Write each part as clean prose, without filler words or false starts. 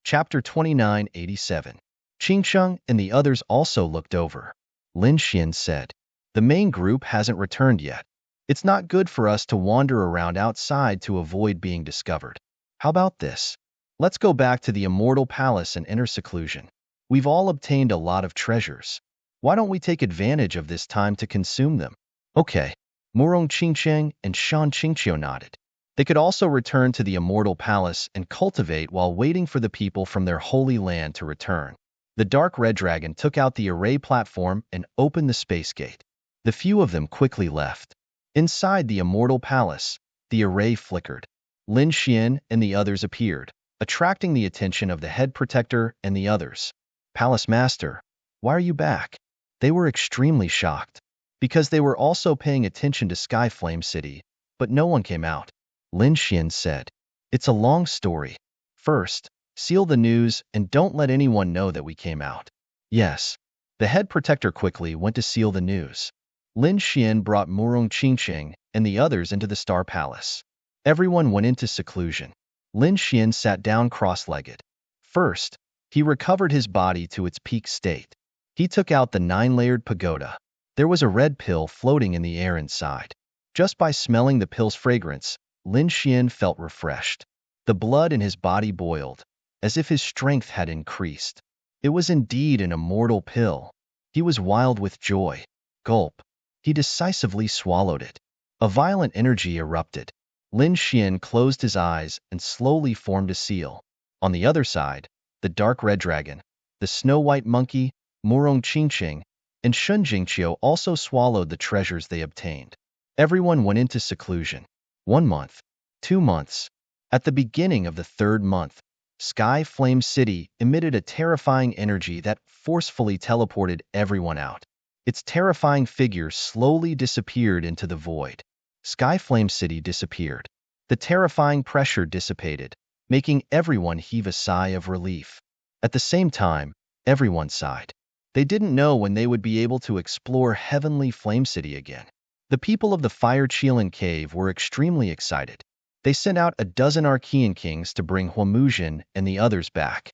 Chapter 2987. Qingsheng and the others also looked over. Lin Xian said, "The main group hasn't returned yet. It's not good for us to wander around outside to avoid being discovered. How about this? Let's go back to the Immortal Palace and enter seclusion. We've all obtained a lot of treasures. Why don't we take advantage of this time to consume them?" Okay. Murong Qingsheng and Shan Qingqiu nodded. They could also return to the Immortal Palace and cultivate while waiting for the people from their holy land to return. The dark red dragon took out the array platform and opened the space gate. The few of them quickly left. Inside the Immortal Palace, the array flickered. Lin Xian and the others appeared, attracting the attention of the head protector and the others. "Palace Master, why are you back?" They were extremely shocked, because they were also paying attention to Sky Flame City, but no one came out. Lin Xian said, "It's a long story. First, seal the news and don't let anyone know that we came out." Yes. The head protector quickly went to seal the news. Lin Xian brought Murong Qingsheng and the others into the Star Palace. Everyone went into seclusion. Lin Xian sat down cross-legged. First, he recovered his body to its peak state. He took out the 9-layered pagoda. There was a red pill floating in the air inside. Just by smelling the pill's fragrance, Lin Xian felt refreshed. The blood in his body boiled, as if his strength had increased. It was indeed an immortal pill. He was wild with joy. Gulp. He decisively swallowed it. A violent energy erupted. Lin Xian closed his eyes and slowly formed a seal. On the other side, the dark red dragon, the snow-white monkey, Murong Qingsheng, and Shun Jingqiu also swallowed the treasures they obtained. Everyone went into seclusion. 1 month, 2 months. At the beginning of the 3rd month, Sky Flame City emitted a terrifying energy that forcefully teleported everyone out. Its terrifying figure slowly disappeared into the void. Sky Flame City disappeared. The terrifying pressure dissipated, making everyone heave a sigh of relief. At the same time, everyone sighed. They didn't know when they would be able to explore Heavenly Flame City again. The people of the Fire Qilin Cave were extremely excited. They sent out a dozen Archean kings to bring Huamuzhen and the others back.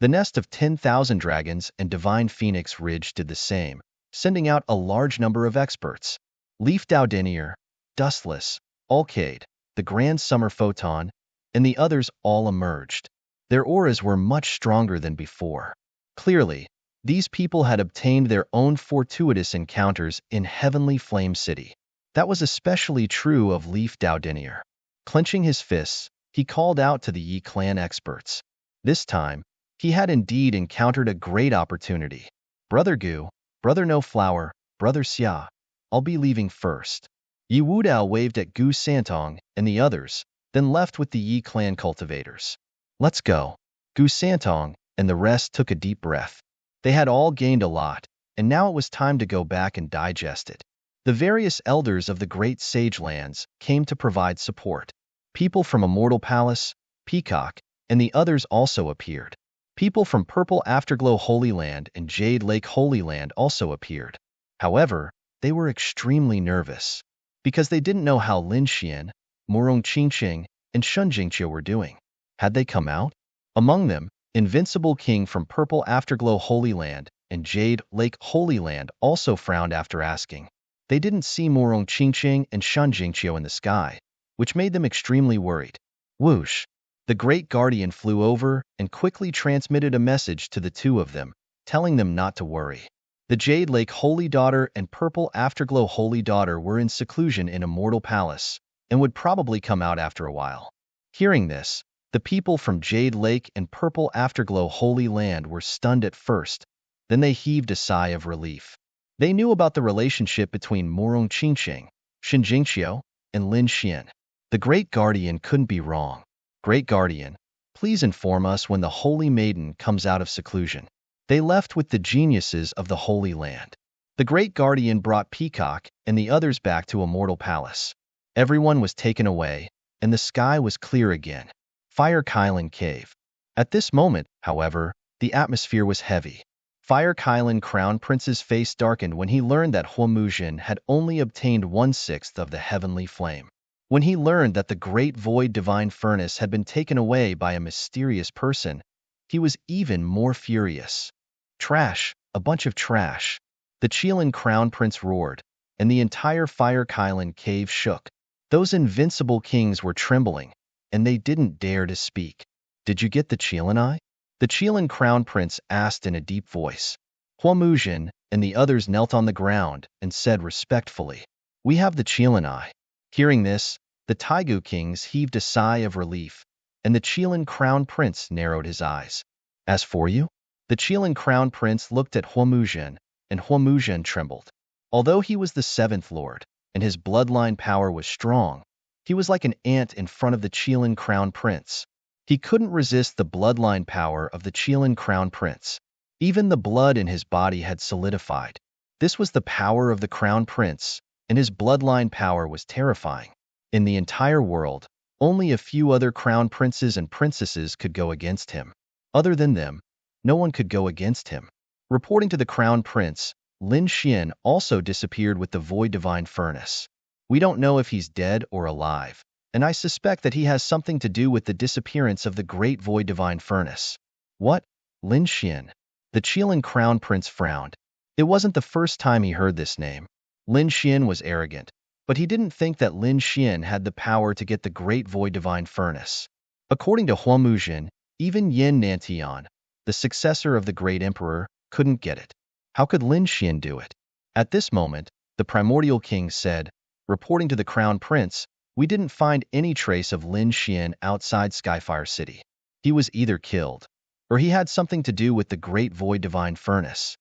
The nest of 10,000 dragons and Divine Phoenix Ridge did the same, sending out a large number of experts. Leaf Daudenier, Dustless, Alcade, the Grand Summer Photon, and the others all emerged. Their auras were much stronger than before. Clearly, these people had obtained their own fortuitous encounters in Heavenly Flame City. That was especially true of Leaf Daudenier. Clenching his fists, he called out to the Yi clan experts. This time, he had indeed encountered a great opportunity. "Brother Gu, Brother No Flower, Brother Xia, I'll be leaving first." Yi Wudao waved at Gu Santong and the others, then left with the Yi clan cultivators. "Let's go." Gu Santong and the rest took a deep breath. They had all gained a lot, and now it was time to go back and digest it. The various elders of the Great Sage Lands came to provide support. People from Immortal Palace, Peacock, and the others also appeared. People from Purple Afterglow Holy Land and Jade Lake Holy Land also appeared. However, they were extremely nervous, because they didn't know how Lin Xian, Murong Qingsheng, and Shun Jingqiu were doing. Had they come out? Among them, Invincible King from Purple Afterglow Holy Land and Jade Lake Holy Land also frowned after asking. They didn't see Murong Qingsheng and Shun Jingqiu in the sky, which made them extremely worried. Whoosh! The Great Guardian flew over and quickly transmitted a message to the two of them, telling them not to worry. The Jade Lake Holy Daughter and Purple Afterglow Holy Daughter were in seclusion in Immortal Palace, and would probably come out after a while. Hearing this, the people from Jade Lake and Purple Afterglow Holy Land were stunned at first, then they heaved a sigh of relief. They knew about the relationship between Murong Qingsheng, Shun Jingqiu, and Lin Xian. The Great Guardian couldn't be wrong. "Great Guardian, please inform us when the Holy Maiden comes out of seclusion." They left with the geniuses of the Holy Land. The Great Guardian brought Peacock and the others back to Immortal Palace. Everyone was taken away, and the sky was clear again. Fire Qilin Cave. At this moment, however, the atmosphere was heavy. Fire Qilin Crown Prince's face darkened when he learned that Huamuzhen had only obtained 1/6 of the heavenly flame. When he learned that the Great Void Divine Furnace had been taken away by a mysterious person, he was even more furious. Trash, a bunch of trash. The Chelan Crown Prince roared, and the entire Fire Kylan cave shook. Those invincible kings were trembling, and they didn't dare to speak. Did you get the Chelan eye? The Chelan Crown Prince asked in a deep voice. Huamuzhen and the others knelt on the ground and said respectfully, "We have the Chelan eye." Hearing this, the Taigu kings heaved a sigh of relief, and the Chelan Crown Prince narrowed his eyes. As for you? The Chelan Crown Prince looked at Huamuzhen, and Huamuzhen trembled. Although he was the seventh lord, and his bloodline power was strong, he was like an ant in front of the Chelan Crown Prince. He couldn't resist the bloodline power of the Chelan Crown Prince. Even the blood in his body had solidified. This was the power of the Crown Prince, and his bloodline power was terrifying. In the entire world, only a few other crown princes and princesses could go against him. Other than them, no one could go against him. Reporting to the Crown Prince, Lin Xian also disappeared with the Void Divine Furnace. We don't know if he's dead or alive, and I suspect that he has something to do with the disappearance of the Great Void Divine Furnace. What? Lin Xian? The Chelan Crown Prince frowned. It wasn't the first time he heard this name. Lin Xian was arrogant, but he didn't think that Lin Xian had the power to get the Great Void Divine Furnace. According to Huamuzhen, even Yin Nantian, the successor of the Great Emperor, couldn't get it. How could Lin Xian do it? At this moment, the Primordial King said, reporting to the Crown Prince, "We didn't find any trace of Lin Xian outside Skyfire City. He was either killed, or he had something to do with the Great Void Divine Furnace."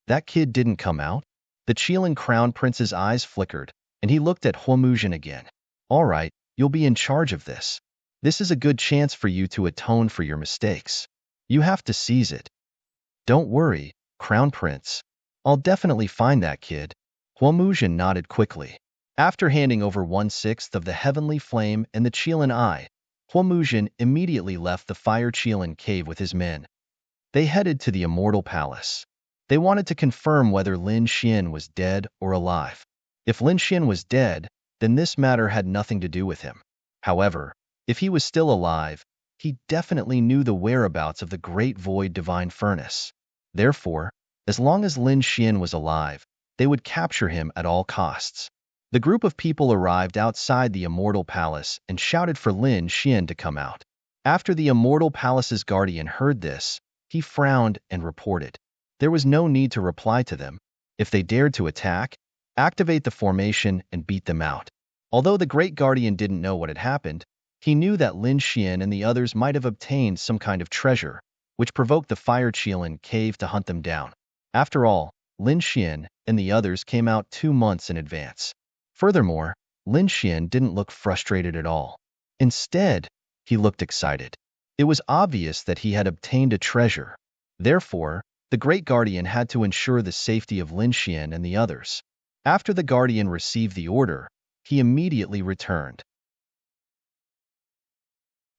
That kid didn't come out? The Chelan Crown Prince's eyes flickered, and he looked at Huamuzhen again. "All right, you'll be in charge of this. This is a good chance for you to atone for your mistakes. You have to seize it." "Don't worry, Crown Prince. I'll definitely find that kid." Huamuzhen nodded quickly. After handing over 1/6 of the heavenly flame and the Chelan eye, Huamuzhen immediately left the Fire Chelan cave with his men. They headed to the Immortal Palace. They wanted to confirm whether Lin Xian was dead or alive. If Lin Xian was dead, then this matter had nothing to do with him. However, if he was still alive, he definitely knew the whereabouts of the Great Void Divine Furnace. Therefore, as long as Lin Xian was alive, they would capture him at all costs. The group of people arrived outside the Immortal Palace and shouted for Lin Xian to come out. After the Immortal Palace's guardian heard this, he frowned and reported. There was no need to reply to them. If they dared to attack, activate the formation and beat them out. Although the Great Guardian didn't know what had happened, he knew that Lin Xian and the others might have obtained some kind of treasure, which provoked the Fire Chelan cave to hunt them down. After all, Lin Xian and the others came out 2 months in advance. Furthermore, Lin Xian didn't look frustrated at all. Instead, he looked excited. It was obvious that he had obtained a treasure. Therefore, the Great Guardian had to ensure the safety of Lin Xian and the others. After the Guardian received the order, he immediately returned.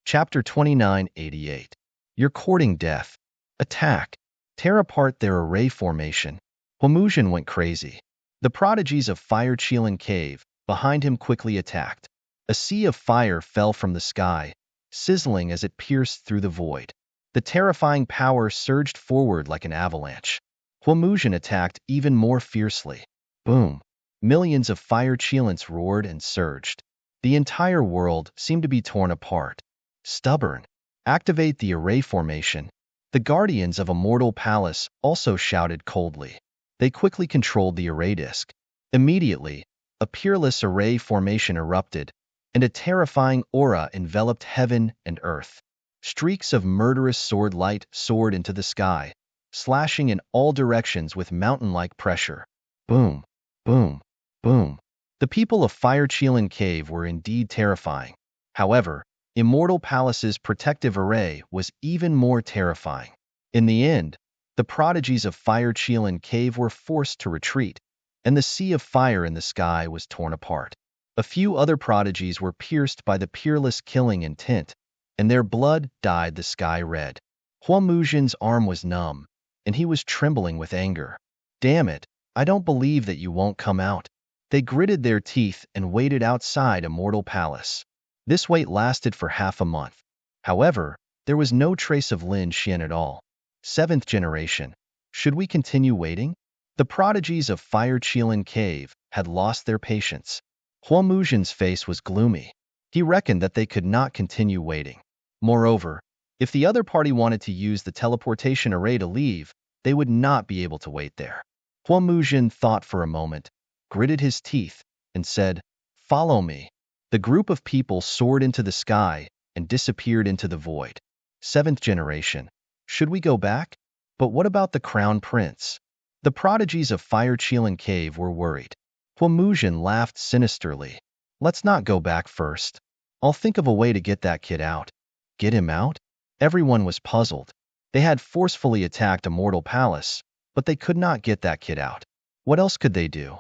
Chapter 2988. You're courting death. Attack. Tear apart their array formation. Huamuzhen went crazy. The prodigies of Fire Chelan Cave behind him quickly attacked. A sea of fire fell from the sky, sizzling as it pierced through the void. The terrifying power surged forward like an avalanche. Huamuzhen attacked even more fiercely. Boom! Millions of Fire Chelans roared and surged. The entire world seemed to be torn apart. Stubborn. Activate the array formation. The guardians of Immortal Palace also shouted coldly. They quickly controlled the array disk. Immediately, a peerless array formation erupted, and a terrifying aura enveloped heaven and earth. Streaks of murderous sword light soared into the sky, slashing in all directions with mountain-like pressure. Boom, boom, boom. The people of Fire Chelan Cave were indeed terrifying. However, Immortal Palace's protective array was even more terrifying. In the end, the prodigies of Fire Chelan Cave were forced to retreat, and the sea of fire in the sky was torn apart. A few other prodigies were pierced by the peerless killing intent, and their blood dyed the sky red. Huamuzhen's arm was numb, and he was trembling with anger. "Damn it, I don't believe that you won't come out." They gritted their teeth and waited outside Immortal Palace. This wait lasted for half a month. However, There was no trace of Lin Xian at all. Seventh generation. Should we continue waiting? The prodigies of Fire Qilin Cave had lost their patience. Hua Muzhin's face was gloomy. He reckoned that they could not continue waiting. Moreover, if the other party wanted to use the teleportation array to leave, they would not be able to wait there. Hua Muzhin thought for a moment, gritted his teeth, and said, "Follow me." The group of people soared into the sky and disappeared into the void. Seventh generation. Should we go back? But what about the crown prince? The prodigies of Fire Qilin Cave were worried. Hua Muzhin laughed sinisterly. Let's not go back first. I'll think of a way to get that kid out. Get him out? Everyone was puzzled. They had forcefully attacked a mortal palace, but they could not get that kid out. What else could they do?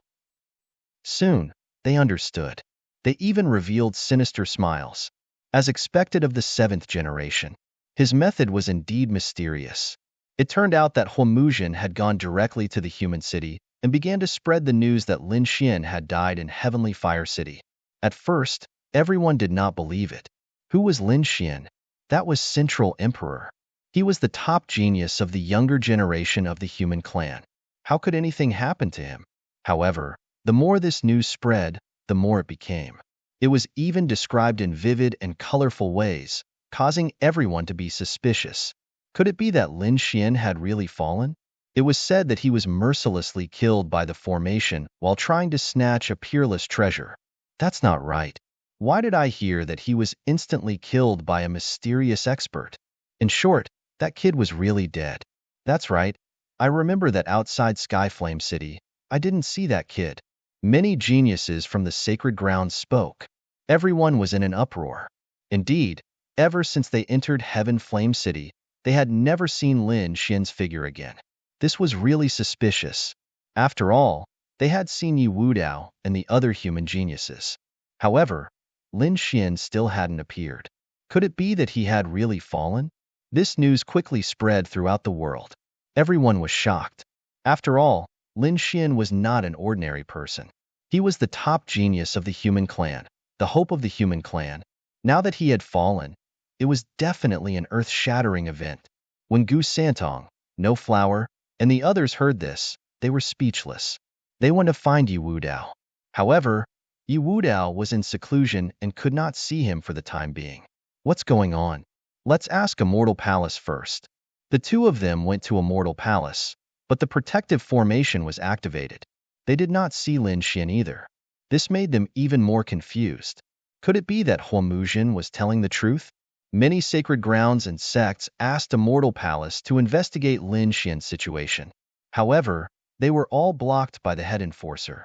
Soon, they understood. They even revealed sinister smiles. As expected of the seventh generation, his method was indeed mysterious. It turned out that Hua Muzhin had gone directly to the human city and began to spread the news that Lin Xian had died in Heavenly Fire City. At first, everyone did not believe it. Who was Lin Xian? That was Central Emperor. He was the top genius of the younger generation of the human clan. How could anything happen to him? However, the more this news spread, the more it became. It was even described in vivid and colorful ways, causing everyone to be suspicious. Could it be that Lin Xian had really fallen? It was said that he was mercilessly killed by the formation while trying to snatch a peerless treasure. That's not right. Why did I hear that he was instantly killed by a mysterious expert? In short, that kid was really dead. That's right. I remember that outside Skyflame City, I didn't see that kid. Many geniuses from the sacred grounds spoke. Everyone was in an uproar. Indeed, ever since they entered Heaven Flame City, they had never seen Lin Xian's figure again. This was really suspicious. After all, they had seen Yi Wudao and the other human geniuses. However, Lin Xian still hadn't appeared. Could it be that he had really fallen? This news quickly spread throughout the world. Everyone was shocked. After all, Lin Xian was not an ordinary person. He was the top genius of the human clan, the hope of the human clan. Now that he had fallen, it was definitely an earth-shattering event. When Gu Santong, No Flower, and the others heard this, they were speechless. They went to find Yi Wudao. However, Yi Wudao was in seclusion and could not see him for the time being. What's going on? Let's ask a mortal palace first. The two of them went to a mortal palace, but the protective formation was activated. They did not see Lin Xian either. This made them even more confused. Could it be that Hua Muzhin was telling the truth? Many sacred grounds and sects asked a mortal palace to investigate Lin Xian's situation. However, they were all blocked by the head enforcer.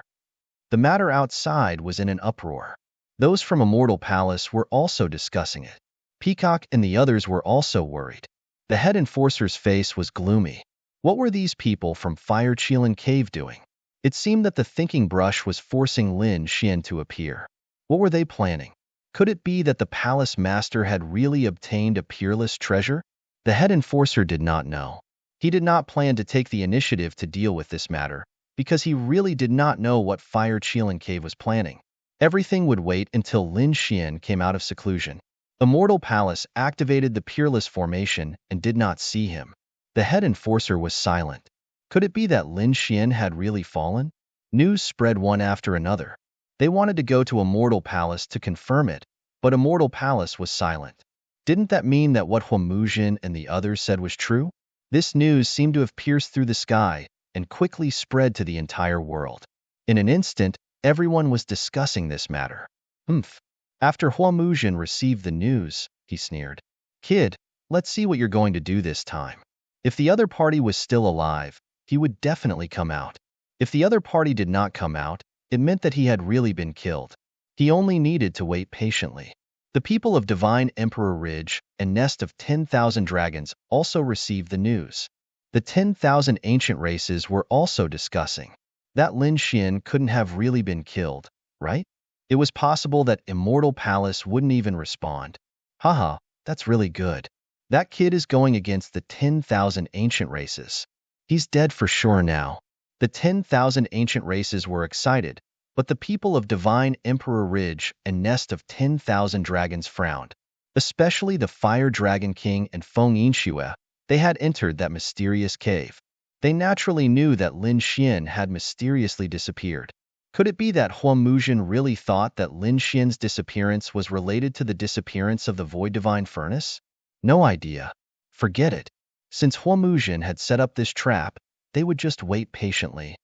The matter outside was in an uproar. Those from a mortal palace were also discussing it. Peacock and the others were also worried. The head enforcer's face was gloomy. What were these people from Fire Qilin Cave doing? It seemed that the thinking brush was forcing Lin Xian to appear. What were they planning? Could it be that the palace master had really obtained a peerless treasure? The head enforcer did not know. He did not plan to take the initiative to deal with this matter, because he really did not know what Fire Qilin Cave was planning. Everything would wait until Lin Xian came out of seclusion. Immortal Palace activated the Peerless formation and did not see him. The head enforcer was silent. Could it be that Lin Xian had really fallen? News spread one after another. They wanted to go to Immortal Palace to confirm it, but Immortal Palace was silent. Didn't that mean that what Hua Muzhin and the others said was true? This news seemed to have pierced through the sky and quickly spread to the entire world. In an instant, everyone was discussing this matter. Humph. After Hua Muzhin received the news, he sneered. Kid, let's see what you're going to do this time. If the other party was still alive, he would definitely come out. If the other party did not come out, it meant that he had really been killed. He only needed to wait patiently. The people of Divine Emperor Ridge and Nest of 10,000 Dragons also received the news. The 10,000 ancient races were also discussing. That Lin Xian couldn't have really been killed, right? It was possible that Immortal Palace wouldn't even respond. Haha, that's really good. That kid is going against the 10,000 ancient races. He's dead for sure now. The 10,000 ancient races were excited, but the people of Divine Emperor Ridge and Nest of 10,000 Dragons frowned. especially the Fire Dragon King and Feng Yinxue. They had entered that mysterious cave. They naturally knew that Lin Xian had mysteriously disappeared. Could it be that Hua Muzhen really thought that Lin Xian's disappearance was related to the disappearance of the Void Divine Furnace? No idea. Forget it. Since Hua Muzhen had set up this trap, they would just wait patiently.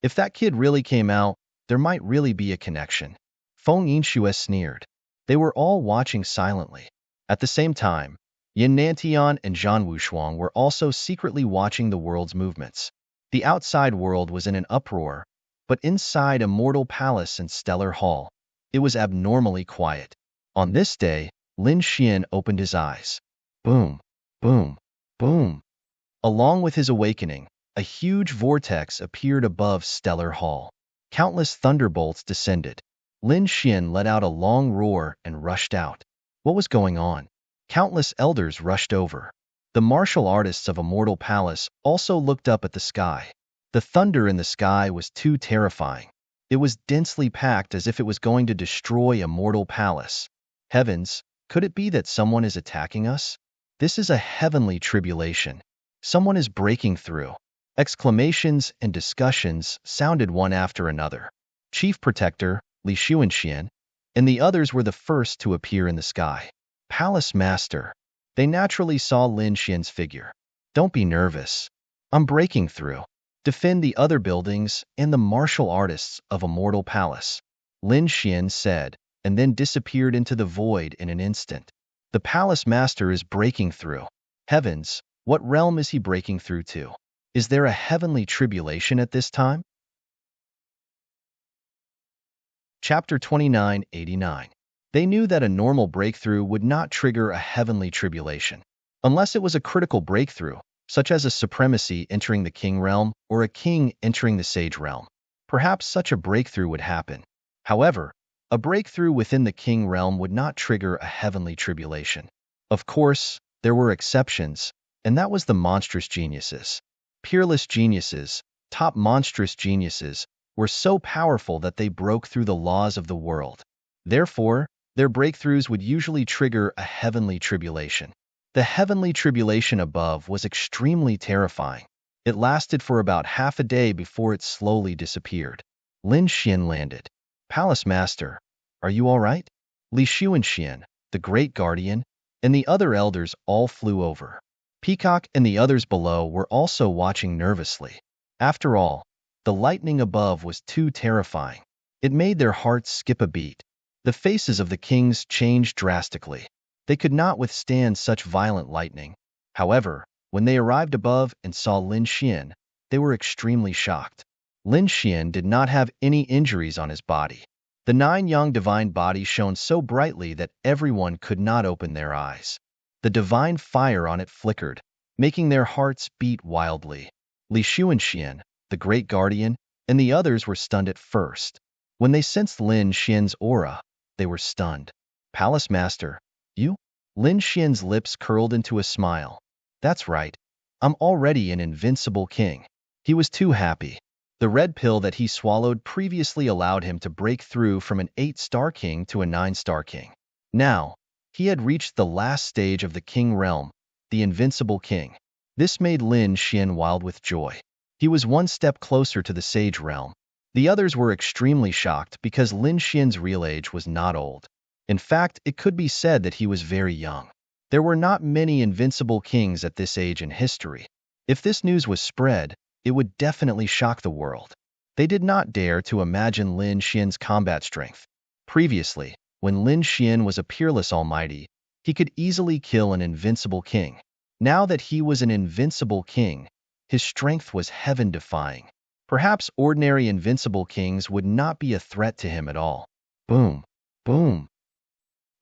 If that kid really came out, there might really be a connection. Feng Yinxue sneered. They were all watching silently. At the same time, Yin Nantian and Zhan Wushuang were also secretly watching the world's movements. The outside world was in an uproar, but inside Immortal Palace and Stellar Hall, it was abnormally quiet. On this day, Lin Xian opened his eyes. Boom, boom, boom. Along with his awakening, a huge vortex appeared above Stellar Hall. Countless thunderbolts descended. Lin Xian let out a long roar and rushed out. What was going on? Countless elders rushed over. The martial artists of Immortal Palace also looked up at the sky. The thunder in the sky was too terrifying. It was densely packed as if it was going to destroy Immortal Palace. Heavens, could it be that someone is attacking us? This is a heavenly tribulation. Someone is breaking through. Exclamations and discussions sounded one after another. Chief Protector, Li Xuanxian, and the others were the first to appear in the sky. Palace Master. They naturally saw Lin Xian's figure. Don't be nervous. I'm breaking through. Defend the other buildings and the martial artists of Immortal Palace. Lin Xian said, and then disappeared into the void in an instant. The Palace Master is breaking through. Heavens, what realm is he breaking through to? Is there a heavenly tribulation at this time? Chapter 2989. They knew that a normal breakthrough would not trigger a heavenly tribulation, unless it was a critical breakthrough, such as a supremacy entering the king realm or a king entering the sage realm. Perhaps such a breakthrough would happen. However, a breakthrough within the king realm would not trigger a heavenly tribulation. Of course, there were exceptions, and that was the monstrous geniuses. Peerless geniuses, top monstrous geniuses, were so powerful that they broke through the laws of the world. Therefore, their breakthroughs would usually trigger a heavenly tribulation. The heavenly tribulation above was extremely terrifying. It lasted for about half a day before it slowly disappeared. Lin Xian landed. Palace Master, are you all right? Li Xuanxian, the Great Guardian, and the other elders all flew over. Peacock and the others below were also watching nervously. After all, the lightning above was too terrifying. It made their hearts skip a beat. The faces of the kings changed drastically. They could not withstand such violent lightning. However, when they arrived above and saw Lin Xian, they were extremely shocked. Lin Xian did not have any injuries on his body. The 9 yang divine body shone so brightly that everyone could not open their eyes. The divine fire on it flickered, making their hearts beat wildly. Li Xuanxian, the Great Guardian, and the others were stunned at first. When they sensed Lin Xian's aura, they were stunned. Palace Master, you? Lin Xian's lips curled into a smile. That's right. I'm already an invincible king. He was too happy. The red pill that he swallowed previously allowed him to break through from an 8-star king to a 9-star king. Now, he had reached the last stage of the king realm, the invincible king. This made Lin Xian wild with joy. He was one step closer to the sage realm. The others were extremely shocked because Lin Xian's real age was not old. In fact, it could be said that he was very young. There were not many invincible kings at this age in history. If this news was spread, it would definitely shock the world. They did not dare to imagine Lin Xian's combat strength. Previously, when Lin Xian was a peerless almighty, he could easily kill an invincible king. Now that he was an invincible king, his strength was heaven-defying. Perhaps ordinary invincible kings would not be a threat to him at all. Boom, boom.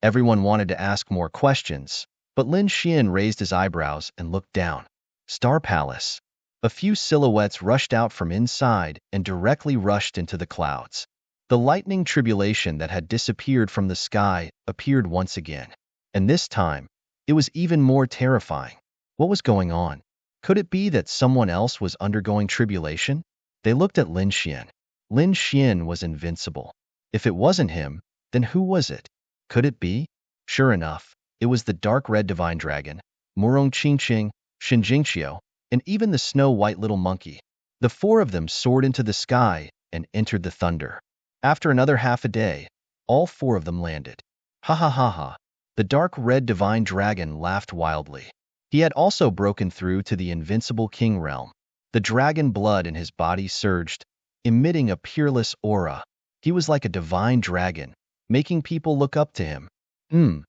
Everyone wanted to ask more questions, but Lin Xian raised his eyebrows and looked down. Star Palace. A few silhouettes rushed out from inside and directly rushed into the clouds. The lightning tribulation that had disappeared from the sky appeared once again. And this time, it was even more terrifying. What was going on? Could it be that someone else was undergoing tribulation? They looked at Lin Xian. Lin Xian was invincible. If it wasn't him, then who was it? Could it be? Sure enough, It was the dark red divine dragon, Murong Qingqing, Shinjingqiu, and even the snow-white little monkey. The four of them soared into the sky and entered the thunder. After another half a day, all four of them landed. Ha ha ha ha. The dark red divine dragon laughed wildly. He had also broken through to the invincible king realm. The dragon blood in his body surged, emitting a peerless aura. He was like a divine dragon, making people look up to him. Hmm,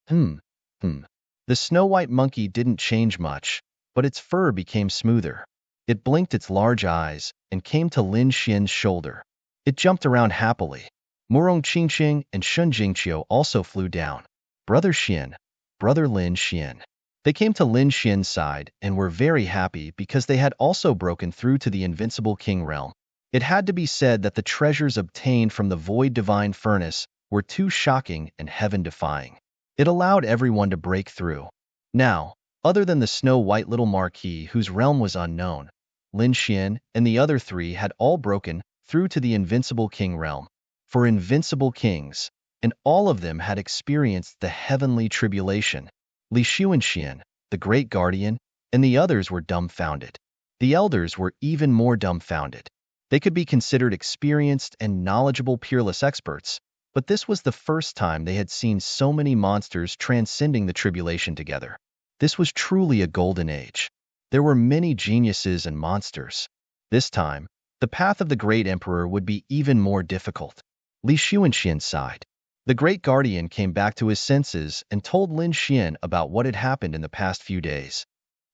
hmm, hmm. The snow-white monkey didn't change much, but its fur became smoother. It blinked its large eyes and came to Lin Xian's shoulder. It jumped around happily. Murong Qingqing and Shun Jingqiu also flew down. Brother Xian, Brother Lin Xian. They came to Lin Xian's side and were very happy because they had also broken through to the invincible king realm. It had to be said that the treasures obtained from the void divine furnace were too shocking and heaven-defying. It allowed everyone to break through. Now, other than the snow-white little marquis whose realm was unknown, Lin Xian and the other three had all broken through to the invincible king realm. For invincible kings, and all of them had experienced the heavenly tribulation. Li Xuanxian, the great guardian, and the others were dumbfounded. The elders were even more dumbfounded. They could be considered experienced and knowledgeable peerless experts, but this was the first time they had seen so many monsters transcending the tribulation together. This was truly a golden age. There were many geniuses and monsters. This time, the path of the great emperor would be even more difficult. Li Xuanxian sighed. The great guardian came back to his senses and told Lin Xian about what had happened in the past few days.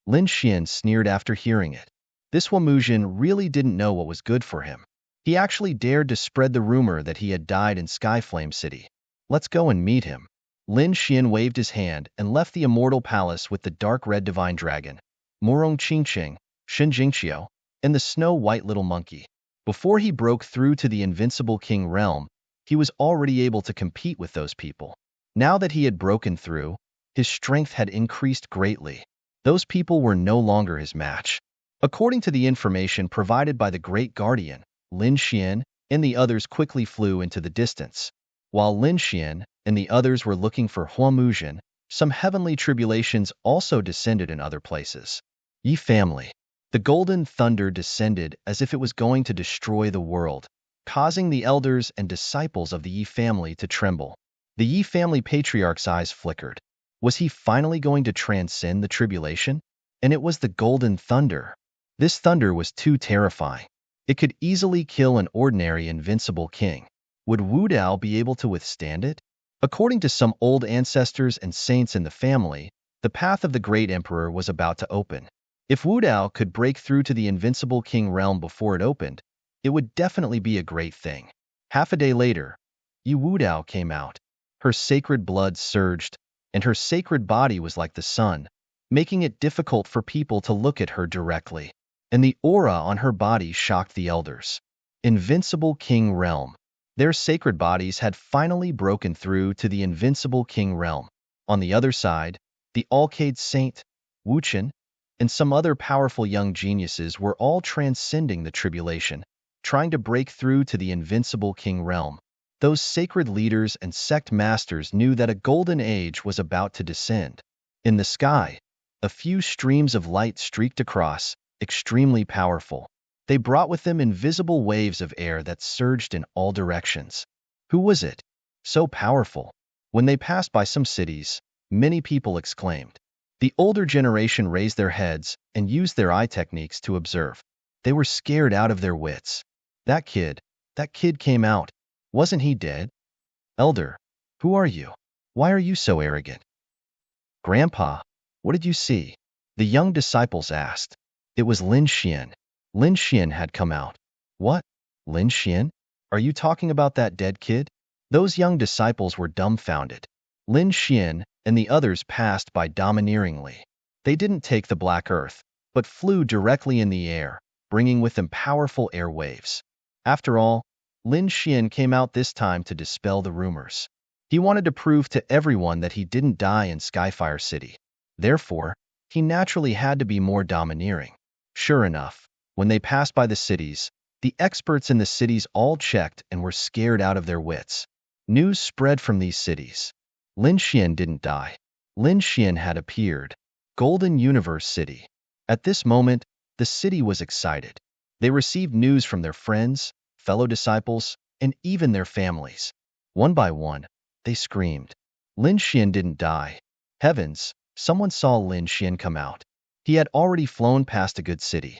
Lin Xian sneered after hearing it. This Wamujian really didn't know what was good for him. He actually dared to spread the rumor that he had died in Skyflame City. Let's go and meet him. Lin Xian waved his hand and left the immortal palace with the dark red divine dragon, Murong Qingqing, Shin Jingqiu, and the snow-white little monkey. Before he broke through to the invincible king realm, he was already able to compete with those people. Now that he had broken through, his strength had increased greatly. Those people were no longer his match. According to the information provided by the great guardian, Lin Xian and the others quickly flew into the distance. While Lin Xian and the others were looking for Huamujian, some heavenly tribulations also descended in other places. Yi family. The golden thunder descended as if it was going to destroy the world, causing the elders and disciples of the Yi family to tremble. The Yi family patriarch's eyes flickered. Was he finally going to transcend the tribulation? And it was the golden thunder. This thunder was too terrifying. It could easily kill an ordinary invincible king. Would Wu Dao be able to withstand it? According to some old ancestors and saints in the family, the path of the great emperor was about to open. If Wu Dao could break through to the invincible king realm before it opened, it would definitely be a great thing. Half a day later, Yi Wu Dao came out. Her sacred blood surged, and her sacred body was like the sun, making it difficult for people to look at her directly. And the aura on her body shocked the elders. Invincible King Realm. Their sacred bodies had finally broken through to the invincible King Realm. On the other side, the Alcade Saint, Wu Chen, and some other powerful young geniuses were all transcending the tribulation, trying to break through to the invincible King Realm. Those sacred leaders and sect masters knew that a golden age was about to descend. In the sky, a few streams of light streaked across, extremely powerful. They brought with them invisible waves of air that surged in all directions. Who was it? So powerful. When they passed by some cities, many people exclaimed. The older generation raised their heads and used their eye techniques to observe. They were scared out of their wits. That kid came out. Wasn't he dead? Elder, who are you? Why are you so arrogant? Grandpa, what did you see? The young disciples asked. It was Lin Xian. Lin Xian had come out. What? Lin Xian? Are you talking about that dead kid? Those young disciples were dumbfounded. Lin Xian and the others passed by domineeringly. They didn't take the black earth, but flew directly in the air, bringing with them powerful air waves. After all, Lin Xian came out this time to dispel the rumors. He wanted to prove to everyone that he didn't die in Skyfire City. Therefore, he naturally had to be more domineering. Sure enough, when they passed by the cities, the experts in the cities all checked and were scared out of their wits. News spread from these cities. Lin Xian didn't die. Lin Xian had appeared. Golden Universe City. At this moment, the city was excited. They received news from their friends, fellow disciples, and even their families. One by one, they screamed. Lin Xian didn't die. Heavens, someone saw Lin Xian come out. He had already flown past a good city.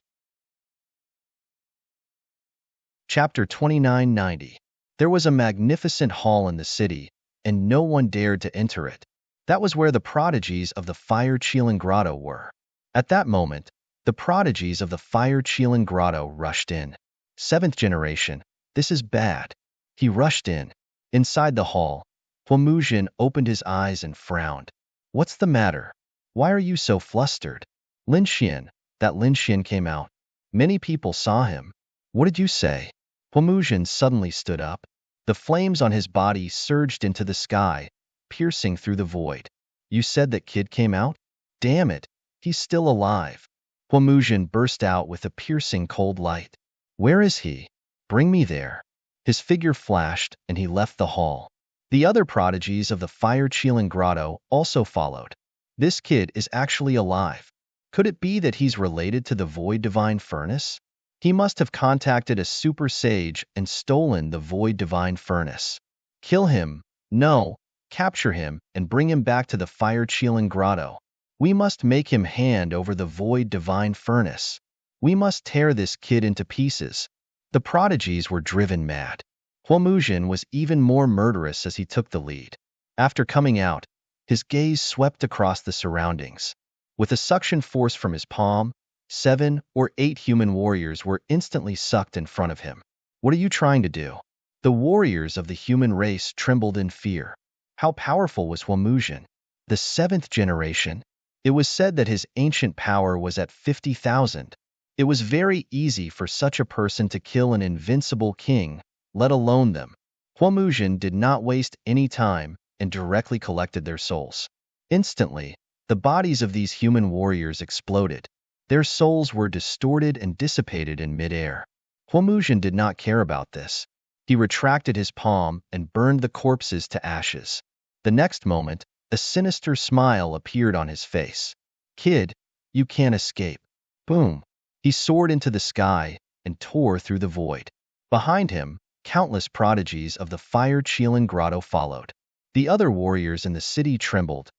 Chapter 2990. There was a magnificent hall in the city, and no one dared to enter it. That was where the prodigies of the Fire Qilin Grotto were. At that moment, the prodigies of the Fire Qilin Grotto rushed in. Seventh generation, this is bad. He rushed in. Inside the hall, Huamuzhen opened his eyes and frowned. What's the matter? Why are you so flustered? Lin Xian, that Lin Xian came out. Many people saw him. What did you say? Huamuzhen suddenly stood up. The flames on his body surged into the sky, piercing through the void. You said that kid came out? Damn it, he's still alive. Huamuzhen burst out with a piercing cold light. Where is he? Bring me there. His figure flashed, and he left the hall. The other prodigies of the Fire Qilin Grotto also followed. This kid is actually alive. Could it be that he's related to the Void Divine Furnace? He must have contacted a super sage and stolen the Void Divine Furnace. Kill him. No, capture him and bring him back to the Fire Qilin Grotto. We must make him hand over the Void Divine Furnace. We must tear this kid into pieces. The prodigies were driven mad. Huamuzhen was even more murderous as he took the lead. After coming out, his gaze swept across the surroundings. With a suction force from his palm, 7 or 8 human warriors were instantly sucked in front of him. What are you trying to do? The warriors of the human race trembled in fear. How powerful was Huamuzhen? The 7th generation? It was said that his ancient power was at 50,000. It was very easy for such a person to kill an invincible king, let alone them. Huamuzhen did not waste any time and directly collected their souls. Instantly, the bodies of these human warriors exploded. Their souls were distorted and dissipated in midair. Huamuzhen did not care about this. He retracted his palm and burned the corpses to ashes. The next moment, a sinister smile appeared on his face. Kid, you can't escape. Boom. He soared into the sky and tore through the void. Behind him, countless prodigies of the Fire Qilin Grotto followed. The other warriors in the city trembled.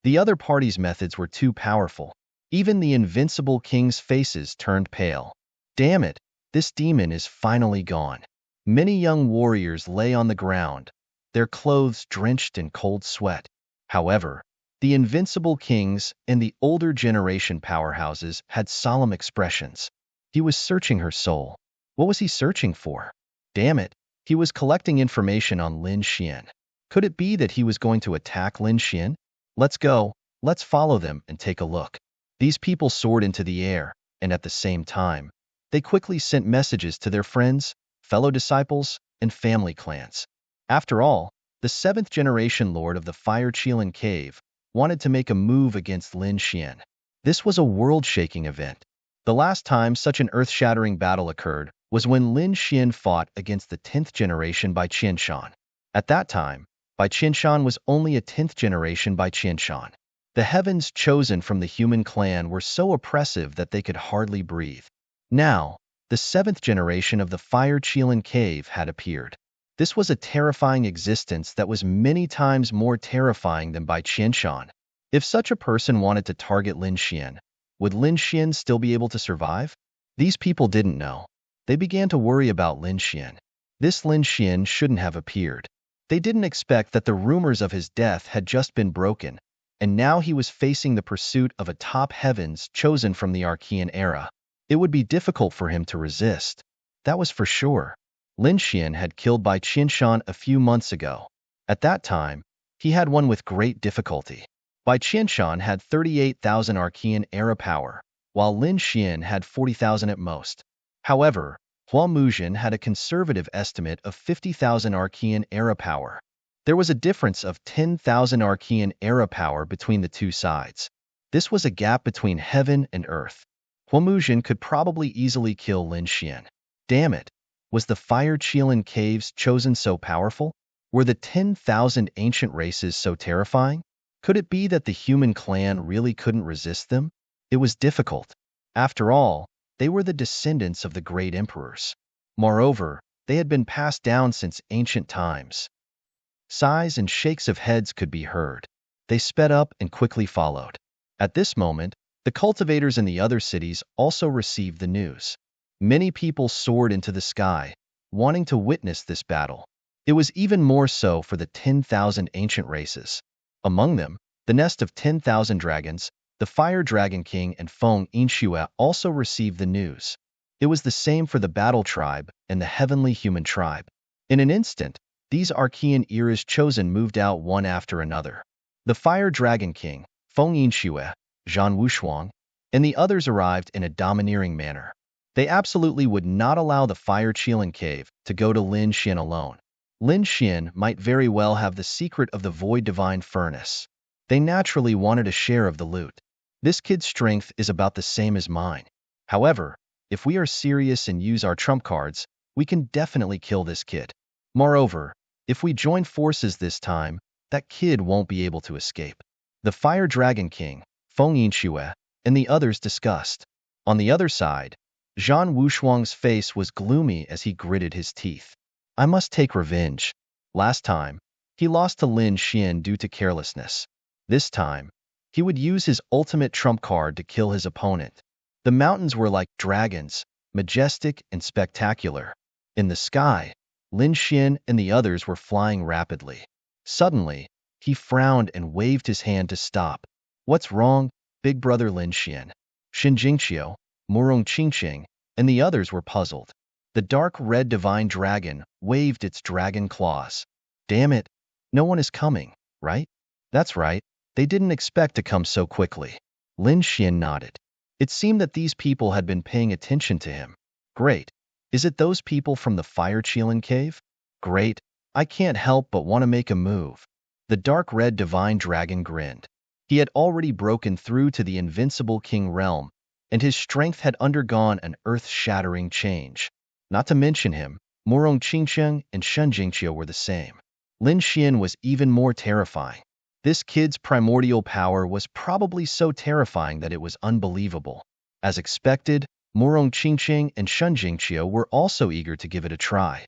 The other party's methods were too powerful. Even the invincible king's faces turned pale. Damn it, this demon is finally gone. Many young warriors lay on the ground, their clothes drenched in cold sweat. However, the invincible kings and the older generation powerhouses had solemn expressions. He was searching her soul. What was he searching for? Damn it, he was collecting information on Lin Xian. Could it be that he was going to attack Lin Xian? Let's go, let's follow them and take a look. These people soared into the air, and at the same time, they quickly sent messages to their friends, fellow disciples, and family clans. After all, the 7th generation lord of the Fire Qilin Cave wanted to make a move against Lin Xian. This was a world-shaking event. The last time such an earth-shattering battle occurred was when Lin Xian fought against the 10th generation by Qianshan. At that time, Bai Qianshan was only a 10th generation Bai Qianshan. The heavens chosen from the human clan were so oppressive that they could hardly breathe. Now, the 7th generation of the Fire Qilin Cave had appeared. This was a terrifying existence that was many times more terrifying than Bai Qianshan. If such a person wanted to target Lin Xian, would Lin Xian still be able to survive? These people didn't know. They began to worry about Lin Xian. This Lin Xian shouldn't have appeared. They didn't expect that the rumors of his death had just been broken, and now he was facing the pursuit of a top heavens chosen from the Archean era. It would be difficult for him to resist. That was for sure. Lin Xian had killed Bai Qianshan a few months ago. At that time, he had won with great difficulty. Bai Qianshan had 38,000 Archean era power, while Lin Xian had 40,000 at most. However, Huamuzhen had a conservative estimate of 50,000 Archean era power. There was a difference of 10,000 Archean era power between the two sides. This was a gap between heaven and earth. Huamuzhen could probably easily kill Lin Xian. Damn it! Was the Fire Qilin Caves chosen so powerful? Were the 10,000 ancient races so terrifying? Could it be that the human clan really couldn't resist them? It was difficult. After all, they were the descendants of the great emperors. Moreover, they had been passed down since ancient times. Sighs and shakes of heads could be heard. They sped up and quickly followed. At this moment, the cultivators in the other cities also received the news. Many people soared into the sky, wanting to witness this battle. It was even more so for the 10,000 ancient races. Among them, the nest of 10,000 dragons, the Fire Dragon King and Feng Inshua also received the news. It was the same for the Battle Tribe and the Heavenly Human Tribe. In an instant, these Archean eras chosen moved out one after another. The Fire Dragon King, Feng Inshua, Zhan Wushuang, and the others arrived in a domineering manner. They absolutely would not allow the Fire Qilin Cave to go to Lin Xian alone. Lin Xian might very well have the secret of the Void Divine Furnace. They naturally wanted a share of the loot. This kid's strength is about the same as mine. However, if we are serious and use our trump cards, we can definitely kill this kid. Moreover, if we join forces this time, that kid won't be able to escape. The Fire Dragon King, Feng Yinxue, and the others discussed. On the other side, Zhan Wushuang's face was gloomy as he gritted his teeth. I must take revenge. Last time, he lost to Lin Xian due to carelessness. This time, he would use his ultimate trump card to kill his opponent. The mountains were like dragons, majestic and spectacular. In the sky, Lin Xian and the others were flying rapidly. Suddenly, he frowned and waved his hand to stop. What's wrong, big brother Lin Xian? Xin Jingqiu, Murong Qingqing, and the others were puzzled. The dark red divine dragon waved its dragon claws. Damn it, no one is coming, right? That's right, they didn't expect to come so quickly. Lin Xian nodded. It seemed that these people had been paying attention to him. Great. Is it those people from the Fire Qilin Cave? Great. I can't help but want to make a move. The dark red divine dragon grinned. He had already broken through to the invincible king realm, and his strength had undergone an earth-shattering change. Not to mention him, Murong Qingqing and Shen Jingqiu were the same. Lin Xian was even more terrifying. This kid's primordial power was probably so terrifying that it was unbelievable. As expected, Murong Qingqing and Shen Jingqiu were also eager to give it a try.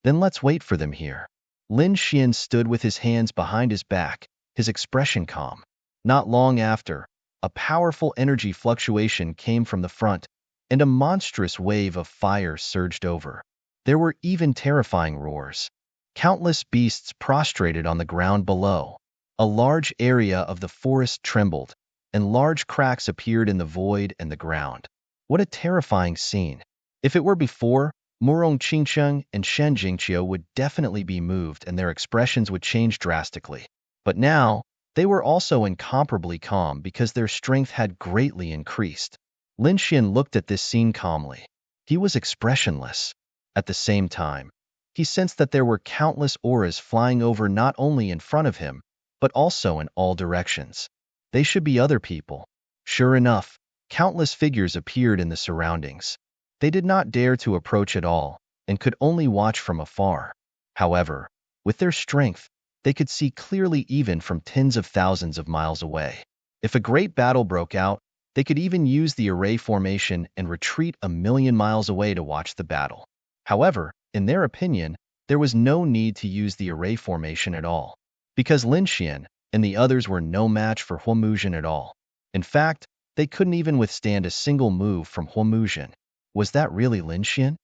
Then let's wait for them here. Lin Xian stood with his hands behind his back, his expression calm. Not long after, a powerful energy fluctuation came from the front, and a monstrous wave of fire surged over. There were even terrifying roars. Countless beasts prostrated on the ground below. A large area of the forest trembled, and large cracks appeared in the void and the ground. What a terrifying scene. If it were before, Murong Qingqing and Shen Jingqiu would definitely be moved and their expressions would change drastically. But now, they were also incomparably calm because their strength had greatly increased. Lin Xian looked at this scene calmly. He was expressionless. At the same time, he sensed that there were countless auras flying over not only in front of him, but also in all directions. They should be other people. Sure enough, countless figures appeared in the surroundings. They did not dare to approach at all, and could only watch from afar. However, with their strength, they could see clearly even from tens of thousands of miles away. If a great battle broke out, they could even use the array formation and retreat 1,000,000 miles away to watch the battle. However, in their opinion, there was no need to use the array formation at all, because Lin Xian and the others were no match for Hua Muzhen at all. In fact, they couldn't even withstand a single move from Hua Muzhen. Was that really Lin Xian?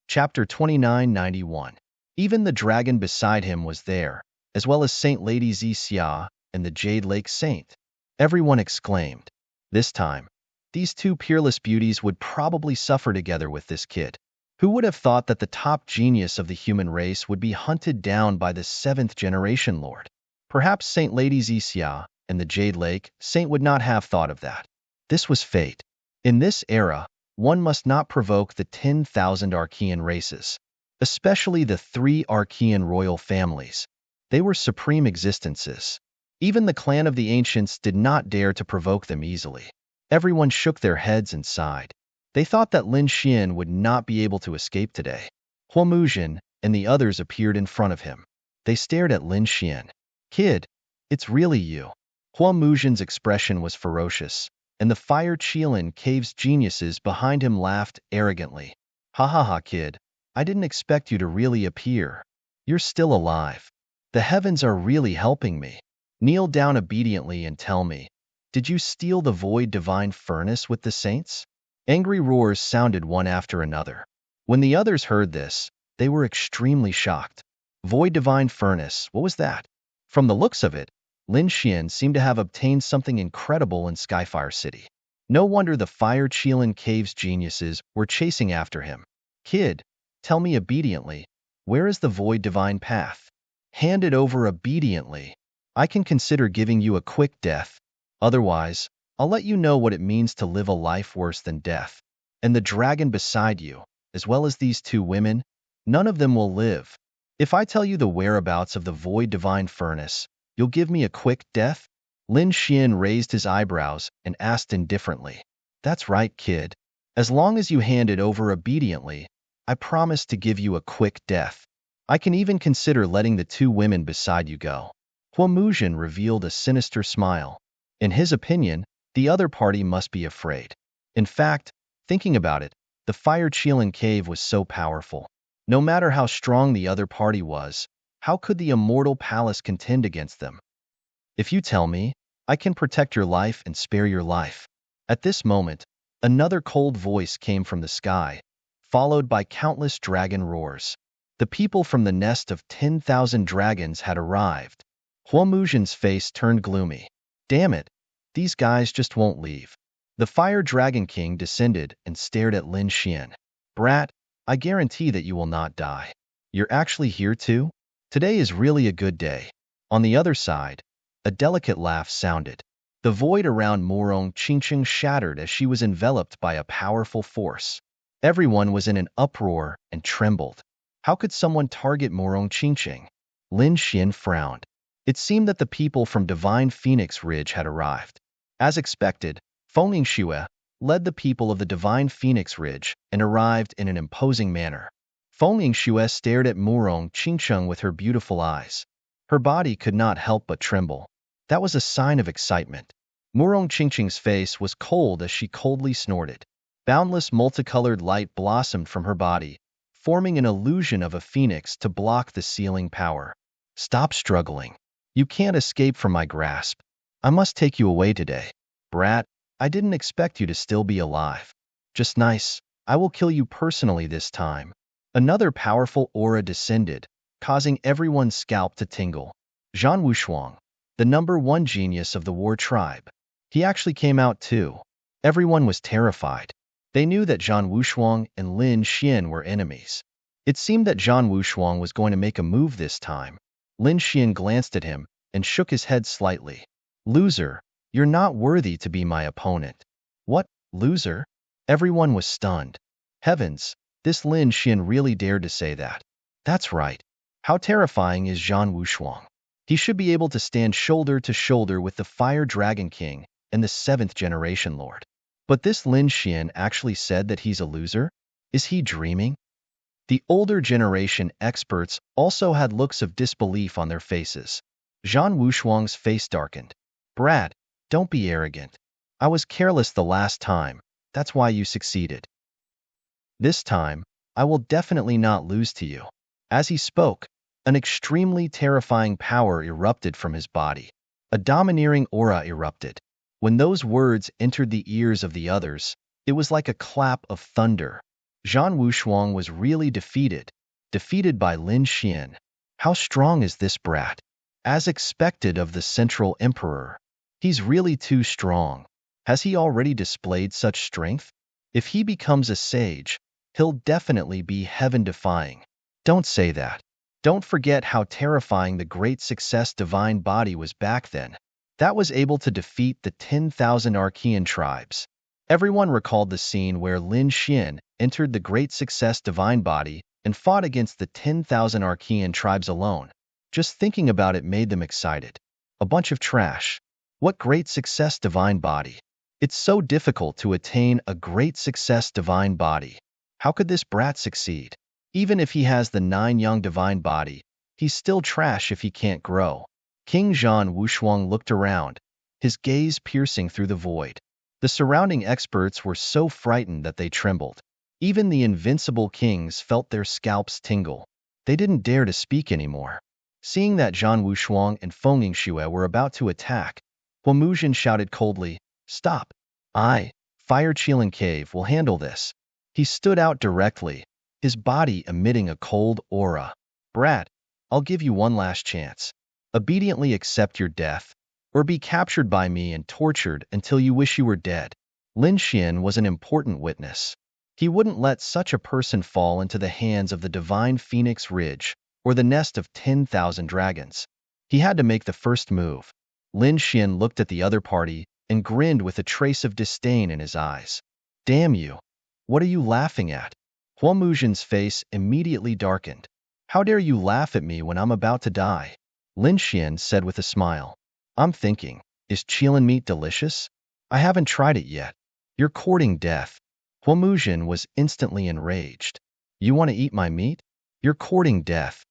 Chapter 2991. Even the dragon beside him was there, as well as Saint Lady Xia and the Jade Lake Saint. Everyone exclaimed. This time, these two peerless beauties would probably suffer together with this kid. Who would have thought that the top genius of the human race would be hunted down by the 7th generation lord? Perhaps Saint Lady Xia and the Jade Lake Saint would not have thought of that. This was fate. In this era, one must not provoke the 10,000 Archean races, especially the 3 Archean royal families. They were supreme existences. Even the clan of the ancients did not dare to provoke them easily. Everyone shook their heads and sighed. They thought that Lin Xian would not be able to escape today. Hua Muzhen and the others appeared in front of him. They stared at Lin Xian. Kid, it's really you. Hua Muzhin's expression was ferocious, and the Fire Qilin Cave's geniuses behind him laughed arrogantly. Ha ha ha, kid. I didn't expect you to really appear. You're still alive. The heavens are really helping me. Kneel down obediently and tell me, did you steal the void divine furnace with the saints? Angry roars sounded one after another. When the others heard this, they were extremely shocked. Void divine furnace, what was that? From the looks of it, Lin Xian seemed to have obtained something incredible in Skyfire City. No wonder the Fire Qilin Cave's geniuses were chasing after him. Kid, tell me obediently, where is the void divine path? Hand it over obediently. I can consider giving you a quick death. Otherwise, I'll let you know what it means to live a life worse than death. And the dragon beside you, as well as these two women, none of them will live. If I tell you the whereabouts of the void divine furnace, you'll give me a quick death? Lin Xian raised his eyebrows and asked indifferently. That's right, kid. As long as you hand it over obediently, I promise to give you a quick death. I can even consider letting the two women beside you go. Hua Muzhin revealed a sinister smile. In his opinion, the other party must be afraid. In fact, thinking about it, the Fire Qilin Cave was so powerful. No matter how strong the other party was, how could the immortal palace contend against them? If you tell me, I can protect your life and spare your life. At this moment, another cold voice came from the sky, followed by countless dragon roars. The people from the nest of 10,000 dragons had arrived. Hua Muzhin's face turned gloomy. Damn it, these guys just won't leave. The Fire Dragon King descended and stared at Lin Xian. Brat, I guarantee that you will not die. You're actually here too? Today is really a good day. On the other side, a delicate laugh sounded. The void around Murong Qingqing shattered as she was enveloped by a powerful force. Everyone was in an uproar and trembled. How could someone target Murong Qingqing? Lin Xian frowned. It seemed that the people from Divine Phoenix Ridge had arrived. As expected, Feng Yingxue led the people of the Divine Phoenix Ridge and arrived in an imposing manner. Feng Yingxue stared at Murong Qingqing with her beautiful eyes. Her body could not help but tremble. That was a sign of excitement. Murong Qingqing's face was cold as she coldly snorted. Boundless multicolored light blossomed from her body, forming an illusion of a phoenix to block the sealing power. Stop struggling. You can't escape from my grasp. I must take you away today. Brat, I didn't expect you to still be alive. Just nice. I will kill you personally this time. Another powerful aura descended, causing everyone's scalp to tingle. Zhan Wushuang, the #1 genius of the war tribe. He actually came out too. Everyone was terrified. They knew that Zhan Wushuang and Lin Xian were enemies. It seemed that Zhan Wushuang was going to make a move this time. Lin Xian glanced at him and shook his head slightly. Loser, you're not worthy to be my opponent. What, loser? Everyone was stunned. Heavens, this Lin Xian really dared to say that. That's right. How terrifying is Zhan Wushuang? He should be able to stand shoulder to shoulder with the Fire Dragon King and the 7th generation Lord. But this Lin Xian actually said that he's a loser? Is he dreaming? The older generation experts also had looks of disbelief on their faces. Zhan Wushuang's face darkened. Brat, don't be arrogant. I was careless the last time. That's why you succeeded. This time, I will definitely not lose to you. As he spoke, an extremely terrifying power erupted from his body. A domineering aura erupted. When those words entered the ears of the others, it was like a clap of thunder. Zhan Wushuang was really defeated by Lin Xian. How strong is this brat? As expected of the Central Emperor. He's really too strong. Has he already displayed such strength? If he becomes a sage, he'll definitely be heaven-defying. Don't say that. Don't forget how terrifying the Great Success Divine Body was back then. That was able to defeat the 10,000 Archean tribes. Everyone recalled the scene where Lin Xian entered the Great Success Divine Body and fought against the 10,000 Archean tribes alone. Just thinking about it made them excited. A bunch of trash. What Great Success Divine Body? It's so difficult to attain a Great Success Divine Body. How could this brat succeed? Even if he has the 9 Young Divine Body, He's still trash if he can't grow. King Zhan Wushuang looked around, his gaze piercing through the void. The surrounding experts were so frightened that they trembled. Even the invincible kings felt their scalps tingle. They didn't dare to speak anymore. Seeing that Zhan Wushuang and Feng Yingxue were about to attack, Hua Muzhen shouted coldly, "Stop! Fire Qilin Cave will handle this." He stood out directly, his body emitting a cold aura. "Brat, I'll give you one last chance. Obediently accept your death, or be captured by me and tortured until you wish you were dead." Lin Xian was an important witness. He wouldn't let such a person fall into the hands of the divine Phoenix Ridge or the nest of 10,000 dragons. He had to make the first move. Lin Xian looked at the other party and grinned with a trace of disdain in his eyes. "Damn you! What are you laughing at?" Hua Muzhen's face immediately darkened. "How dare you laugh at me when I'm about to die?" Lin Xian said with a smile. "I'm thinking, is Qilin meat delicious? I haven't tried it yet." "You're courting death." Hua Muzhen was instantly enraged. "You want to eat my meat? You're courting death."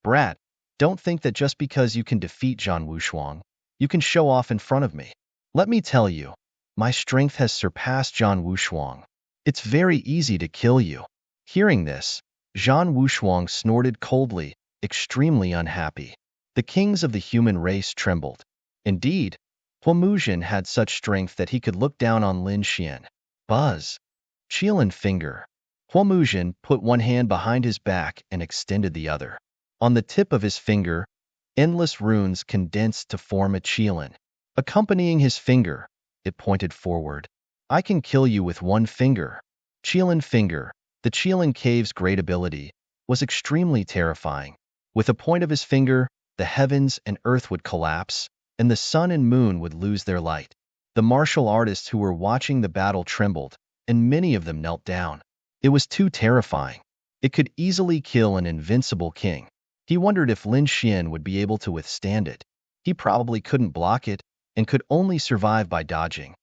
"Brat, don't think that just because you can defeat Zhan Wushuang, you can show off in front of me. Let me tell you, my strength has surpassed Zhan Wushuang. It's very easy to kill you." Hearing this, Zhan Wushuang snorted coldly, extremely unhappy. The kings of the human race trembled. Indeed, Hua Muzhen had such strength that he could look down on Lin Xian. Buzz. Qilin finger. Hua Muzhen put one hand behind his back and extended the other. On the tip of his finger, endless runes condensed to form a Qilin. Accompanying his finger, it pointed forward. "I can kill you with one finger." Qilin finger, the Qilin cave's great ability, was extremely terrifying. With a point of his finger, the heavens and earth would collapse, and the sun and moon would lose their light. The martial artists who were watching the battle trembled, and many of them knelt down. It was too terrifying. It could easily kill an invincible king. He wondered if Lin Xian would be able to withstand it. He probably couldn't block it, and could only survive by dodging.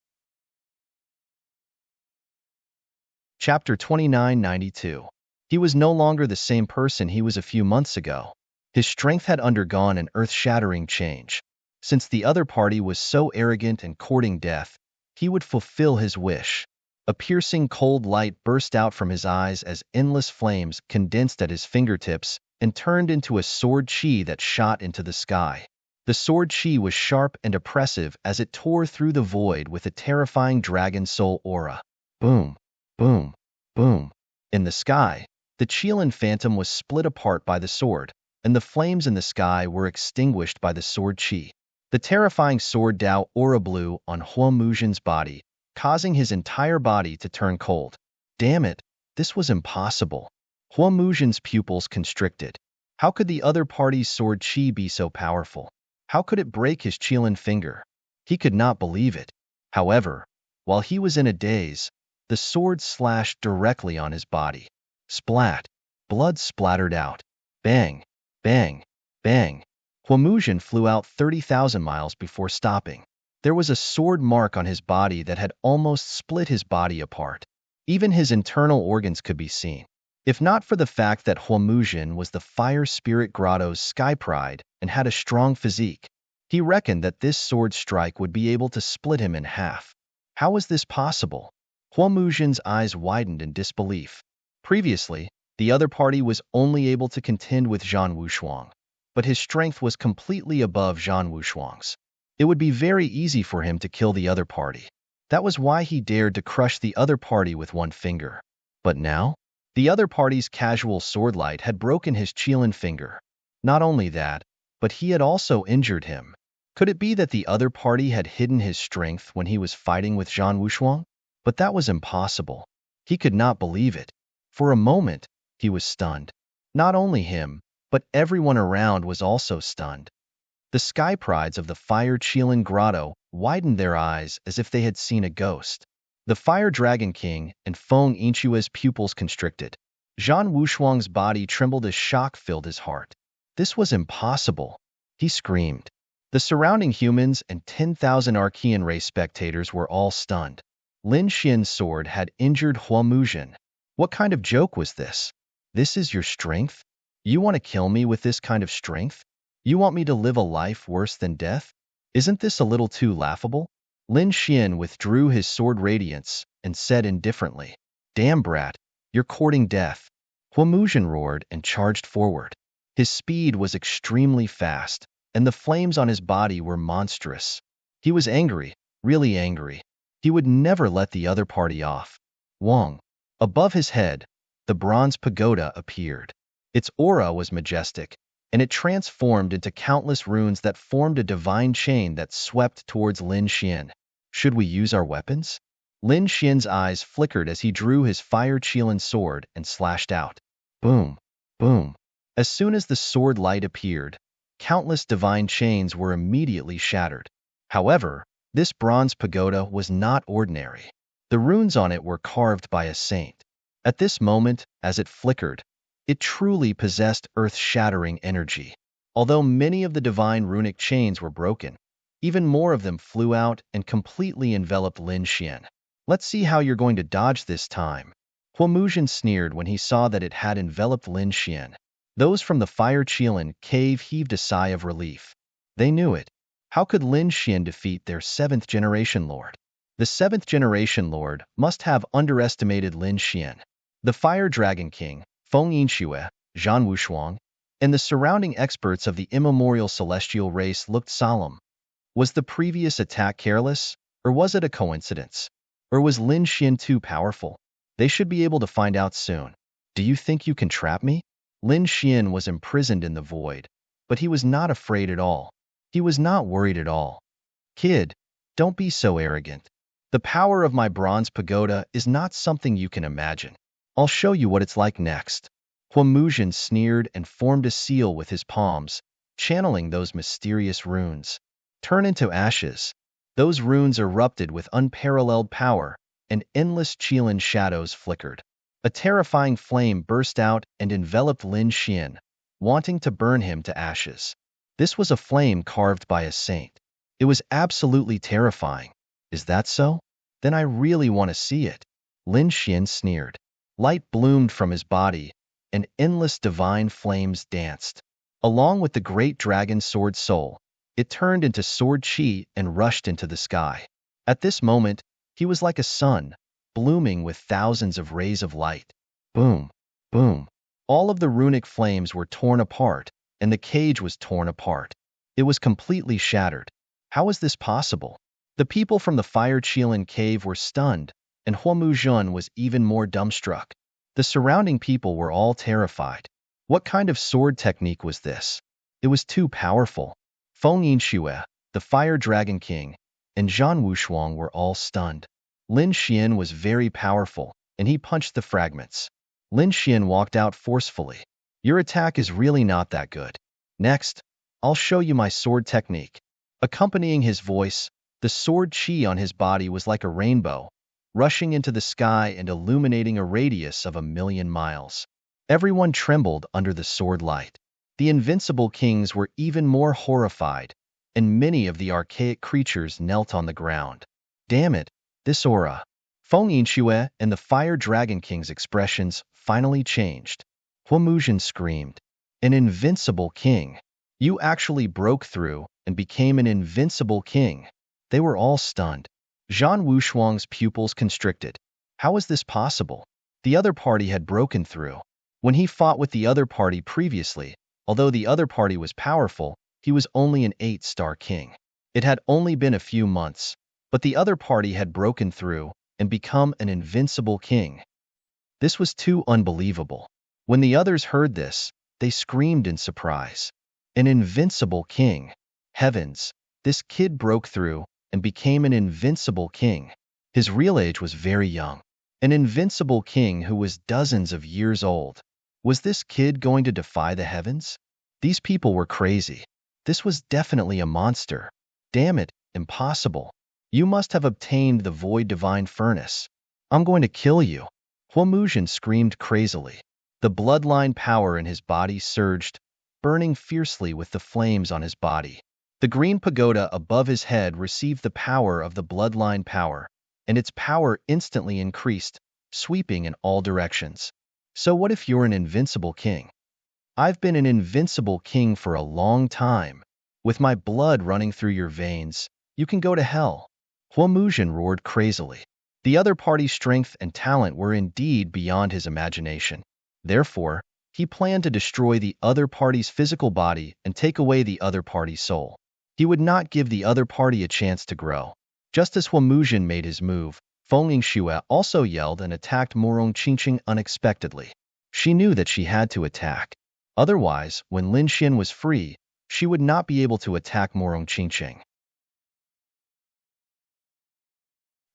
Chapter 2992. He was no longer the same person he was a few months ago. His strength had undergone an earth-shattering change. Since the other party was so arrogant and courting death, he would fulfill his wish. A piercing cold light burst out from his eyes as endless flames condensed at his fingertips and turned into a sword chi that shot into the sky. The sword chi was sharp and oppressive as it tore through the void with a terrifying dragon soul aura. Boom, boom, boom. In the sky, the Qilin phantom was split apart by the sword, and the flames in the sky were extinguished by the sword chi. The terrifying sword Dao aura blew on Hua Muzhen's body, causing his entire body to turn cold. Damn it, this was impossible. Hua Muzhen's pupils constricted. How could the other party's sword chi be so powerful? How could it break his Qilin finger? He could not believe it. However, while he was in a daze, the sword slashed directly on his body. Splat! Blood splattered out. Bang! Bang! Bang! Hua Muzhen flew out 30,000 miles before stopping. There was a sword mark on his body that had almost split his body apart. Even his internal organs could be seen. If not for the fact that Hua Muzhen was the Fire Spirit Grotto's sky pride and had a strong physique, he reckoned that this sword strike would be able to split him in half. How was this possible? Hua Muzhen's eyes widened in disbelief. Previously, the other party was only able to contend with Zhan Wushuang, but his strength was completely above Zhan Wushuang's. It would be very easy for him to kill the other party. That was why he dared to crush the other party with one finger. But now, the other party's casual swordlight had broken his Qilin finger. Not only that, but he had also injured him. Could it be that the other party had hidden his strength when he was fighting with Zhan Wushuang? But that was impossible. He could not believe it. For a moment, he was stunned. Not only him, but everyone around was also stunned. The sky prides of the Fire Qilin Grotto widened their eyes as if they had seen a ghost. The Fire Dragon King and Feng Yingxue's pupils constricted. Zhan Wushuang's body trembled as shock filled his heart. This was impossible. He screamed. The surrounding humans and 10,000 Archean race spectators were all stunned. Lin Xian's sword had injured Hua Muzhen. What kind of joke was this? This is your strength? You want to kill me with this kind of strength? You want me to live a life worse than death? Isn't this a little too laughable? Lin Xian withdrew his sword radiance and said indifferently, Damn brat, you're courting death. Huamuzhen roared and charged forward. His speed was extremely fast, and the flames on his body were monstrous. He was angry, really angry. He would never let the other party off. Wang. Above his head, the bronze pagoda appeared. Its aura was majestic, and it transformed into countless runes that formed a divine chain that swept towards Lin Xian. Should we use our weapons? Lin Xian's eyes flickered as he drew his fire Qilin sword and slashed out. Boom, boom. As soon as the sword light appeared, countless divine chains were immediately shattered. However, this bronze pagoda was not ordinary. The runes on it were carved by a saint. At this moment, as it flickered, it truly possessed earth-shattering energy. Although many of the divine runic chains were broken, even more of them flew out and completely enveloped Lin Xian. Let's see how you're going to dodge this time. Huamuzhen sneered when he saw that it had enveloped Lin Xian. Those from the Fire Qilin cave heaved a sigh of relief. They knew it. How could Lin Xian defeat their 7th-generation lord? The 7th-generation lord must have underestimated Lin Xian. The Fire Dragon King, Feng Yinxue, Zhan Wushuang, and the surrounding experts of the immemorial celestial race looked solemn. Was the previous attack careless, or was it a coincidence? Or was Lin Xian too powerful? They should be able to find out soon. Do you think you can trap me? Lin Xian was imprisoned in the void, but he was not afraid at all. He was not worried at all. Kid, don't be so arrogant. The power of my bronze pagoda is not something you can imagine. I'll show you what it's like next. Huamuzhen sneered and formed a seal with his palms, channeling those mysterious runes. Turn into ashes. Those runes erupted with unparalleled power, and endless Qilin shadows flickered. A terrifying flame burst out and enveloped Lin Xian, wanting to burn him to ashes. This was a flame carved by a saint. It was absolutely terrifying. Is that so? Then I really want to see it. Lin Xian sneered. Light bloomed from his body, and endless divine flames danced. Along with the great dragon sword soul, it turned into sword qi and rushed into the sky. At this moment, he was like a sun, blooming with thousands of rays of light. Boom, boom. All of the runic flames were torn apart, and the cage was torn apart. It was completely shattered. How is this possible? The people from the Fire Qilin cave were stunned, and Huamuzhen was even more dumbstruck. The surrounding people were all terrified. What kind of sword technique was this? It was too powerful. Feng Yinxue, the Fire Dragon King, and Zhan Wushuang were all stunned. Lin Xian was very powerful, and he punched the fragments. Lin Xian walked out forcefully. Your attack is really not that good. Next, I'll show you my sword technique. Accompanying his voice, the sword qi on his body was like a rainbow, rushing into the sky and illuminating a radius of 1,000,000 miles. Everyone trembled under the sword light. The invincible kings were even more horrified, and many of the archaic creatures knelt on the ground. Damn it, this aura. Feng Yinxue and the Fire Dragon King's expressions finally changed. Huamuzhen screamed, An invincible king! You actually broke through and became an invincible king. They were all stunned. Zhan Wushuang's pupils constricted. How is this possible? The other party had broken through. When he fought with the other party previously, although the other party was powerful, he was only an 8-star king. It had only been a few months, but the other party had broken through and become an invincible king. This was too unbelievable. When the others heard this, they screamed in surprise. An invincible king. Heavens, this kid broke through and became an invincible king. His real age was very young. An invincible king who was dozens of years old. Was this kid going to defy the heavens? These people were crazy. This was definitely a monster. Damn it, impossible. You must have obtained the void divine furnace. I'm going to kill you. Huamuzhen screamed crazily. The bloodline power in his body surged, burning fiercely with the flames on his body. The green pagoda above his head received the power of the bloodline power, and its power instantly increased, sweeping in all directions. So what if you're an invincible king? I've been an invincible king for a long time. With my blood running through your veins, you can go to hell. Huomuzhen roared crazily. The other party's strength and talent were indeed beyond his imagination. Therefore, he planned to destroy the other party's physical body and take away the other party's soul. He would not give the other party a chance to grow. Just as Huomuzhen made his move, Feng Yingxue also yelled and attacked Morong Qingqing unexpectedly. She knew that she had to attack. Otherwise, when Lin Xian was free, she would not be able to attack Morong Qingqing.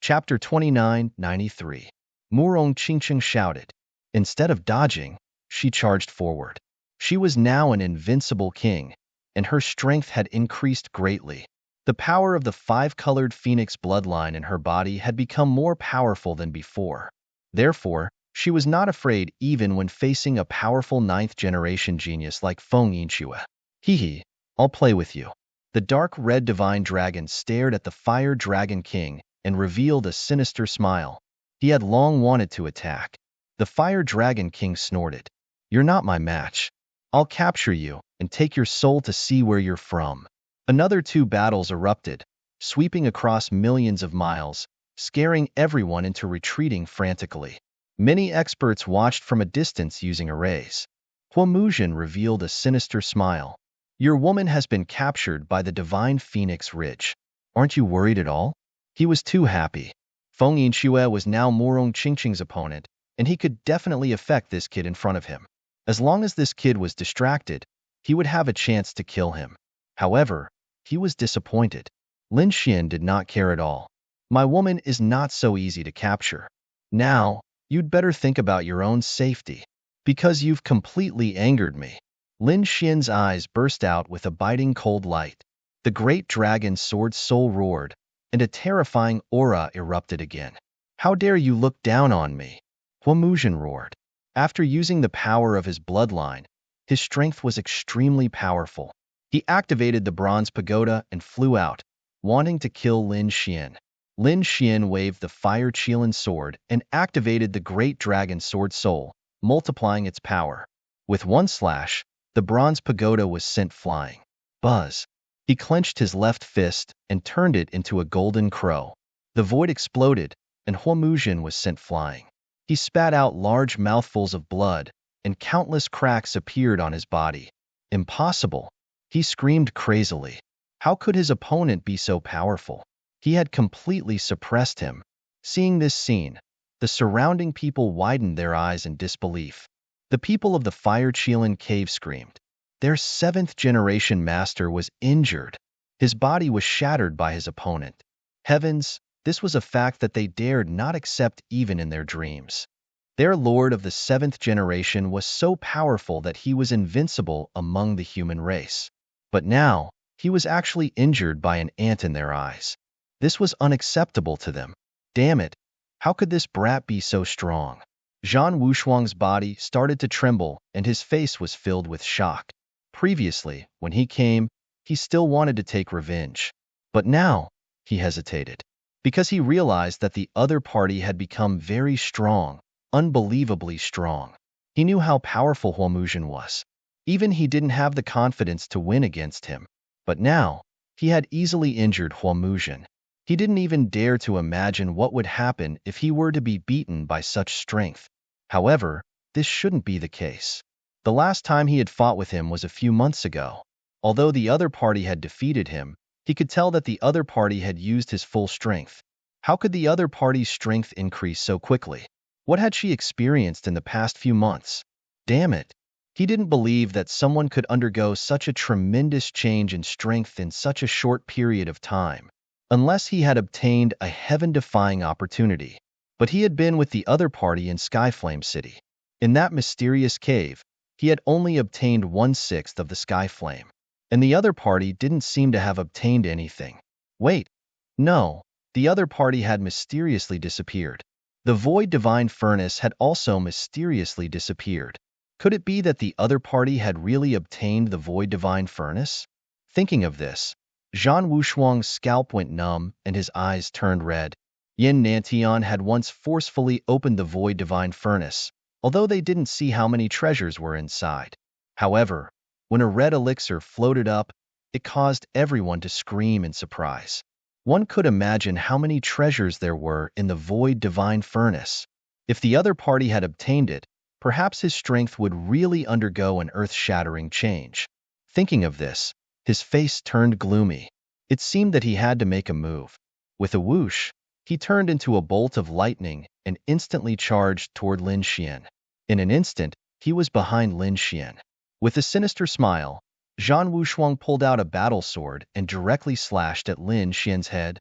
Chapter 29:93. Morong Qingqing shouted. Instead of dodging, she charged forward. She was now an invincible king, and her strength had increased greatly. The power of the five-colored phoenix bloodline in her body had become more powerful than before. Therefore, she was not afraid even when facing a powerful ninth-generation genius like Feng Yingxue. Hee, I'll play with you. The dark red divine dragon stared at the fire dragon king and revealed a sinister smile. He had long wanted to attack. The fire dragon king snorted. You're not my match. I'll capture you and take your soul to see where you're from. Another two battles erupted, sweeping across millions of miles, scaring everyone into retreating frantically. Many experts watched from a distance using arrays. Huomuzhen revealed a sinister smile. Your woman has been captured by the divine phoenix ridge. Aren't you worried at all? He was too happy. Feng Yingxue was now Morong Qingqing's opponent, and he could definitely affect this kid in front of him. As long as this kid was distracted, he would have a chance to kill him. However, he was disappointed. Lin Xian did not care at all. My woman is not so easy to capture. Now, you'd better think about your own safety, because you've completely angered me. Lin Xian's eyes burst out with a biting cold light. The great dragon's sword soul roared, and a terrifying aura erupted again. How dare you look down on me? Huomuzhen roared. After using the power of his bloodline, his strength was extremely powerful. He activated the bronze pagoda and flew out, wanting to kill Lin Xian. Lin Xian waved the fire Qilin sword and activated the great dragon sword soul, multiplying its power. With one slash, the bronze pagoda was sent flying. Buzz! He clenched his left fist and turned it into a golden crow. The void exploded, and Huomuzhen was sent flying. He spat out large mouthfuls of blood, and countless cracks appeared on his body. Impossible! He screamed crazily. How could his opponent be so powerful? He had completely suppressed him. Seeing this scene, the surrounding people widened their eyes in disbelief. The people of the Fire Qilin cave screamed. Their seventh-generation master was injured. His body was shattered by his opponent. Heavens, this was a fact that they dared not accept even in their dreams. Their lord of the seventh generation was so powerful that he was invincible among the human race. But now, he was actually injured by an ant in their eyes. This was unacceptable to them. Damn it, how could this brat be so strong? Zhan Wushuang's body started to tremble and his face was filled with shock. Previously, when he came, he still wanted to take revenge. But now, he hesitated. Because he realized that the other party had become very strong, unbelievably strong. He knew how powerful Huomuzhen was. Even he didn't have the confidence to win against him. But now, he had easily injured Huomuzhen. He didn't even dare to imagine what would happen if he were to be beaten by such strength. However, this shouldn't be the case. The last time he had fought with him was a few months ago. Although the other party had defeated him, he could tell that the other party had used his full strength. How could the other party's strength increase so quickly? What had she experienced in the past few months? Damn it! He didn't believe that someone could undergo such a tremendous change in strength in such a short period of time, unless he had obtained a heaven-defying opportunity. But he had been with the other party in Skyflame City. In that mysterious cave, he had only obtained 1/6 of the Skyflame, and the other party didn't seem to have obtained anything. Wait, no, the other party had mysteriously disappeared. The Void Divine Furnace had also mysteriously disappeared. Could it be that the other party had really obtained the Void Divine Furnace? Thinking of this, Zhan Wushuang's scalp went numb and his eyes turned red. Yin Nantian had once forcefully opened the Void Divine Furnace, although they didn't see how many treasures were inside. However, when a red elixir floated up, it caused everyone to scream in surprise. One could imagine how many treasures there were in the void divine furnace. If the other party had obtained it, perhaps his strength would really undergo an earth-shattering change. Thinking of this, his face turned gloomy. It seemed that he had to make a move. With a whoosh, he turned into a bolt of lightning and instantly charged toward Lin Xian. In an instant, he was behind Lin Xian. With a sinister smile, Zhan Wushuang pulled out a battle sword and directly slashed at Lin Xian's head.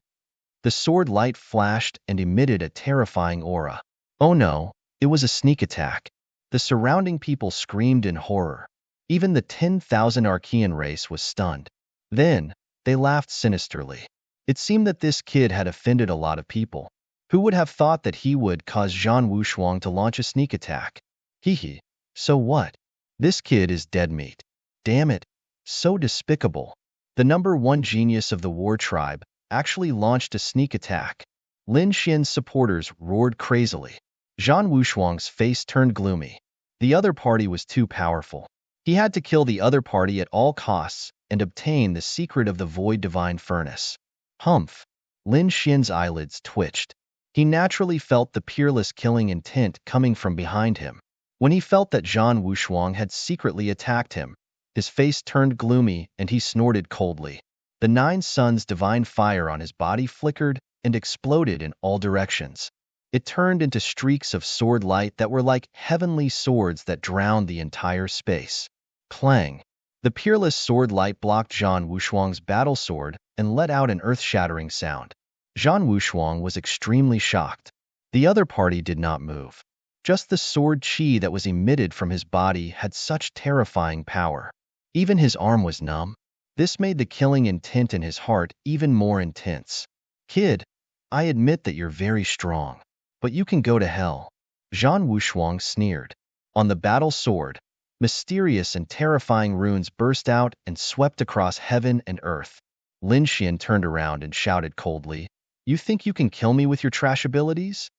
The sword light flashed and emitted a terrifying aura. Oh no, it was a sneak attack. The surrounding people screamed in horror. Even the 10,000 Archean race was stunned. Then, they laughed sinisterly. It seemed that this kid had offended a lot of people. Who would have thought that he would cause Zhan Wushuang to launch a sneak attack? Hee. So what? This kid is dead meat. Damn it. So despicable. The #1 genius of the war tribe actually launched a sneak attack. Lin Xian's supporters roared crazily. Zhan Wushuang's face turned gloomy. The other party was too powerful. He had to kill the other party at all costs and obtain the secret of the void divine furnace. Humph. Lin Xian's eyelids twitched. He naturally felt the peerless killing intent coming from behind him. When he felt that Zhan Wushuang had secretly attacked him, his face turned gloomy and he snorted coldly. The 9 suns' divine fire on his body flickered and exploded in all directions. It turned into streaks of sword light that were like heavenly swords that drowned the entire space. Clang! The peerless sword light blocked Zhan Wushuang's battle sword and let out an earth-shattering sound. Zhan Wushuang was extremely shocked. The other party did not move. Just the sword chi that was emitted from his body had such terrifying power. Even his arm was numb. This made the killing intent in his heart even more intense. Kid, I admit that you're very strong, but you can go to hell. Zhan Wushuang sneered. On the battle sword, mysterious and terrifying runes burst out and swept across heaven and earth. Lin Xian turned around and shouted coldly, "You think you can kill me with your trash abilities?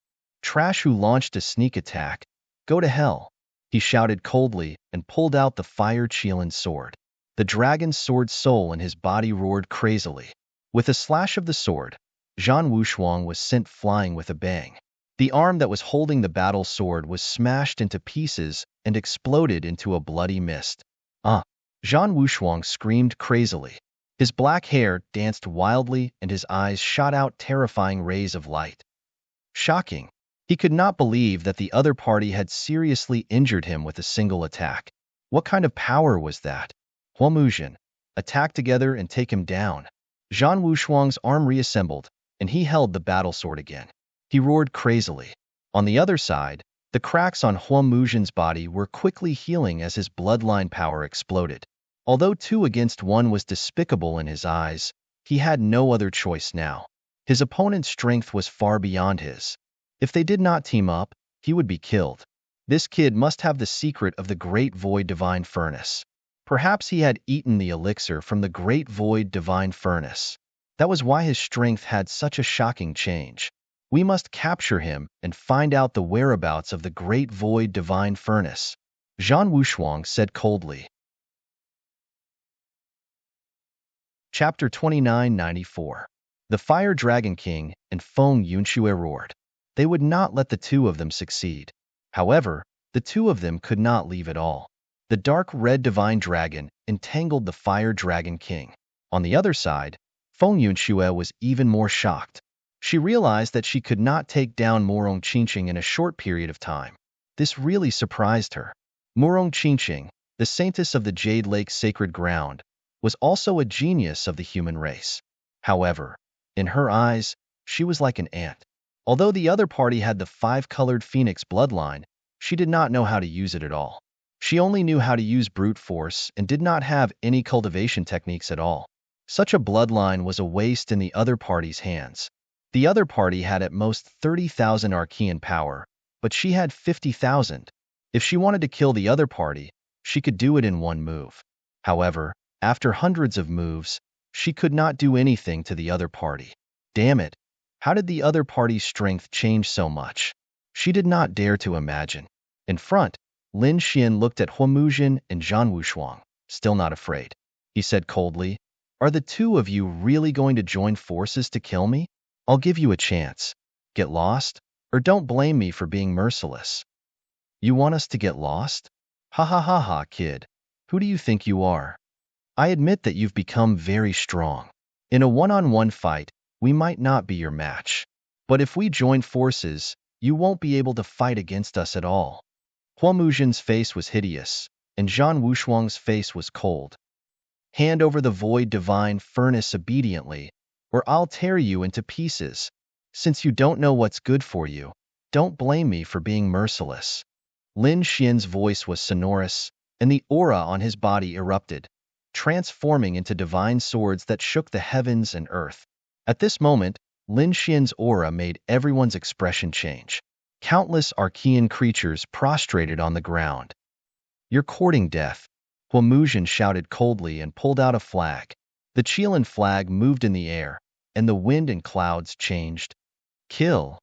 Trash who launched a sneak attack. Go to hell." He shouted coldly and pulled out the fire Qilin sword. The dragon's sword soul in his body roared crazily. With a slash of the sword, Zhan Wushuang was sent flying with a bang. The arm that was holding the battle sword was smashed into pieces and exploded into a bloody mist. Zhan Wushuang screamed crazily. His black hair danced wildly and his eyes shot out terrifying rays of light. Shocking. He could not believe that the other party had seriously injured him with a single attack. What kind of power was that? Huamuzhen, attack together and take him down. Zhan Wushuang's arm reassembled, and he held the battle sword again. He roared crazily. On the other side, the cracks on Huamuzhen's body were quickly healing as his bloodline power exploded. Although 2 against 1 was despicable in his eyes, he had no other choice now. His opponent's strength was far beyond his. If they did not team up, he would be killed. This kid must have the secret of the Great Void Divine Furnace. Perhaps he had eaten the elixir from the Great Void Divine Furnace. That was why his strength had such a shocking change. We must capture him and find out the whereabouts of the Great Void Divine Furnace, Zhan Wushuang said coldly. Chapter 2994. The Fire Dragon King and Feng Yunxue roared. They would not let the 2 of them succeed. However, the 2 of them could not leave at all. The dark red divine dragon entangled the Fire Dragon King. On the other side, Feng Yunxue was even more shocked. She realized that she could not take down Murong Qingqing in a short period of time. This really surprised her. Murong Qingqing, the saintess of the Jade Lake Sacred Ground, was also a genius of the human race. However, in her eyes, she was like an ant. Although the other party had the 5-colored phoenix bloodline, she did not know how to use it at all. She only knew how to use brute force and did not have any cultivation techniques at all. Such a bloodline was a waste in the other party's hands. The other party had at most 30,000 Archean power, but she had 50,000. If she wanted to kill the other party, she could do it in one move. However, after hundreds of moves, she could not do anything to the other party. Damn it! How did the other party's strength change so much? She did not dare to imagine. In front, Lin Xian looked at Huamuzhen and Zhan Wushuang, still not afraid. He said coldly, "Are the two of you really going to join forces to kill me? I'll give you a chance. Get lost, or don't blame me for being merciless." "You want us to get lost? Ha ha ha ha, kid. Who do you think you are? I admit that you've become very strong. In a one-on-one fight, we might not be your match. But if we join forces, you won't be able to fight against us at all." Huamuzhen's face was hideous, and Zhan Wushuang's face was cold. "Hand over the void divine furnace obediently, or I'll tear you into pieces. Since you don't know what's good for you, don't blame me for being merciless." Lin Xian's voice was sonorous, and the aura on his body erupted, transforming into divine swords that shook the heavens and earth. At this moment, Lin Xian's aura made everyone's expression change. Countless Archean creatures prostrated on the ground. "You're courting death," Huamuzhen shouted coldly and pulled out a flag. The Qilin flag moved in the air, and the wind and clouds changed. "Kill!"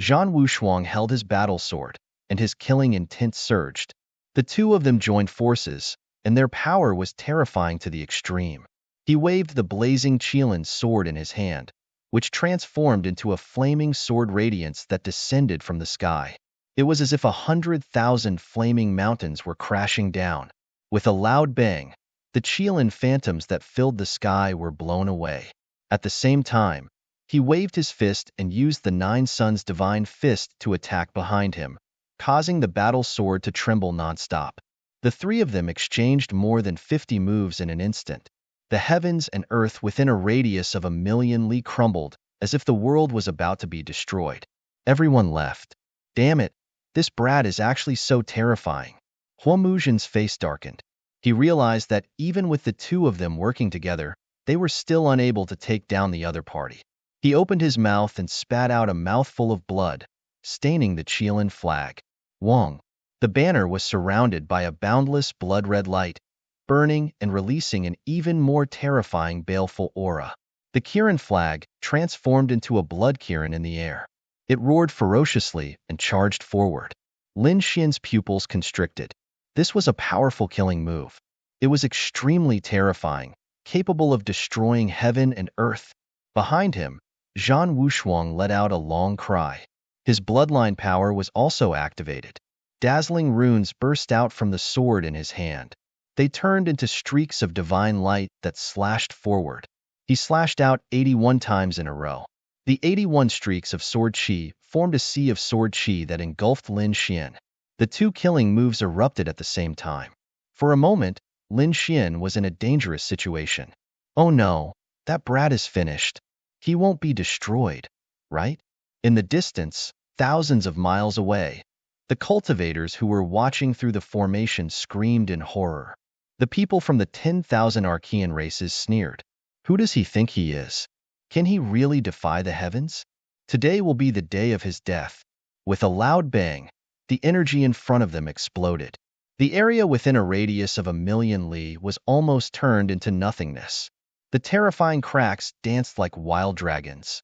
Zhan Wushuang held his battle sword, and his killing intent surged. The two of them joined forces, and their power was terrifying to the extreme. He waved the blazing Qilin sword in his hand, which transformed into a flaming sword radiance that descended from the sky. It was as if 100,000 flaming mountains were crashing down. With a loud bang, the Qilin phantoms that filled the sky were blown away. At the same time, he waved his fist and used the Nine Suns' divine fist to attack behind him, causing the battle sword to tremble nonstop. The three of them exchanged more than 50 moves in an instant. The heavens and earth within a radius of 1,000,000 li crumbled, as if the world was about to be destroyed. Everyone left. "Damn it, this brat is actually so terrifying." Huamuzhen's face darkened. He realized that even with the two of them working together, they were still unable to take down the other party. He opened his mouth and spat out a mouthful of blood, staining the Qilin flag. Wong. The banner was surrounded by a boundless blood-red light, burning and releasing an even more terrifying baleful aura. The Kirin flag transformed into a blood Kirin in the air. It roared ferociously and charged forward. Lin Xian's pupils constricted. This was a powerful killing move. It was extremely terrifying, capable of destroying heaven and earth. Behind him, Zhan Wushuang let out a long cry. His bloodline power was also activated. Dazzling runes burst out from the sword in his hand. They turned into streaks of divine light that slashed forward. He slashed out 81 times in a row. The 81 streaks of sword chi formed a sea of sword chi that engulfed Lin Xian. The two killing moves erupted at the same time. For a moment, Lin Xian was in a dangerous situation. "Oh no, that brat is finished. He won't be destroyed, right?" In the distance, thousands of miles away, the cultivators who were watching through the formation screamed in horror. The people from the 10,000 Archean races sneered. "Who does he think he is? Can he really defy the heavens? Today will be the day of his death." With a loud bang, the energy in front of them exploded. The area within a radius of 1,000,000 li was almost turned into nothingness. The terrifying cracks danced like wild dragons.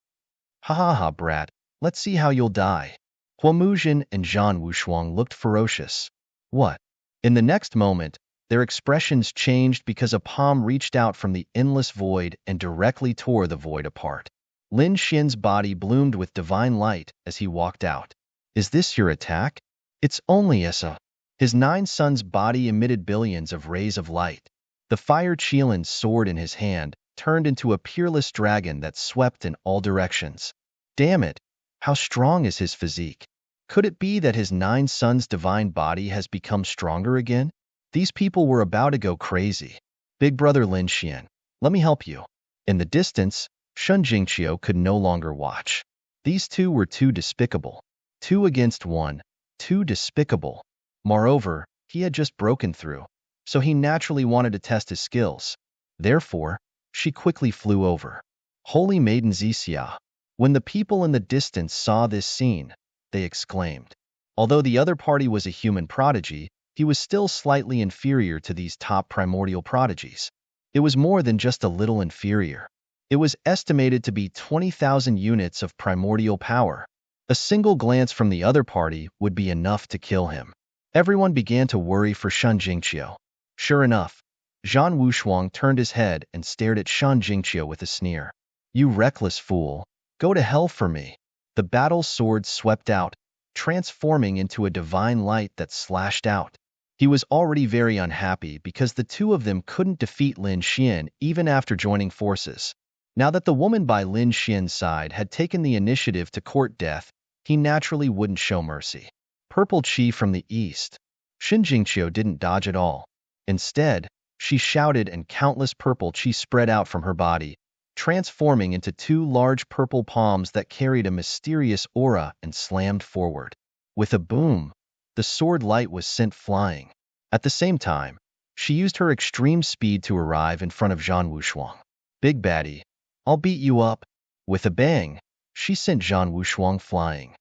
"Ha ha ha, brat, let's see how you'll die." Huamuzhen and Zhan Wushuang looked ferocious. "What?" In the next moment, their expressions changed because a palm reached out from the endless void and directly tore the void apart. Lin Xian's body bloomed with divine light as he walked out. "Is this your attack?" "It's only Essa." His Nine Suns' body emitted billions of rays of light. The fire Qilin's sword in his hand turned into a peerless dragon that swept in all directions. Damn it, how strong is his physique? Could it be that his Nine Suns' divine body has become stronger again? These people were about to go crazy. "Big brother Lin Xian, let me help you." In the distance, Shun Jingqiu could no longer watch. These two were too despicable. 2 against 1, too despicable. Moreover, he had just broken through, so he naturally wanted to test his skills. Therefore, she quickly flew over. Holy Maiden Zixia. When the people in the distance saw this scene, they exclaimed. Although the other party was a human prodigy, he was still slightly inferior to these top primordial prodigies. It was more than just a little inferior. It was estimated to be 20,000 units of primordial power. A single glance from the other party would be enough to kill him. Everyone began to worry for Shen Jingqiu. Sure enough, Zhan Wushuang turned his head and stared at Shen Jingqiu with a sneer. You reckless fool, go to hell for me. The battle sword swept out, transforming into a divine light that slashed out. He was already very unhappy because the two of them couldn't defeat Lin Xian even after joining forces. Now that the woman by Lin Xian's side had taken the initiative to court death, he naturally wouldn't show mercy. Purple Qi from the east. Shen Jingqiu didn't dodge at all. Instead, she shouted and countless purple Qi spread out from her body, transforming into two large purple palms that carried a mysterious aura and slammed forward. With a boom, the sword light was sent flying. At the same time, she used her extreme speed to arrive in front of Zhan Wushuang. Big baddie, I'll beat you up. With a bang, she sent Zhan Wushuang flying.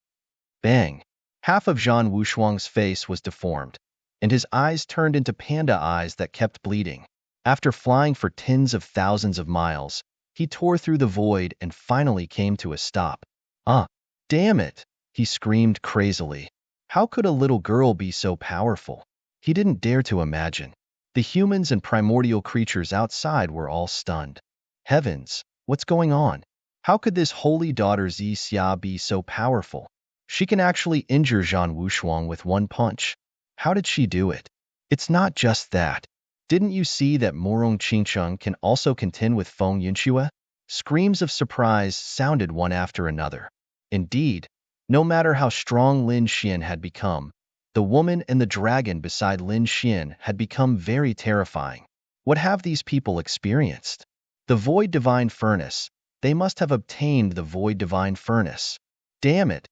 Bang! Half of Zhan Wushuang's face was deformed, and his eyes turned into panda eyes that kept bleeding. After flying for tens of thousands of miles, he tore through the void and finally came to a stop. Damn it! He screamed crazily. How could a little girl be so powerful? He didn't dare to imagine. The humans and primordial creatures outside were all stunned. Heavens, what's going on? How could this holy daughter Zi Xia be so powerful? She can actually injure Zhan Wushuang with one punch. How did she do it? It's not just that. Didn't you see that Morong Qingcheng can also contend with Feng Yunxue? Screams of surprise sounded one after another. Indeed, no matter how strong Lin Xian had become, the woman and the dragon beside Lin Xian had become very terrifying. What have these people experienced? The Void Divine Furnace. They must have obtained the Void Divine Furnace. Damn it!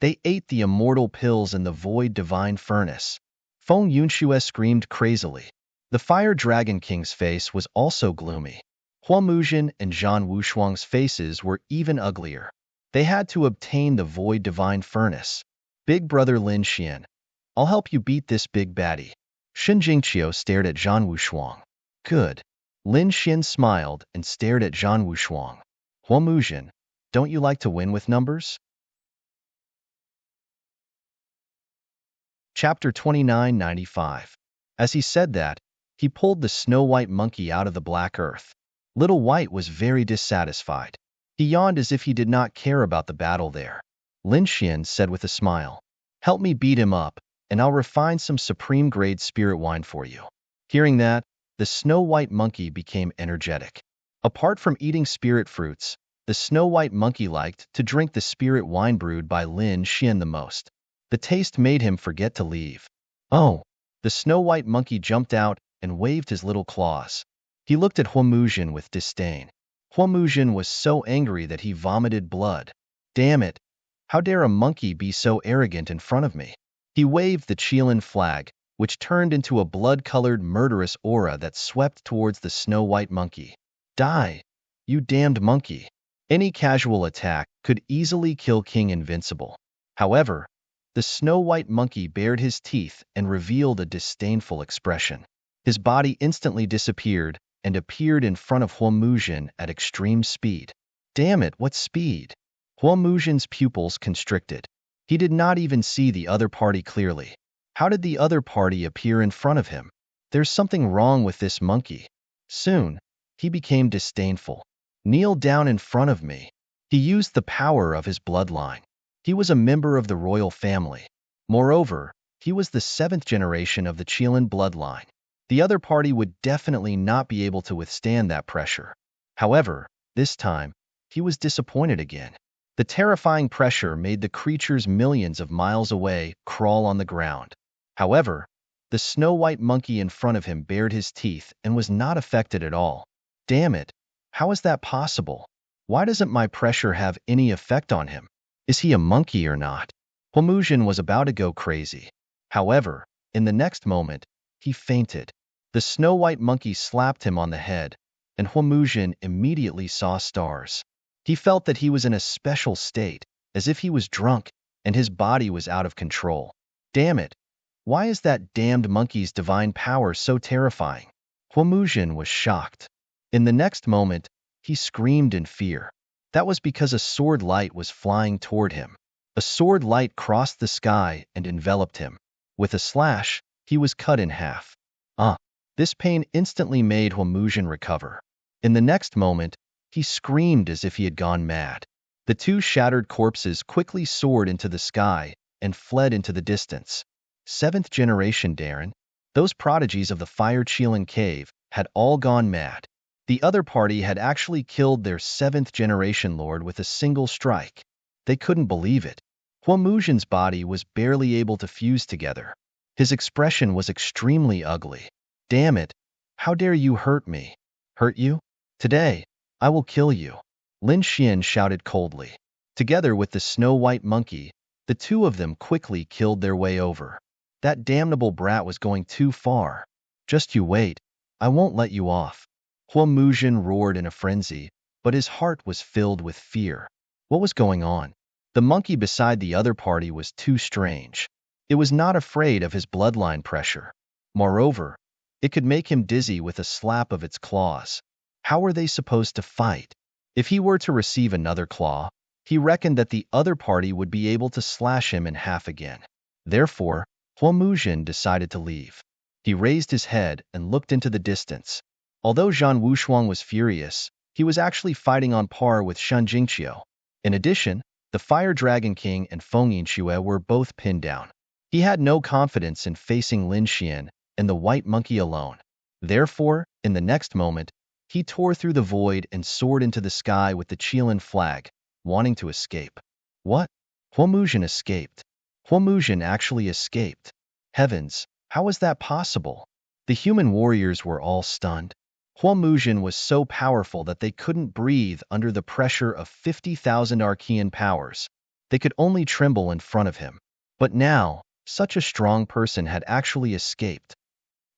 They ate the immortal pills in the Void Divine Furnace. Feng Yunxue screamed crazily. The Fire Dragon King's face was also gloomy. Hua Muzhen and Zhan Wushuang's faces were even uglier. They had to obtain the Void Divine Furnace. Big brother Lin Xian, I'll help you beat this big baddie. Shen Jingqiu stared at Zhan Wushuang. Good. Lin Xian smiled and stared at Zhan Wushuang. Hua Muzhen, don't you like to win with numbers? Chapter 2995. As he said that, he pulled the snow-white monkey out of the black earth. Little White was very dissatisfied. He yawned as if he did not care about the battle there. Lin Xian said with a smile, help me beat him up, and I'll refine some supreme-grade spirit wine for you. Hearing that, the snow-white monkey became energetic. Apart from eating spirit fruits, the snow-white monkey liked to drink the spirit wine brewed by Lin Xian the most. The taste made him forget to leave. Oh! The snow-white monkey jumped out and waved his little claws. He looked at Hua Muzhen with disdain. Hua Muzhen was so angry that he vomited blood. Damn it! How dare a monkey be so arrogant in front of me? He waved the Qilin flag, which turned into a blood-colored murderous aura that swept towards the snow-white monkey. Die! You damned monkey! Any casual attack could easily kill King Invincible. However, the snow-white monkey bared his teeth and revealed a disdainful expression. His body instantly disappeared and appeared in front of Hua Muzhen at extreme speed. Damn it, what speed! Hua Muzhen's pupils constricted. He did not even see the other party clearly. How did the other party appear in front of him? There's something wrong with this monkey. Soon, he became disdainful. Kneel down in front of me. He used the power of his bloodline. He was a member of the royal family. Moreover, he was the 7th generation of the Qilin bloodline. The other party would definitely not be able to withstand that pressure. However, this time, he was disappointed again. The terrifying pressure made the creatures millions of miles away crawl on the ground. However, the snow-white monkey in front of him bared his teeth and was not affected at all. Damn it! How is that possible? Why doesn't my pressure have any effect on him? Is he a monkey or not? Hua Muzhen was about to go crazy. However, in the next moment, he fainted. The snow-white monkey slapped him on the head, and Hua Muzhen immediately saw stars. He felt that he was in a special state, as if he was drunk, and his body was out of control. Damn it! Why is that damned monkey's divine power so terrifying? Hua Muzhen was shocked. In the next moment, he screamed in fear. That was because a sword light was flying toward him. A sword light crossed the sky and enveloped him. With a slash, he was cut in half. Ah! This pain instantly made Huamuzhen recover. In the next moment, he screamed as if he had gone mad. The two shattered corpses quickly soared into the sky and fled into the distance. Seventh generation Darren, those prodigies of the Fire Chelan cave, had all gone mad. The other party had actually killed their seventh generation lord with a single strike. They couldn't believe it. Huamuzhen's body was barely able to fuse together. His expression was extremely ugly. Damn it! How dare you hurt me? Hurt you? Today, I will kill you. Lin Xian shouted coldly. Together with the snow-white monkey, the two of them quickly killed their way over. That damnable brat was going too far. Just you wait. I won't let you off. Huamuzhen roared in a frenzy, but his heart was filled with fear. What was going on? The monkey beside the other party was too strange. It was not afraid of his bloodline pressure. Moreover, it could make him dizzy with a slap of its claws. How were they supposed to fight? If he were to receive another claw, he reckoned that the other party would be able to slash him in half again. Therefore, Huamuzhen decided to leave. He raised his head and looked into the distance. Although Zhan Wushuang was furious, he was actually fighting on par with Shen Jingqiu. In addition, the Fire Dragon King and Feng Yinxue were both pinned down. He had no confidence in facing Lin Xian and the white monkey alone. Therefore, in the next moment, he tore through the void and soared into the sky with the Chelan flag, wanting to escape. What? Huamuzhen escaped. Huamuzhen actually escaped. Heavens, how was that possible? The human warriors were all stunned. Huamuzhen was so powerful that they couldn't breathe under the pressure of 50,000 Archean powers. They could only tremble in front of him. But now, such a strong person had actually escaped.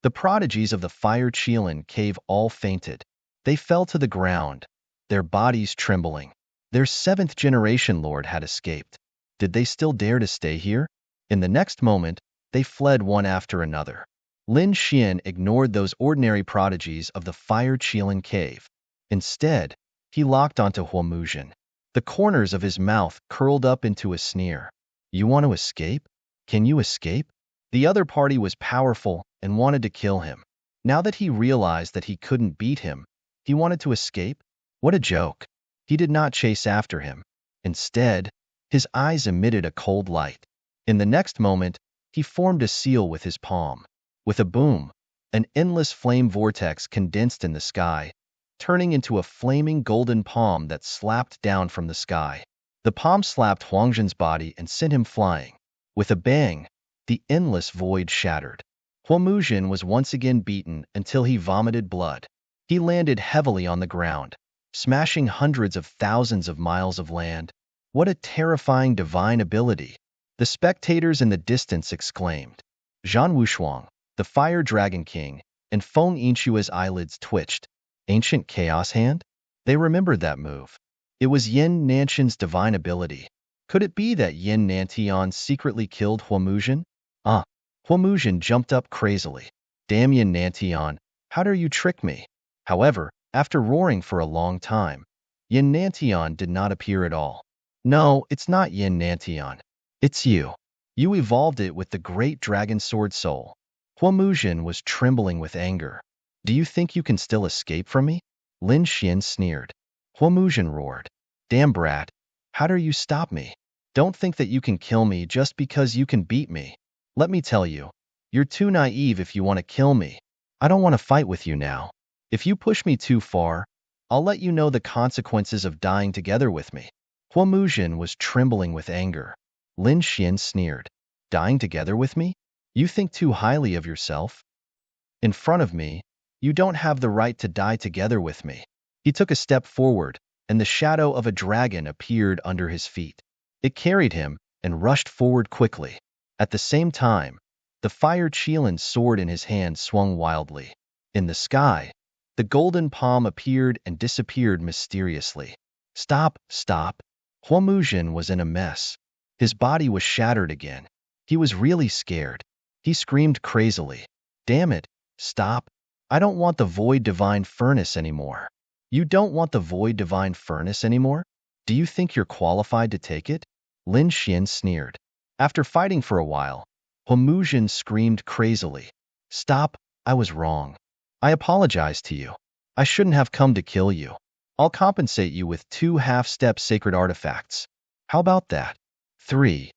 The prodigies of the Fire Chelan cave all fainted. They fell to the ground, their bodies trembling. Their seventh generation lord had escaped. Did they still dare to stay here? In the next moment, they fled one after another. Lin Xian ignored those ordinary prodigies of the Fire Chelan cave. Instead, he locked onto Huamuzhen. The corners of his mouth curled up into a sneer. You want to escape? Can you escape? The other party was powerful and wanted to kill him. Now that he realized that he couldn't beat him, he wanted to escape? What a joke. He did not chase after him. Instead, his eyes emitted a cold light. In the next moment, he formed a seal with his palm. With a boom, an endless flame vortex condensed in the sky, turning into a flaming golden palm that slapped down from the sky. The palm slapped Huamuzhen's body and sent him flying. With a bang, the endless void shattered. Huamuzhen was once again beaten until he vomited blood. He landed heavily on the ground, smashing hundreds of thousands of miles of land. What a terrifying divine ability! The spectators in the distance exclaimed. Zhan Wushuang, the Fire Dragon King, and Feng Yinxue's eyelids twitched. Ancient Chaos Hand? They remembered that move. It was Yin Nantian's divine ability. Could it be that Yin Nantian secretly killed Huamuzhen? Ah! Huamuzhen jumped up crazily. Damn Yin Nantian, how dare you trick me? However, after roaring for a long time, Yin Nantian did not appear at all. No, it's not Yin Nantian. It's you. You evolved it with the great dragon sword soul. Huamuzhen was trembling with anger. Do you think you can still escape from me? Lin Xian sneered. Huamuzhen roared. Damn brat, how dare you stop me? Don't think that you can kill me just because you can beat me. Let me tell you, you're too naive if you want to kill me. I don't want to fight with you now. If you push me too far, I'll let you know the consequences of dying together with me. Huamuzhen was trembling with anger. Lin Xian sneered. Dying together with me? You think too highly of yourself? In front of me, you don't have the right to die together with me. He took a step forward, and the shadow of a dragon appeared under his feet. It carried him and rushed forward quickly. At the same time, the Fire Chelan sword in his hand swung wildly. In the sky, the golden palm appeared and disappeared mysteriously. Stop, stop. Huamuzhen was in a mess. His body was shattered again. He was really scared. He screamed crazily. Damn it, stop. I don't want the Void Divine Furnace anymore. You don't want the Void Divine Furnace anymore? Do you think you're qualified to take it? Lin Xian sneered. After fighting for a while, Huomuzhen screamed crazily. Stop, I was wrong. I apologize to you. I shouldn't have come to kill you. I'll compensate you with 2 half-step sacred artifacts. How about that? 3.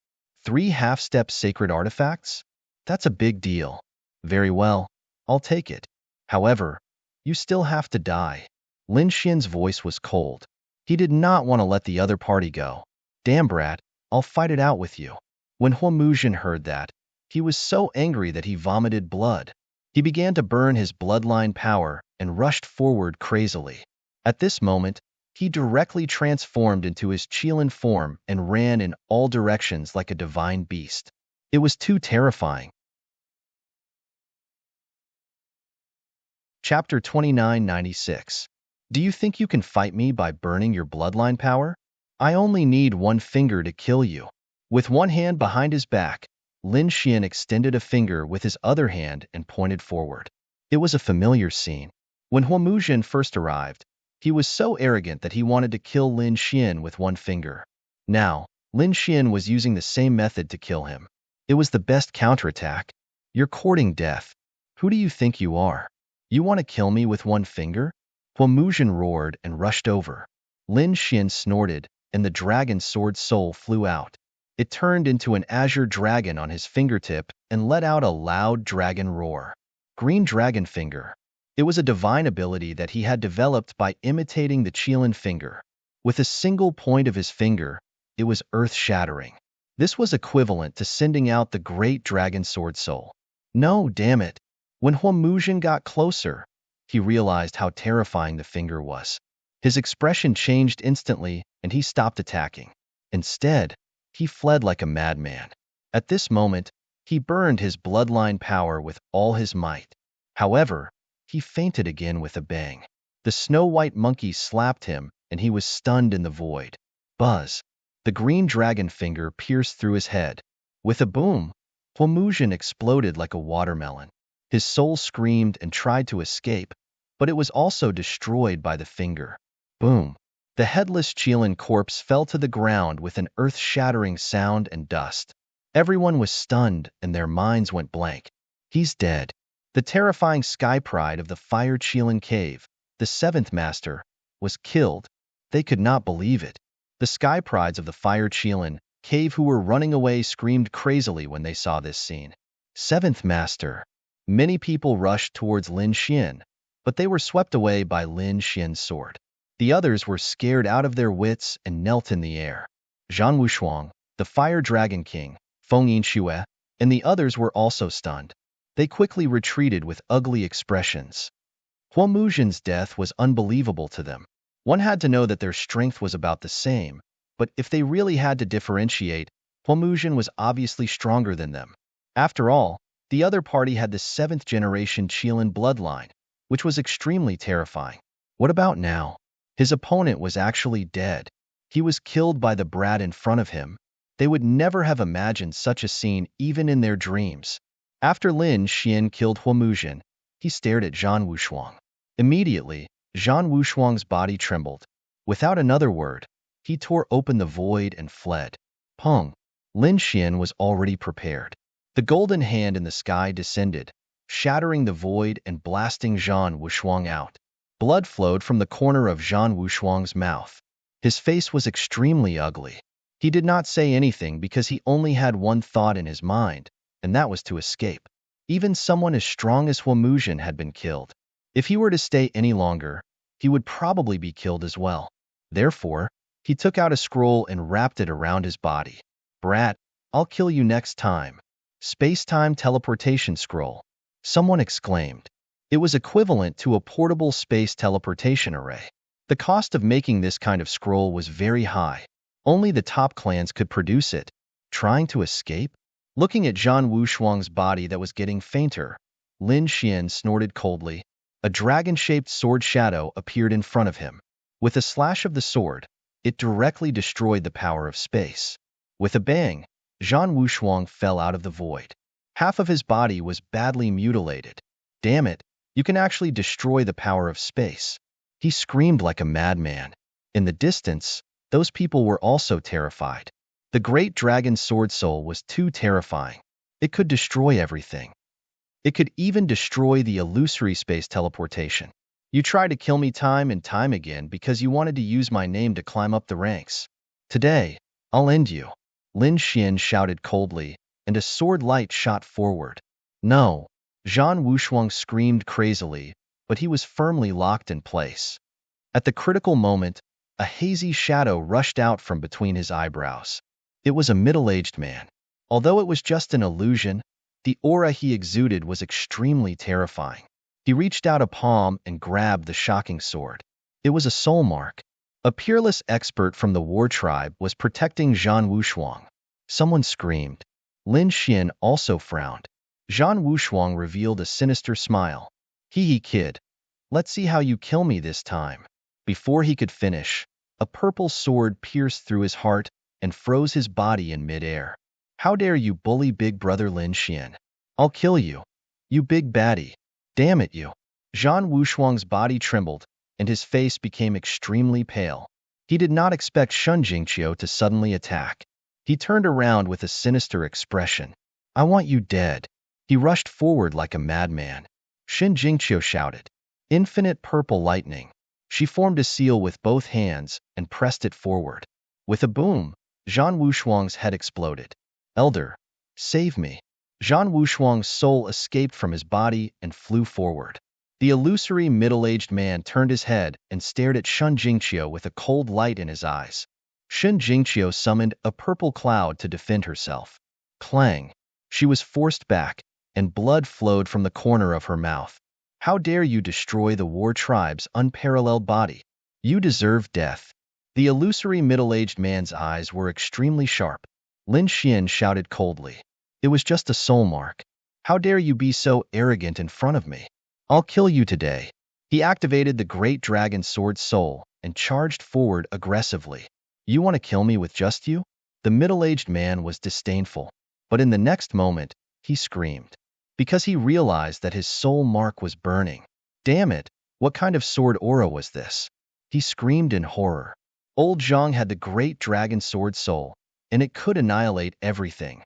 3 half-step sacred artifacts? That's a big deal. Very well, I'll take it. However, you still have to die. Lin Xian's voice was cold. He did not want to let the other party go. Damn, brat, I'll fight it out with you. When Huomuzhen heard that, he was so angry that he vomited blood. He began to burn his bloodline power and rushed forward crazily. At this moment, he directly transformed into his Qilin form and ran in all directions like a divine beast. It was too terrifying. Chapter 2996. Do you think you can fight me by burning your bloodline power? I only need 1 finger to kill you. With 1 hand behind his back, Lin Xian extended a finger with his other hand and pointed forward. It was a familiar scene. When Huomuzhen first arrived, he was so arrogant that he wanted to kill Lin Xian with 1 finger. Now, Lin Xian was using the same method to kill him. It was the best counterattack. You're courting death. Who do you think you are? You want to kill me with 1 finger? Huomuzhen roared and rushed over. Lin Xian snorted, and the dragon sword soul flew out. It turned into an azure dragon on his fingertip and let out a loud dragon roar. Green Dragon Finger. It was a divine ability that he had developed by imitating the Qilin finger. With a single point of his finger, it was earth-shattering. This was equivalent to sending out the great dragon sword soul. No, damn it. When Huomuzhen got closer, he realized how terrifying the finger was. His expression changed instantly, and he stopped attacking. Instead, he fled like a madman. At this moment, he burned his bloodline power with all his might. However, he fainted again with a bang. The snow-white monkey slapped him, and he was stunned in the void. Buzz! The green dragon finger pierced through his head. With a boom, Huomuzhen exploded like a watermelon. His soul screamed and tried to escape, but it was also destroyed by the finger. Boom! The headless Qilin corpse fell to the ground with an earth-shattering sound and dust. Everyone was stunned, and their minds went blank. He's dead. The terrifying sky pride of the Fire Qilin Cave, the 7th Master, was killed. They could not believe it. The sky prides of the Fire Qilin Cave who were running away screamed crazily when they saw this scene. 7th Master. Many people rushed towards Lin Xian, but they were swept away by Lin Xian's sword. The others were scared out of their wits and knelt in the air. Zhan Wushuang, the Fire Dragon King, Feng Yinxue, and the others were also stunned. They quickly retreated with ugly expressions. Huomuzhen's death was unbelievable to them. One had to know that their strength was about the same, but if they really had to differentiate, Huomuzhen was obviously stronger than them. After all, the other party had the 7th-generation Qilin bloodline, which was extremely terrifying. What about now? His opponent was actually dead. He was killed by the brat in front of him. They would never have imagined such a scene even in their dreams. After Lin Xian killed Huomuzhen, he stared at Zhan Wushuang. Immediately, Zhan Wushuang's body trembled. Without another word, he tore open the void and fled. Peng! Lin Xian was already prepared. The golden hand in the sky descended, shattering the void and blasting Zhan Wushuang out. Blood flowed from the corner of Zhan Wushuang's mouth. His face was extremely ugly. He did not say anything because he only had one thought in his mind, and that was to escape. Even someone as strong as Huomuzhen had been killed. If he were to stay any longer, he would probably be killed as well. Therefore, he took out a scroll and wrapped it around his body. Brat, I'll kill you next time. Space-time teleportation scroll. Someone exclaimed. It was equivalent to a portable space teleportation array. The cost of making this kind of scroll was very high. Only the top clans could produce it. Trying to escape? Looking at Zhan Wushuang's body that was getting fainter, Lin Xian snorted coldly. A dragon-shaped sword shadow appeared in front of him. With a slash of the sword, it directly destroyed the power of space. With a bang, Zhan Wushuang fell out of the void. Half of his body was badly mutilated. Damn it, you can actually destroy the power of space. He screamed like a madman. In the distance, those people were also terrified. The great dragon sword soul was too terrifying. It could destroy everything. It could even destroy the illusory space teleportation. You tried to kill me time and time again because you wanted to use my name to climb up the ranks. Today, I'll end you. Lin Xian shouted coldly, and a sword light shot forward. No, Zhan Wushuang screamed crazily, but he was firmly locked in place. At the critical moment, a hazy shadow rushed out from between his eyebrows. It was a middle-aged man. Although it was just an illusion, the aura he exuded was extremely terrifying. He reached out a palm and grabbed the shocking sword. It was a soul mark. A peerless expert from the war tribe was protecting Zhan Wushuang. Someone screamed. Lin Xian also frowned. Zhan Wushuang revealed a sinister smile. Hee kid. Let's see how you kill me this time. Before he could finish, a purple sword pierced through his heart and froze his body in midair. How dare you bully big brother Lin Xian? I'll kill you. You big baddie. Damn it you. Zhan Wushuang's body trembled, and his face became extremely pale. He did not expect Shun Jingqiu to suddenly attack. He turned around with a sinister expression. I want you dead. He rushed forward like a madman. Shin Jingqiu shouted. Infinite purple lightning. She formed a seal with both hands and pressed it forward. With a boom, Zhan Wushuang's head exploded. Elder, save me. Zhan Wushuang's soul escaped from his body and flew forward. The illusory middle-aged man turned his head and stared at Shun Jingqiu with a cold light in his eyes. Shun Jingqiu summoned a purple cloud to defend herself. Clang! She was forced back, and blood flowed from the corner of her mouth. How dare you destroy the war tribe's unparalleled body? You deserve death. The illusory middle-aged man's eyes were extremely sharp. Lin Xian shouted coldly. It was just a soul mark. How dare you be so arrogant in front of me? I'll kill you today. He activated the great dragon sword soul and charged forward aggressively. You want to kill me with just you? The middle-aged man was disdainful, but in the next moment, he screamed. Because he realized that his soul mark was burning. Damn it, what kind of sword aura was this? He screamed in horror. Old Zhang had the great dragon sword soul, and it could annihilate everything.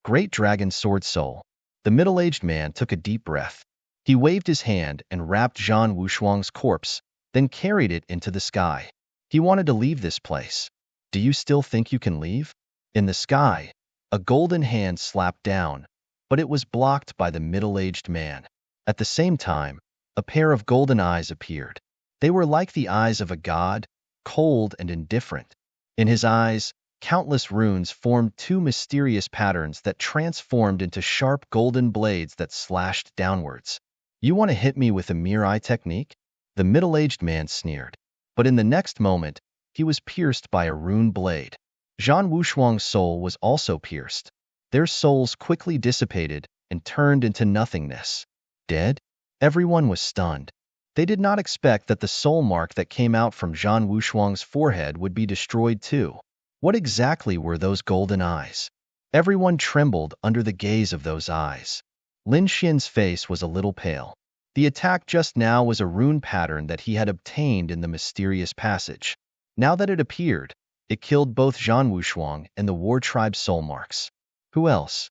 Great dragon sword soul. The middle-aged man took a deep breath. He waved his hand and wrapped Zhan Wushuang's corpse, then carried it into the sky. He wanted to leave this place. Do you still think you can leave? In the sky, a golden hand slapped down, but it was blocked by the middle-aged man. At the same time, a pair of golden eyes appeared. They were like the eyes of a god, cold and indifferent. In his eyes, countless runes formed two mysterious patterns that transformed into sharp golden blades that slashed downwards. You want to hit me with a mere eye technique? The middle-aged man sneered. But in the next moment, he was pierced by a rune blade. Zhan Wushuang's soul was also pierced. Their souls quickly dissipated and turned into nothingness. Dead? Everyone was stunned. They did not expect that the soul mark that came out from Zhan Wushuang's forehead would be destroyed too. What exactly were those golden eyes? Everyone trembled under the gaze of those eyes. Lin Xian's face was a little pale. The attack just now was a rune pattern that he had obtained in the mysterious passage. Now that it appeared, it killed both Zhan Wushuang and the war tribe's soul marks. Who else?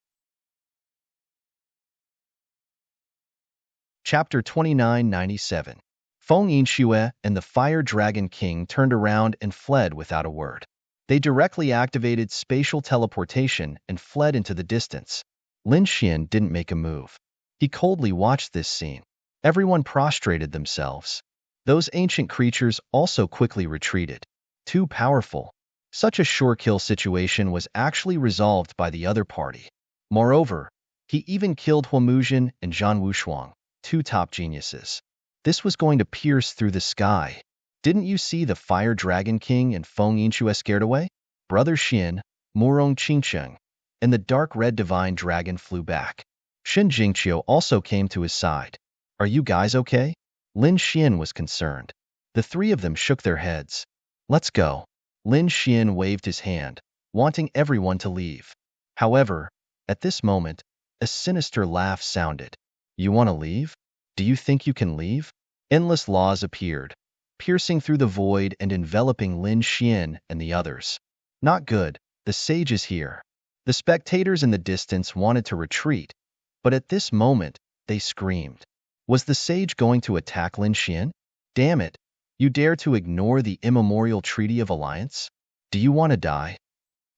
Chapter 2997. Feng Yinxue and the Fire Dragon King turned around and fled without a word. They directly activated spatial teleportation and fled into the distance. Lin Xian didn't make a move. He coldly watched this scene. Everyone prostrated themselves. Those ancient creatures also quickly retreated. Too powerful. Such a sure-kill situation was actually resolved by the other party. Moreover, he even killed Huamuzhen and Zhan Wushuang, two top geniuses. This was going to pierce through the sky. Didn't you see the Fire Dragon King and Feng Yinxue scared away? Brother Xin, Murong Qingcheng, and the dark red divine dragon flew back. Shin Jingqiu also came to his side. Are you guys okay? Lin Xian was concerned. The three of them shook their heads. Let's go. Lin Xian waved his hand, wanting everyone to leave. However, at this moment, a sinister laugh sounded. You want to leave? Do you think you can leave? Endless laws appeared, piercing through the void and enveloping Lin Xian and the others. Not good, the sage is here. The spectators in the distance wanted to retreat, but at this moment, they screamed. Was the sage going to attack Lin Xian? Damn it! You dare to ignore the immemorial Treaty of Alliance? Do you want to die?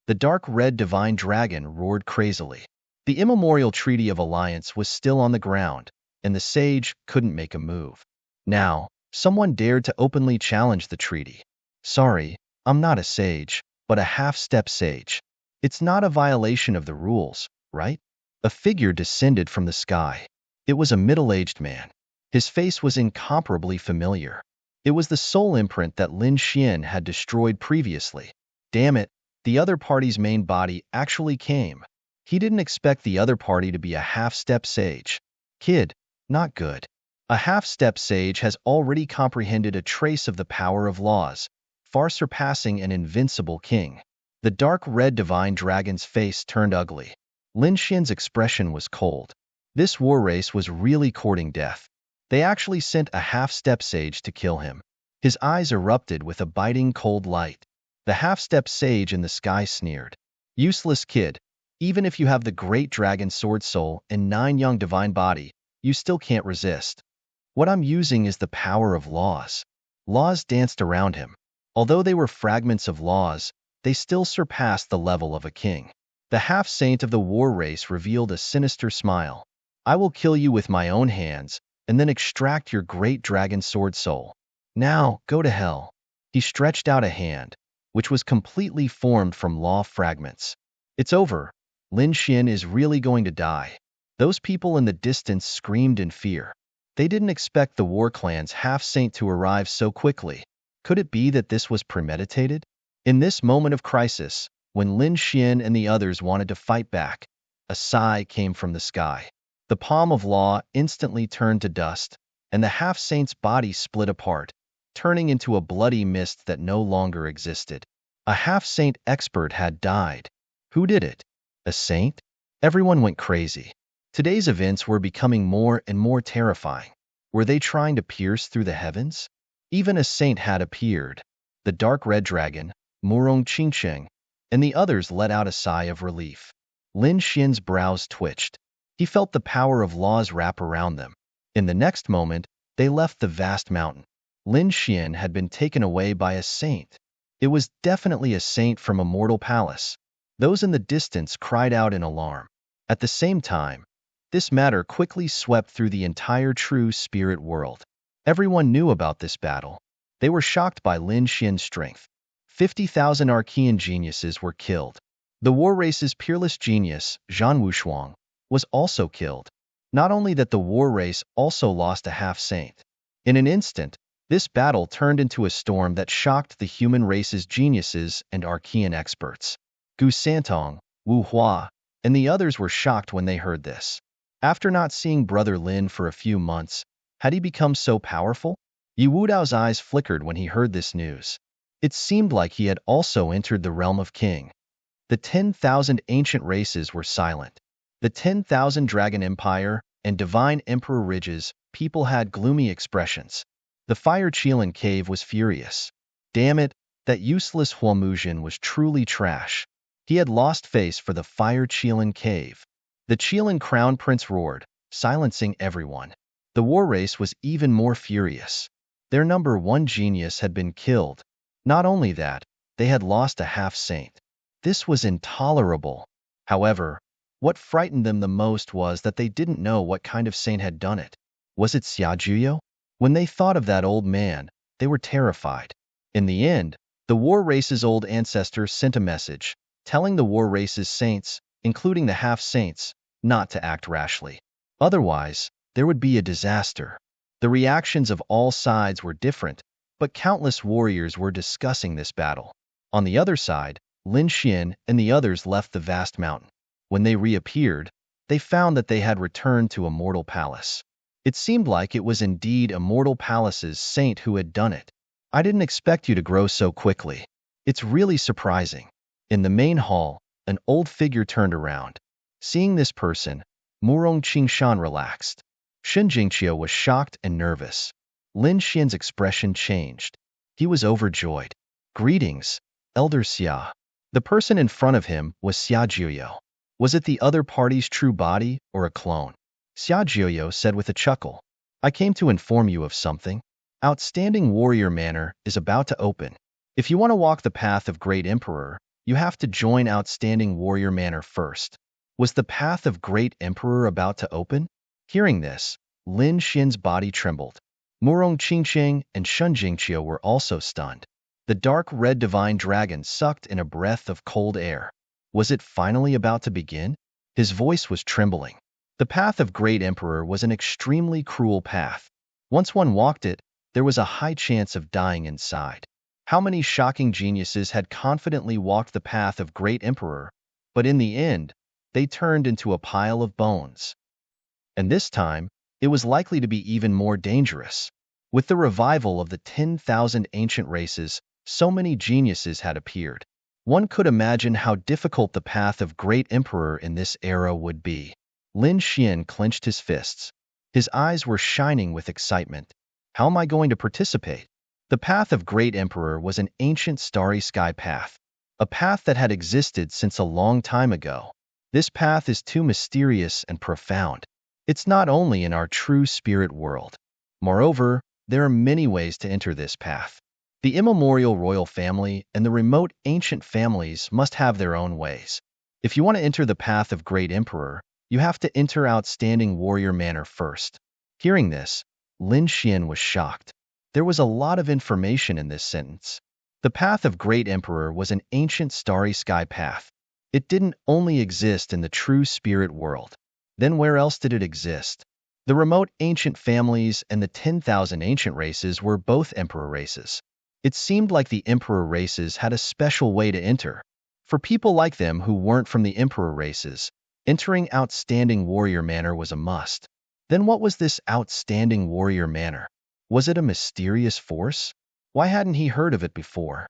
The dark red divine dragon roared crazily. The immemorial Treaty of Alliance was still on the ground, and the sage couldn't make a move. Now, someone dared to openly challenge the treaty. Sorry, I'm not a sage, but a half-step sage. It's not a violation of the rules, right? A figure descended from the sky. It was a middle-aged man. His face was incomparably familiar. It was the soul imprint that Lin Xian had destroyed previously. Damn it, the other party's main body actually came. He didn't expect the other party to be a half-step sage. Kid, not good. A half-step sage has already comprehended a trace of the power of laws, far surpassing an invincible king. The dark red divine dragon's face turned ugly. Lin Xian's expression was cold. This war race was really courting death. They actually sent a half-step sage to kill him. His eyes erupted with a biting cold light. The half-step sage in the sky sneered. Useless kid. Even if you have the great dragon sword soul and 9 young divine body, you still can't resist. What I'm using is the power of laws. Laws danced around him. Although they were fragments of laws, they still surpassed the level of a king. The half-saint of the war race revealed a sinister smile. I will kill you with my own hands, and then extract your great dragon sword soul. Now, go to hell. He stretched out a hand, which was completely formed from law fragments. It's over. Lin Xian is really going to die. Those people in the distance screamed in fear. They didn't expect the war clan's half-saint to arrive so quickly. Could it be that this was premeditated? In this moment of crisis, when Lin Xian and the others wanted to fight back, a sigh came from the sky. The palm of law instantly turned to dust, and the half-saint's body split apart, turning into a bloody mist that no longer existed. A half-saint expert had died. Who did it? A saint? Everyone went crazy. Today's events were becoming more and more terrifying. Were they trying to pierce through the heavens? Even a saint had appeared. The dark red dragon, Murong Qingsheng, and the others let out a sigh of relief. Lin Xian's brows twitched. He felt the power of laws wrap around them. In the next moment, they left the vast mountain. Lin Xian had been taken away by a saint. It was definitely a saint from a mortal palace. Those in the distance cried out in alarm. At the same time, this matter quickly swept through the entire true spirit world. Everyone knew about this battle. They were shocked by Lin Xian's strength. 50,000 Archean geniuses were killed. The war race's peerless genius, Zhan Wushuang, was also killed. Not only that, the war race also lost a half-saint. In an instant, this battle turned into a storm that shocked the human race's geniuses and Archean experts. Gu Santong, Wu Hua, and the others were shocked when they heard this. After not seeing Brother Lin for a few months, had he become so powerful? Yu Wudao's eyes flickered when he heard this news. It seemed like he had also entered the realm of king. The 10,000 ancient races were silent. The 10,000 Dragon Empire and Divine Emperor Ridge's people had gloomy expressions. The Fire Qilin cave was furious. Damn it, that useless Huamuzhen was truly trash. He had lost face for the Fire Qilin cave. The Qilin Crown Prince roared, silencing everyone. The war race was even more furious. Their number 1 genius had been killed. Not only that, they had lost a half-saint. This was intolerable. However, what frightened them the most was that they didn't know what kind of saint had done it. Was it Xia Juyo? When they thought of that old man, they were terrified. In the end, the war race's old ancestor sent a message, telling the war race's saints, including the half-saints, not to act rashly. Otherwise, there would be a disaster. The reactions of all sides were different, but countless warriors were discussing this battle. On the other side, Lin Xian and the others left the vast mountain. When they reappeared, they found that they had returned to a mortal palace. It seemed like it was indeed a mortal palace's saint who had done it. I didn't expect you to grow so quickly. It's really surprising. In the main hall, an old figure turned around. Seeing this person, Murong Qingshan relaxed. Shen Jingqiu was shocked and nervous. Lin Xian's expression changed. He was overjoyed. Greetings, Elder Xia. The person in front of him was Xiaojiuyo. Was it the other party's true body or a clone? Xiaojiuyo said with a chuckle. I came to inform you of something. Outstanding Warrior Manor is about to open. If you want to walk the path of Great Emperor, you have to join Outstanding Warrior Manor first. Was the path of Great Emperor about to open? Hearing this, Lin Xin's body trembled. Murong Qingqing and Shun Jingqiu were also stunned. The dark red divine dragon sucked in a breath of cold air. Was it finally about to begin? His voice was trembling. The path of Great Emperor was an extremely cruel path. Once one walked it, there was a high chance of dying inside. How many shocking geniuses had confidently walked the path of Great Emperor, but in the end, they turned into a pile of bones. And this time, it was likely to be even more dangerous. With the revival of the 10,000 ancient races, so many geniuses had appeared. One could imagine how difficult the path of Great Emperor in this era would be. Lin Xian clenched his fists. His eyes were shining with excitement. How am I going to participate? The path of Great Emperor was an ancient starry sky path, a path that had existed since a long time ago. This path is too mysterious and profound. It's not only in our true spirit world. Moreover, there are many ways to enter this path. The immemorial royal family and the remote ancient families must have their own ways. If you want to enter the path of Great Emperor, you have to enter Outstanding Warrior Manor first. Hearing this, Lin Xian was shocked. There was a lot of information in this sentence. The path of Great Emperor was an ancient starry sky path. It didn't only exist in the true spirit world. Then where else did it exist? The remote ancient families and the 10,000 ancient races were both emperor races. It seemed like the emperor races had a special way to enter. For people like them who weren't from the emperor races, entering Outstanding Warrior Manor was a must. Then what was this Outstanding Warrior Manor? Was it a mysterious force? Why hadn't he heard of it before?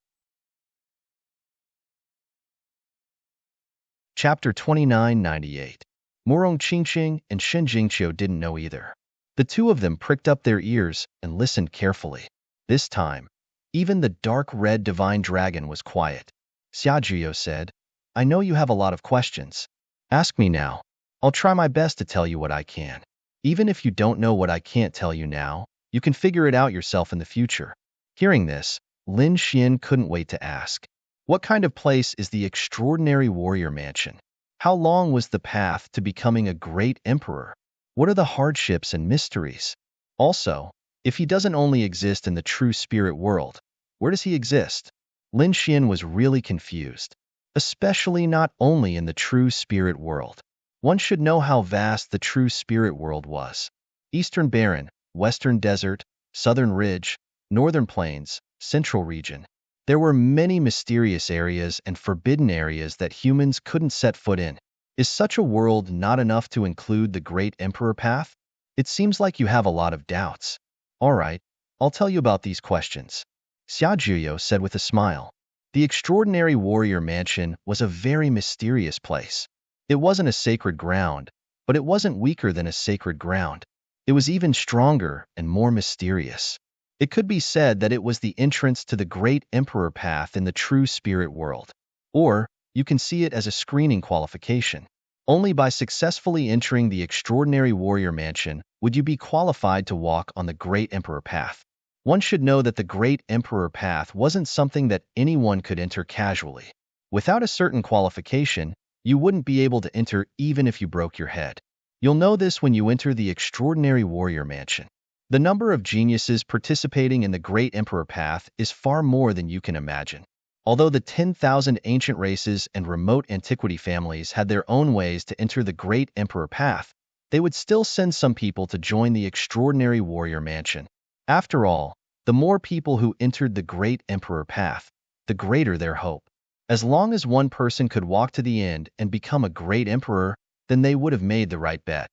Chapter 2998. Murong Qingqing and Shen Jingqiu didn't know either. The two of them pricked up their ears and listened carefully. This time, even the dark red divine dragon was quiet. Xiaojiuyo said, I know you have a lot of questions. Ask me now. I'll try my best to tell you what I can. Even if you don't know what I can't tell you now, you can figure it out yourself in the future. Hearing this, Lin Xian couldn't wait to ask. What kind of place is the Extraordinary Warrior Mansion? How long was the path to becoming a great emperor? What are the hardships and mysteries? Also, if he doesn't only exist in the true spirit world, where does he exist? Lin Xian was really confused, especially not only in the true spirit world. One should know how vast the true spirit world was. Eastern Barren, Western Desert, Southern Ridge, Northern Plains, Central Region. There were many mysterious areas and forbidden areas that humans couldn't set foot in. Is such a world not enough to include the Great Emperor path? It seems like you have a lot of doubts. All right, I'll tell you about these questions. Xiaojiuyo said with a smile. The Extraordinary Warrior Mansion was a very mysterious place. It wasn't a sacred ground, but it wasn't weaker than a sacred ground. It was even stronger and more mysterious. It could be said that it was the entrance to the Great Emperor path in the true spirit world. Or, you can see it as a screening qualification. Only by successfully entering the Extraordinary Warrior Mansion would you be qualified to walk on the Great Emperor path. One should know that the Great Emperor path wasn't something that anyone could enter casually. Without a certain qualification, you wouldn't be able to enter even if you broke your head. You'll know this when you enter the Extraordinary Warrior Mansion. The number of geniuses participating in the Great Emperor path is far more than you can imagine. Although the 10,000 ancient races and remote antiquity families had their own ways to enter the Great Emperor path, they would still send some people to join the Extraordinary Warrior Mansion. After all, the more people who entered the Great Emperor path, the greater their hope. As long as one person could walk to the end and become a great emperor, then they would have made the right bet.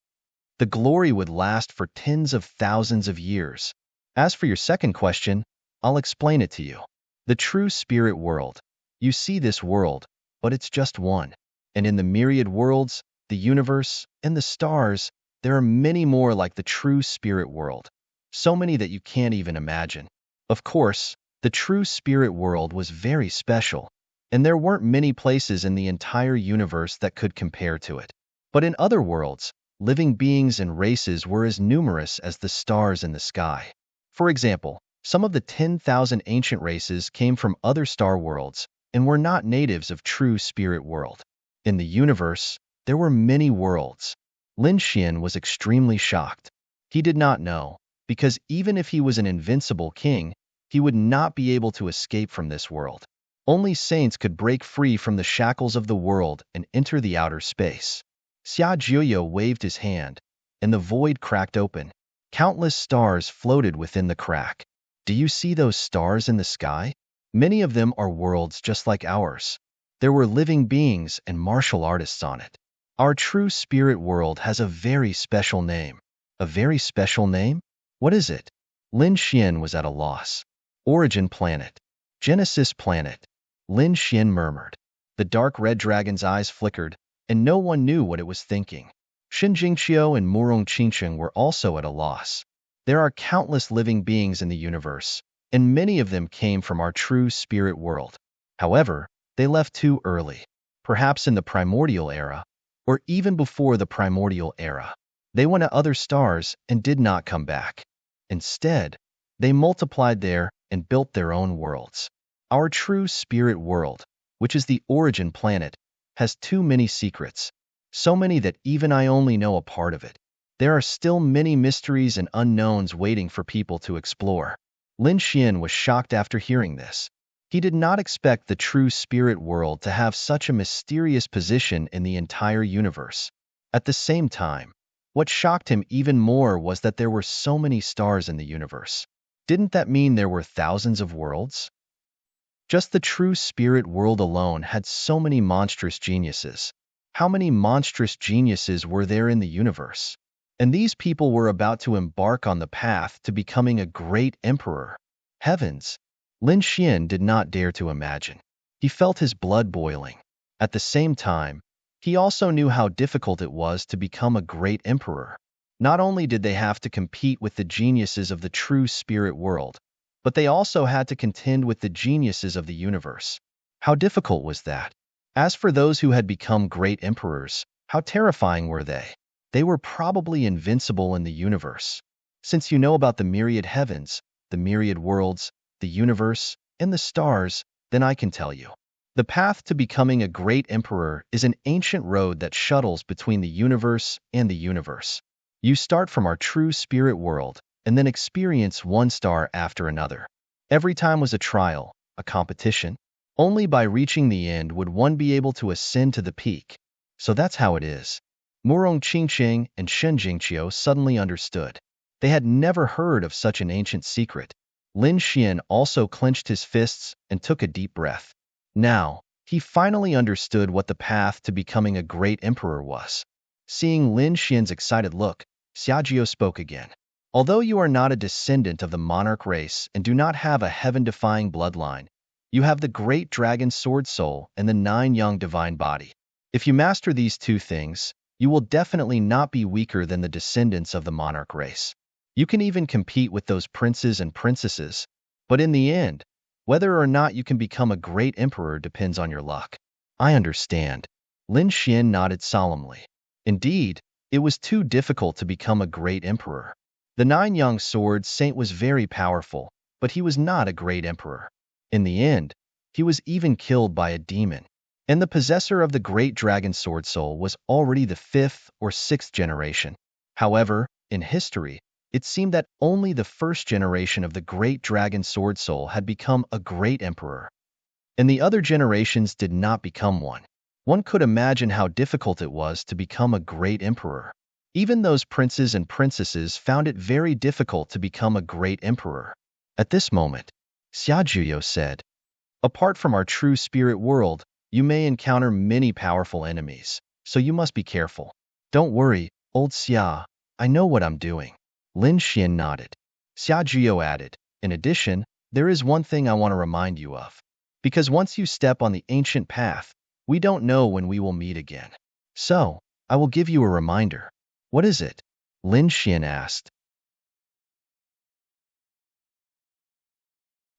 The glory would last for tens of thousands of years. As for your second question, I'll explain it to you. The true spirit world. You see this world, but it's just one. And in the myriad worlds, the universe, and the stars, there are many more like the true spirit world. So many that you can't even imagine. Of course, the true spirit world was very special, and there weren't many places in the entire universe that could compare to it. But in other worlds, living beings and races were as numerous as the stars in the sky. For example, some of the 10,000 ancient races came from other star worlds and were not natives of true spirit world. In the universe, there were many worlds. Lin Xian was extremely shocked. He did not know, because even if he was an invincible king, he would not be able to escape from this world. Only saints could break free from the shackles of the world and enter the outer space. Xia Jiuyo waved his hand, and the void cracked open. Countless stars floated within the crack. Do you see those stars in the sky? Many of them are worlds just like ours. There were living beings and martial artists on it. Our true spirit world has a very special name. A very special name? What is it? Lin Xian was at a loss. Origin planet. Genesis planet. Lin Xian murmured. The dark red dragon's eyes flickered, and no one knew what it was thinking. Xin Jingqiu and Murong Qingsheng were also at a loss. There are countless living beings in the universe, and many of them came from our true spirit world. However, they left too early, perhaps in the primordial era, or even before the primordial era. They went to other stars and did not come back. Instead, they multiplied there and built their own worlds. Our true spirit world, which is the origin planet, has too many secrets, so many that even I only know a part of it. There are still many mysteries and unknowns waiting for people to explore. Lin Xian was shocked after hearing this. He did not expect the true spirit world to have such a mysterious position in the entire universe. At the same time, what shocked him even more was that there were so many stars in the universe. Didn't that mean there were thousands of worlds? Just the true spirit world alone had so many monstrous geniuses. How many monstrous geniuses were there in the universe? And these people were about to embark on the path to becoming a great emperor. Heavens! Lin Xian did not dare to imagine. He felt his blood boiling. At the same time, he also knew how difficult it was to become a great emperor. Not only did they have to compete with the geniuses of the true spirit world, but they also had to contend with the geniuses of the universe. How difficult was that? As for those who had become great emperors, how terrifying were they? They were probably invincible in the universe. Since you know about the myriad heavens, the myriad worlds, the universe, and the stars, then I can tell you. The path to becoming a great emperor is an ancient road that shuttles between the universe and the universe. You start from our true spirit world, and then experience one star after another. Every time was a trial, a competition. Only by reaching the end would one be able to ascend to the peak. So that's how it is. Murong Qingsheng and Shen Jingqiu suddenly understood. They had never heard of such an ancient secret. Lin Xian also clenched his fists and took a deep breath. Now, he finally understood what the path to becoming a great emperor was. Seeing Lin Xian's excited look, Xiajiu spoke again. Although you are not a descendant of the monarch race and do not have a heaven-defying bloodline, you have the great dragon sword soul and the 9 young divine body. If you master these 2 things, you will definitely not be weaker than the descendants of the monarch race. You can even compete with those princes and princesses, but in the end, whether or not you can become a great emperor depends on your luck. I understand. Lin Xian nodded solemnly. Indeed, it was too difficult to become a great emperor. The 9 young sword saint was very powerful, but he was not a great emperor. In the end, he was even killed by a demon. And the possessor of the great dragon sword soul was already the 5th or 6th generation. However, in history, it seemed that only the 1st generation of the great dragon sword soul had become a great emperor, and the other generations did not become one. One could imagine how difficult it was to become a great emperor. Even those princes and princesses found it very difficult to become a great emperor. At this moment, Xiajiu said, apart from our true spirit world, you may encounter many powerful enemies, so you must be careful. Don't worry, old Xia, I know what I'm doing. Lin Xian nodded. Xiajiu added, in addition, there is one thing I want to remind you of. Because once you step on the ancient path, we don't know when we will meet again. So, I will give you a reminder. What is it? Lin Xian asked.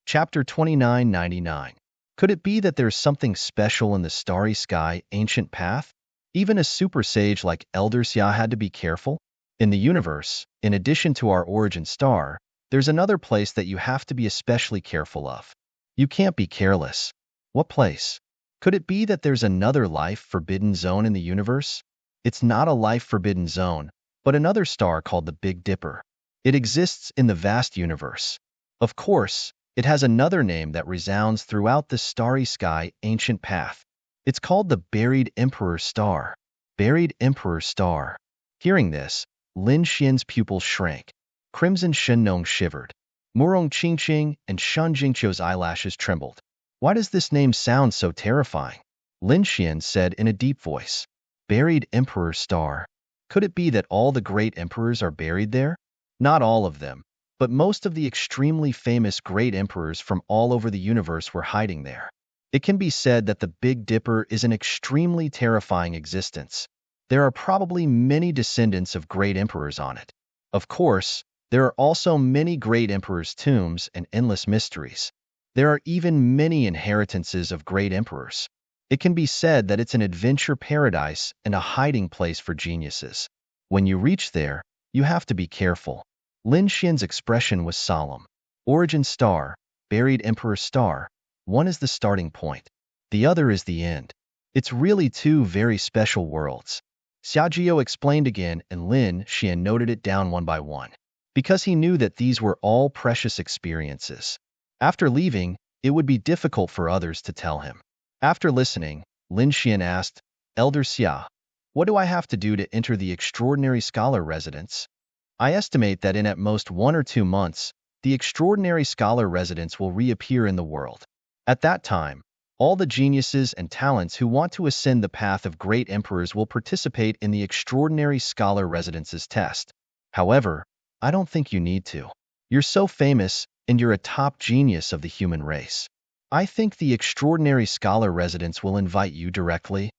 Chapter 2999. Could it be that there's something special in the starry sky ancient path? Even a super sage like Elder Xia had to be careful. In the universe, in addition to our origin star, there's another place that you have to be especially careful of. You can't be careless. What place? Could it be that there's another life forbidden zone in the universe? It's not a life forbidden zone, but another star called the Big Dipper. It exists in the vast universe. Of course, it has another name that resounds throughout the starry sky ancient path. It's called the Buried Emperor Star. Buried Emperor Star. Hearing this, Lin Xian's pupils shrank. Crimson Shenong shivered. Murong Qingqing and Shun Jingqiu's eyelashes trembled. Why does this name sound so terrifying? Lin Xian said in a deep voice. Buried Emperor Star. Could it be that all the great emperors are buried there? Not all of them, but most of the extremely famous great emperors from all over the universe were hiding there. It can be said that the Big Dipper is an extremely terrifying existence. There are probably many descendants of great emperors on it. Of course, there are also many great emperors' tombs and endless mysteries. There are even many inheritances of great emperors. It can be said that it's an adventure paradise and a hiding place for geniuses. When you reach there, you have to be careful. Lin Xian's expression was solemn. Origin star, buried emperor star. One is the starting point. The other is the end. It's really two very special worlds. Xiaojio explained again, and Lin Xian noted it down one by one, because he knew that these were all precious experiences. After leaving, it would be difficult for others to tell him. After listening, Lin Xian asked, Elder Xia, what do I have to do to enter the extraordinary scholar residence? I estimate that in at most 1 or 2 months, the extraordinary scholar residence will reappear in the world. At that time, all the geniuses and talents who want to ascend the path of great emperors will participate in the extraordinary scholar residence's test. However, I don't think you need to. You're so famous, and you're a top genius of the human race. I think the extraordinary scholar residence will invite you directly.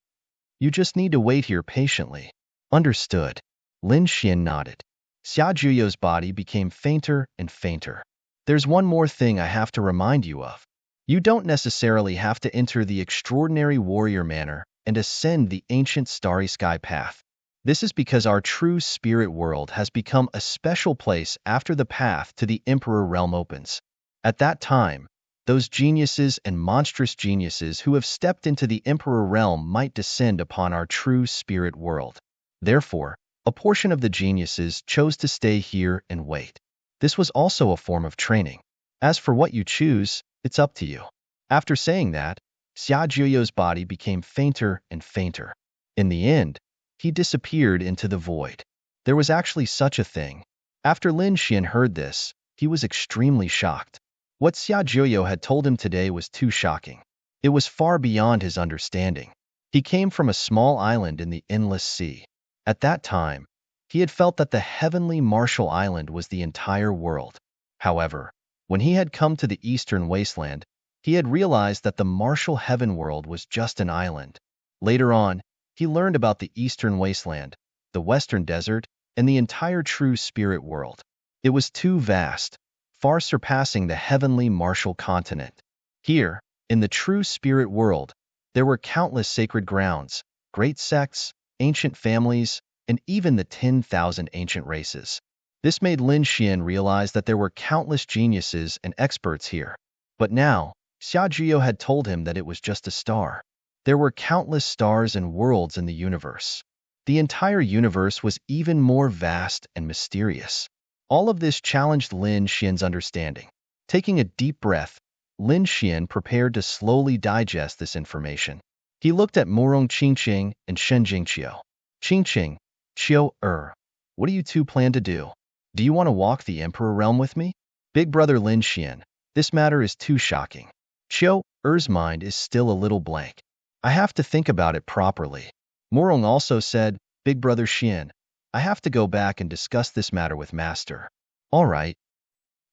You just need to wait here patiently. Understood. Lin Xian nodded. Xia Juyo's body became fainter and fainter. There's one more thing I have to remind you of. You don't necessarily have to enter the extraordinary warrior manor and ascend the ancient starry sky path. This is because our true spirit world has become a special place after the path to the emperor realm opens. At that time, those geniuses and monstrous geniuses who have stepped into the emperor realm might descend upon our true spirit world. Therefore, a portion of the geniuses chose to stay here and wait. This was also a form of training. As for what you choose, it's up to you. After saying that, Xia Juyo's body became fainter and fainter. In the end, he disappeared into the void. There was actually such a thing. After Lin Xian heard this, he was extremely shocked. What Xia Juyo had told him today was too shocking. It was far beyond his understanding. He came from a small island in the endless sea. At that time, he had felt that the heavenly Martial Island was the entire world. However, when he had come to the eastern wasteland, he had realized that the Martial Heaven world was just an island. Later on, he learned about the eastern wasteland, the western desert, and the entire true spirit world. It was too vast, far surpassing the heavenly Martial continent. Here, in the true spirit world, there were countless sacred grounds, great sects, ancient families, and even the 10,000 ancient races. This made Lin Xian realize that there were countless geniuses and experts here. But now, Xia Juyo had told him that it was just a star. There were countless stars and worlds in the universe. The entire universe was even more vast and mysterious. All of this challenged Lin Xian's understanding. Taking a deep breath, Lin Xian prepared to slowly digest this information. He looked at Murong Qingqing and Shen Jingqiu. Qingqing, Qiu, what do you two plan to do? Do you want to walk the Emperor realm with me? Big brother Lin Xian, this matter is too shocking. Qiu, mind is still a little blank. I have to think about it properly. Murong also said, Big brother Xian, I have to go back and discuss this matter with Master. All right.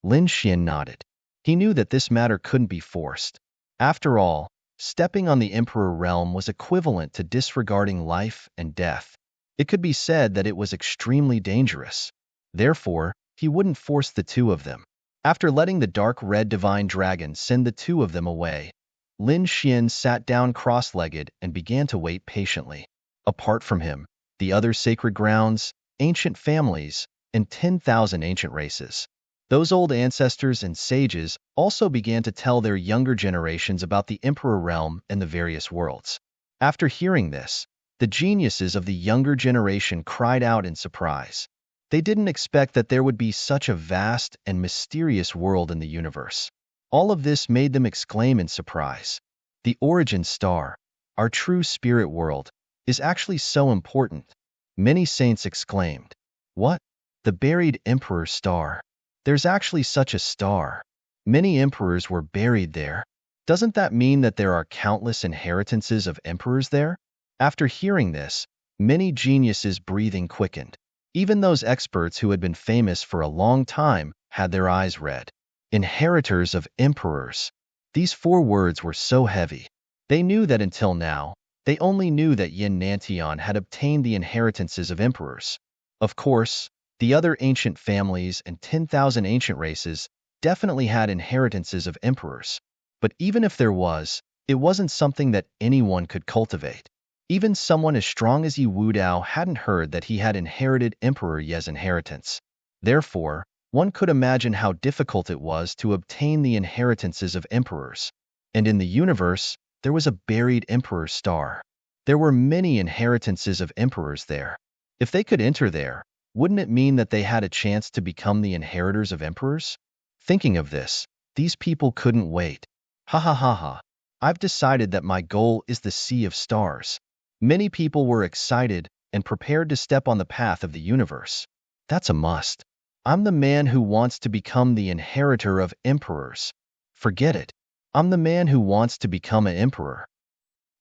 Lin Xian nodded. He knew that this matter couldn't be forced. After all, stepping on the Emperor realm was equivalent to disregarding life and death. It could be said that it was extremely dangerous. Therefore, he wouldn't force the two of them. After letting the dark red divine dragon send the two of them away, Lin Xian sat down cross-legged and began to wait patiently. Apart from him, the other sacred grounds, ancient families, and 10,000 ancient races. Those old ancestors and sages also began to tell their younger generations about the Emperor realm and the various worlds. After hearing this, the geniuses of the younger generation cried out in surprise. They didn't expect that there would be such a vast and mysterious world in the universe. All of this made them exclaim in surprise. The origin star, our true spirit world, is actually so important. Many saints exclaimed. What? The buried emperor star? There's actually such a star. Many emperors were buried there. Doesn't that mean that there are countless inheritances of emperors there? After hearing this, many geniuses' breathing quickened. Even those experts who had been famous for a long time had their eyes red. Inheritors of emperors. These 4 words were so heavy. They knew that until now, they only knew that Yin Nantian had obtained the inheritances of emperors. Of course, the other ancient families and 10,000 ancient races definitely had inheritances of emperors. But even if there was, it wasn't something that anyone could cultivate. Even someone as strong as Yi Wudao hadn't heard that he had inherited Emperor Ye's inheritance. Therefore, one could imagine how difficult it was to obtain the inheritances of emperors. And in the universe, there was a buried emperor star. There were many inheritances of emperors there. If they could enter there, wouldn't it mean that they had a chance to become the inheritors of emperors? Thinking of this, these people couldn't wait. Ha ha ha ha. I've decided that my goal is the Sea of Stars. Many people were excited and prepared to step on the path of the universe. That's a must. I'm the man who wants to become the inheritor of emperors. Forget it. I'm the man who wants to become an emperor.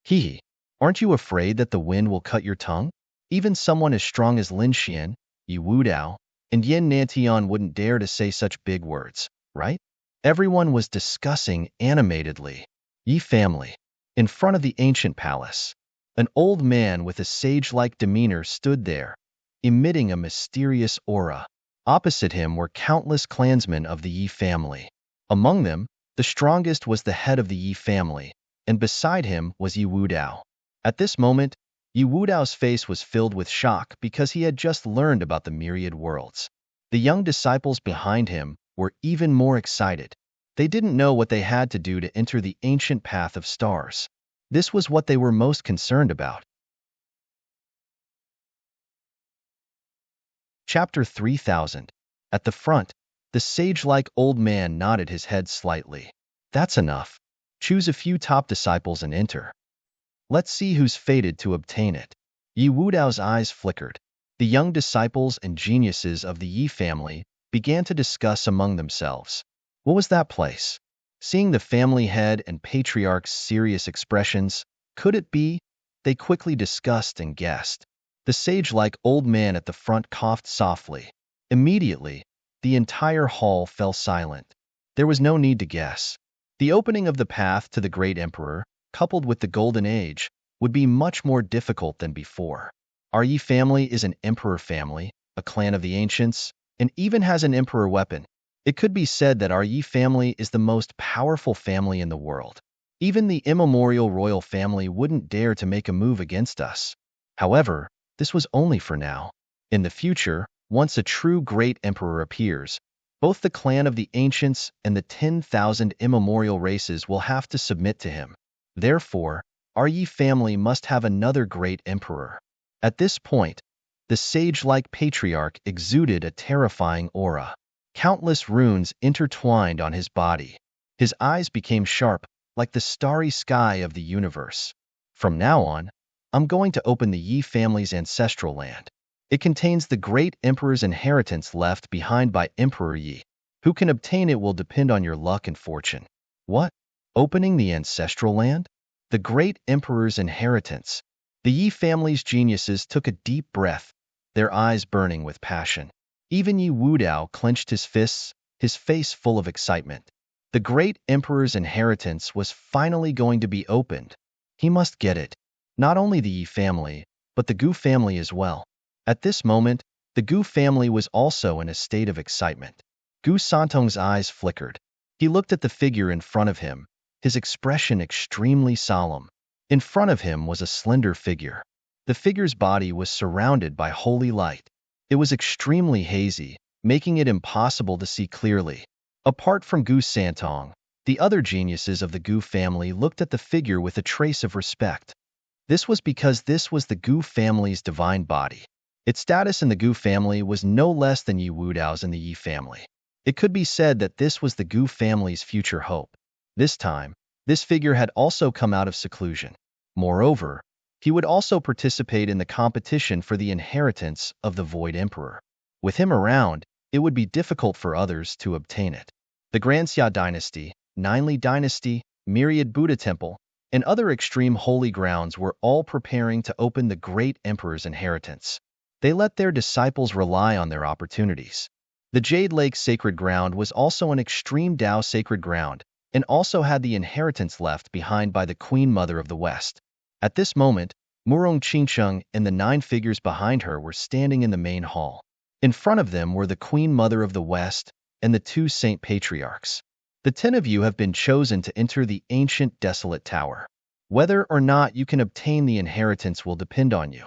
Hee. Aren't you afraid that the wind will cut your tongue? Even someone as strong as Lin Xian, Yi Wudao, and Yin Nantian wouldn't dare to say such big words, right? Everyone was discussing animatedly. Yi family. In front of the ancient palace, an old man with a sage-like demeanor stood there, emitting a mysterious aura. Opposite him were countless clansmen of the Yi family. Among them, the strongest was the head of the Yi family, and beside him was Yi Wudao. At this moment, Yi Wudao's face was filled with shock because he had just learned about the myriad worlds. The young disciples behind him were even more excited. They didn't know what they had to do to enter the ancient path of stars. This was what they were most concerned about. Chapter 3000. At the front, the sage-like old man nodded his head slightly. That's enough. Choose a few top disciples and enter. Let's see who's fated to obtain it. Yi Wudao's eyes flickered. The young disciples and geniuses of the Yi family began to discuss among themselves. What was that place? Seeing the family head and patriarch's serious expressions, could it be? They quickly discussed and guessed. The sage-like old man at the front coughed softly. Immediately, the entire hall fell silent. There was no need to guess. The opening of the path to the great emperor, coupled with the golden age, would be much more difficult than before. Our Yi family is an emperor family, a clan of the ancients, and even has an emperor weapon. It could be said that our Yi family is the most powerful family in the world. Even the immemorial royal family wouldn't dare to make a move against us. However, this was only for now. In the future, once a true great emperor appears, both the clan of the ancients and the 10,000 immemorial races will have to submit to him. Therefore, our Yi family must have another great emperor. At this point, the sage-like patriarch exuded a terrifying aura. Countless runes intertwined on his body. His eyes became sharp, like the starry sky of the universe. From now on, I'm going to open the Yi family's ancestral land. It contains the great emperor's inheritance left behind by Emperor Yi. Who can obtain it will depend on your luck and fortune. What? Opening the ancestral land? The great emperor's inheritance. The Yi family's geniuses took a deep breath, their eyes burning with passion. Even Yi Wudao clenched his fists, his face full of excitement. The great emperor's inheritance was finally going to be opened. He must get it. Not only the Yi family, but the Gu family as well. At this moment, the Gu family was also in a state of excitement. Gu Santong's eyes flickered. He looked at the figure in front of him, his expression extremely solemn. In front of him was a slender figure. The figure's body was surrounded by holy light. It was extremely hazy, making it impossible to see clearly. Apart from Gu Santong, the other geniuses of the Gu family looked at the figure with a trace of respect. This was because this was the Gu family's divine body. Its status in the Gu family was no less than Yi Wudao's in the Yi family. It could be said that this was the Gu family's future hope. This time, this figure had also come out of seclusion. Moreover, he would also participate in the competition for the inheritance of the Void Emperor. With him around, it would be difficult for others to obtain it. The Granxia dynasty, Ninli dynasty, Myriad Buddha temple, and other extreme holy grounds were all preparing to open the great emperor's inheritance. They let their disciples rely on their opportunities. The Jade Lake sacred ground was also an extreme Dao sacred ground, and also had the inheritance left behind by the Queen Mother of the West. At this moment, Murong Qingsheng and the 9 figures behind her were standing in the main hall. In front of them were the Queen Mother of the West and the 2 Saint Patriarchs. The 10 of you have been chosen to enter the ancient desolate tower. Whether or not you can obtain the inheritance will depend on you.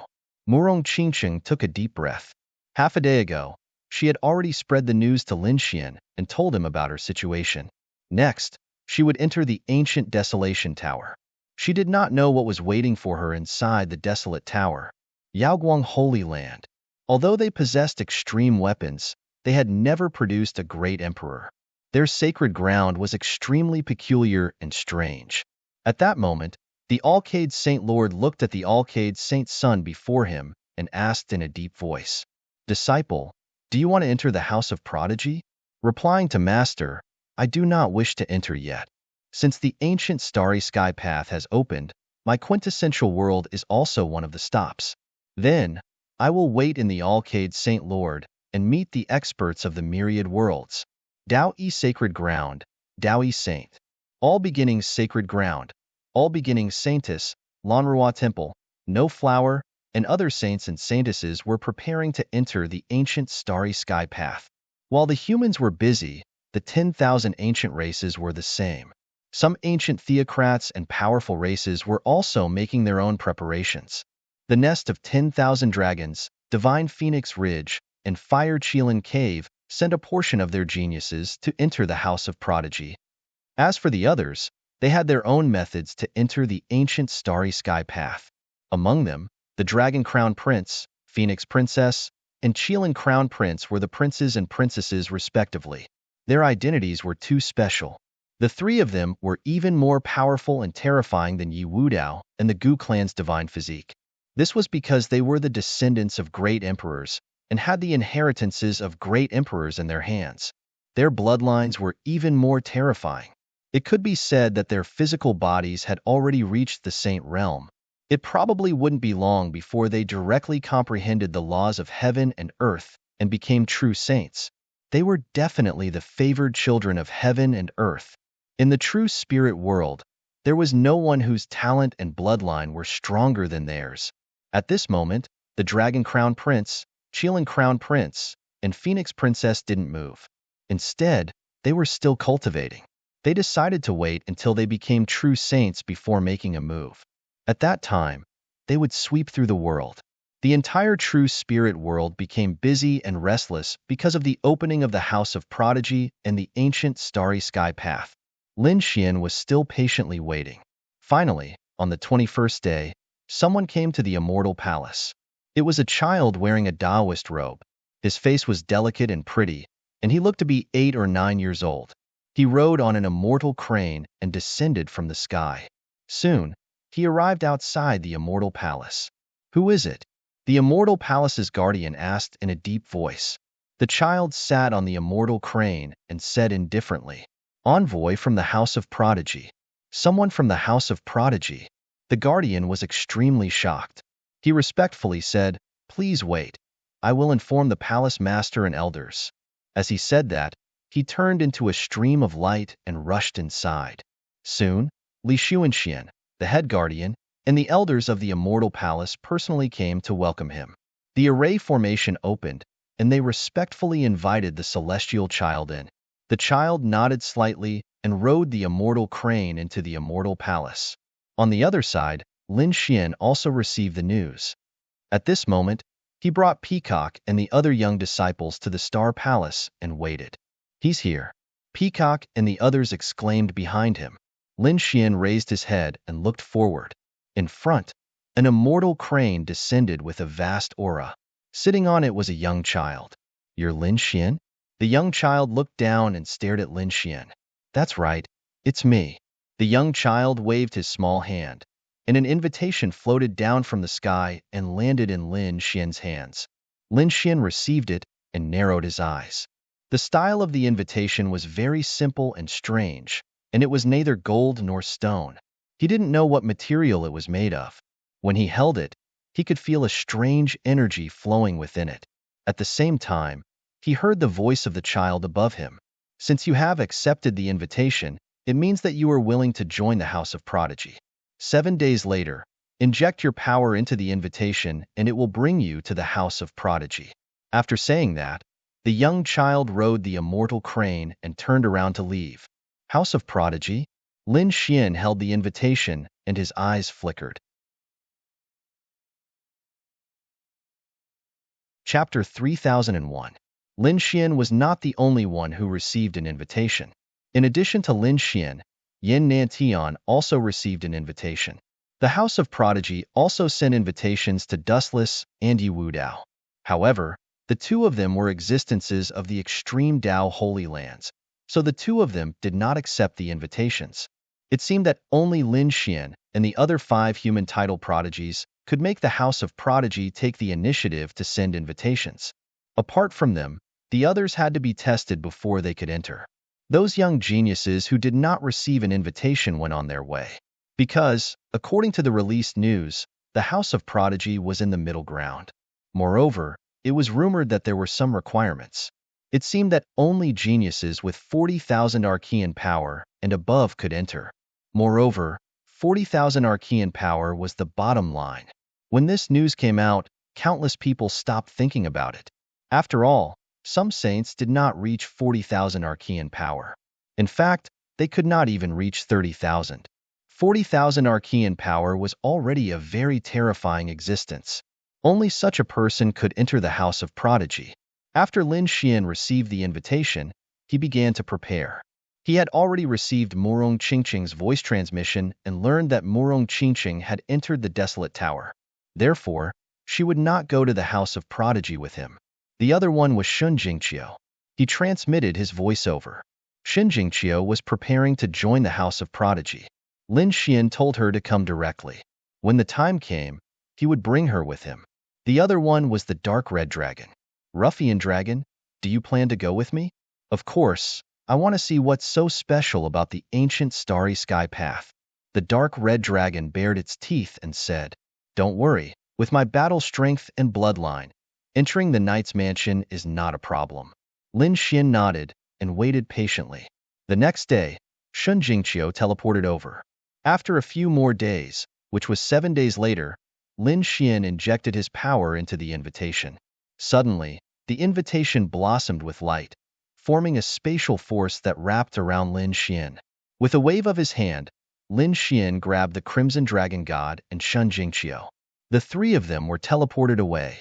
Murong Qingsheng took a deep breath. Half a day ago, she had already spread the news to Lin Xian and told him about her situation. Next, she would enter the ancient desolation tower. She did not know what was waiting for her inside the desolate tower. Yaoguang Holy Land. Although they possessed extreme weapons, they had never produced a great emperor. Their sacred ground was extremely peculiar and strange. At that moment, the Alcade Saint Lord looked at the Alcade Saint Son before him and asked in a deep voice, "Disciple, do you want to enter the house of prodigy?" Replying to Master, "I do not wish to enter yet. Since the ancient starry sky path has opened, my quintessential world is also one of the stops. Then, I will wait in the Alcade Saint Lord and meet the experts of the myriad worlds. Dao-yi sacred ground, Dao-yi saint. All beginnings sacred ground, all beginnings saintess, Lanrua temple, no flower, and other saints and saintesses were preparing to enter the ancient starry sky path. While the humans were busy, the 10,000 ancient races were the same. Some ancient theocrats and powerful races were also making their own preparations. The nest of 10,000 dragons, Divine Phoenix Ridge, and Fire Qilin Cave sent a portion of their geniuses to enter the house of prodigy. As for the others, they had their own methods to enter the ancient starry sky path. Among them, the Dragon Crown Prince, Phoenix Princess, and Qilin Crown Prince were the princes and princesses respectively. Their identities were too special. The 3 of them were even more powerful and terrifying than Yi Wudao and the Gu clan's divine physique. This was because they were the descendants of great emperors and had the inheritances of great emperors in their hands. Their bloodlines were even more terrifying. It could be said that their physical bodies had already reached the saint realm. It probably wouldn't be long before they directly comprehended the laws of heaven and earth and became true saints. They were definitely the favored children of heaven and earth. In the true spirit world, there was no one whose talent and bloodline were stronger than theirs. At this moment, the Dragon Crown Prince, Qilin Crown Prince, and Phoenix Princess didn't move. Instead, they were still cultivating. They decided to wait until they became true saints before making a move. At that time, they would sweep through the world. The entire true spirit world became busy and restless because of the opening of the House of Prodigy and the ancient starry sky path. Lin Xian was still patiently waiting. Finally, on the 21st day, someone came to the Immortal Palace. It was a child wearing a Taoist robe. His face was delicate and pretty, and he looked to be 8 or 9 years old. He rode on an immortal crane and descended from the sky. Soon, he arrived outside the Immortal Palace. "Who is it?" the Immortal Palace's guardian asked in a deep voice. The child sat on the immortal crane and said indifferently, "Envoy from the House of Prodigy." "Someone from the House of Prodigy." The guardian was extremely shocked. He respectfully said, "Please wait. I will inform the palace master and elders." As he said that, he turned into a stream of light and rushed inside. Soon, Li Xuanxian, the head guardian, and the elders of the Immortal Palace personally came to welcome him. The array formation opened, and they respectfully invited the celestial child in. The child nodded slightly and rode the immortal crane into the immortal palace. On the other side, Lin Xian also received the news. At this moment, he brought Peacock and the other young disciples to the Star Palace and waited. "He's here!" Peacock and the others exclaimed behind him. Lin Xian raised his head and looked forward. In front, an immortal crane descended with a vast aura. Sitting on it was a young child. "You're Lin Xian?" The young child looked down and stared at Lin Xian. "That's right, it's me." The young child waved his small hand, and an invitation floated down from the sky and landed in Lin Xian's hands. Lin Xian received it and narrowed his eyes. The style of the invitation was very simple and strange, and it was neither gold nor stone. He didn't know what material it was made of. When he held it, he could feel a strange energy flowing within it. At the same time, he heard the voice of the child above him. "Since you have accepted the invitation, it means that you are willing to join the House of Prodigy. 7 days later, inject your power into the invitation and it will bring you to the House of Prodigy." After saying that, the young child rode the immortal crane and turned around to leave. House of Prodigy? Lin Xian held the invitation and his eyes flickered. Chapter 3001. Lin Xian was not the only one who received an invitation. In addition to Lin Xian, Yin Nantian also received an invitation. The House of Prodigy also sent invitations to Dustless and Yi Wu Dao. However, the two of them were existences of the extreme Dao Holy Lands, so the two of them did not accept the invitations. It seemed that only Lin Xian and the other 5 human title prodigies could make the House of Prodigy take the initiative to send invitations. Apart from them, the others had to be tested before they could enter. Those young geniuses who did not receive an invitation went on their way. Because, according to the released news, the House of Prodigy was in the middle ground. Moreover, it was rumored that there were some requirements. It seemed that only geniuses with 40,000 Archean power and above could enter. Moreover, 40,000 Archean power was the bottom line. When this news came out, countless people stopped thinking about it. After all, some saints did not reach 40,000 Archean power. In fact, they could not even reach 30,000. 40,000 Archean power was already a very terrifying existence. Only such a person could enter the House of Prodigy. After Lin Xian received the invitation, he began to prepare. He had already received Murong Qingqing's voice transmission and learned that Murong Qingqing had entered the Desolate Tower. Therefore, she would not go to the House of Prodigy with him. The other one was Shun Jingqiu. He transmitted his voiceover. Shun Jingqiu was preparing to join the House of Prodigy. Lin Xian told her to come directly. When the time came, he would bring her with him. The other one was the Dark Red Dragon. "Ruffian Dragon, do you plan to go with me?" "Of course, I want to see what's so special about the ancient starry sky path." The Dark Red Dragon bared its teeth and said, "Don't worry, with my battle strength and bloodline, entering the Knight's Mansion is not a problem." Lin Xian nodded and waited patiently. The next day, Shun Jingqiu teleported over. After a few more days, which was 7 days later, Lin Xian injected his power into the invitation. Suddenly, the invitation blossomed with light, forming a spatial force that wrapped around Lin Xian. With a wave of his hand, Lin Xian grabbed the Crimson Dragon God and Shun Jingqiu. The 3 of them were teleported away.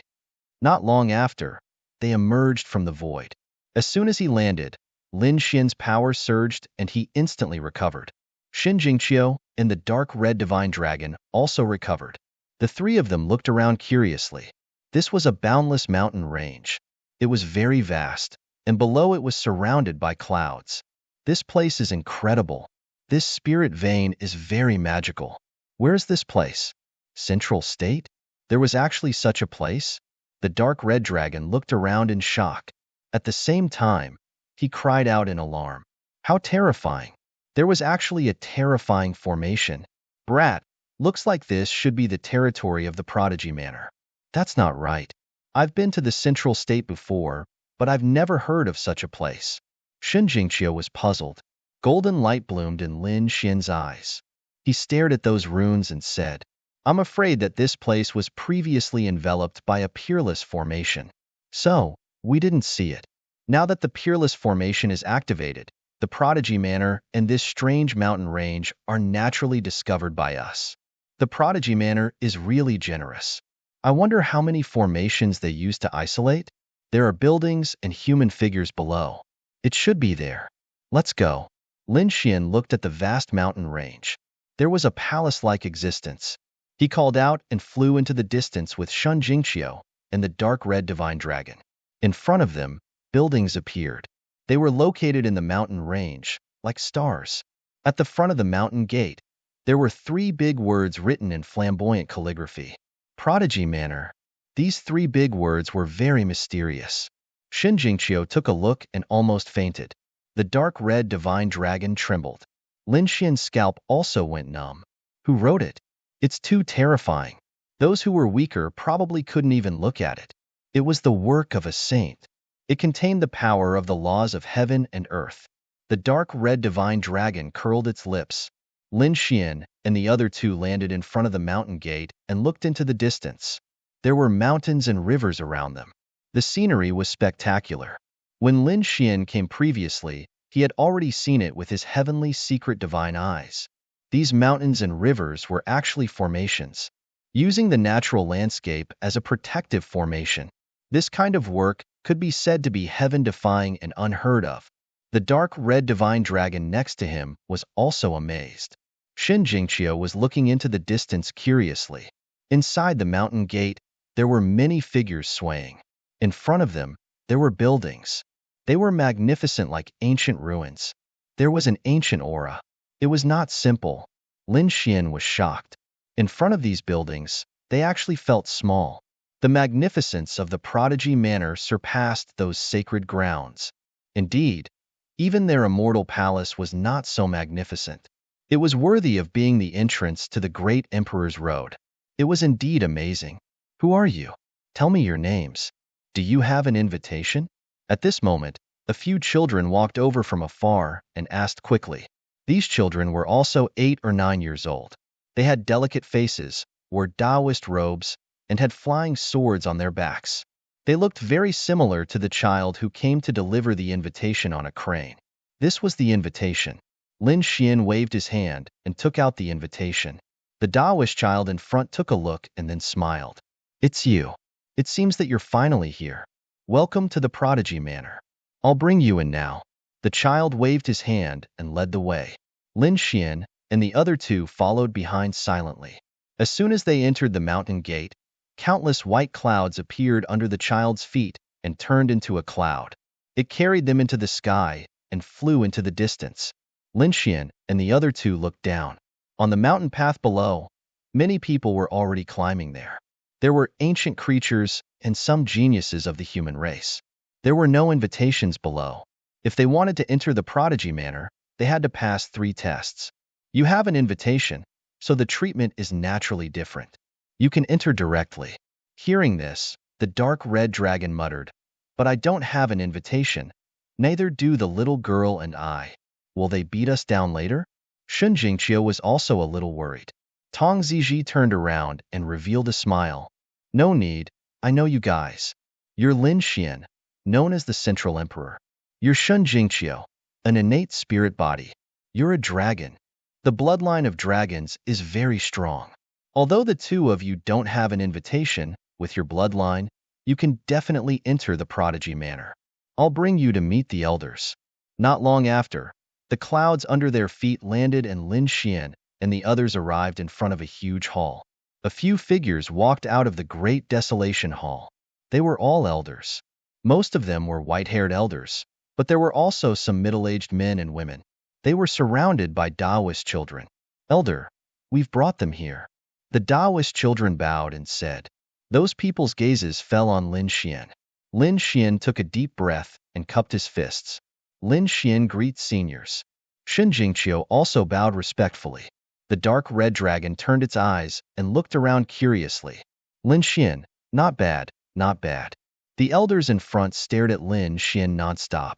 Not long after, they emerged from the void. As soon as he landed, Lin Xian's power surged and he instantly recovered. Shun Jingqiu and the Dark Red Divine Dragon also recovered. The 3 of them looked around curiously. This was a boundless mountain range. It was very vast, and below it was surrounded by clouds. "This place is incredible. This spirit vein is very magical. Where is this place? Central State? There was actually such a place?" The Dark Red Dragon looked around in shock. At the same time, he cried out in alarm. "How terrifying! There was actually a terrifying formation. Brat, looks like this should be the territory of the Prodigy Manor." "That's not right. I've been to the Central State before, but I've never heard of such a place." Shun Jingqiu was puzzled. Golden light bloomed in Lin Xian's eyes. He stared at those runes and said, "I'm afraid that this place was previously enveloped by a peerless formation. So, we didn't see it. Now that the peerless formation is activated, The Prodigy Manor and this strange mountain range are naturally discovered by us. The Prodigy Manor is really generous. I wonder how many formations they use to isolate? There are buildings and human figures below. It should be there. Let's go. Lin Xian looked at the vast mountain range. There was a palace-like existence. He called out and flew into the distance with Shun Jingqiu and the dark red divine dragon. In front of them, buildings appeared. They were located in the mountain range, like stars. At the front of the mountain gate, there were 3 big words written in flamboyant calligraphy. Prodigy Manor. These 3 big words were very mysterious. Shin Jingqiu took a look and almost fainted. The dark red divine dragon trembled. Lin Xian's scalp also went numb. Who wrote it? It's too terrifying. Those who were weaker probably couldn't even look at it. It was the work of a saint. It contained the power of the laws of heaven and earth. The dark red divine dragon curled its lips. Lin Xian and the other 2 landed in front of the mountain gate and looked into the distance. There were mountains and rivers around them. The scenery was spectacular. When Lin Xian came previously, he had already seen it with his heavenly secret divine eyes. These mountains and rivers were actually formations, using the natural landscape as a protective formation. This kind of work could be said to be heaven-defying and unheard of. The dark red divine dragon next to him was also amazed. Shin Jingqiu was looking into the distance curiously. Inside the mountain gate, there were many figures swaying. In front of them, there were buildings. They were magnificent like ancient ruins. There was an ancient aura. It was not simple. Lin Xian was shocked. In front of these buildings, they actually felt small. The magnificence of the Prodigy Manor surpassed those sacred grounds. Indeed, even their immortal palace was not so magnificent. It was worthy of being the entrance to the great Emperor's Road. It was indeed amazing. Who are you? Tell me your names. Do you have an invitation? At this moment, a few children walked over from afar and asked quickly. These children were also 8 or 9 years old. They had delicate faces, wore Taoist robes, and had flying swords on their backs. They looked very similar to the child who came to deliver the invitation on a crane. This was the invitation. Lin Xian waved his hand and took out the invitation. The Taoist child in front took a look and then smiled. It's you. It seems that you're finally here. Welcome to the Prodigy Manor. I'll bring you in now. The child waved his hand and led the way. Lin Xian and the other 2 followed behind silently. As soon as they entered the mountain gate, countless white clouds appeared under the child's feet and turned into a cloud. It carried them into the sky and flew into the distance. Lin Xian and the other 2 looked down. On the mountain path below, many people were already climbing there. There were ancient creatures and some geniuses of the human race. There were no invitations below. If they wanted to enter the Prodigy Manor, they had to pass 3 tests. You have an invitation, so the treatment is naturally different. You can enter directly. Hearing this, the dark red dragon muttered, But I don't have an invitation. Neither do the little girl and I. Will they beat us down later? Shun Jingqiu was also a little worried. Tong Ziji turned around and revealed a smile. No need, I know you guys. You're Lin Xian, known as the Central Emperor. You're Shun Jingqiu, an innate spirit body. You're a dragon. The bloodline of dragons is very strong. Although the 2 of you don't have an invitation, with your bloodline, you can definitely enter the Prodigy Manor. I'll bring you to meet the elders. Not long after, the clouds under their feet landed and Lin Xian and the others arrived in front of a huge hall. A few figures walked out of the great desolation hall. They were all elders. Most of them were white-haired elders, but there were also some middle-aged men and women. They were surrounded by Taoist children. Elder, we've brought them here. The Taoist children bowed and said. Those people's gazes fell on Lin Xian. Lin Xian took a deep breath and cupped his fists. Lin Xian greets seniors. Shin Jingqiu also bowed respectfully. The dark red dragon turned its eyes and looked around curiously. Lin Xian, not bad, not bad. The elders in front stared at Lin Xian nonstop.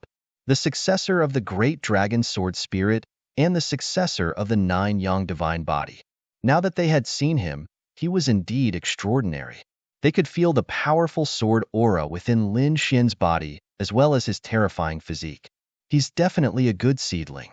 The successor of the great dragon sword spirit and the successor of the 9 Yang divine body. Now that they had seen him, he was indeed extraordinary. They could feel the powerful sword aura within Lin Xian's body as well as his terrifying physique. He's definitely a good seedling.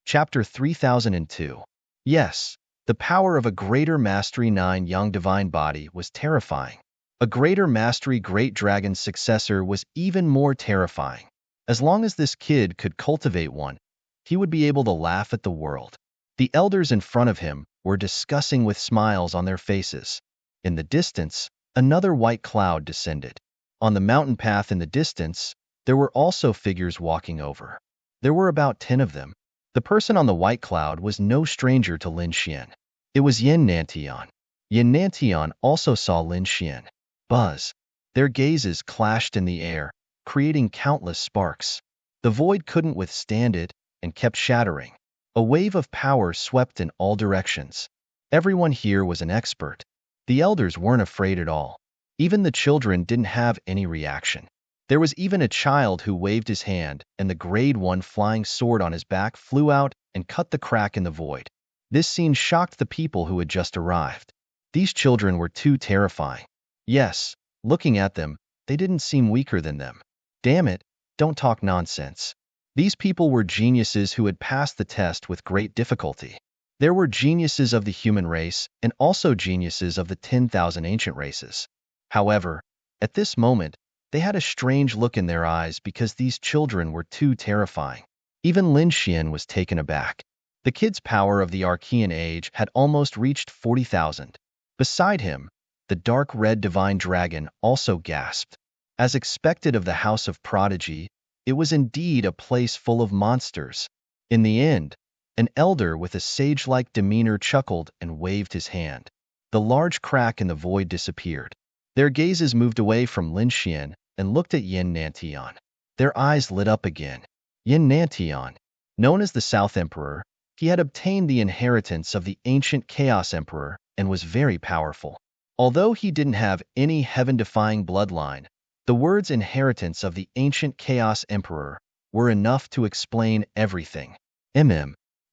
Chapter 3002. Yes, the power of a greater mastery 9 young divine body was terrifying. A greater mastery great dragon's successor was even more terrifying. As long as this kid could cultivate one, he would be able to laugh at the world. The elders in front of him were discussing with smiles on their faces. In the distance, another white cloud descended. On the mountain path in the distance, there were also figures walking over. There were about 10 of them. The person on the white cloud was no stranger to Lin Xian. It was Yin Nantian. Yin Nantian also saw Lin Xian. Buzz. Their gazes clashed in the air, creating countless sparks. The void couldn't withstand it and kept shattering. A wave of power swept in all directions. Everyone here was an expert. The elders weren't afraid at all. Even the children didn't have any reaction. There was even a child who waved his hand, and the grade 1 flying sword on his back flew out and cut the crack in the void. This scene shocked the people who had just arrived. These children were too terrifying. Yes, looking at them, they didn't seem weaker than them. Damn it, don't talk nonsense. These people were geniuses who had passed the test with great difficulty. There were geniuses of the human race and also geniuses of the 10,000 ancient races. However, at this moment, they had a strange look in their eyes because these children were too terrifying. Even Lin Xian was taken aback. The kid's power of the Archean age had almost reached 40,000. Beside him, the dark red divine dragon also gasped. As expected of the House of Prodigy, it was indeed a place full of monsters. In the end, an elder with a sage-like demeanor chuckled and waved his hand. The large crack in the void disappeared. Their gazes moved away from Lin Xian and looked at Yin Nantian. Their eyes lit up again. Yin Nantian, known as the South Emperor, he had obtained the inheritance of the ancient Chaos Emperor and was very powerful. Although he didn't have any heaven-defying bloodline, the words inheritance of the ancient Chaos Emperor were enough to explain everything.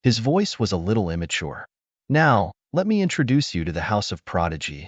His voice was a little immature. Now, let me introduce you to the House of Prodigy.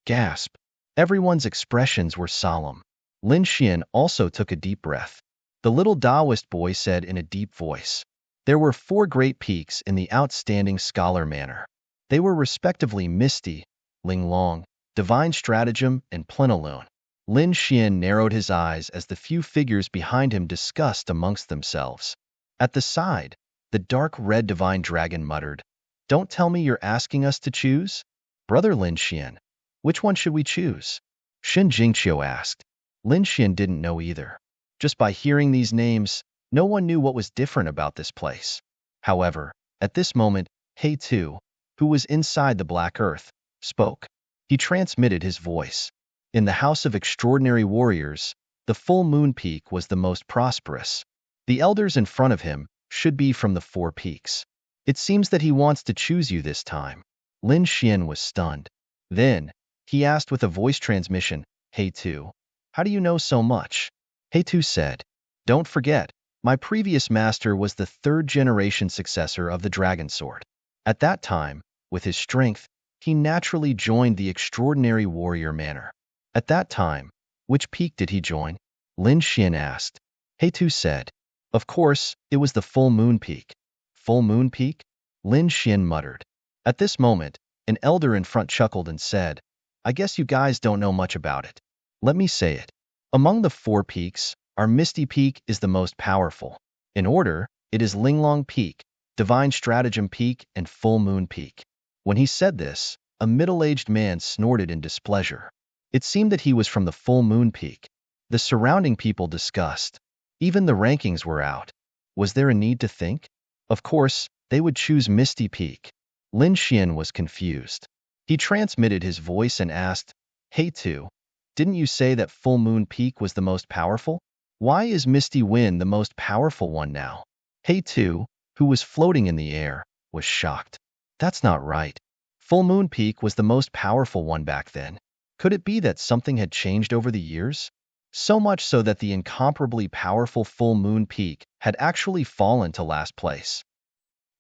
Gasp. Everyone's expressions were solemn. Lin Xian also took a deep breath. The little Taoist boy said in a deep voice. There were 4 great peaks in the outstanding scholar manner. They were respectively Misty, Linglong, Divine Stratagem, and Plenilune. Lin Xian narrowed his eyes as the few figures behind him discussed amongst themselves. At the side, the dark red divine dragon muttered, "Don't tell me you're asking us to choose? Brother Lin Xian, which one should we choose?" Shen Jingqiu asked. Lin Xian didn't know either. Just by hearing these names, no one knew what was different about this place. However, at this moment, He Tu, who was inside the Black Earth, spoke. He transmitted his voice. In the House of Extraordinary Warriors, the full moon peak was the most prosperous. The elders in front of him should be from the 4 peaks. It seems that he wants to choose you this time. Lin Xian was stunned. Then, he asked with a voice transmission, "Hey Tu, how do you know so much?" Hey Tu said, "Don't forget, my previous master was the 3rd generation successor of the dragon sword. At that time, with his strength, he naturally joined the extraordinary warrior manner." At that time, which peak did he join? Lin Xian asked. Hey Tu said, "Of course, it was the full moon peak." Full moon peak? Lin Xian muttered. At this moment, an elder in front chuckled and said, "I guess you guys don't know much about it. Let me say it. Among the 4 peaks, our Misty Peak is the most powerful. In order, it is Linglong Peak, Divine Stratagem Peak, and Full Moon Peak." When he said this, a middle-aged man snorted in displeasure. It seemed that he was from the Full Moon Peak. The surrounding people discussed. Even the rankings were out. Was there a need to think? Of course, they would choose Misty Peak. Lin Xian was confused. He transmitted his voice and asked, "Hey Tu, didn't you say that Full Moon Peak was the most powerful? Why is Misty Wind the most powerful one now?" Hey Tu, who was floating in the air, was shocked. That's not right. Full Moon Peak was the most powerful one back then. Could it be that something had changed over the years? So much so that the incomparably powerful Full Moon Peak had actually fallen to last place.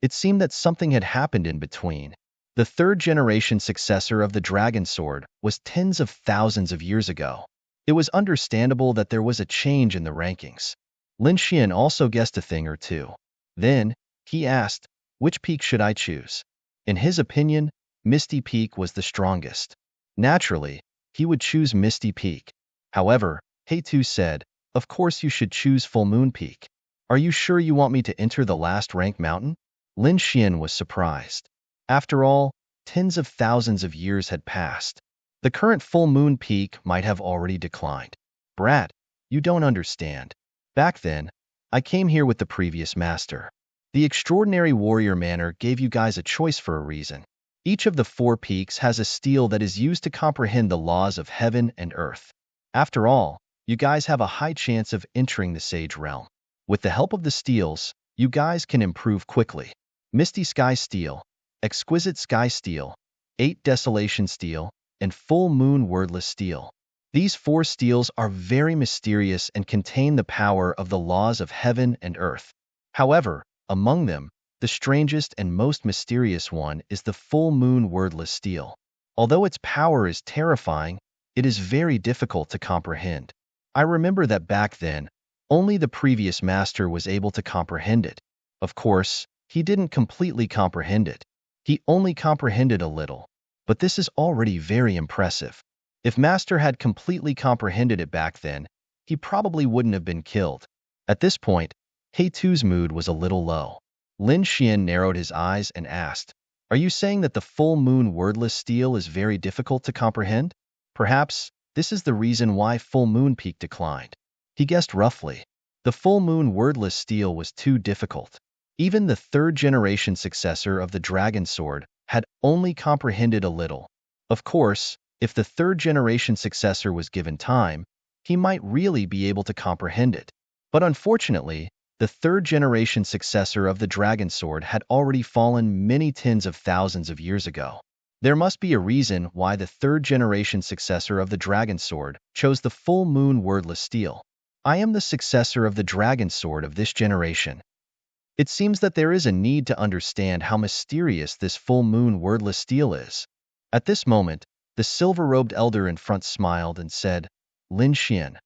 It seemed that something had happened in between. The 3rd generation successor of the dragon sword was tens of thousands of years ago. It was understandable that there was a change in the rankings. Lin Xian also guessed a thing or two. Then, he asked, which peak should I choose? In his opinion, Misty Peak was the strongest. Naturally, he would choose Misty Peak. However, He-Tu said, of course you should choose Full Moon Peak. Are you sure you want me to enter the last rank mountain? Lin Xian was surprised. After all, tens of thousands of years had passed. The current Full Moon Peak might have already declined. Brat, you don't understand. Back then, I came here with the previous master. The extraordinary warrior manner gave you guys a choice for a reason. Each of the 4 peaks has a steel that is used to comprehend the laws of heaven and earth. After all, you guys have a high chance of entering the Sage Realm. With the help of the steels, you guys can improve quickly. Misty Sky Steel, Exquisite Sky Steel, 8 Desolation Steel, and Full Moon Wordless Steel. These 4 steels are very mysterious and contain the power of the laws of heaven and earth. However, among them, the strangest and most mysterious one is the Full Moon Wordless Steel. Although its power is terrifying, it is very difficult to comprehend. I remember that back then, only the previous master was able to comprehend it. Of course, he didn't completely comprehend it. He only comprehended a little. But this is already very impressive. If Master had completely comprehended it back then, he probably wouldn't have been killed. At this point, He-Tu's mood was a little low. Lin Xian narrowed his eyes and asked, are you saying that the Full Moon Wordless Steel is very difficult to comprehend? Perhaps, this is the reason why Full Moon Peak declined. He guessed roughly. The Full Moon Wordless Steel was too difficult. Even the 3rd generation successor of the Dragon Sword had only comprehended a little. Of course, if the 3rd generation successor was given time, he might really be able to comprehend it. But unfortunately, the 3rd generation successor of the Dragon Sword had already fallen many tens of thousands of years ago. There must be a reason why the 3rd generation successor of the Dragon Sword chose the Full Moon Wordless Steel. I am the successor of the Dragon Sword of this generation. It seems that there is a need to understand how mysterious this Full Moon Wordless Steel is. At this moment, the silver-robed elder in front smiled and said, Lin Xian,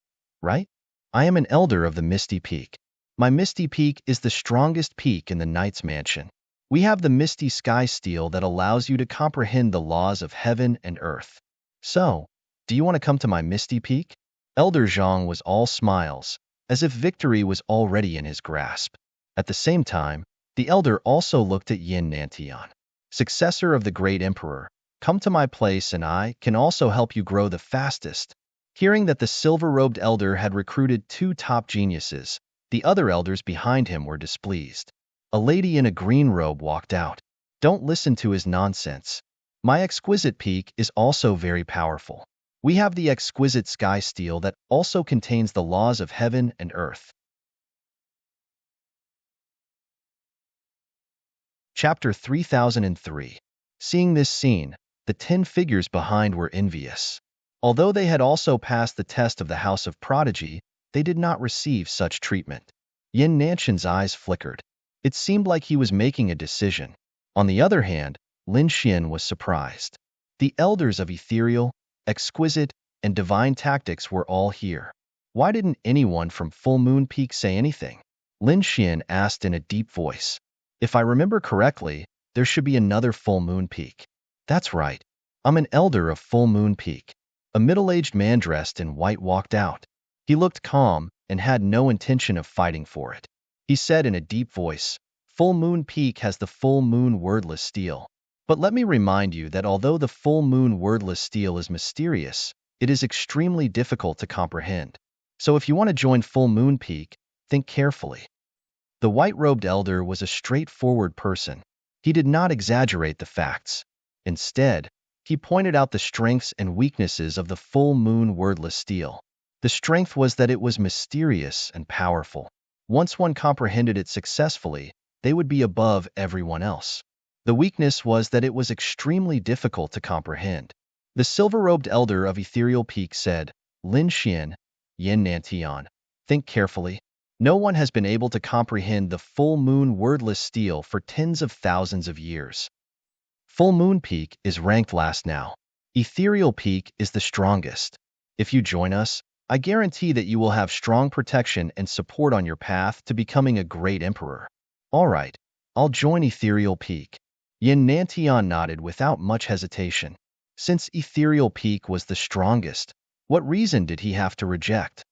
right? I am an elder of the Misty Peak. My Misty Peak is the strongest peak in the Knight's Mansion. We have the Misty Sky Steel that allows you to comprehend the laws of heaven and earth. So, do you want to come to my Misty Peak? Elder Zhang was all smiles, as if victory was already in his grasp. At the same time, the elder also looked at Yin Nantian. Successor of the great emperor, come to my place and I can also help you grow the fastest. Hearing that the silver-robed elder had recruited 2 top geniuses, the other elders behind him were displeased. A lady in a green robe walked out. Don't listen to his nonsense. My exquisite peak is also very powerful. We have the exquisite sky steel that also contains the laws of heaven and earth. Chapter 3003. Seeing this scene, the 10 figures behind were envious. Although they had also passed the test of the House of Prodigy, they did not receive such treatment. Yin Nanshan's eyes flickered. It seemed like he was making a decision. On the other hand, Lin Xian was surprised. The elders of ethereal, exquisite, and divine tactics were all here. Why didn't anyone from Full Moon Peak say anything? Lin Xian asked in a deep voice. If I remember correctly, there should be another Full Moon Peak. That's right. I'm an elder of Full Moon Peak. A middle-aged man dressed in white walked out. He looked calm and had no intention of fighting for it. He said in a deep voice, Full Moon Peak has the Full Moon Wordless Steel. But let me remind you that although the Full Moon Wordless Steel is mysterious, it is extremely difficult to comprehend. So if you want to join Full Moon Peak, think carefully. The white-robed elder was a straightforward person. He did not exaggerate the facts. Instead, he pointed out the strengths and weaknesses of the Full Moon Wordless Steel. The strength was that it was mysterious and powerful. Once one comprehended it successfully, they would be above everyone else. The weakness was that it was extremely difficult to comprehend. The silver-robed elder of Ethereal Peak said, Lin Xian, Yin Nantian, think carefully. No one has been able to comprehend the Full Moon Wordless Steel for tens of thousands of years. Full Moon Peak is ranked last now. Ethereal Peak is the strongest. If you join us, I guarantee that you will have strong protection and support on your path to becoming a great emperor. All right, I'll join Ethereal Peak. Yin Nantian nodded without much hesitation. Since Ethereal Peak was the strongest, what reason did he have to reject?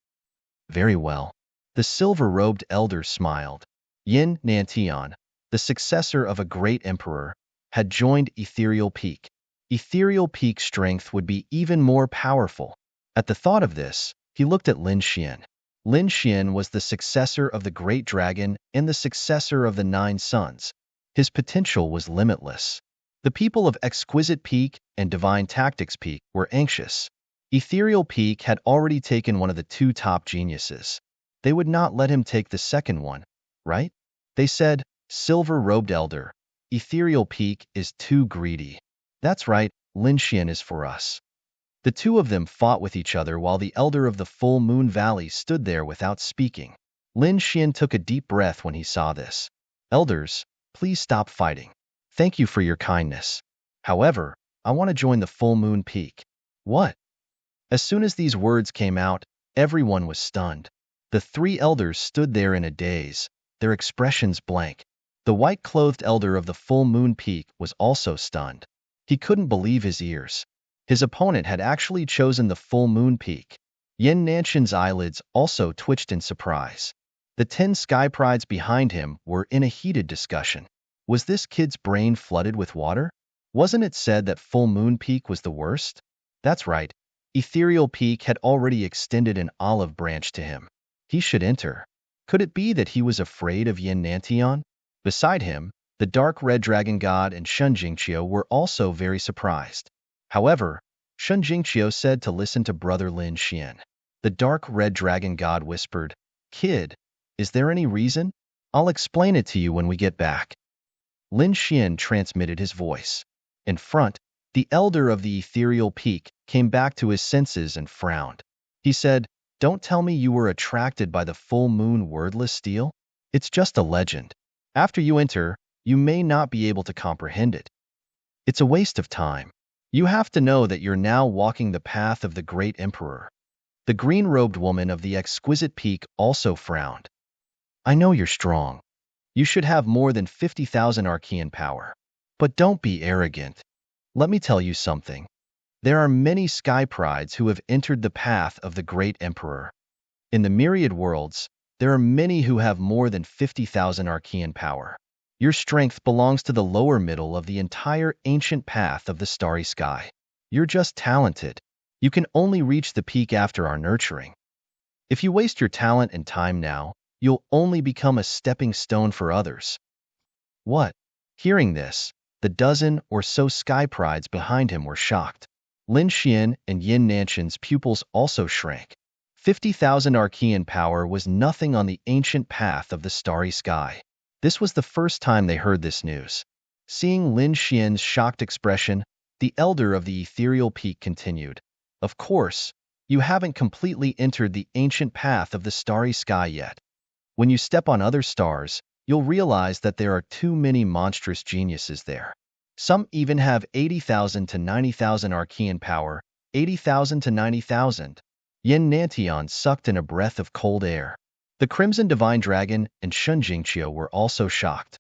Very well. The silver-robed elder smiled. Yin Nantian, the successor of a great emperor, had joined Ethereal Peak. Ethereal Peak's strength would be even more powerful. At the thought of this, he looked at Lin Xian. Lin Xian was the successor of the Great Dragon and the successor of the Nine Sons. His potential was limitless. The people of Exquisite Peak and Divine Tactics Peak were anxious. Ethereal Peak had already taken one of the two top geniuses. They would not let him take the second one, right? They said, Silver-robed elder, Ethereal Peak is too greedy. That's right, Lin Xian is for us. The two of them fought with each other while the elder of the Full Moon Valley stood there without speaking. Lin Xian took a deep breath when he saw this. Elders, please stop fighting. Thank you for your kindness. However, I want to join the Full Moon Peak. What? As soon as these words came out, everyone was stunned. The three elders stood there in a daze, their expressions blank. The white-clothed elder of the Full Moon Peak was also stunned. He couldn't believe his ears. His opponent had actually chosen the Full Moon Peak. Yin Nanshan's eyelids also twitched in surprise. The 10 sky prides behind him were in a heated discussion. Was this kid's brain flooded with water? Wasn't it said that Full Moon Peak was the worst? That's right. Ethereal Peak had already extended an olive branch to him. He should enter. Could it be that he was afraid of Yin Nantian? Beside him, the dark red dragon god and Shun Jingqiu were also very surprised. However, Shun Jingqiu said to listen to brother Lin Xian. The dark red dragon god whispered, Kid, is there any reason? I'll explain it to you when we get back. Lin Xian transmitted his voice. In front, the elder of the Ethereal Peak came back to his senses and frowned. He said, Don't tell me you were attracted by the full moon wordless steel? It's just a legend. After you enter, you may not be able to comprehend it. It's a waste of time. You have to know that you're now walking the path of the great emperor. The green-robed woman of the Exquisite Peak also frowned. I know you're strong. You should have more than 50,000 Archean power. But don't be arrogant. Let me tell you something. There are many sky prides who have entered the path of the great emperor. In the myriad worlds, there are many who have more than 50,000 Archean power. Your strength belongs to the lower middle of the entire ancient path of the starry sky. You're just talented. You can only reach the peak after our nurturing. If you waste your talent and time now, you'll only become a stepping stone for others. What? Hearing this, the dozen or so sky prides behind him were shocked. Lin Xian and Yin Nanshan's pupils also shrank. 50,000 Archean power was nothing on the ancient path of the starry sky. This was the first time they heard this news. Seeing Lin Xian's shocked expression, the elder of the Ethereal Peak continued. Of course, you haven't completely entered the ancient path of the starry sky yet. When you step on other stars, you'll realize that there are too many monstrous geniuses there. Some even have 80,000 to 90,000 Archean power, 80,000 to 90,000. Yin Nantian sucked in a breath of cold air. The Crimson Divine Dragon and Shun Jingqiu were also shocked.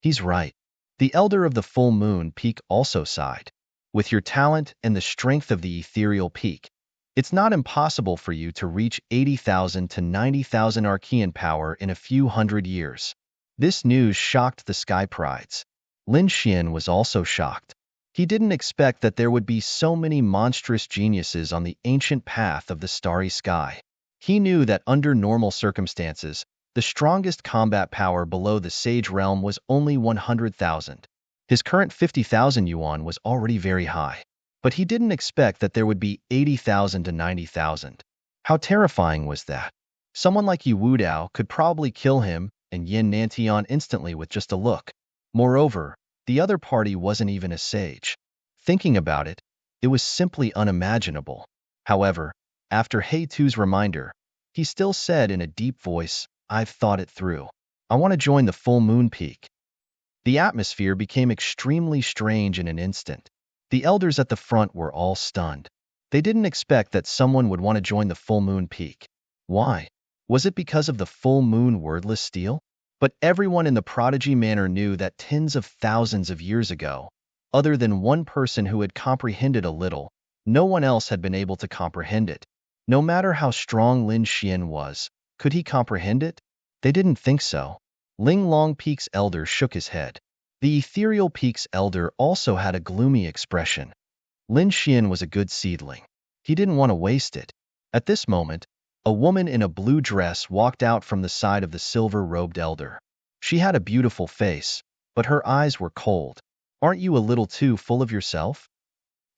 He's right. The elder of the Full Moon Peak also sighed. With your talent and the strength of the Ethereal Peak, it's not impossible for you to reach 80,000 to 90,000 Archean power in a few hundred years. This news shocked the Sky Prides. Lin Xian was also shocked. He didn't expect that there would be so many monstrous geniuses on the ancient path of the starry sky. He knew that under normal circumstances, the strongest combat power below the Sage Realm was only 100,000. His current 50,000 yuan was already very high, but he didn't expect that there would be 80,000 to 90,000. How terrifying was that? Someone like Yu Wudao could probably kill him and Yin Nantian instantly with just a look. Moreover, the other party wasn't even a sage. Thinking about it, it was simply unimaginable. However, after He Tu's reminder, he still said in a deep voice, I've thought it through. I want to join the Full Moon Peak. The atmosphere became extremely strange in an instant. The elders at the front were all stunned. They didn't expect that someone would want to join the full moon peak. Why? Was it because of the full moon wordless steel? But everyone in the Prodigy Manor knew that tens of thousands of years ago, other than one person who had comprehended a little, no one else had been able to comprehend it. No matter how strong Lin Xian was, could he comprehend it? They didn't think so. Ling Long Peak's elder shook his head. The ethereal peak's elder also had a gloomy expression. Lin Xian was a good seedling. He didn't want to waste it. At this moment, a woman in a blue dress walked out from the side of the silver-robed elder. She had a beautiful face, but her eyes were cold. Aren't you a little too full of yourself?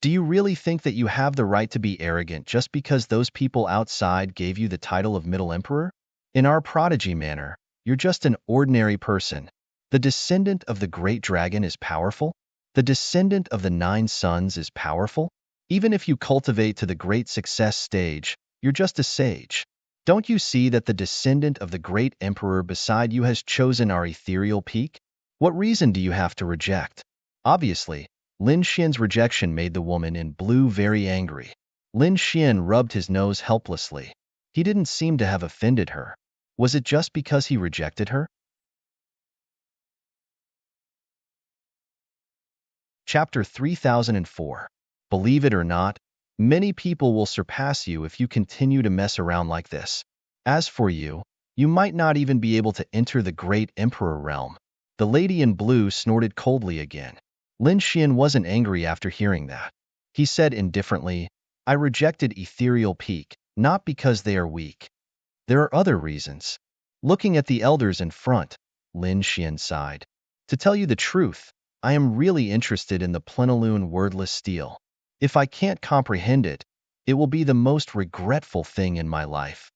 Do you really think that you have the right to be arrogant just because those people outside gave you the title of Middle Emperor? In our Prodigy Manor, you're just an ordinary person. The descendant of the great dragon is powerful. The descendant of the 9 sons is powerful. Even if you cultivate to the great success stage, you're just a sage. Don't you see that the descendant of the great emperor beside you has chosen our ethereal peak? What reason do you have to reject? Obviously, Lin Xian's rejection made the woman in blue very angry. Lin Xian rubbed his nose helplessly. He didn't seem to have offended her. Was it just because he rejected her? Chapter 3004. Believe it or not, many people will surpass you if you continue to mess around like this. As for you, you might not even be able to enter the great emperor realm. The lady in blue snorted coldly again. Lin Xian wasn't angry after hearing that. He said indifferently, I rejected ethereal peak, not because they are weak. There are other reasons. Looking at the elders in front, Lin Xian sighed. To tell you the truth, I am really interested in the plenilune wordless steel. If I can't comprehend it, it will be the most regretful thing in my life.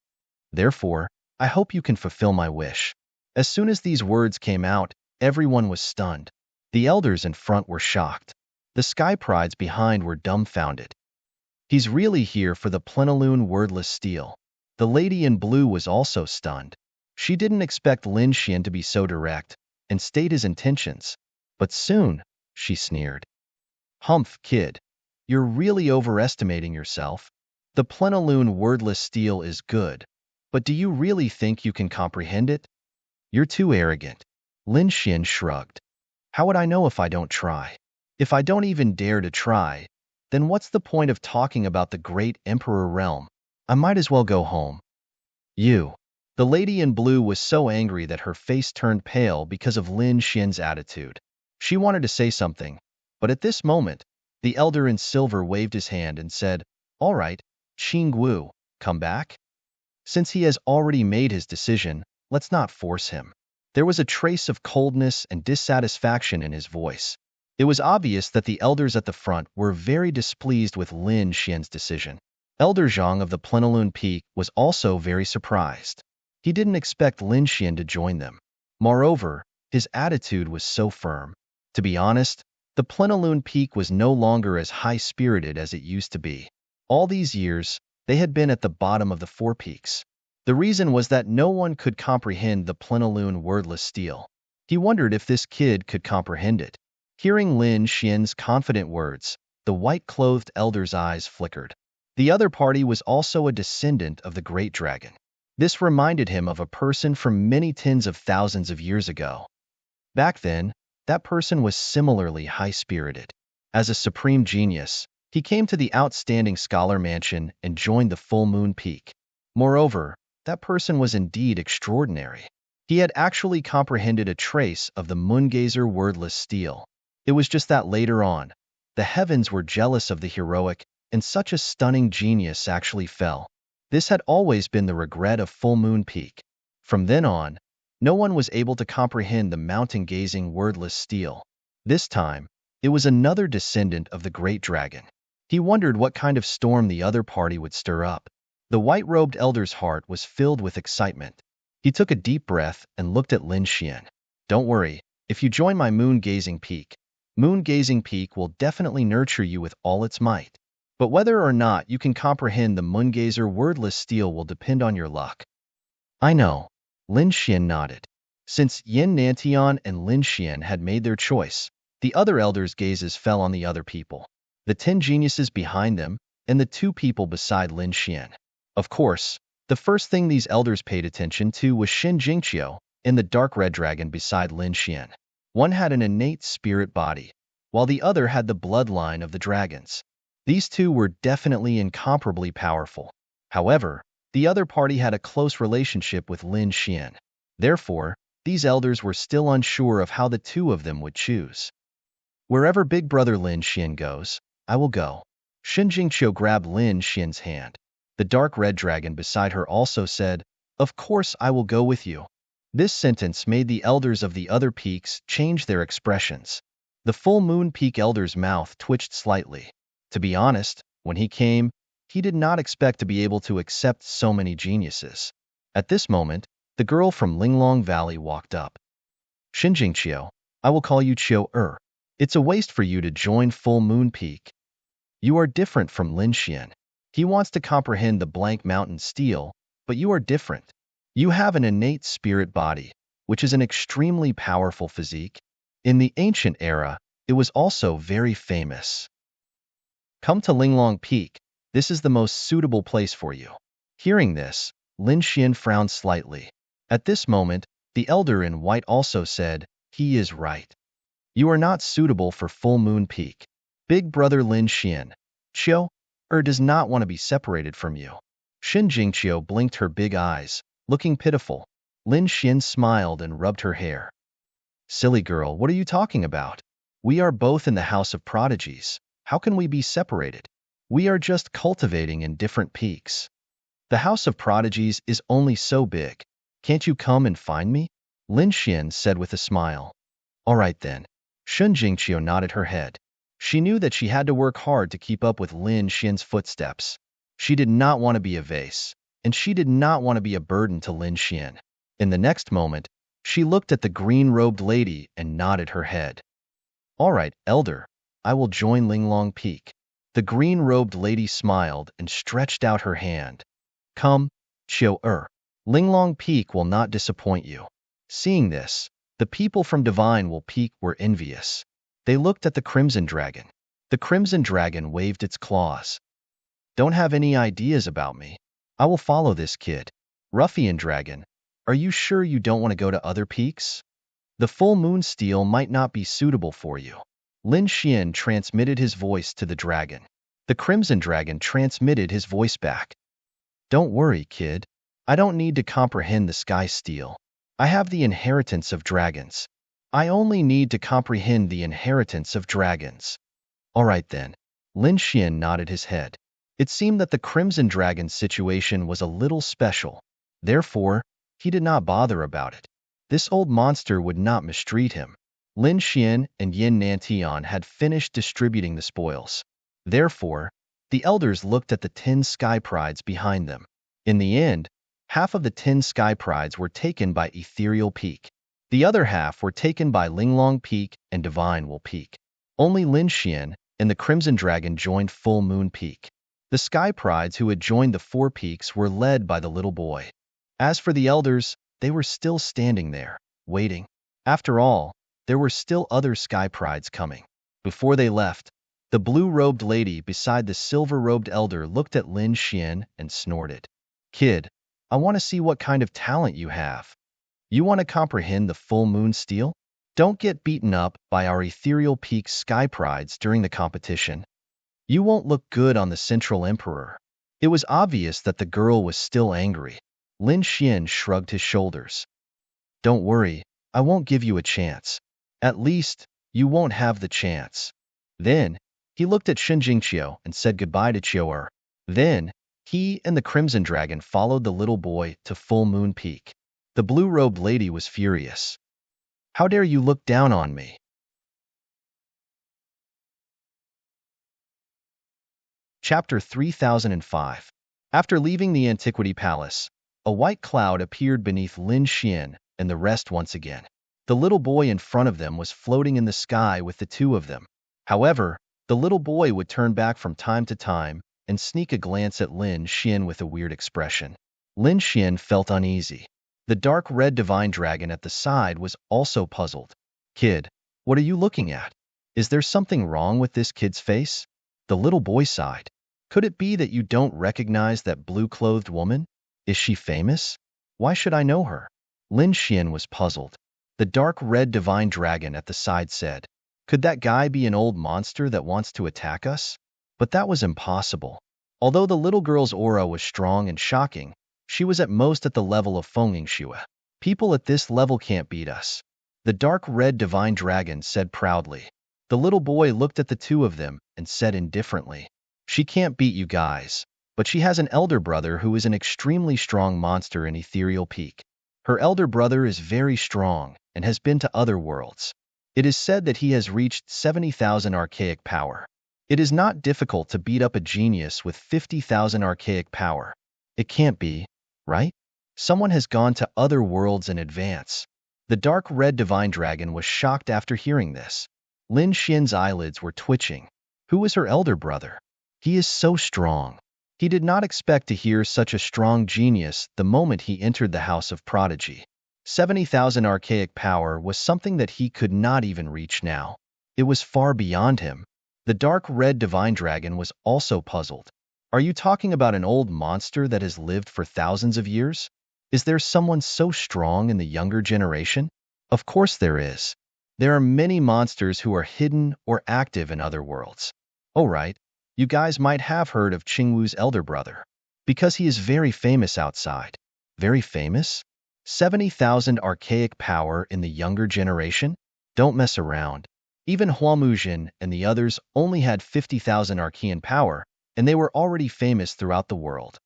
Therefore, I hope you can fulfill my wish. As soon as these words came out, everyone was stunned. The elders in front were shocked. The sky prides behind were dumbfounded. He's really here for the plenilune wordless steel. The lady in blue was also stunned. She didn't expect Lin Xian to be so direct and state his intentions. But soon, she sneered. Humph, kid. You're really overestimating yourself. The plenilune wordless steel is good, but do you really think you can comprehend it? You're too arrogant. Lin Xian shrugged. How would I know if I don't try? If I don't even dare to try, then what's the point of talking about the great emperor realm? I might as well go home. You. The lady in blue was so angry that her face turned pale because of Lin Xian's attitude. She wanted to say something, but at this moment, the elder in silver waved his hand and said, All right, Qing Wu, come back. Since he has already made his decision, let's not force him. There was a trace of coldness and dissatisfaction in his voice. It was obvious that the elders at the front were very displeased with Lin Xian's decision. Elder Zhang of the Plenilune Peak was also very surprised. He didn't expect Lin Xian to join them. Moreover, his attitude was so firm. To be honest, the Plenilune Peak was no longer as high-spirited as it used to be. All these years, they had been at the bottom of the 4 peaks. The reason was that no one could comprehend the plenilune wordless steel. He wondered if this kid could comprehend it. Hearing Lin Xian's confident words, the white-clothed elder's eyes flickered. The other party was also a descendant of the great dragon. This reminded him of a person from many tens of thousands of years ago. Back then, that person was similarly high-spirited. As a supreme genius, he came to the outstanding scholar mansion and joined the full moon peak. Moreover, that person was indeed extraordinary. He had actually comprehended a trace of the moongazer wordless steel. It was just that later on, the heavens were jealous of the heroic, and such a stunning genius actually fell. This had always been the regret of Full Moon Peak. From then on, no one was able to comprehend the mountain-gazing wordless steel. This time, it was another descendant of the great dragon. He wondered what kind of storm the other party would stir up. The white-robed elder's heart was filled with excitement. He took a deep breath and looked at Lin Xian. Don't worry, if you join my moon-gazing peak will definitely nurture you with all its might. But whether or not you can comprehend the moongazer wordless steel will depend on your luck. I know. Lin Xian nodded. Since Yin Nantian and Lin Xian had made their choice, the other elders' gazes fell on the other people. The 10 geniuses behind them, and the two people beside Lin Xian. Of course, the first thing these elders paid attention to was Xin Jingqiu and the dark red dragon beside Lin Xian. One had an innate spirit body, while the other had the bloodline of the dragons. These two were definitely incomparably powerful. However, the other party had a close relationship with Lin Xian. Therefore, these elders were still unsure of how the two of them would choose. Wherever big brother Lin Xian goes, I will go. Xin Jingqiu grabbed Lin Xian's hand. The dark red dragon beside her also said, "Of course I will go with you." This sentence made the elders of the other peaks change their expressions. The full moon peak elder's mouth twitched slightly. To be honest, when he came, he did not expect to be able to accept so many geniuses. At this moment, the girl from Linglong Valley walked up. Xin Jingqiu, I will call you Qiu Er. It's a waste for you to join Full Moon Peak. You are different from Lin Xian. He wants to comprehend the blank mountain steel, but you are different. You have an innate spirit body, which is an extremely powerful physique. In the ancient era, it was also very famous. Come to Linglong Peak. This is the most suitable place for you. Hearing this, Lin Xian frowned slightly. At this moment, the elder in white also said, he is right. You are not suitable for Full Moon Peak. Big brother Lin Xian, Qiu Er does not want to be separated from you. Xin Jingqiu blinked her big eyes, looking pitiful. Lin Xian smiled and rubbed her hair. Silly girl, what are you talking about? We are both in the House of Prodigies. How can we be separated? We are just cultivating in different peaks. The House of Prodigies is only so big. Can't you come and find me? Lin Xian said with a smile. All right then. Xin Jingqiu nodded her head. She knew that she had to work hard to keep up with Lin Xian's footsteps. She did not want to be a vase, and she did not want to be a burden to Lin Xian. In the next moment, she looked at the green-robed lady and nodded her head. All right, elder, I will join Linglong Peak. The green-robed lady smiled and stretched out her hand. Come, Qiu Er. Linglong Peak will not disappoint you. Seeing this, the people from Divine Will Peak were envious. They looked at the Crimson Dragon. The Crimson Dragon waved its claws. Don't have any ideas about me. I will follow this kid. Ruffian Dragon, are you sure you don't want to go to other peaks? The full moon steel might not be suitable for you. Lin Xian transmitted his voice to the dragon. The Crimson Dragon transmitted his voice back. Don't worry, kid. I don't need to comprehend the sky steel. I have the inheritance of dragons. I only need to comprehend the inheritance of dragons. All right then. Lin Xian nodded his head. It seemed that the Crimson Dragon's situation was a little special. Therefore, he did not bother about it. This old monster would not mistreat him. Lin Xian and Yin Nantian had finished distributing the spoils. Therefore, the elders looked at the 10 sky prides behind them. In the end, half of the 10 sky prides were taken by Ethereal Peak. The other half were taken by Linglong Peak and Divine Will Peak. Only Lin Xian and the Crimson Dragon joined Full Moon Peak. The sky prides who had joined the 4 peaks were led by the little boy. As for the elders, they were still standing there, waiting. After all, there were still other sky prides coming. Before they left, the blue-robed lady beside the silver-robed elder looked at Lin Xian and snorted. Kid, I want to see what kind of talent you have. You want to comprehend the full moon steel? Don't get beaten up by our Ethereal Peak sky prides during the competition. You won't look good on the Central Emperor. It was obvious that the girl was still angry. Lin Xian shrugged his shoulders. Don't worry, I won't give you a chance. At least, you won't have the chance. Then, he looked at Xin Jingqiu and said goodbye to Qiu Er. Then, he and the Crimson Dragon followed the little boy to Full Moon Peak. The blue-robed lady was furious. How dare you look down on me? Chapter 3005. After leaving the Antiquity Palace, a white cloud appeared beneath Lin Xian and the rest once again. The little boy in front of them was floating in the sky with the two of them. However, the little boy would turn back from time to time and sneak a glance at Lin Xian with a weird expression. Lin Xian felt uneasy. The dark red divine dragon at the side was also puzzled. Kid, what are you looking at? Is there something wrong with this kid's face? The little boy sighed. Could it be that you don't recognize that blue-clothed woman? Is she famous? Why should I know her? Lin Xian was puzzled. The dark red divine dragon at the side said, could that guy be an old monster that wants to attack us? But that was impossible. Although the little girl's aura was strong and shocking, she was at most at the level of Feng Yingxue. People at this level can't beat us. The dark red divine dragon said proudly. The little boy looked at the two of them and said indifferently, she can't beat you guys, but she has an elder brother who is an extremely strong monster in Ethereal Peak. Her elder brother is very strong and has been to other worlds. It is said that he has reached 70,000 archaic power. It is not difficult to beat up a genius with 50,000 archaic power. It can't be, right? Someone has gone to other worlds in advance. The dark red divine dragon was shocked after hearing this. Lin Xian's eyelids were twitching. Who is her elder brother? He is so strong. He did not expect to hear such a strong genius the moment he entered the House of Prodigy. 70,000 archaic power was something that he could not even reach now. It was far beyond him. The dark red divine dragon was also puzzled. Are you talking about an old monster that has lived for thousands of years? Is there someone so strong in the younger generation? Of course there is. There are many monsters who are hidden or active in other worlds. Oh right, you guys might have heard of Qingwu's elder brother. Because he is very famous outside. Very famous? 70,000 archaic power in the younger generation? Don't mess around. Even Huamujin and the others only had 50,000 arcane power, and they were already famous throughout the world.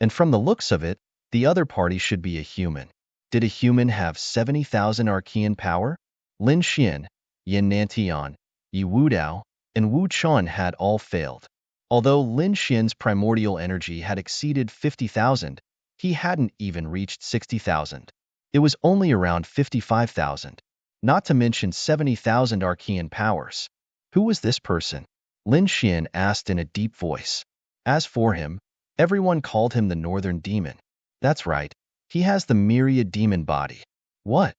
And from the looks of it, the other party should be a human. Did a human have 70,000 arcane power? Lin Xian, Yin Nantian, Yi Wudao, and Wu Chuan had all failed. Although Lin Xian's primordial energy had exceeded 50,000, he hadn't even reached 60,000. It was only around 55,000. Not to mention 70,000 arcane powers. Who was this person? Lin Xian asked in a deep voice. As for him, everyone called him the Northern Demon. That's right, he has the myriad demon body. What?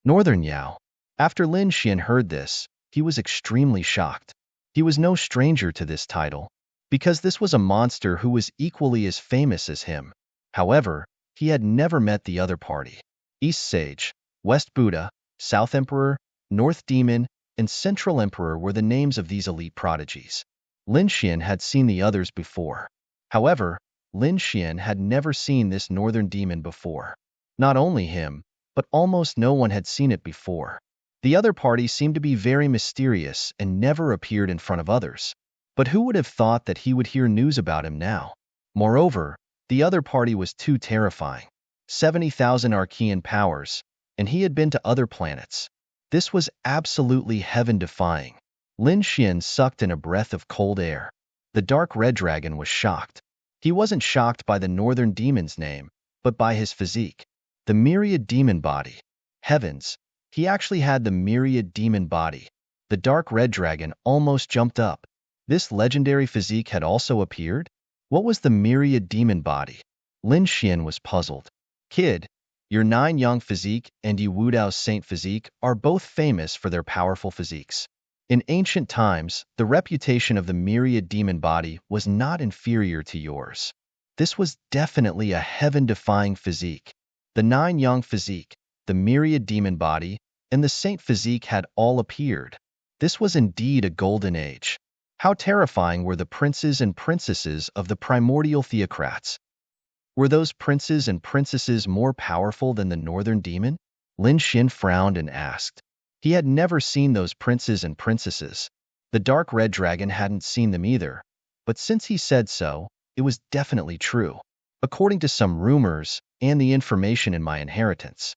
Northern Yao. After Lin Xian heard this, he was extremely shocked. He was no stranger to this title, because this was a monster who was equally as famous as him. However, he had never met the other party. East Sage, West Buddha, South Emperor, North Demon, and Central Emperor were the names of these elite prodigies. Lin Xian had seen the others before. However, Lin Xian had never seen this Northern Demon before. Not only him, but almost no one had seen it before. The other party seemed to be very mysterious and never appeared in front of others. But who would have thought that he would hear news about him now? Moreover, the other party was too terrifying. 70,000 arcane powers, and he had been to other planets. This was absolutely heaven-defying. Lin Xian sucked in a breath of cold air. The dark red dragon was shocked. He wasn't shocked by the Northern Demon's name, but by his physique. The myriad demon body. Heavens, he actually had the myriad demon body. The dark red dragon almost jumped up. This legendary physique had also appeared? What was the myriad demon body? Lin Xian was puzzled. Kid, your 9 Yang physique and Yi Wudao's saint physique are both famous for their powerful physiques. In ancient times, the reputation of the myriad demon body was not inferior to yours. This was definitely a heaven-defying physique. The 9 Yang physique, the myriad demon body, and the saint physique had all appeared. This was indeed a golden age. How terrifying were the princes and princesses of the primordial theocrats. Were those princes and princesses more powerful than the Northern Demon? Lin Xian frowned and asked. He had never seen those princes and princesses. The dark red dragon hadn't seen them either. But since he said so, it was definitely true. According to some rumors and the information in my inheritance,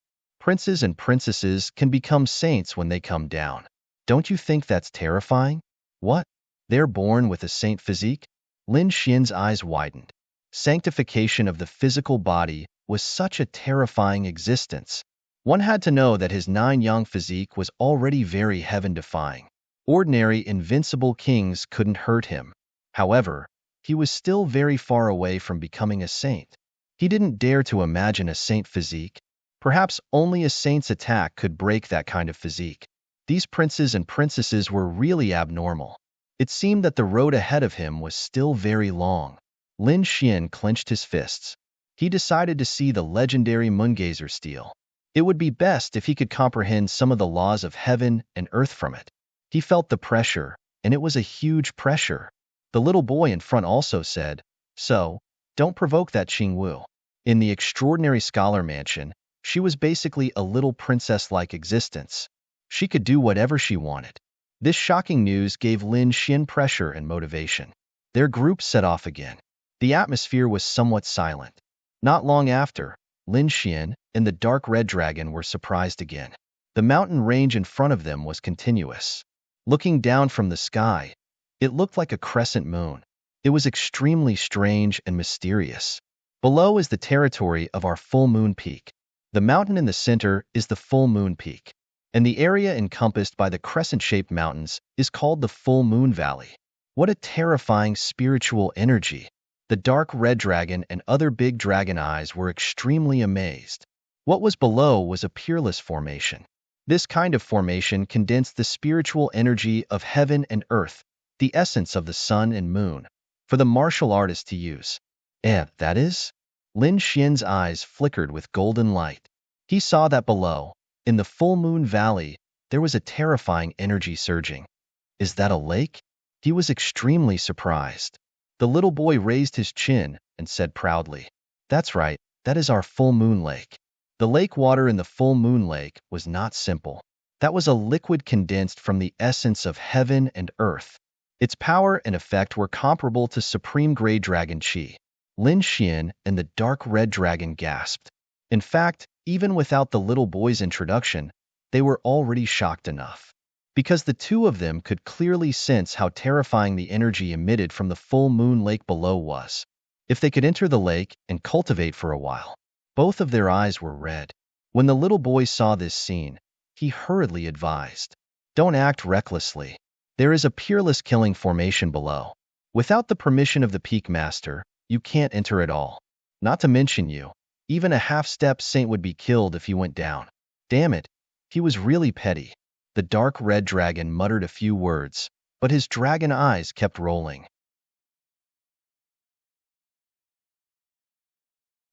princes and princesses can become saints when they come down. Don't you think that's terrifying? What? They're born with a saint physique? Lin Xian's eyes widened. Sanctification of the physical body was such a terrifying existence. One had to know that his 9 Yang physique was already very heaven-defying. Ordinary invincible kings couldn't hurt him. However, he was still very far away from becoming a saint. He didn't dare to imagine a saint physique. Perhaps only a saint's attack could break that kind of physique. These princes and princesses were really abnormal. It seemed that the road ahead of him was still very long. Lin Xian clenched his fists. He decided to see the legendary Moongazer steel. It would be best if he could comprehend some of the laws of heaven and earth from it. He felt the pressure, and it was a huge pressure. The little boy in front also said, "So, don't provoke that Qing Wu." In the extraordinary scholar mansion, she was basically a little princess-like existence. She could do whatever she wanted. This shocking news gave Lin Xian pressure and motivation. Their group set off again. The atmosphere was somewhat silent. Not long after, Lin Xian and the dark red dragon were surprised again. The mountain range in front of them was continuous. Looking down from the sky, it looked like a crescent moon. It was extremely strange and mysterious. Below is the territory of our full moon peak. The mountain in the center is the full moon peak, and the area encompassed by the crescent-shaped mountains is called the full moon valley. What a terrifying spiritual energy! The dark red dragon and other big dragon eyes were extremely amazed. What was below was a peerless formation. This kind of formation condensed the spiritual energy of heaven and earth, the essence of the sun and moon, for the martial artist to use. That is? Lin Xian's eyes flickered with golden light. He saw that below, in the full moon valley, there was a terrifying energy surging. Is that a lake? He was extremely surprised. The little boy raised his chin and said proudly, "That's right, that is our full moon lake." The lake water in the full moon lake was not simple. That was a liquid condensed from the essence of heaven and earth. Its power and effect were comparable to supreme gray dragon qi. Lin Xian and the dark red dragon gasped. In fact, even without the little boy's introduction, they were already shocked enough. Because the two of them could clearly sense how terrifying the energy emitted from the full moon lake below was. If they could enter the lake and cultivate for a while. Both of their eyes were red. When the little boy saw this scene, he hurriedly advised, "Don't act recklessly. There is a peerless killing formation below. Without the permission of the peak master, you can't enter at all. Not to mention you. Even a half-step saint would be killed if he went down." Damn it, he was really petty. The dark red dragon muttered a few words, but his dragon eyes kept rolling.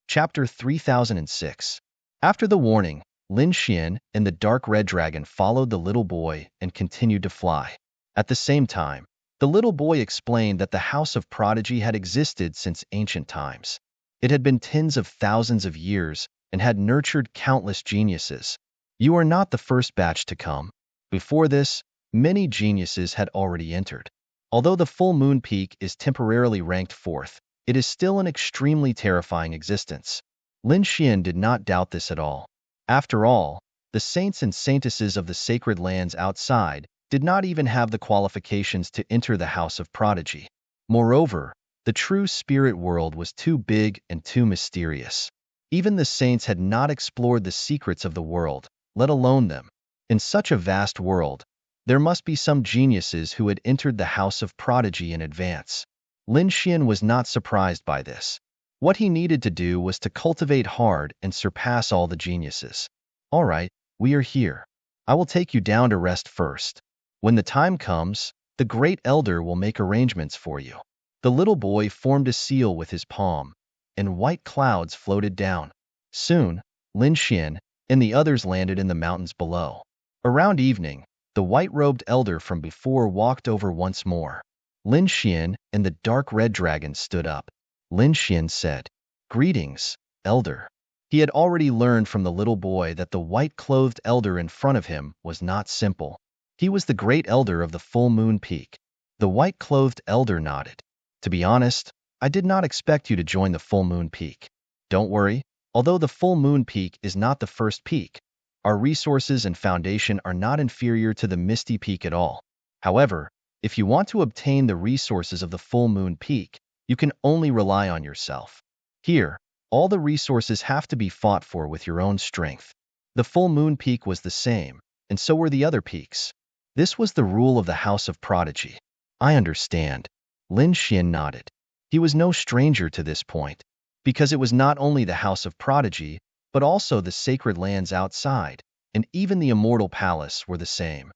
Chapter 3006. After the warning, Lin Xian and the dark red dragon followed the little boy and continued to fly. At the same time, the little boy explained that the House of Prodigy had existed since ancient times. It had been tens of thousands of years and had nurtured countless geniuses. You are not the first batch to come. Before this, many geniuses had already entered. Although the full moon peak is temporarily ranked fourth, it is still an extremely terrifying existence. Lin Xian did not doubt this at all. After all, the saints and saintesses of the sacred lands outside did not even have the qualifications to enter the House of Prodigy. Moreover, the true spirit world was too big and too mysterious. Even the saints had not explored the secrets of the world, let alone them. In such a vast world, there must be some geniuses who had entered the House of Prodigy in advance. Lin Xian was not surprised by this. What he needed to do was to cultivate hard and surpass all the geniuses. "All right, we are here. I will take you down to rest first. When the time comes, the great elder will make arrangements for you." The little boy formed a seal with his palm, and white clouds floated down. Soon, Lin Xian and the others landed in the mountains below. Around evening, the white-robed elder from before walked over once more. Lin Xian and the dark red dragon stood up. Lin Xian said, "Greetings, elder." He had already learned from the little boy that the white-clothed elder in front of him was not simple. He was the great elder of the full moon peak. The white-clothed elder nodded. "To be honest, I did not expect you to join the full moon peak. Don't worry, although the full moon peak is not the first peak, our resources and foundation are not inferior to the misty peak at all. However, if you want to obtain the resources of the full moon peak, you can only rely on yourself. Here, all the resources have to be fought for with your own strength." The full moon peak was the same, and so were the other peaks. This was the rule of the House of Prodigy. "I understand." Lin Xian nodded. He was no stranger to this point, because it was not only the House of Prodigy, but also the sacred lands outside, and even the immortal palace were the same.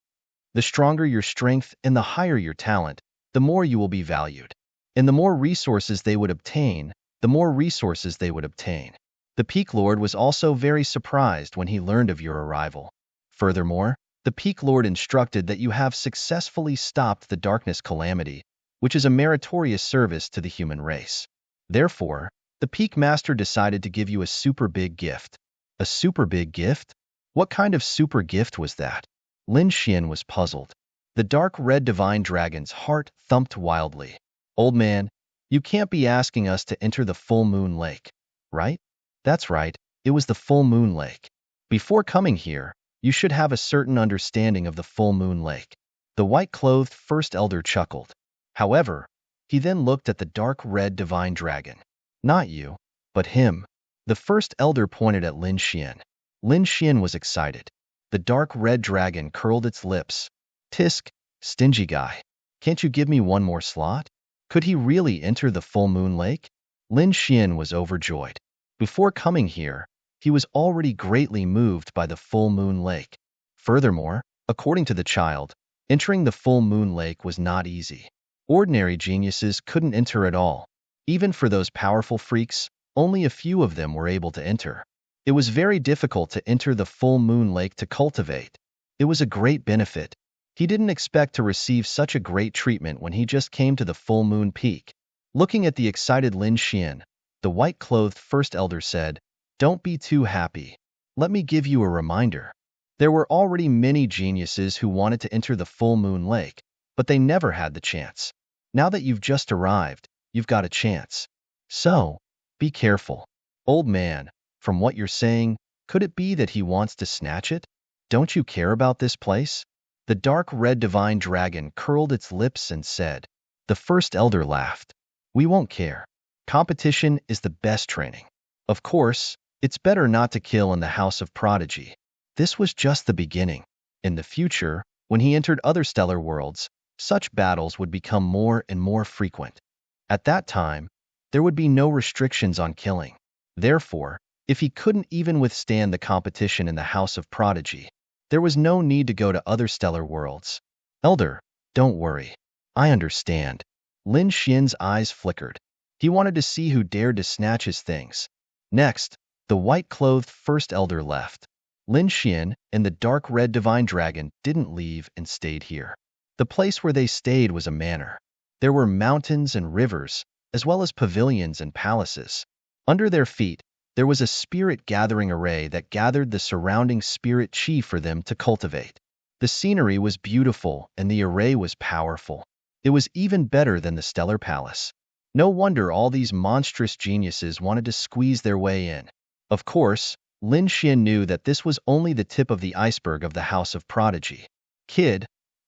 The stronger your strength and the higher your talent, the more you will be valued. And the more resources they would obtain, the more resources they would obtain. The Peak Lord was also very surprised when he learned of your arrival. Furthermore, the Peak Lord instructed that you have successfully stopped the darkness calamity, which is a meritorious service to the human race. Therefore, the Peak Master decided to give you a super big gift. A super big gift? What kind of super gift was that? Lin Xian was puzzled. The dark red divine dragon's heart thumped wildly. Old man, you can't be asking us to enter the full moon lake, right? That's right, it was the full moon lake. Before coming here, you should have a certain understanding of the full moon lake. The white-clothed first elder chuckled. However, he then looked at the dark red divine dragon. Not you, but him. The first elder pointed at Lin Xian. Lin Xian was excited. The dark red dragon curled its lips. Tisk, stingy guy. Can't you give me one more slot? Could he really enter the full moon lake? Lin Xian was overjoyed. Before coming here, he was already greatly moved by the full moon lake. Furthermore, according to the child, entering the full moon lake was not easy. Ordinary geniuses couldn't enter at all. Even for those powerful freaks, only a few of them were able to enter. It was very difficult to enter the full moon lake to cultivate. It was a great benefit. He didn't expect to receive such a great treatment when he just came to the full moon peak. Looking at the excited Lin Xian, the white-clothed first elder said, "Don't be too happy. Let me give you a reminder. There were already many geniuses who wanted to enter the full moon lake, but they never had the chance. Now that you've just arrived, you've got a chance. So, be careful. Old man, from what you're saying, could it be that he wants to snatch it? Don't you care about this place?" The dark red divine dragon curled its lips and said. The first elder laughed. "We won't care. Competition is the best training. Of course, it's better not to kill in the House of Prodigy." This was just the beginning. In the future, when he entered other stellar worlds, such battles would become more and more frequent. At that time, there would be no restrictions on killing. Therefore, if he couldn't even withstand the competition in the House of Prodigy, there was no need to go to other stellar worlds. Elder, don't worry. I understand. Lin Xian's eyes flickered. He wanted to see who dared to snatch his things. Next, the white-clothed first elder left. Lin Xian and the dark red divine dragon didn't leave and stayed here. The place where they stayed was a manor. There were mountains and rivers, as well as pavilions and palaces. Under their feet, there was a spirit-gathering array that gathered the surrounding spirit chi for them to cultivate. The scenery was beautiful and the array was powerful. It was even better than the stellar palace. No wonder all these monstrous geniuses wanted to squeeze their way in. Of course, Lin Xian knew that this was only the tip of the iceberg of the House of Prodigy. Kid,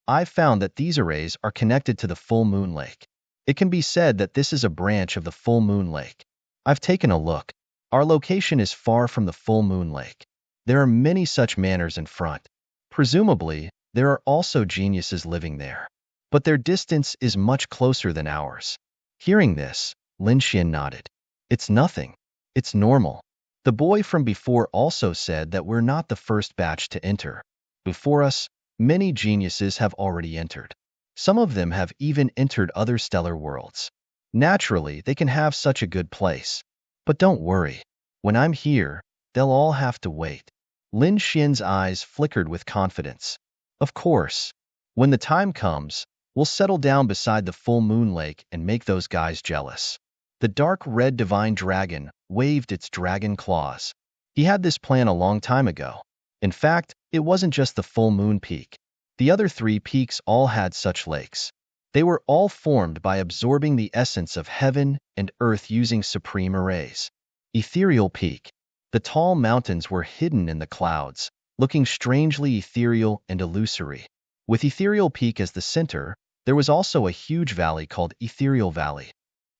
I've found that these arrays are connected to the full moon lake. It can be said that this is a branch of the full moon lake. I've taken a look. Our location is far from the full moon lake. There are many such manors in front. Presumably, there are also geniuses living there. But their distance is much closer than ours. Hearing this, Lin Xian nodded. It's nothing. It's normal. The boy from before also said that we're not the first batch to enter. Before us, many geniuses have already entered. Some of them have even entered other stellar worlds. Naturally, they can have such a good place. But don't worry. When I'm here, they'll all have to wait. Lin Xian's eyes flickered with confidence. Of course. When the time comes, we'll settle down beside the full moon lake and make those guys jealous. The dark red divine dragon waved its dragon claws. He had this plan a long time ago. In fact, it wasn't just the full moon peak. The other 3 peaks all had such lakes. They were all formed by absorbing the essence of heaven and earth using supreme arrays. Ethereal Peak. The tall mountains were hidden in the clouds, looking strangely ethereal and illusory. With Ethereal Peak as the center, there was also a huge valley called Ethereal Valley.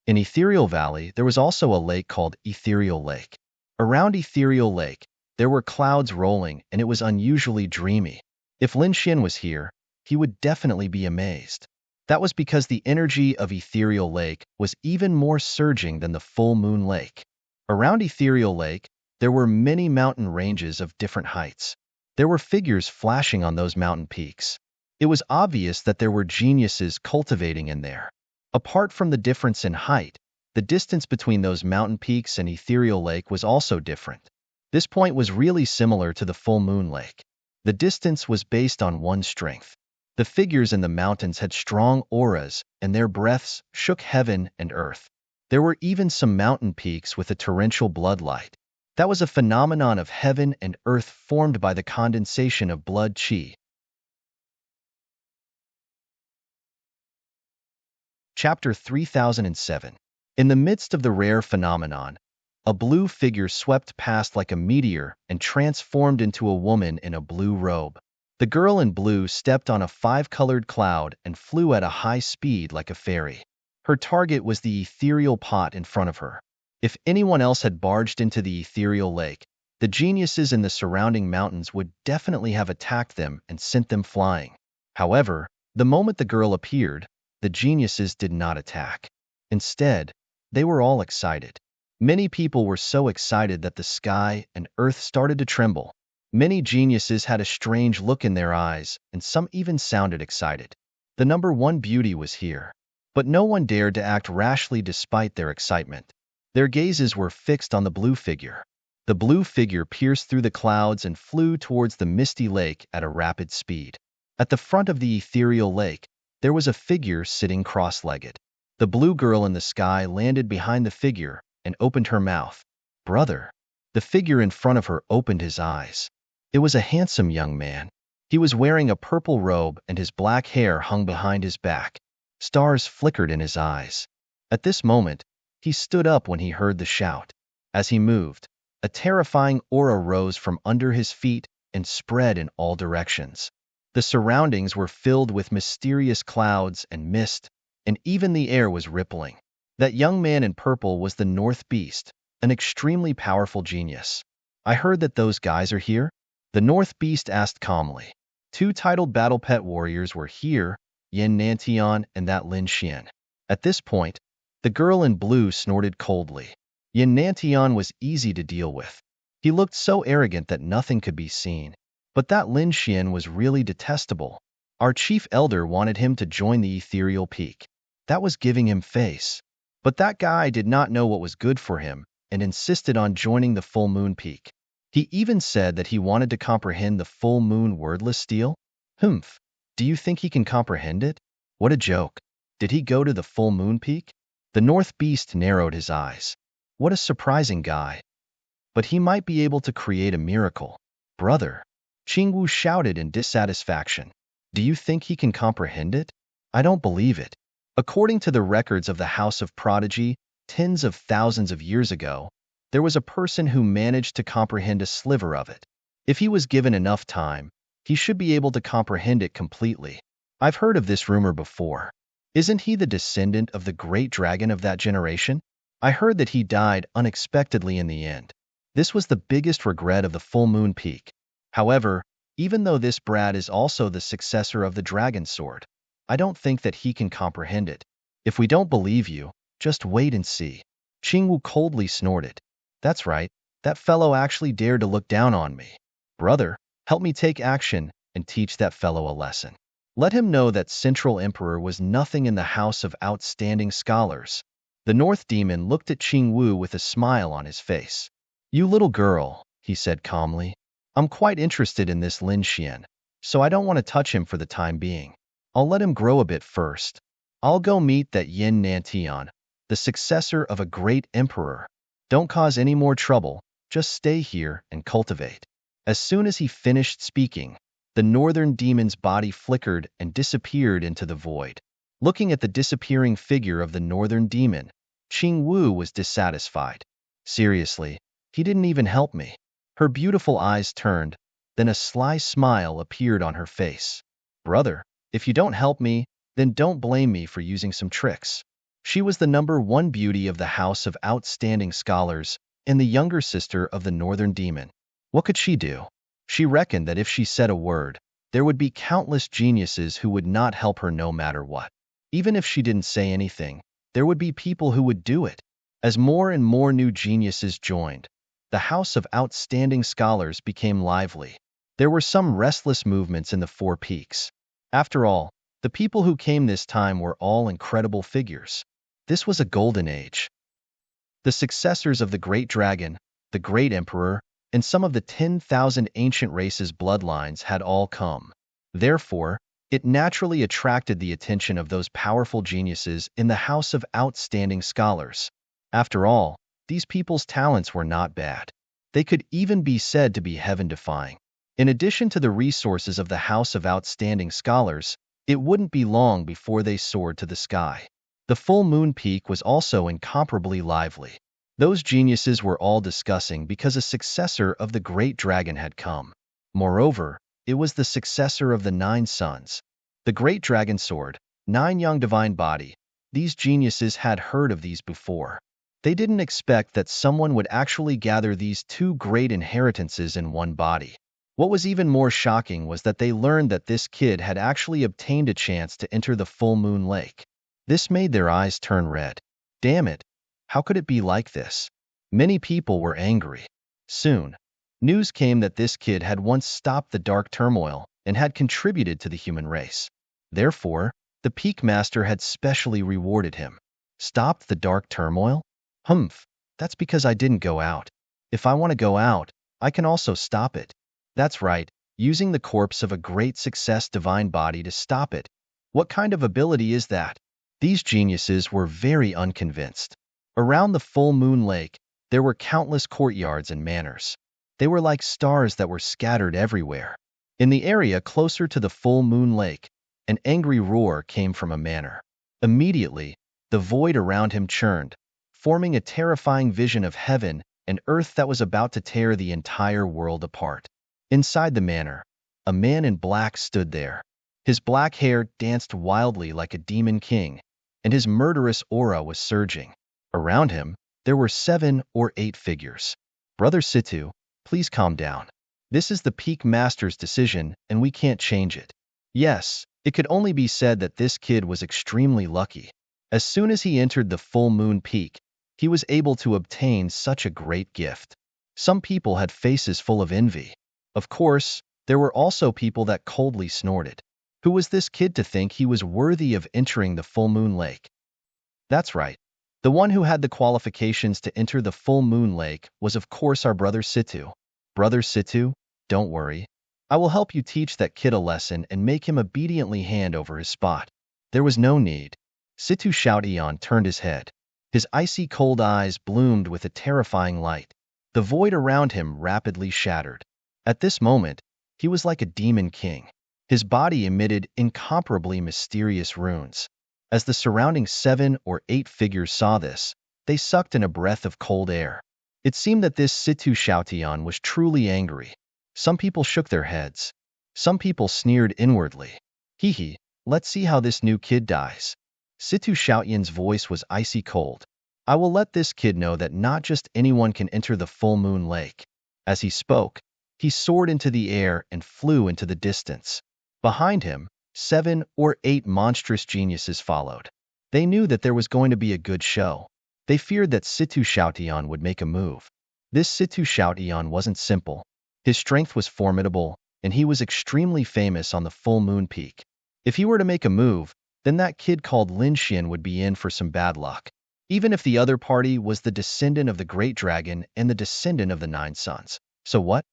In Ethereal Valley, there was also a lake called Ethereal Lake. Around Ethereal Lake, there were clouds rolling and it was unusually dreamy. If Lin Xian was here, he would definitely be amazed. That was because the energy of Ethereal Lake was even more surging than the full moon lake. Around Ethereal Lake, there were many mountain ranges of different heights. There were figures flashing on those mountain peaks. It was obvious that there were geniuses cultivating in there. Apart from the difference in height, the distance between those mountain peaks and ethereal lake was also different. This point was really similar to the full moon lake. The distance was based on one strength. The figures in the mountains had strong auras, and their breaths shook heaven and earth. There were even some mountain peaks with a torrential bloodlight. That was a phenomenon of heaven and earth formed by the condensation of blood chi. Chapter 3007. In the midst of the rare phenomenon, a blue figure swept past like a meteor and transformed into a woman in a blue robe. The girl in blue stepped on a five-colored cloud and flew at a high speed like a fairy. Her target was the ethereal pot in front of her. If anyone else had barged into the ethereal lake, the geniuses in the surrounding mountains would definitely have attacked them and sent them flying. However, the moment the girl appeared, the geniuses did not attack. Instead, they were all excited. Many people were so excited that the sky and earth started to tremble. Many geniuses had a strange look in their eyes, and some even sounded excited. The number one beauty was here. But no one dared to act rashly despite their excitement. Their gazes were fixed on the blue figure. The blue figure pierced through the clouds and flew towards the misty lake at a rapid speed. At the front of the ethereal lake, there was a figure sitting cross-legged. The blue girl in the sky landed behind the figure and opened her mouth. "Brother." The figure in front of her opened his eyes. It was a handsome young man. He was wearing a purple robe and his black hair hung behind his back. Stars flickered in his eyes. At this moment, he stood up when he heard the shout. As he moved, a terrifying aura rose from under his feet and spread in all directions. The surroundings were filled with mysterious clouds and mist, and even the air was rippling. That young man in purple was the North Beast, an extremely powerful genius. "I heard that those guys are here?" The North Beast asked calmly. Two titled battle pet warriors were here, Yin Nantian and that Lin Xian. At this point, the girl in blue snorted coldly. Yin Nantian was easy to deal with. He looked so arrogant that nothing could be seen. But that Lin Xian was really detestable. Our chief elder wanted him to join the ethereal peak. That was giving him face. But that guy did not know what was good for him and insisted on joining the full moon peak. He even said that he wanted to comprehend the full moon wordless steel. Humph. Do you think he can comprehend it? What a joke. Did he go to the full moon peak? The North Beast narrowed his eyes. What a surprising guy. But he might be able to create a miracle. Brother. Qingwu shouted in dissatisfaction. Do you think he can comprehend it? I don't believe it. According to the records of the House of Prodigy, tens of thousands of years ago, there was a person who managed to comprehend a sliver of it. If he was given enough time, he should be able to comprehend it completely. I've heard of this rumor before. Isn't he the descendant of the great dragon of that generation? I heard that he died unexpectedly in the end. This was the biggest regret of the full moon peak. However, even though this Brad is also the successor of the dragon sword, I don't think that he can comprehend it. If we don't believe you, just wait and see. Qingwu coldly snorted. That's right, that fellow actually dared to look down on me. Brother, help me take action and teach that fellow a lesson. Let him know that Central Emperor was nothing in the house of outstanding scholars. The North Demon looked at Qingwu with a smile on his face. You little girl, he said calmly. I'm quite interested in this Lin Xian, so I don't want to touch him for the time being. I'll let him grow a bit first. I'll go meet that Yin Nantian, the successor of a great emperor. Don't cause any more trouble, just stay here and cultivate. As soon as he finished speaking, the northern demon's body flickered and disappeared into the void. Looking at the disappearing figure of the northern demon, Qingwu was dissatisfied. Seriously, he didn't even help me. Her beautiful eyes turned, then a sly smile appeared on her face. Brother, if you don't help me, then don't blame me for using some tricks. She was the number one beauty of the House of Outstanding Scholars and the younger sister of the Northern Demon. What could she do? She reckoned that if she said a word, there would be countless geniuses who would not help her no matter what. Even if she didn't say anything, there would be people who would do it. As more and more new geniuses joined, the House of Outstanding Scholars became lively. There were some restless movements in the Four Peaks. After all, the people who came this time were all incredible figures. This was a golden age. The successors of the great dragon, the great emperor, and some of the 10,000 ancient races' bloodlines had all come. Therefore, it naturally attracted the attention of those powerful geniuses in the house of outstanding scholars. After all, these people's talents were not bad. They could even be said to be heaven-defying. In addition to the resources of the house of outstanding scholars, it wouldn't be long before they soared to the sky. The full moon peak was also incomparably lively. Those geniuses were all discussing because a successor of the great dragon had come. Moreover, it was the successor of the 9 suns. The great dragon sword, 9 young divine body. These geniuses had heard of these before. They didn't expect that someone would actually gather these 2 great inheritances in one body. What was even more shocking was that they learned that this kid had actually obtained a chance to enter the full moon lake. This made their eyes turn red. Damn it! How could it be like this? Many people were angry. Soon, news came that this kid had once stopped the dark turmoil and had contributed to the human race. Therefore, the Peak Master had specially rewarded him. Stopped the dark turmoil? Humph, that's because I didn't go out. If I want to go out, I can also stop it. That's right, using the corpse of a great success divine body to stop it. What kind of ability is that? These geniuses were very unconvinced. Around the full moon lake, there were countless courtyards and manors. They were like stars that were scattered everywhere. In the area closer to the full moon lake, an angry roar came from a manor. Immediately, the void around him churned, forming a terrifying vision of heaven and earth that was about to tear the entire world apart. Inside the manor, a man in black stood there. His black hair danced wildly like a demon king, and his murderous aura was surging. Around him, there were 7 or 8 figures. Brother Situ, please calm down. This is the Peak Master's decision, and we can't change it. Yes, it could only be said that this kid was extremely lucky. As soon as he entered the full moon peak, he was able to obtain such a great gift. Some people had faces full of envy. Of course, there were also people that coldly snorted. Who was this kid to think he was worthy of entering the full moon lake? That's right. The one who had the qualifications to enter the full moon lake was of course our brother Situ. Brother Situ, don't worry. I will help you teach that kid a lesson and make him obediently hand over his spot. There was no need. Situ Shoutian turned his head. His icy cold eyes bloomed with a terrifying light. The void around him rapidly shattered. At this moment, he was like a demon king. His body emitted incomparably mysterious runes. As the surrounding 7 or 8 figures saw this, they sucked in a breath of cold air. It seemed that this Situ Shoutian was truly angry. Some people shook their heads. Some people sneered inwardly. Hee, let's see how this new kid dies. Situ Shoutian's voice was icy cold. I will let this kid know that not just anyone can enter the full moon lake. As he spoke, he soared into the air and flew into the distance. Behind him, 7 or 8 monstrous geniuses followed. They knew that there was going to be a good show. They feared that Situ Shoutian would make a move. This Situ Shoutian wasn't simple. His strength was formidable, and he was extremely famous on the full moon peak. If he were to make a move, then that kid called Lin Xian would be in for some bad luck. Even if the other party was the descendant of the great dragon and the descendant of the 9 suns. So what?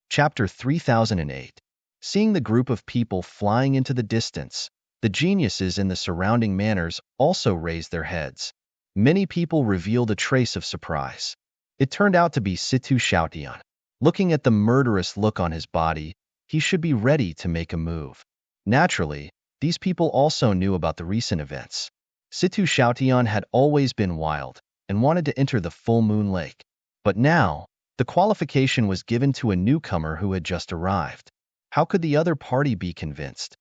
Chapter 3008. Seeing the group of people flying into the distance, the geniuses in the surrounding manors also raised their heads. Many people revealed a trace of surprise. It turned out to be Situ Shoutian. Looking at the murderous look on his body, he should be ready to make a move. Naturally, these people also knew about the recent events. Situ Shoutian had always been wild and wanted to enter the full moon lake. But now, the qualification was given to a newcomer who had just arrived. How could the other party be convinced?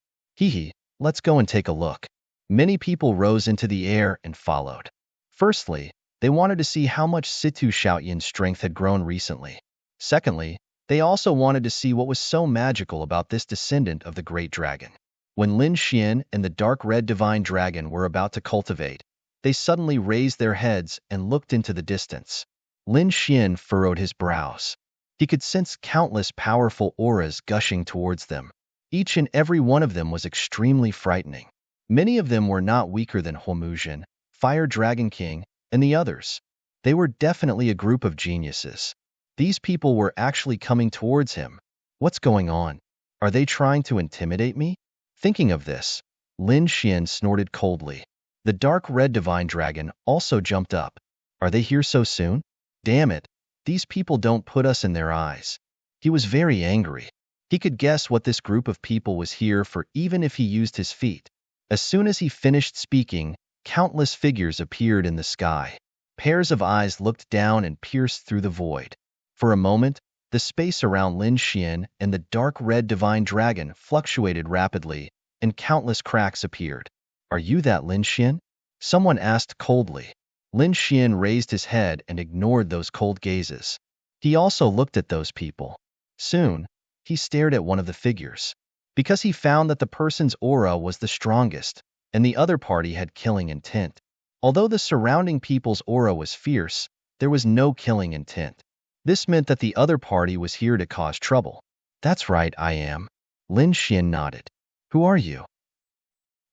Let's go and take a look. Many people rose into the air and followed. Firstly, they wanted to see how much Situ Shoutian's strength had grown recently. Secondly, they also wanted to see what was so magical about this descendant of the great dragon. When Lin Xian and the dark red divine dragon were about to cultivate, they suddenly raised their heads and looked into the distance. Lin Xian furrowed his brows. He could sense countless powerful auras gushing towards them. Each and every one of them was extremely frightening. Many of them were not weaker than Huomuzhen, Fire Dragon King, and the others. They were definitely a group of geniuses. These people were actually coming towards him. What's going on? Are they trying to intimidate me? Thinking of this, Lin Xian snorted coldly. The dark red divine dragon also jumped up. Are they here so soon? Damn it, these people don't put us in their eyes. He was very angry. He could guess what this group of people was here for even if he used his feet. As soon as he finished speaking, countless figures appeared in the sky. Pairs of eyes looked down and pierced through the void. For a moment, the space around Lin Xian and the dark red divine dragon fluctuated rapidly, and countless cracks appeared. Are you that Lin Xian? Someone asked coldly. Lin Xian raised his head and ignored those cold gazes. He also looked at those people. Soon, he stared at one of the figures. Because he found that the person's aura was the strongest, and the other party had killing intent. Although the surrounding people's aura was fierce, there was no killing intent. This meant that the other party was here to cause trouble. That's right, I am. Lin Xian nodded. Who are you?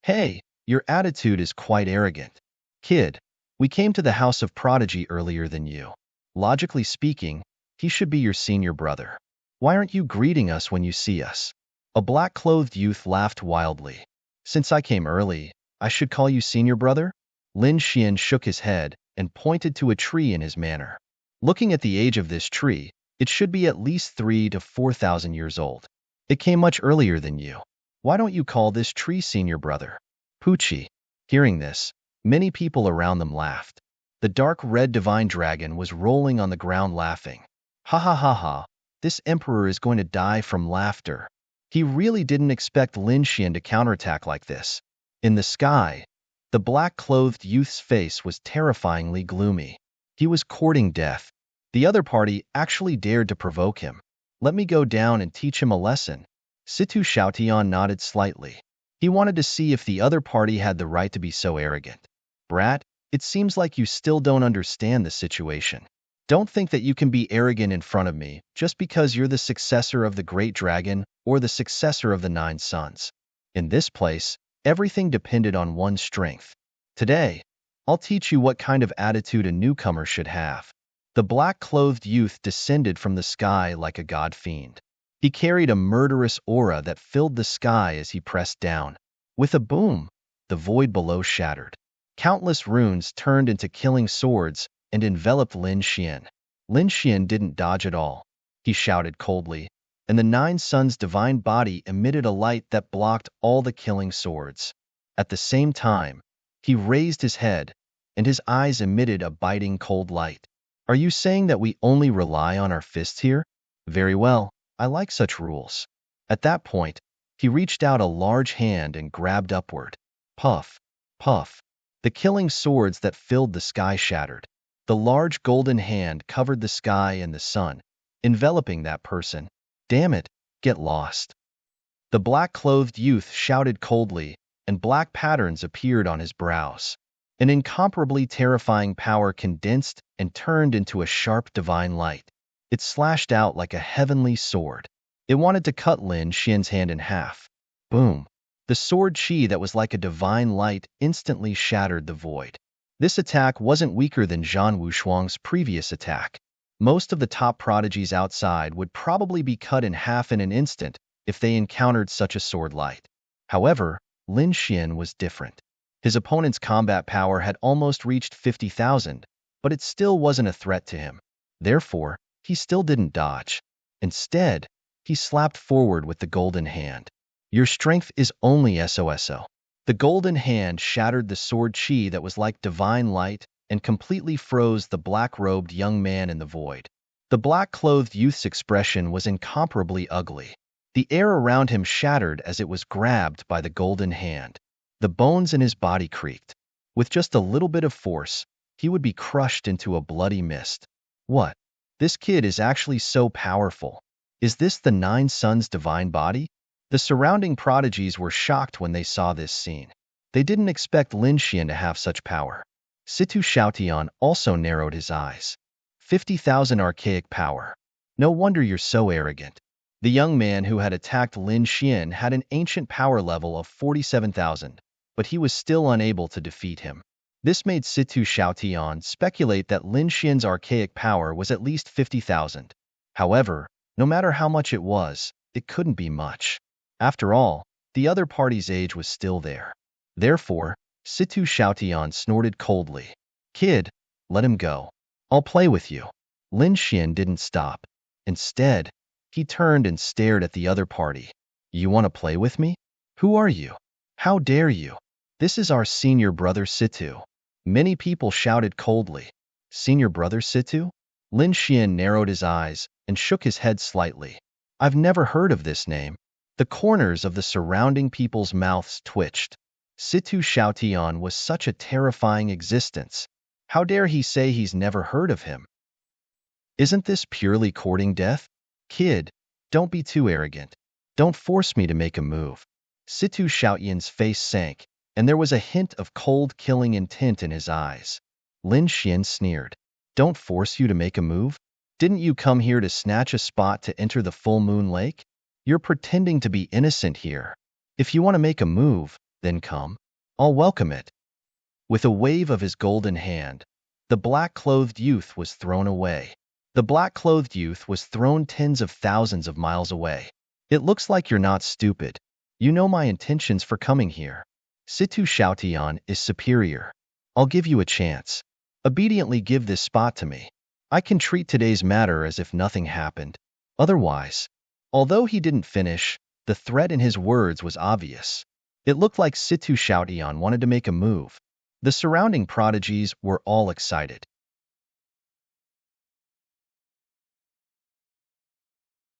Hey, your attitude is quite arrogant. Kid, we came to the House of Prodigy earlier than you. Logically speaking, he should be your senior brother. Why aren't you greeting us when you see us? A black-clothed youth laughed wildly. Since I came early, I should call you senior brother? Lin Xian shook his head and pointed to a tree in his manner. Looking at the age of this tree, it should be at least 3,000 to 4,000 years old. It came much earlier than you. Why don't you call this tree senior brother? Poochie. Hearing this, many people around them laughed. The dark red divine dragon was rolling on the ground laughing. Ha ha ha ha, this emperor is going to die from laughter. He really didn't expect Lin Xian to counterattack like this. In the sky, the black-clothed youth's face was terrifyingly gloomy. He was courting death. The other party actually dared to provoke him. Let me go down and teach him a lesson. Situ Xiaotian nodded slightly. He wanted to see if the other party had the right to be so arrogant. Brat, it seems like you still don't understand the situation. Don't think that you can be arrogant in front of me just because you're the successor of the Great Dragon or the successor of the 9 Sons. In this place, everything depended on one's strength. Today, I'll teach you what kind of attitude a newcomer should have. The black-clothed youth descended from the sky like a god fiend. He carried a murderous aura that filled the sky as he pressed down. With a boom, the void below shattered. Countless runes turned into killing swords and enveloped Lin Xian. Lin Xian didn't dodge at all. He shouted coldly, and the 9 Sons' divine body emitted a light that blocked all the killing swords. At the same time, he raised his head, and his eyes emitted a biting cold light. Are you saying that we only rely on our fists here? Very well, I like such rules. At that point, he reached out a large hand and grabbed upward. Puff, puff. The killing swords that filled the sky shattered. The large golden hand covered the sky and the sun, enveloping that person. Damn it, get lost. The black-clothed youth shouted coldly, and black patterns appeared on his brows. An incomparably terrifying power condensed and turned into a sharp divine light. It slashed out like a heavenly sword. It wanted to cut Lin Xian's hand in half. Boom. The sword chi that was like a divine light instantly shattered the void. This attack wasn't weaker than Zhan Wushuang's previous attack. Most of the top prodigies outside would probably be cut in half in an instant if they encountered such a sword light. However, Lin Xian was different. His opponent's combat power had almost reached 50,000, but it still wasn't a threat to him. Therefore, he still didn't dodge. Instead, he slapped forward with the golden hand. Your strength is only SOSO. The golden hand shattered the sword chi that was like divine light and completely froze the black-robed young man in the void. The black-clothed youth's expression was incomparably ugly. The air around him shattered as it was grabbed by the golden hand. The bones in his body creaked. With just a little bit of force, he would be crushed into a bloody mist. What? This kid is actually so powerful. Is this the 9 Sons' divine body? The surrounding prodigies were shocked when they saw this scene. They didn't expect Lin Xian to have such power. Situ Xiaotian also narrowed his eyes. 50,000 archaic power. No wonder you're so arrogant. The young man who had attacked Lin Xian had an ancient power level of 47,000, but he was still unable to defeat him. This made Situ Xiaotian speculate that Lin Xian's archaic power was at least 50,000. However, no matter how much it was, it couldn't be much. After all, the other party's age was still there. Therefore, Situ Xiaotian snorted coldly. Kid, let him go. I'll play with you. Lin Xian didn't stop. Instead, he turned and stared at the other party. You want to play with me? Who are you? How dare you? This is our senior brother Situ. Many people shouted coldly. Senior brother Situ? Lin Xian narrowed his eyes and shook his head slightly. I've never heard of this name. The corners of the surrounding people's mouths twitched. Situ Xiaotian was such a terrifying existence. How dare he say he's never heard of him? Isn't this purely courting death? Kid, don't be too arrogant. Don't force me to make a move. Situ Xiaotian's face sank, and there was a hint of cold killing intent in his eyes. Lin Xian sneered. Don't force you to make a move? Didn't you come here to snatch a spot to enter the full moon lake? You're pretending to be innocent here. If you want to make a move, then come. I'll welcome it. With a wave of his golden hand, the black-clothed youth was thrown away. The black-clothed youth was thrown tens of thousands of miles away. It looks like you're not stupid. You know my intentions for coming here. Situ Xiaotian is superior. I'll give you a chance. Obediently give this spot to me. I can treat today's matter as if nothing happened. Otherwise, although he didn't finish, the threat in his words was obvious. It looked like Situ Xiaotian wanted to make a move. The surrounding prodigies were all excited.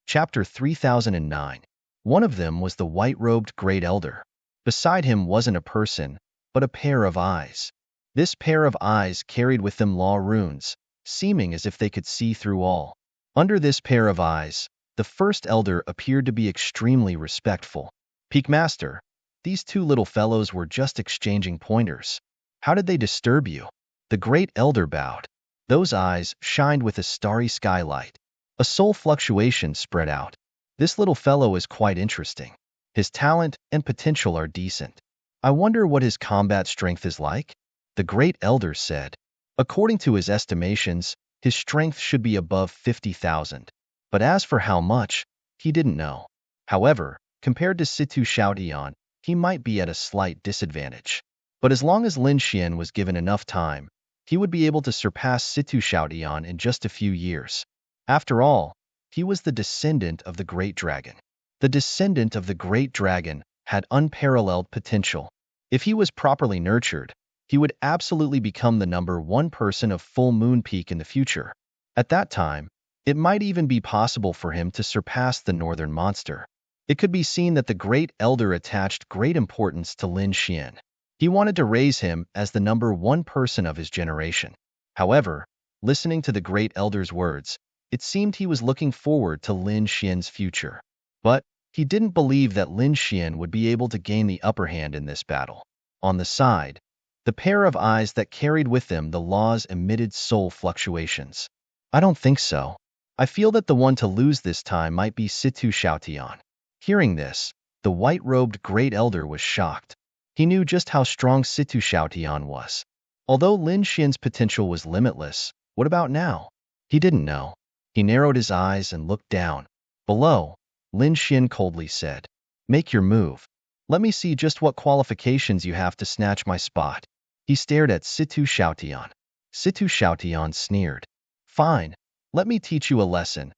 Chapter 3009. One of them was the white-robed Great Elder. Beside him wasn't a person, but a pair of eyes. This pair of eyes carried with them law runes, seeming as if they could see through all. Under this pair of eyes, the first elder appeared to be extremely respectful. Peak Master, these two little fellows were just exchanging pointers. How did they disturb you? The Great Elder bowed. Those eyes shined with a starry skylight. A soul fluctuation spread out. This little fellow is quite interesting. His talent and potential are decent. I wonder what his combat strength is like? The Great Elder said. According to his estimations, his strength should be above 50,000. But as for how much, he didn't know. However, compared to Situ Xiaotian, he might be at a slight disadvantage. But as long as Lin Xian was given enough time, he would be able to surpass Situ Xiaotian in just a few years. After all, he was the descendant of the Great Dragon. The descendant of the Great Dragon had unparalleled potential. If he was properly nurtured, he would absolutely become the #1 person of Full Moon Peak in the future. At that time, it might even be possible for him to surpass the Northern Monster. It could be seen that the Great Elder attached great importance to Lin Xian. He wanted to raise him as the #1 person of his generation. However, listening to the Great Elder's words, it seemed he was looking forward to Lin Xian's future. But he didn't believe that Lin Xian would be able to gain the upper hand in this battle. On the side, the pair of eyes that carried with them the laws emitted soul fluctuations. I don't think so. I feel that the one to lose this time might be Situ Xiaotian. Hearing this, the white-robed Great Elder was shocked. He knew just how strong Situ Xiaotian was. Although Lin Xian's potential was limitless, what about now? He didn't know. He narrowed his eyes and looked down. Below, Lin Xian coldly said, "Make your move. Let me see just what qualifications you have to snatch my spot." He stared at Situ Xiaotian. Situ Xiaotian sneered. "Fine, let me teach you a lesson.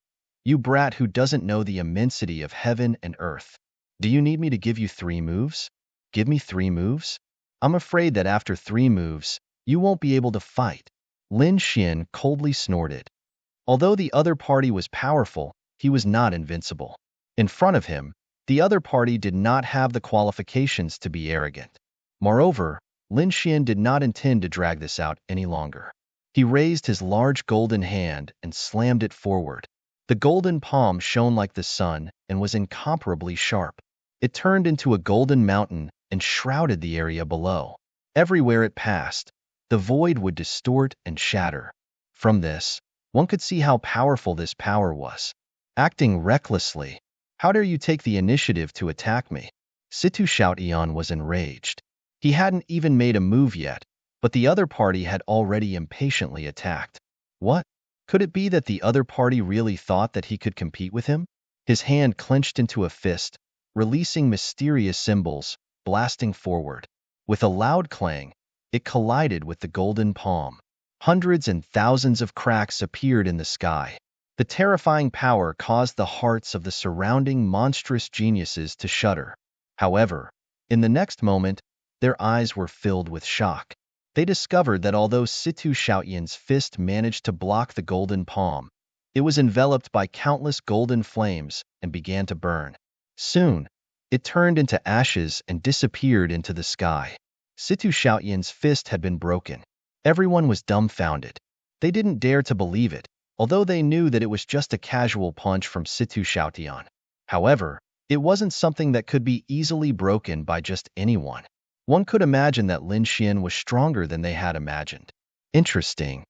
You brat who doesn't know the immensity of heaven and earth. Do you need me to give you 3 moves? Give me 3 moves? I'm afraid that after 3 moves, you won't be able to fight." Lin Xian coldly snorted. Although the other party was powerful, he was not invincible. In front of him, the other party did not have the qualifications to be arrogant. Moreover, Lin Xian did not intend to drag this out any longer. He raised his large golden hand and slammed it forward. The golden palm shone like the sun and was incomparably sharp. It turned into a golden mountain and shrouded the area below. Everywhere it passed, the void would distort and shatter. From this, One could see how powerful this power was. Acting recklessly. How dare you take the initiative to attack me? Situ Shoutian was enraged. He hadn't even made a move yet, but the other party had already impatiently attacked. What? Could it be that the other party really thought that he could compete with him? His hand clenched into a fist, releasing mysterious symbols, blasting forward. With a loud clang, it collided with the golden palm. Hundreds and thousands of cracks appeared in the sky. The terrifying power caused the hearts of the surrounding monstrous geniuses to shudder. However, in the next moment, their eyes were filled with shock. They discovered that although Situ Shoutian's fist managed to block the golden palm, it was enveloped by countless golden flames and began to burn. Soon, it turned into ashes and disappeared into the sky. Situ Shoutian's fist had been broken. Everyone was dumbfounded. They didn't dare to believe it, although they knew that it was just a casual punch from Situ Shoutian. However, it wasn't something that could be easily broken by just anyone. One could imagine that Lin Xian was stronger than they had imagined. Interesting.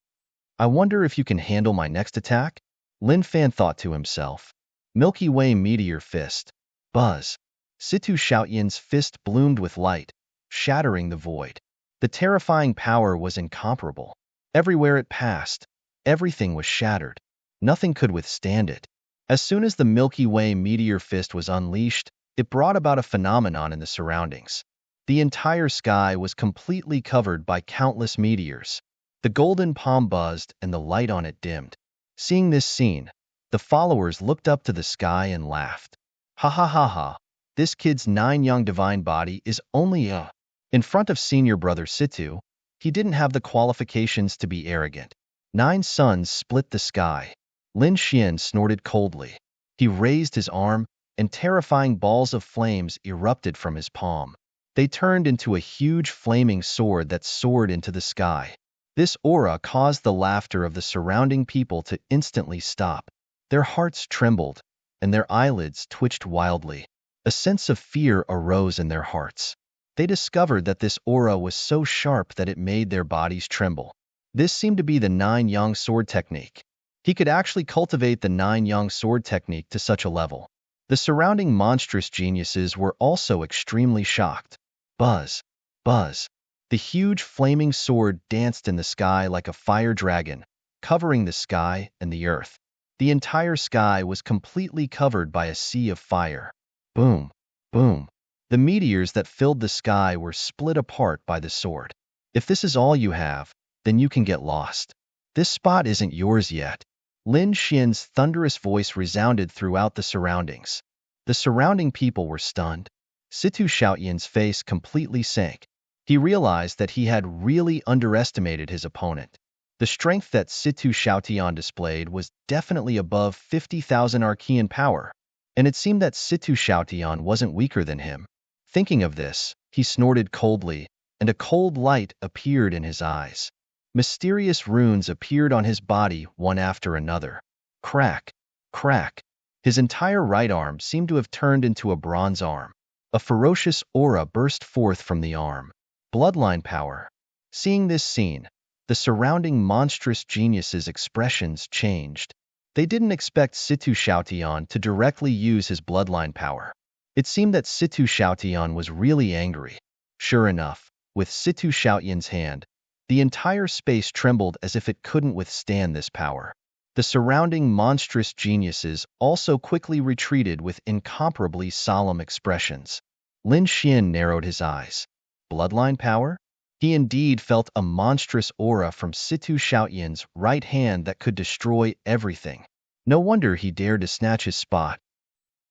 I wonder if you can handle my next attack? Lin Fan thought to himself. Milky Way Meteor Fist. Buzz. Situ Shoutian's fist bloomed with light, shattering the void. The terrifying power was incomparable. Everywhere it passed, everything was shattered. Nothing could withstand it. As soon as the Milky Way Meteor Fist was unleashed, it brought about a phenomenon in the surroundings. The entire sky was completely covered by countless meteors. The golden palm buzzed and the light on it dimmed. Seeing this scene, the followers looked up to the sky and laughed. Ha ha ha ha, this kid's 9 young divine body is only a... In front of senior brother Situ, he didn't have the qualifications to be arrogant. 9 suns split the sky. Lin Xian snorted coldly. He raised his arm, and terrifying balls of flames erupted from his palm. They turned into a huge flaming sword that soared into the sky. This aura caused the laughter of the surrounding people to instantly stop. Their hearts trembled, and their eyelids twitched wildly. A sense of fear arose in their hearts. They discovered that this aura was so sharp that it made their bodies tremble. This seemed to be the 9 young sword technique. He could actually cultivate the 9 young sword technique to such a level. The surrounding monstrous geniuses were also extremely shocked. Buzz, buzz. The huge flaming sword danced in the sky like a fire dragon, covering the sky and the earth. The entire sky was completely covered by a sea of fire. Boom, boom. The meteors that filled the sky were split apart by the sword. If this is all you have, then you can get lost. This spot isn't yours yet. Lin Xian's thunderous voice resounded throughout the surroundings. The surrounding people were stunned. Situ Shoutian's face completely sank. He realized that he had really underestimated his opponent. The strength that Situ Shoutian displayed was definitely above 50,000 Archean power, and it seemed that Situ Shoutian wasn't weaker than him. Thinking of this, he snorted coldly, and a cold light appeared in his eyes. Mysterious runes appeared on his body one after another. Crack, crack. His entire right arm seemed to have turned into a bronze arm. A ferocious aura burst forth from the arm. Bloodline power. Seeing this scene, the surrounding monstrous geniuses' expressions changed. They didn't expect Situ Shoutian to directly use his bloodline power. It seemed that Situ Shoutian was really angry. Sure enough, with Situ Shoutian's hand, the entire space trembled as if it couldn't withstand this power. The surrounding monstrous geniuses also quickly retreated with incomparably solemn expressions. Lin Xian narrowed his eyes. Bloodline power? He indeed felt a monstrous aura from Situ Shoutian's right hand that could destroy everything. No wonder he dared to snatch his spot.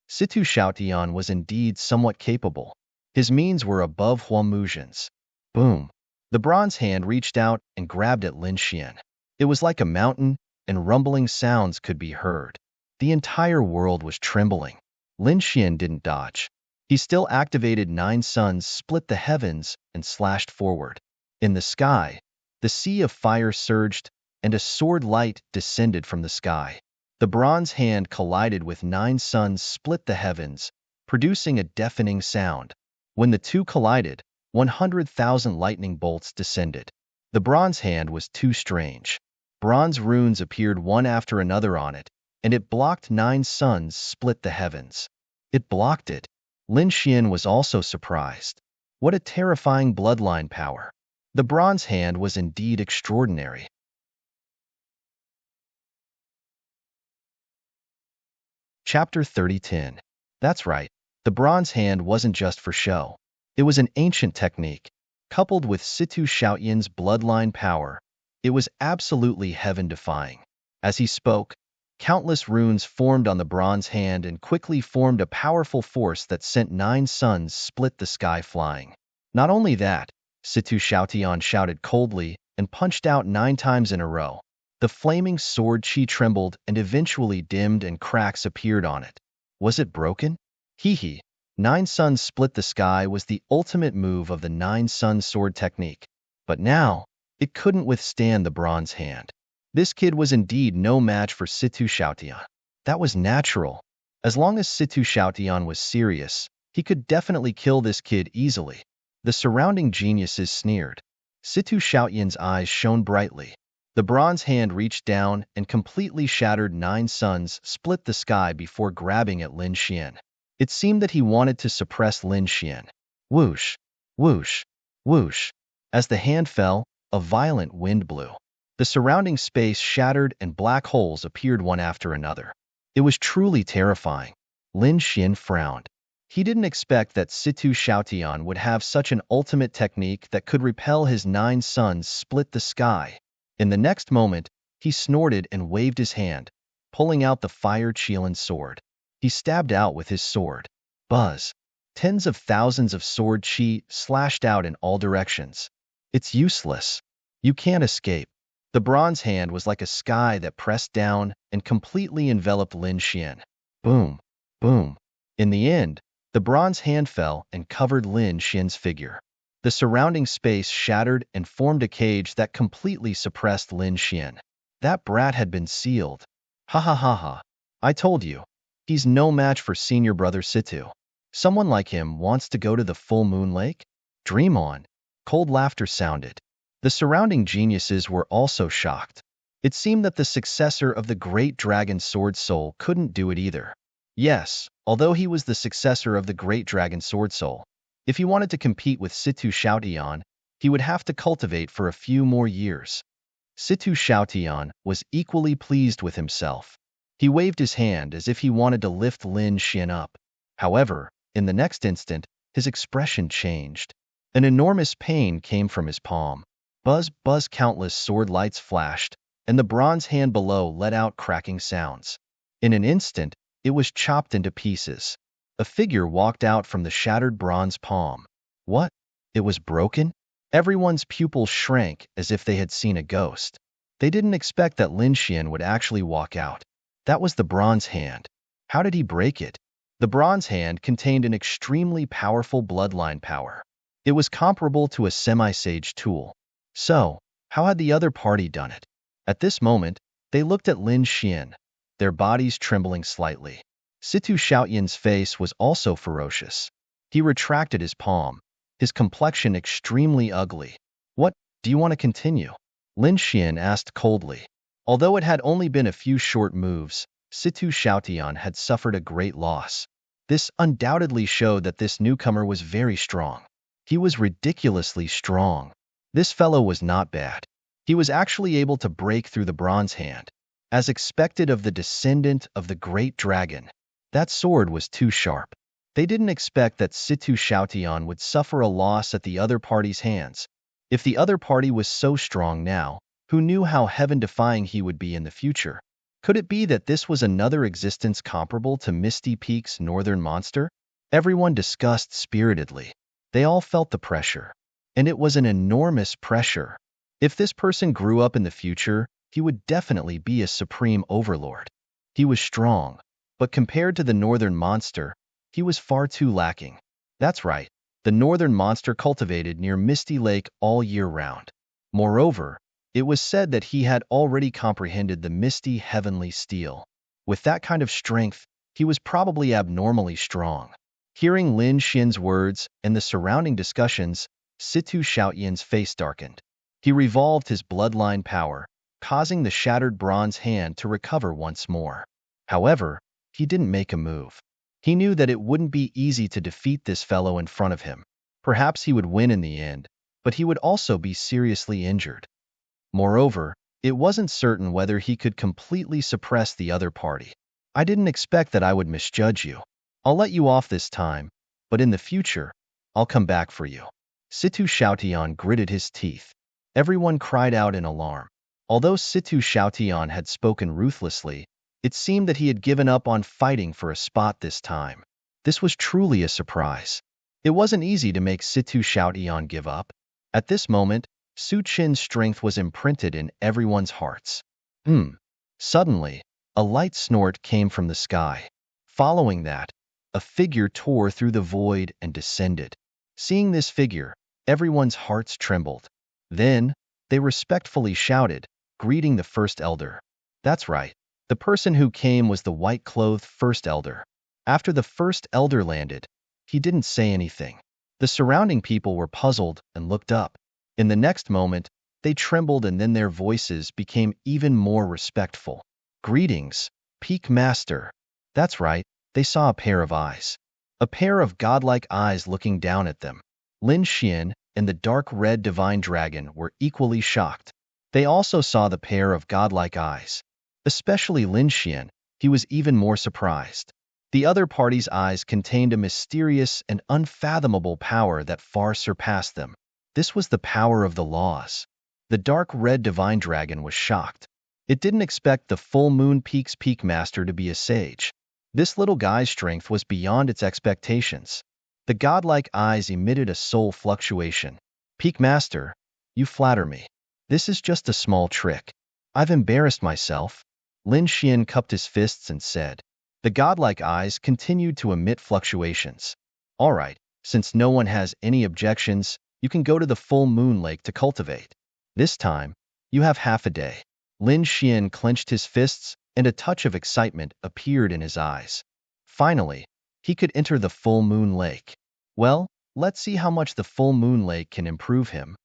Situ Shoutian was indeed somewhat capable. His means were above Huamuzian's. Boom. The bronze hand reached out and grabbed at Lin Xian. It was like a mountain, and rumbling sounds could be heard. The entire world was trembling. Lin Xian didn't dodge. He still activated 9 suns split the heavens and slashed forward. In the sky, the sea of fire surged, and a sword light descended from the sky. The bronze hand collided with 9 suns split the heavens, producing a deafening sound. When the two collided, 100,000 lightning bolts descended. The bronze hand was too strange. Bronze runes appeared one after another on it, and it blocked 9 suns split the heavens. It blocked it. Lin Xian was also surprised. What a terrifying bloodline power. The bronze hand was indeed extraordinary. Chapter 30:10. That's right. The bronze hand wasn't just for show. It was an ancient technique. Coupled with Situ Xiaoyan's bloodline power, it was absolutely heaven-defying. As he spoke, countless runes formed on the bronze hand and quickly formed a powerful force that sent 9 suns split the sky flying. Not only that, Situ Xiaotian shouted coldly and punched out 9 times in a row. The flaming sword chi trembled and eventually dimmed and cracks appeared on it. Was it broken? Hee. 9 suns split the sky was the ultimate move of the 9 sun sword technique. But now, it couldn't withstand the bronze hand. This kid was indeed no match for Situ Xiaotian. That was natural. As long as Situ Xiaotian was serious, he could definitely kill this kid easily. The surrounding geniuses sneered. Situ Xiaotian's eyes shone brightly. The bronze hand reached down and completely shattered 9 suns split the sky before grabbing at Lin Xian. It seemed that he wanted to suppress Lin Xian. Whoosh, whoosh, whoosh. As the hand fell, a violent wind blew. The surrounding space shattered and black holes appeared one after another. It was truly terrifying. Lin Xian frowned. He didn't expect that Situ Xiaotian would have such an ultimate technique that could repel his 9 suns split the sky. In the next moment, he snorted and waved his hand, pulling out the fire Qilan sword. He stabbed out with his sword. Buzz. Tens of thousands of sword chi slashed out in all directions. It's useless. You can't escape. The bronze hand was like a sky that pressed down and completely enveloped Lin Xian. Boom, boom. In the end, the bronze hand fell and covered Lin Xian's figure. The surrounding space shattered and formed a cage that completely suppressed Lin Xian. That brat had been sealed. Ha ha ha ha. I told you. He's no match for senior brother Situ. Someone like him wants to go to the full moon lake? Dream on. Cold laughter sounded. The surrounding geniuses were also shocked. It seemed that the successor of the great dragon Sword Soul couldn't do it either. Yes, although he was the successor of the great dragon Sword Soul, if he wanted to compete with Situ Xiaotian, he would have to cultivate for a few more years. Situ Xiaotian was equally pleased with himself. He waved his hand as if he wanted to lift Lin Xian up. However, in the next instant, his expression changed. An enormous pain came from his palm. Buzz, buzz, countless sword lights flashed, and the bronze hand below let out cracking sounds. In an instant, it was chopped into pieces. A figure walked out from the shattered bronze palm. What? It was broken? Everyone's pupils shrank as if they had seen a ghost. They didn't expect that Lin Xian would actually walk out. That was the bronze hand. How did he break it? The bronze hand contained an extremely powerful bloodline power. It was comparable to a semi-sage tool. So, how had the other party done it? At this moment, they looked at Lin Xian, their bodies trembling slightly. Situ Xiaoyan's face was also ferocious. He retracted his palm, his complexion extremely ugly. What, do you want to continue? Lin Xian asked coldly. Although it had only been a few short moves, Situ Xiaotian had suffered a great loss. This undoubtedly showed that this newcomer was very strong. He was ridiculously strong. This fellow was not bad. He was actually able to break through the bronze hand. As expected of the descendant of the great dragon, that sword was too sharp. They didn't expect that Situ Xiaotian would suffer a loss at the other party's hands. If the other party was so strong now, who knew how heaven-defying he would be in the future? Could it be that this was another existence comparable to Misty Peak's northern monster? Everyone discussed spiritedly. They all felt the pressure. And it was an enormous pressure. If this person grew up in the future, he would definitely be a supreme overlord. He was strong, but compared to the northern monster, he was far too lacking. That's right, the northern monster cultivated near Misty Lake all year round. Moreover, it was said that he had already comprehended the misty heavenly steel. With that kind of strength, he was probably abnormally strong. Hearing Lin Xian's words and the surrounding discussions, Situ Xiaoyan's face darkened. He revolved his bloodline power, causing the shattered bronze hand to recover once more. However, he didn't make a move. He knew that it wouldn't be easy to defeat this fellow in front of him. Perhaps he would win in the end, but he would also be seriously injured. Moreover, it wasn't certain whether he could completely suppress the other party. I didn't expect that I would misjudge you. I'll let you off this time, but in the future, I'll come back for you. Situ Xiaotian gritted his teeth. Everyone cried out in alarm. Although Situ Xiaotian had spoken ruthlessly, it seemed that he had given up on fighting for a spot this time. This was truly a surprise. It wasn't easy to make Situ Xiaotian give up. At this moment, Su Qin's strength was imprinted in everyone's hearts. Suddenly, a light snort came from the sky. Following that, a figure tore through the void and descended. Seeing this figure, everyone's hearts trembled. Then, they respectfully shouted, greeting the First Elder. That's right. The person who came was the white-clothed First Elder. After the First Elder landed, he didn't say anything. The surrounding people were puzzled and looked up. In the next moment, they trembled and then their voices became even more respectful. Greetings, Peak Master. That's right, they saw a pair of eyes. A pair of godlike eyes looking down at them. Lin Xian and the dark red divine dragon were equally shocked. They also saw the pair of godlike eyes. Especially Lin Xian, he was even more surprised. The other party's eyes contained a mysterious and unfathomable power that far surpassed them. This was the power of the laws. The dark red divine dragon was shocked. It didn't expect the full moon peak's peak master to be a sage. This little guy's strength was beyond its expectations. The godlike eyes emitted a soul fluctuation. Peak master, you flatter me. This is just a small trick. I've embarrassed myself. Lin Xian cupped his fists and said. The godlike eyes continued to emit fluctuations. All right, since no one has any objections, you can go to the full moon lake to cultivate. This time, you have half a day. Lin Xian clenched his fists, and a touch of excitement appeared in his eyes. Finally, he could enter the full moon lake. Well, let's see how much the full moon lake can improve him.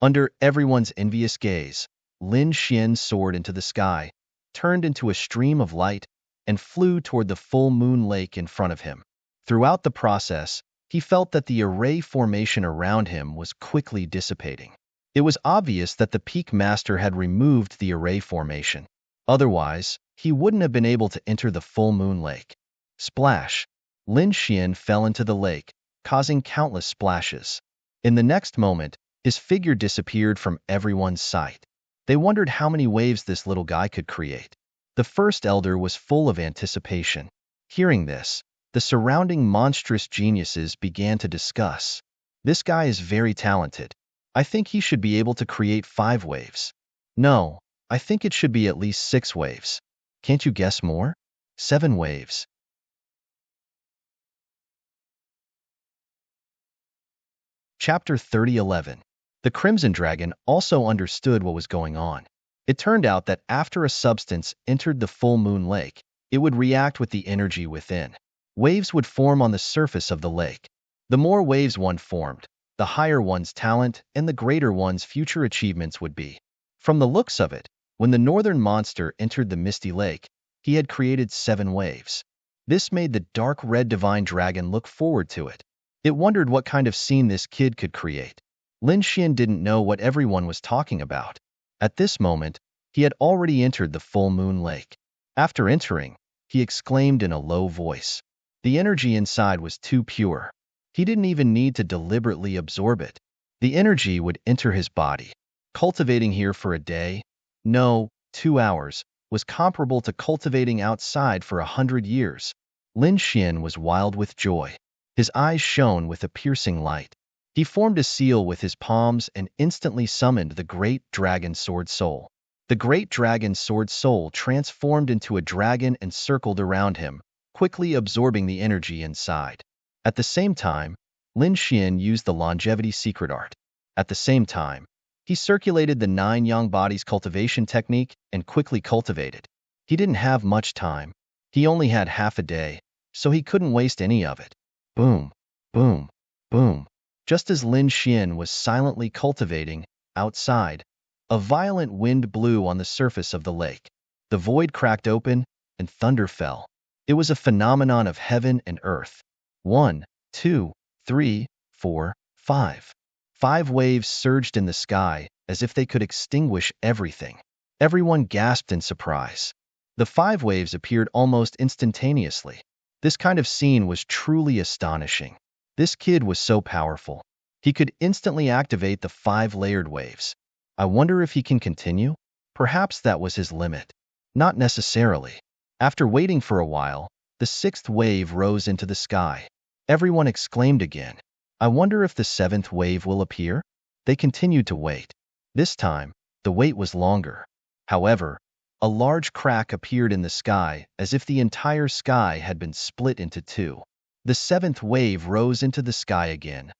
Under everyone's envious gaze, Lin Xian soared into the sky, turned into a stream of light, and flew toward the full moon lake in front of him. Throughout the process, he felt that the array formation around him was quickly dissipating. It was obvious that the peak master had removed the array formation. Otherwise, he wouldn't have been able to enter the full moon lake. Splash! Lin Xian fell into the lake, causing countless splashes. In the next moment, his figure disappeared from everyone's sight. They wondered how many waves this little guy could create. The First Elder was full of anticipation. Hearing this, the surrounding monstrous geniuses began to discuss. This guy is very talented. I think he should be able to create 5 waves. No, I think it should be at least 6 waves. Can't you guess more? 7 waves. Chapter 30:11. The Crimson Dragon also understood what was going on. It turned out that after a substance entered the full moon lake, it would react with the energy within. Waves would form on the surface of the lake. The more waves one formed, the higher one's talent and the greater one's future achievements would be. From the looks of it, when the northern monster entered the misty lake, he had created 7 waves. This made the dark red divine dragon look forward to it. It wondered what kind of scene this kid could create. Lin Xian didn't know what everyone was talking about. At this moment, he had already entered the full moon lake. After entering, he exclaimed in a low voice. The energy inside was too pure. He didn't even need to deliberately absorb it. The energy would enter his body. Cultivating here for a day, no, 2 hours, was comparable to cultivating outside for 100 years. Lin Xian was wild with joy. His eyes shone with a piercing light. He formed a seal with his palms and instantly summoned the Great Dragon Sword Soul. The Great Dragon Sword Soul transformed into a dragon and circled around him, quickly absorbing the energy inside. At the same time, Lin Xian used the longevity secret art. At the same time, he circulated the 9 young bodies cultivation technique and quickly cultivated. He didn't have much time. He only had half a day, so he couldn't waste any of it. Boom, boom, boom. Just as Lin Xian was silently cultivating, outside, A violent wind blew on the surface of the lake. The void cracked open, and thunder fell. It was a phenomenon of heaven and earth. 1, 2, 3, 4, 5. 5 waves surged in the sky as if they could extinguish everything. Everyone gasped in surprise. The 5 waves appeared almost instantaneously. This kind of scene was truly astonishing. This kid was so powerful. He could instantly activate the 5 layered waves. I wonder if he can continue? Perhaps that was his limit. Not necessarily. After waiting for a while, the 6th wave rose into the sky. Everyone exclaimed again. I wonder if the 7th wave will appear? They continued to wait. This time, the wait was longer. However, a large crack appeared in the sky as if the entire sky had been split into 2. The 7th wave rose into the sky again.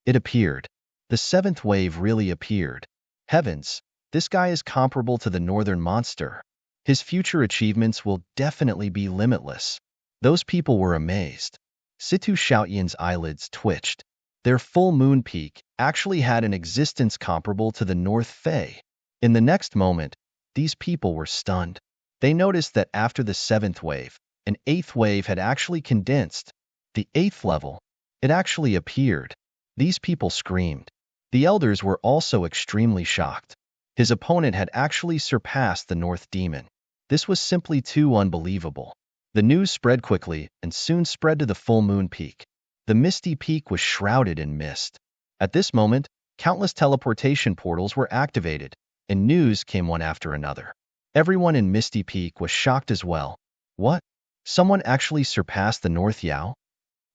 It appeared. The 7th wave really appeared. Heavens, this guy is comparable to the northern monster. His future achievements will definitely be limitless. Those people were amazed. Situ Xiaoyan's eyelids twitched. Their full moon peak actually had an existence comparable to the North Fey. In the next moment, these people were stunned. They noticed that after the 7th wave, an 8th wave had actually condensed. The 8th level, it actually appeared. These people screamed. The elders were also extremely shocked. His opponent had actually surpassed the North Demon. This was simply too unbelievable. The news spread quickly and soon spread to the full moon peak. The misty peak was shrouded in mist. At this moment, countless teleportation portals were activated, and news came one after another. Everyone in Misty Peak was shocked as well. What? Someone actually surpassed the North Yao?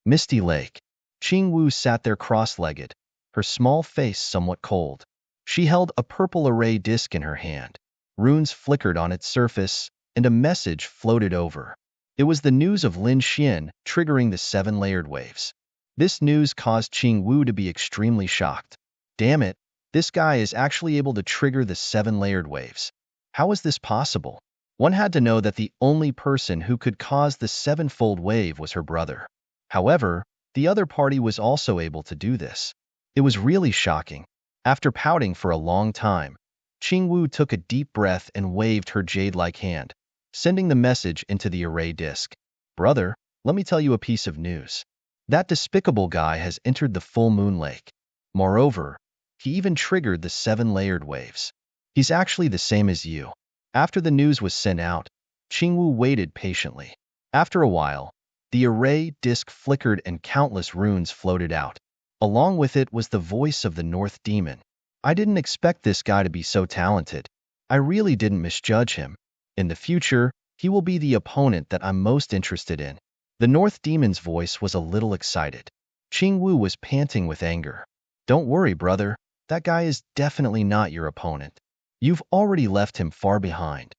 Misty Lake. Qing Wu sat there cross-legged, her small face somewhat cold. She held a purple array disc in her hand. Runes flickered on its surface, and a message floated over. It was the news of Lin Xian triggering the 7 layered waves. This news caused Qing Wu to be extremely shocked. Damn it, this guy is actually able to trigger the 7 layered waves. How is this possible? One had to know that the only person who could cause the 7-fold wave was her brother. However, the other party was also able to do this. It was really shocking. After pouting for a long time, Qing Wu took a deep breath and waved her jade-like hand, sending the message into the array disk. Brother, let me tell you a piece of news. That despicable guy has entered the full moon lake. Moreover, he even triggered the 7 layered waves. He's actually the same as you. After the news was sent out, Qing Wu waited patiently. After a while, the array disk flickered and countless runes floated out. Along with it was the voice of the North Demon. I didn't expect this guy to be so talented. I really didn't misjudge him. In the future, he will be the opponent that I'm most interested in. The North Demon's voice was a little excited. Qing Wu was panting with anger. Don't worry, brother. That guy is definitely not your opponent. You've already left him far behind.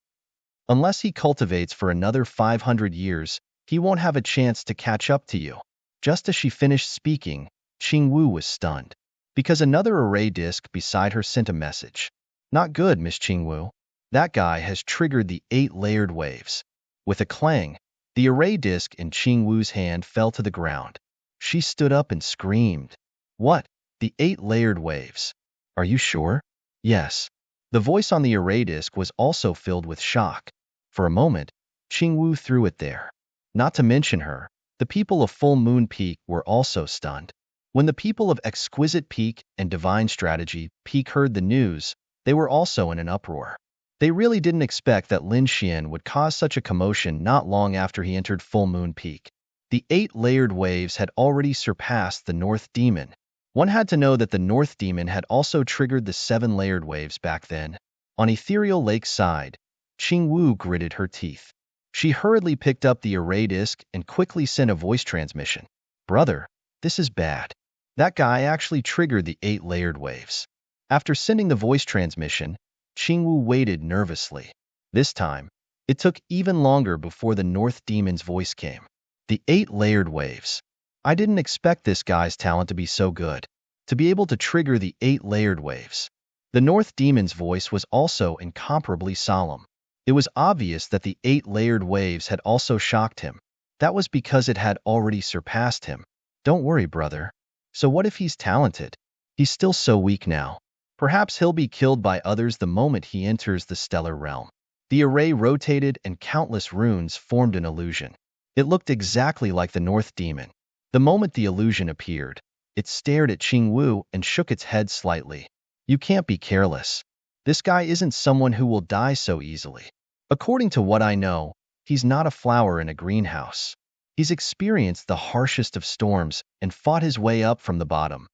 Unless he cultivates for another 500 years, he won't have a chance to catch up to you. Just as she finished speaking, Qing Wu was stunned, because another array disk beside her sent a message. Not good, Miss Qing Wu. That guy has triggered the 8 layered waves. With a clang, the array disk in Qing Wu's hand fell to the ground. She stood up and screamed. What? The 8 layered waves? Are you sure? Yes. The voice on the array disk was also filled with shock. For a moment, Qing Wu threw it there. Not to mention her, the people of Full Moon Peak were also stunned. When the people of Exquisite Peak and Divine Strategy Peak heard the news, they were also in an uproar. They really didn't expect that Lin Xian would cause such a commotion not long after he entered Full Moon Peak. The 8 layered waves had already surpassed the North Demon. One had to know that the North Demon had also triggered the 7 layered waves back then. On Ethereal Lake's side, Qing Wu gritted her teeth. She hurriedly picked up the array disk and quickly sent a voice transmission. Brother, this is bad. That guy actually triggered the 8 layered waves. After sending the voice transmission, Qing Wu waited nervously. This time, it took even longer before the North Demon's voice came. The 8 layered waves. I didn't expect this guy's talent to be so good, to be able to trigger the 8 layered waves. The North Demon's voice was also incomparably solemn. It was obvious that the 8 layered waves had also shocked him. That was because it had already surpassed him. Don't worry, brother. So what if he's talented? He's still so weak now. Perhaps he'll be killed by others the moment he enters the stellar realm. The array rotated and countless runes formed an illusion. It looked exactly like the North Demon. The moment the illusion appeared, it stared at Qing Wu and shook its head slightly. You can't be careless. This guy isn't someone who will die so easily. According to what I know, he's not a flower in a greenhouse. He's experienced the harshest of storms and fought his way up from the bottom.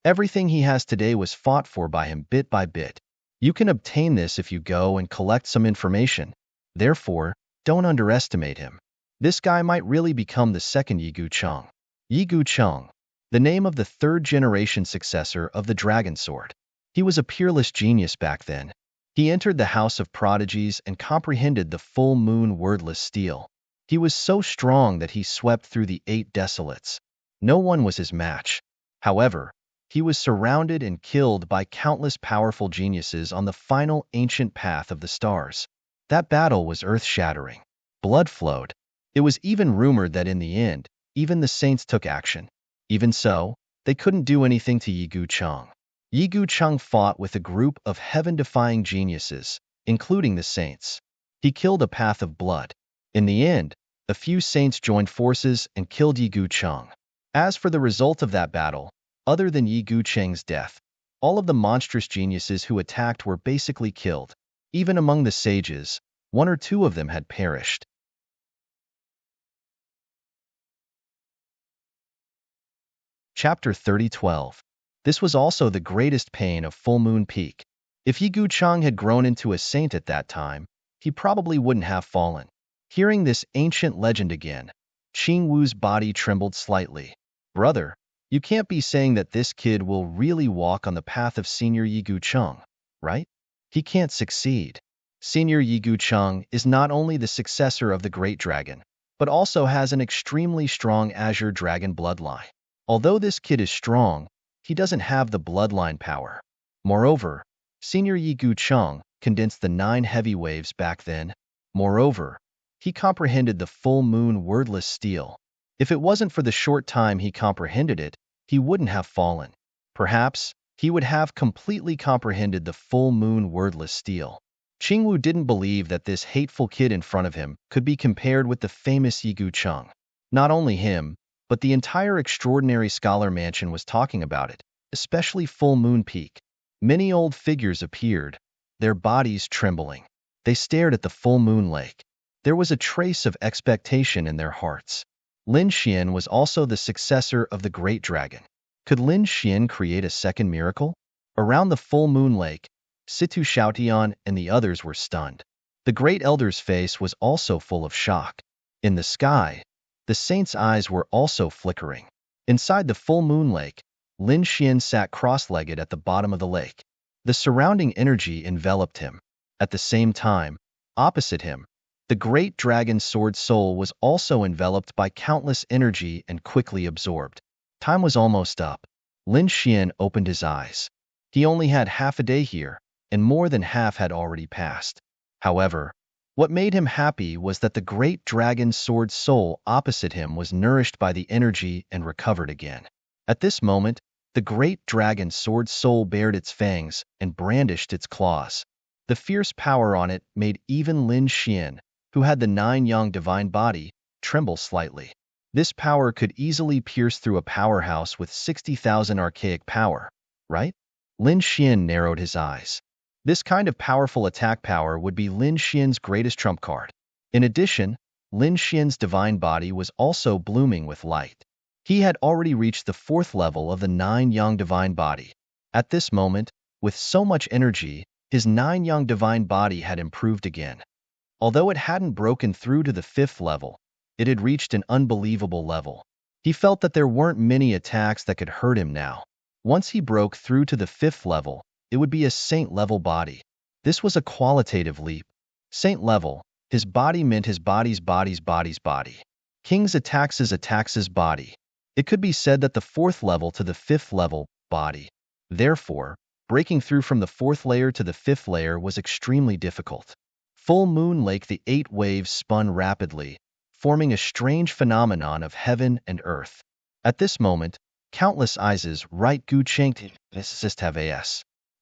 Everything he has today was fought for by him bit by bit. You can obtain this if you go and collect some information. Therefore, don't underestimate him. This guy might really become the second Yi Gucheng. Yi Gucheng, the name of the third-generation successor of the Dragon Sword. He was a peerless genius back then. He entered the House of Prodigies and comprehended the full moon wordless steel. He was so strong that he swept through the 8 desolates. No one was his match. However, he was surrounded and killed by countless powerful geniuses on the final ancient path of the stars. That battle was earth-shattering. Blood flowed. It was even rumored that in the end, even the saints took action. Even so, they couldn't do anything to Yi Gucheng. Yi Gucheng fought with a group of heaven-defying geniuses, including the saints. He killed a path of blood. In the end, a few saints joined forces and killed Yi Gucheng. As for the result of that battle, other than Yi Gucheng's death, all of the monstrous geniuses who attacked were basically killed. Even among the sages, 1 or 2 of them had perished. Chapter 30:12. This was also the greatest pain of Full Moon Peak. If Yi Gucheng had grown into a saint at that time, he probably wouldn't have fallen. Hearing this ancient legend again, Qing Wu's body trembled slightly. Brother, you can't be saying that this kid will really walk on the path of Senior Yi Gucheng, right? He can't succeed. Senior Yi Gucheng is not only the successor of the Great Dragon, but also has an extremely strong Azure Dragon bloodline. Although this kid is strong, he doesn't have the bloodline power. Moreover, Senior Yi Gucheng condensed the 9 heavy waves back then. Moreover, he comprehended the full moon wordless steel. If it wasn't for the short time he comprehended it, he wouldn't have fallen. Perhaps, he would have completely comprehended the full moon wordless steel. Qing Wu didn't believe that this hateful kid in front of him could be compared with the famous Yi Gucheng. Not only him, but the entire extraordinary scholar mansion was talking about it, especially Full Moon Peak. Many old figures appeared, their bodies trembling. They stared at the full moon lake. There was a trace of expectation in their hearts. Lin Xian was also the successor of the Great Dragon. Could Lin Xian create a second miracle? Around the full moon lake, Situ Xiaotian and the others were stunned. The Great Elder's face was also full of shock. In the sky, the saint's eyes were also flickering. Inside the full moon lake, Lin Xian sat cross-legged at the bottom of the lake. The surrounding energy enveloped him. At the same time, opposite him, the Great Dragon Sword Soul was also enveloped by countless energy and quickly absorbed. Time was almost up. Lin Xian opened his eyes. He only had half a day here, and more than half had already passed. However, what made him happy was that the Great Dragon Sword Soul opposite him was nourished by the energy and recovered again. At this moment, the Great Dragon Sword Soul bared its fangs and brandished its claws. The fierce power on it made even Lin Xian, who had the 9-yang divine body, tremble slightly. This power could easily pierce through a powerhouse with 60,000 archaic power, right? Lin Xian narrowed his eyes. This kind of powerful attack power would be Lin Xian's greatest trump card. In addition, Lin Xian's divine body was also blooming with light. He had already reached the 4th level of the 9-yang divine body. At this moment, with so much energy, his 9-yang divine body had improved again. Although it hadn't broken through to the 5th level, it had reached an unbelievable level. He felt that there weren't many attacks that could hurt him now. Once he broke through to the 5th level, it would be a saint-level body. This was a qualitative leap. Saint level, his body meant his body's body. King's attacks' body. It could be said that the 4th level to the 5th level, body. Therefore, breaking through from the 4th layer to the 5th layer was extremely difficult. Full Moon Lake, the 8 waves spun rapidly, forming a strange phenomenon of heaven and earth. At this moment, countless eyes right Gu Chengte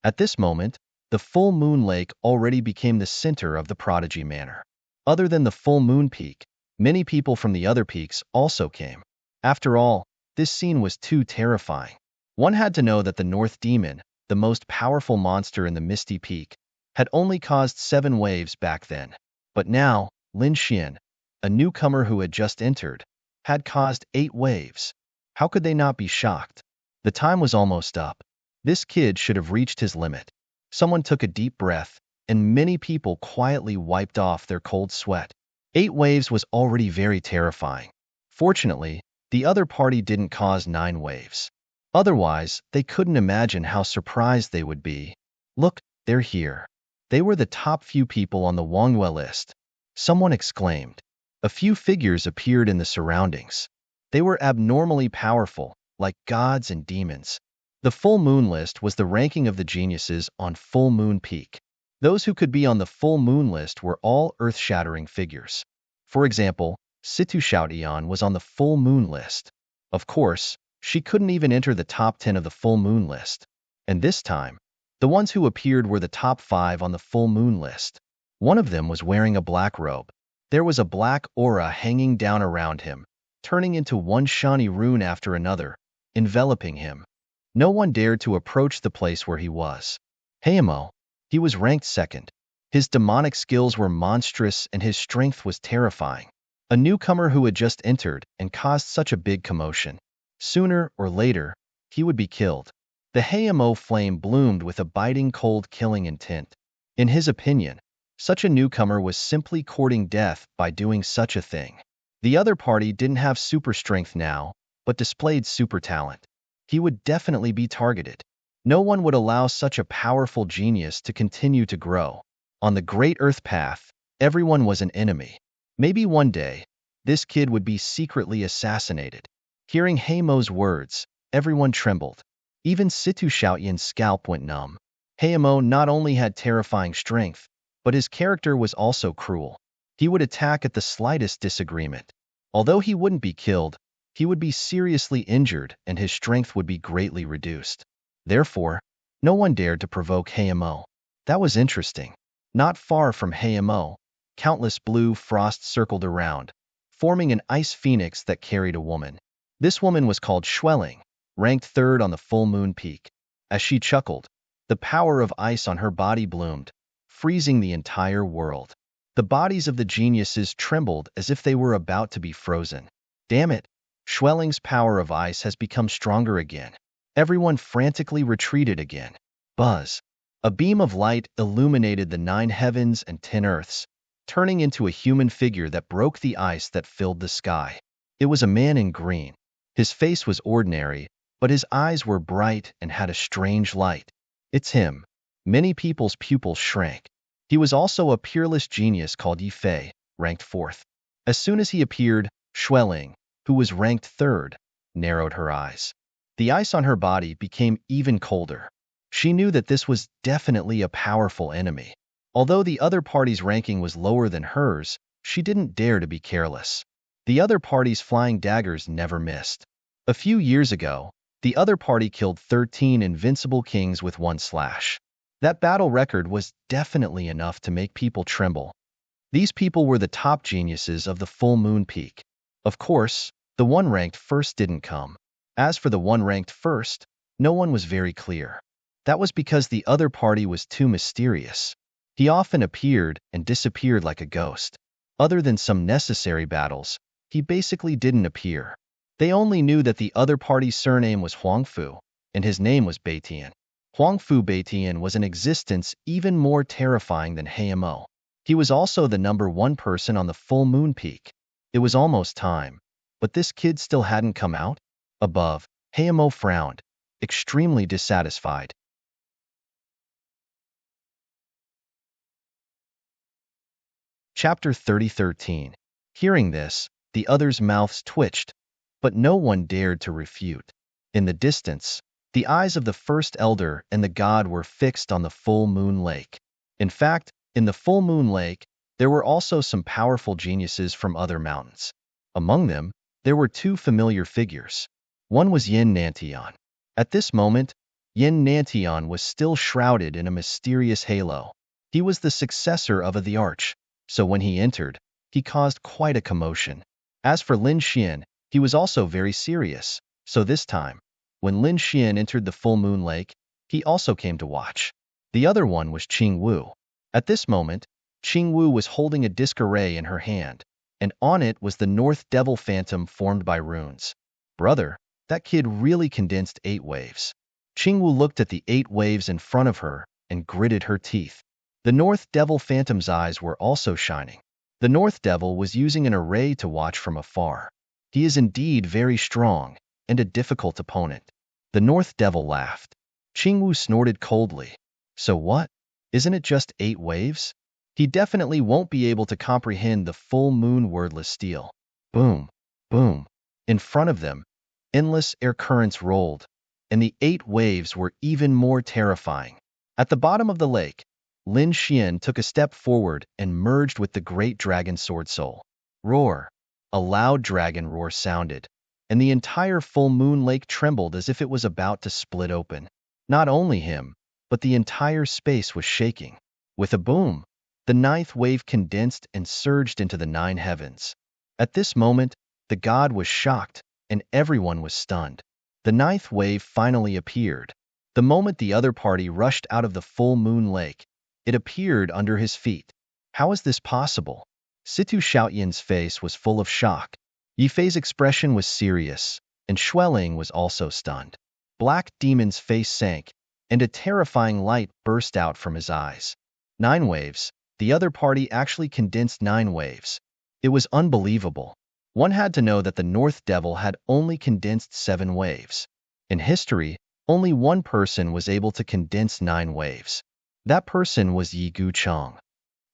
At this moment, the full moon lake already became the center of the Prodigy Manor. Other than the full moon peak, many people from the other peaks also came. After all, this scene was too terrifying. One had to know that the North Demon, the most powerful monster in the Misty Peak, had only caused 7 waves back then. But now, Lin Xian, a newcomer who had just entered, had caused 8 waves. How could they not be shocked? The time was almost up. This kid should have reached his limit. Someone took a deep breath, and many people quietly wiped off their cold sweat. 8 waves was already very terrifying. Fortunately, the other party didn't cause 9 waves. Otherwise, they couldn't imagine how surprised they would be. Look, they're here. They were the top few people on the Wanghua list. Someone exclaimed. A few figures appeared in the surroundings. They were abnormally powerful, like gods and demons. The full moon list was the ranking of the geniuses on Full Moon Peak. Those who could be on the full moon list were all earth-shattering figures. For example, Situ Xiaotian was on the full moon list. Of course, she couldn't even enter the top 10 of the full moon list. And this time, the ones who appeared were the top 5 on the full moon list. One of them was wearing a black robe. There was a black aura hanging down around him, turning into one shiny rune after another, enveloping him. No one dared to approach the place where he was. Heimo. He was ranked 2nd. His demonic skills were monstrous and his strength was terrifying. A newcomer who had just entered and caused such a big commotion. Sooner or later, he would be killed. The Heimo flame bloomed with a biting cold killing intent. In his opinion, such a newcomer was simply courting death by doing such a thing. The other party didn't have super strength now, but displayed super talent. He would definitely be targeted. No one would allow such a powerful genius to continue to grow. On the Great Earth Path, everyone was an enemy. Maybe one day, this kid would be secretly assassinated. Hearing Heimo's words, everyone trembled. Even Situ Xiaotian's scalp went numb. Heimo not only had terrifying strength, but his character was also cruel. He would attack at the slightest disagreement. Although he wouldn't be killed, he would be seriously injured and his strength would be greatly reduced. Therefore, no one dared to provoke Heimo. That was interesting. Not far from Heimo, countless blue frosts circled around, forming an ice phoenix that carried a woman. This woman was called Schwelling, ranked 3rd on the full moon peak. As she chuckled, the power of ice on her body bloomed, freezing the entire world. The bodies of the geniuses trembled as if they were about to be frozen. Damn it! Schwelling's power of ice has become stronger again. Everyone frantically retreated again. Buzz. A beam of light illuminated the 9 heavens and 10 earths, turning into a human figure that broke the ice that filled the sky. It was a man in green. His face was ordinary, but his eyes were bright and had a strange light. It's him. Many people's pupils shrank. He was also a peerless genius called Yifei, ranked 4th. As soon as he appeared, Schwelling, who was ranked 3rd, narrowed her eyes. The ice on her body became even colder. She knew that this was definitely a powerful enemy. Although the other party's ranking was lower than hers, she didn't dare to be careless. The other party's flying daggers never missed. A few years ago, the other party killed 13 invincible kings with 1 slash. That battle record was definitely enough to make people tremble. These people were the top geniuses of the full moon peak. Of course, the one ranked 1st didn't come. As for the one ranked 1st, no one was very clear. That was because the other party was too mysterious. He often appeared and disappeared like a ghost. Other than some necessary battles, he basically didn't appear. They only knew that the other party's surname was Huangfu, and his name was Beitian. Huangfu Beitian was an existence even more terrifying than Heimo. He was also the number 1 person on the full moon peak. It was almost time, but this kid still hadn't come out? Above, Heimo frowned, extremely dissatisfied. Chapter 30:13. Hearing this, the others' mouths twitched, but no one dared to refute. In the distance, the eyes of the first elder and the god were fixed on the full moon lake. In fact, in the full moon lake, there were also some powerful geniuses from other mountains. Among them, there were 2 familiar figures. One was Yin Nantian. At this moment, Yin Nantian was still shrouded in a mysterious halo. He was the successor of the Arch, so when he entered, he caused quite a commotion. As for Lin Xian, he was also very serious, so this time, when Lin Xian entered the full moon lake, he also came to watch. The other one was Qing Wu. At this moment, Qing Wu was holding a disc array in her hand, and on it was the North Devil Phantom formed by runes. Brother, that kid really condensed 8 waves. Qing Wu looked at the 8 waves in front of her and gritted her teeth. The North Devil Phantom's eyes were also shining. The North Devil was using an array to watch from afar. He is indeed very strong and a difficult opponent. The North Devil laughed. Qing Wu snorted coldly. So what? Isn't it just 8 waves? He definitely won't be able to comprehend the full moon wordless steel. Boom, boom. In front of them, endless air currents rolled, and the 8 waves were even more terrifying. At the bottom of the lake, Lin Xian took a step forward and merged with the great dragon Sword Soul. Roar! A loud dragon roar sounded, and the entire full moon lake trembled as if it was about to split open. Not only him, but the entire space was shaking. With a boom, the 9th wave condensed and surged into the 9 heavens. At this moment, the god was shocked, and everyone was stunned. The 9th wave finally appeared. The moment the other party rushed out of the full moon lake, it appeared under his feet. How is this possible? Situ Xiaoyan's face was full of shock. Yifei's expression was serious, and Xueling was also stunned. Black Demon's face sank, and a terrifying light burst out from his eyes. 9 waves. The other party actually condensed 9 waves. It was unbelievable. One had to know that the North Devil had only condensed 7 waves. In history, only one person was able to condense 9 waves. That person was Yi Gucheng.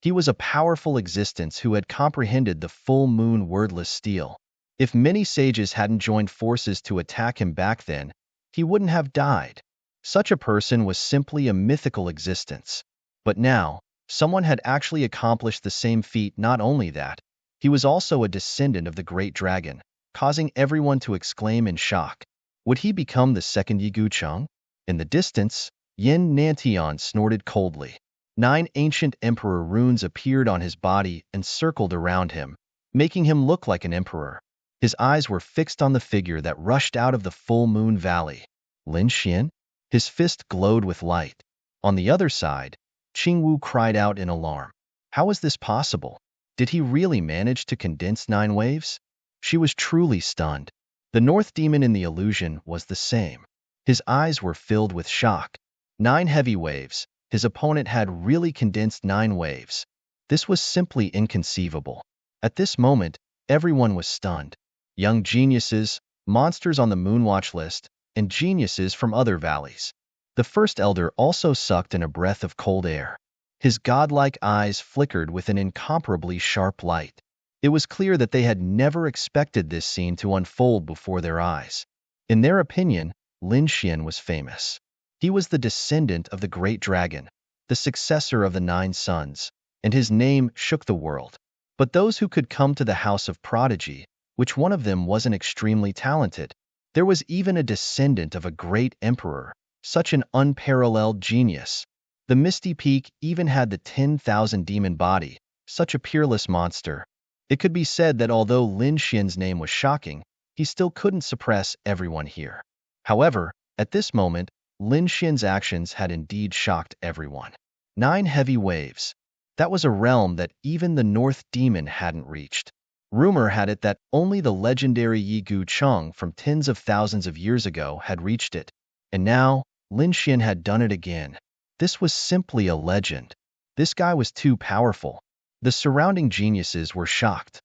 He was a powerful existence who had comprehended the full moon wordless steel. If many sages hadn't joined forces to attack him back then, he wouldn't have died. Such a person was simply a mythical existence. But now, someone had actually accomplished the same feat. Not only that, he was also a descendant of the great dragon, causing everyone to exclaim in shock. Would he become the second Yi Gucheng? In the distance, Yin Nantian snorted coldly. 9 ancient emperor runes appeared on his body and circled around him, making him look like an emperor. His eyes were fixed on the figure that rushed out of the full moon valley. Lin Xian? His fist glowed with light. On the other side, Qing Wu cried out in alarm. How is this possible? Did he really manage to condense 9 waves? She was truly stunned. The North Demon in the illusion was the same. His eyes were filled with shock. 9 heavy waves. His opponent had really condensed 9 waves. This was simply inconceivable. At this moment, everyone was stunned. Young geniuses, monsters on the Moonwatch list, and geniuses from other valleys. The first elder also sucked in a breath of cold air. His godlike eyes flickered with an incomparably sharp light. It was clear that they had never expected this scene to unfold before their eyes. In their opinion, Lin Xian was famous. He was the descendant of the great dragon, the successor of the 9 sons, and his name shook the world. But those who could come to the house of prodigy, which one of them wasn't extremely talented? There was even a descendant of a great emperor, such an unparalleled genius. The Misty Peak even had the 10,000 demon body, such a peerless monster. It could be said that although Lin Xian's name was shocking, he still couldn't suppress everyone here. However, at this moment, Lin Xian's actions had indeed shocked everyone. 9 heavy waves. That was a realm that even the North Demon hadn't reached. Rumor had it that only the legendary Yi Gucheng from tens of thousands of years ago had reached it. And now, Lin Xian had done it again. This was simply a legend. This guy was too powerful. The surrounding geniuses were shocked.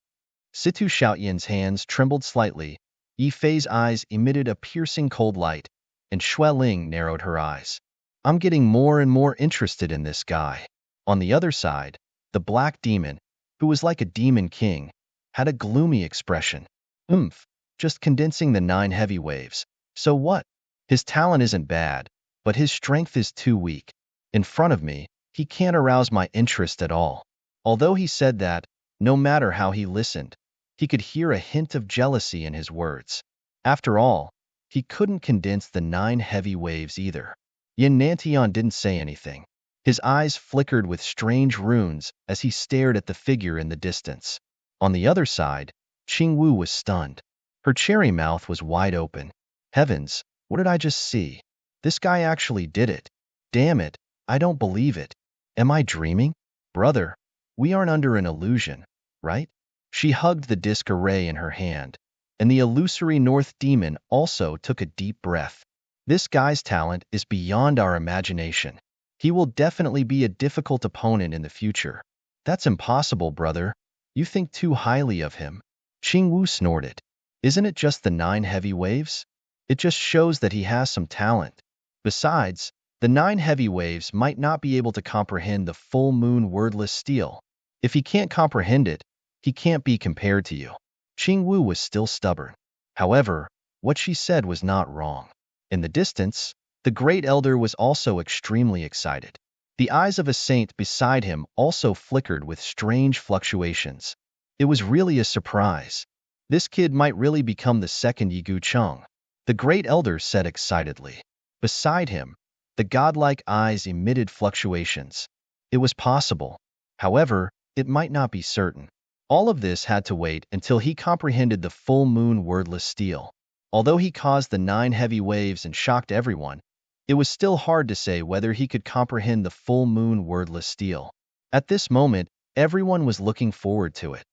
Situ Xiaoyan's hands trembled slightly, Yifei's eyes emitted a piercing cold light, and Xueling narrowed her eyes. I'm getting more and more interested in this guy. On the other side, the Black Demon, who was like a demon king, had a gloomy expression. Just condensing the 9 heavy waves. So what? His talent isn't bad, but his strength is too weak. In front of me, he can't arouse my interest at all. Although he said that, no matter how he listened, he could hear a hint of jealousy in his words. After all, he couldn't condense the 9 heavy waves either. Yin Nantian didn't say anything. His eyes flickered with strange runes as he stared at the figure in the distance. On the other side, Qingwu was stunned. Her cherry mouth was wide open. Heavens, what did I just see? This guy actually did it. Damn it, I don't believe it. Am I dreaming? Brother, we aren't under an illusion, right? She hugged the disc array in her hand, and the illusory North Demon also took a deep breath. This guy's talent is beyond our imagination. He will definitely be a difficult opponent in the future. That's impossible, brother. You think too highly of him. Qingwu snorted. Isn't it just the 9 heavy waves? It just shows that he has some talent. Besides, the 9 heavy waves might not be able to comprehend the full moon wordless steel. If he can't comprehend it, he can't be compared to you. Qingwu was still stubborn. However, what she said was not wrong. In the distance, the great elder was also extremely excited. The eyes of a saint beside him also flickered with strange fluctuations. It was really a surprise. This kid might really become the second Yigu Cheng. The great elder said excitedly. Beside him, the godlike eyes emitted fluctuations. It was possible. However, it might not be certain. All of this had to wait until he comprehended the full moon wordless steel. Although he caused the 9 heavy waves and shocked everyone, it was still hard to say whether he could comprehend the full moon wordless steel. At this moment, everyone was looking forward to it.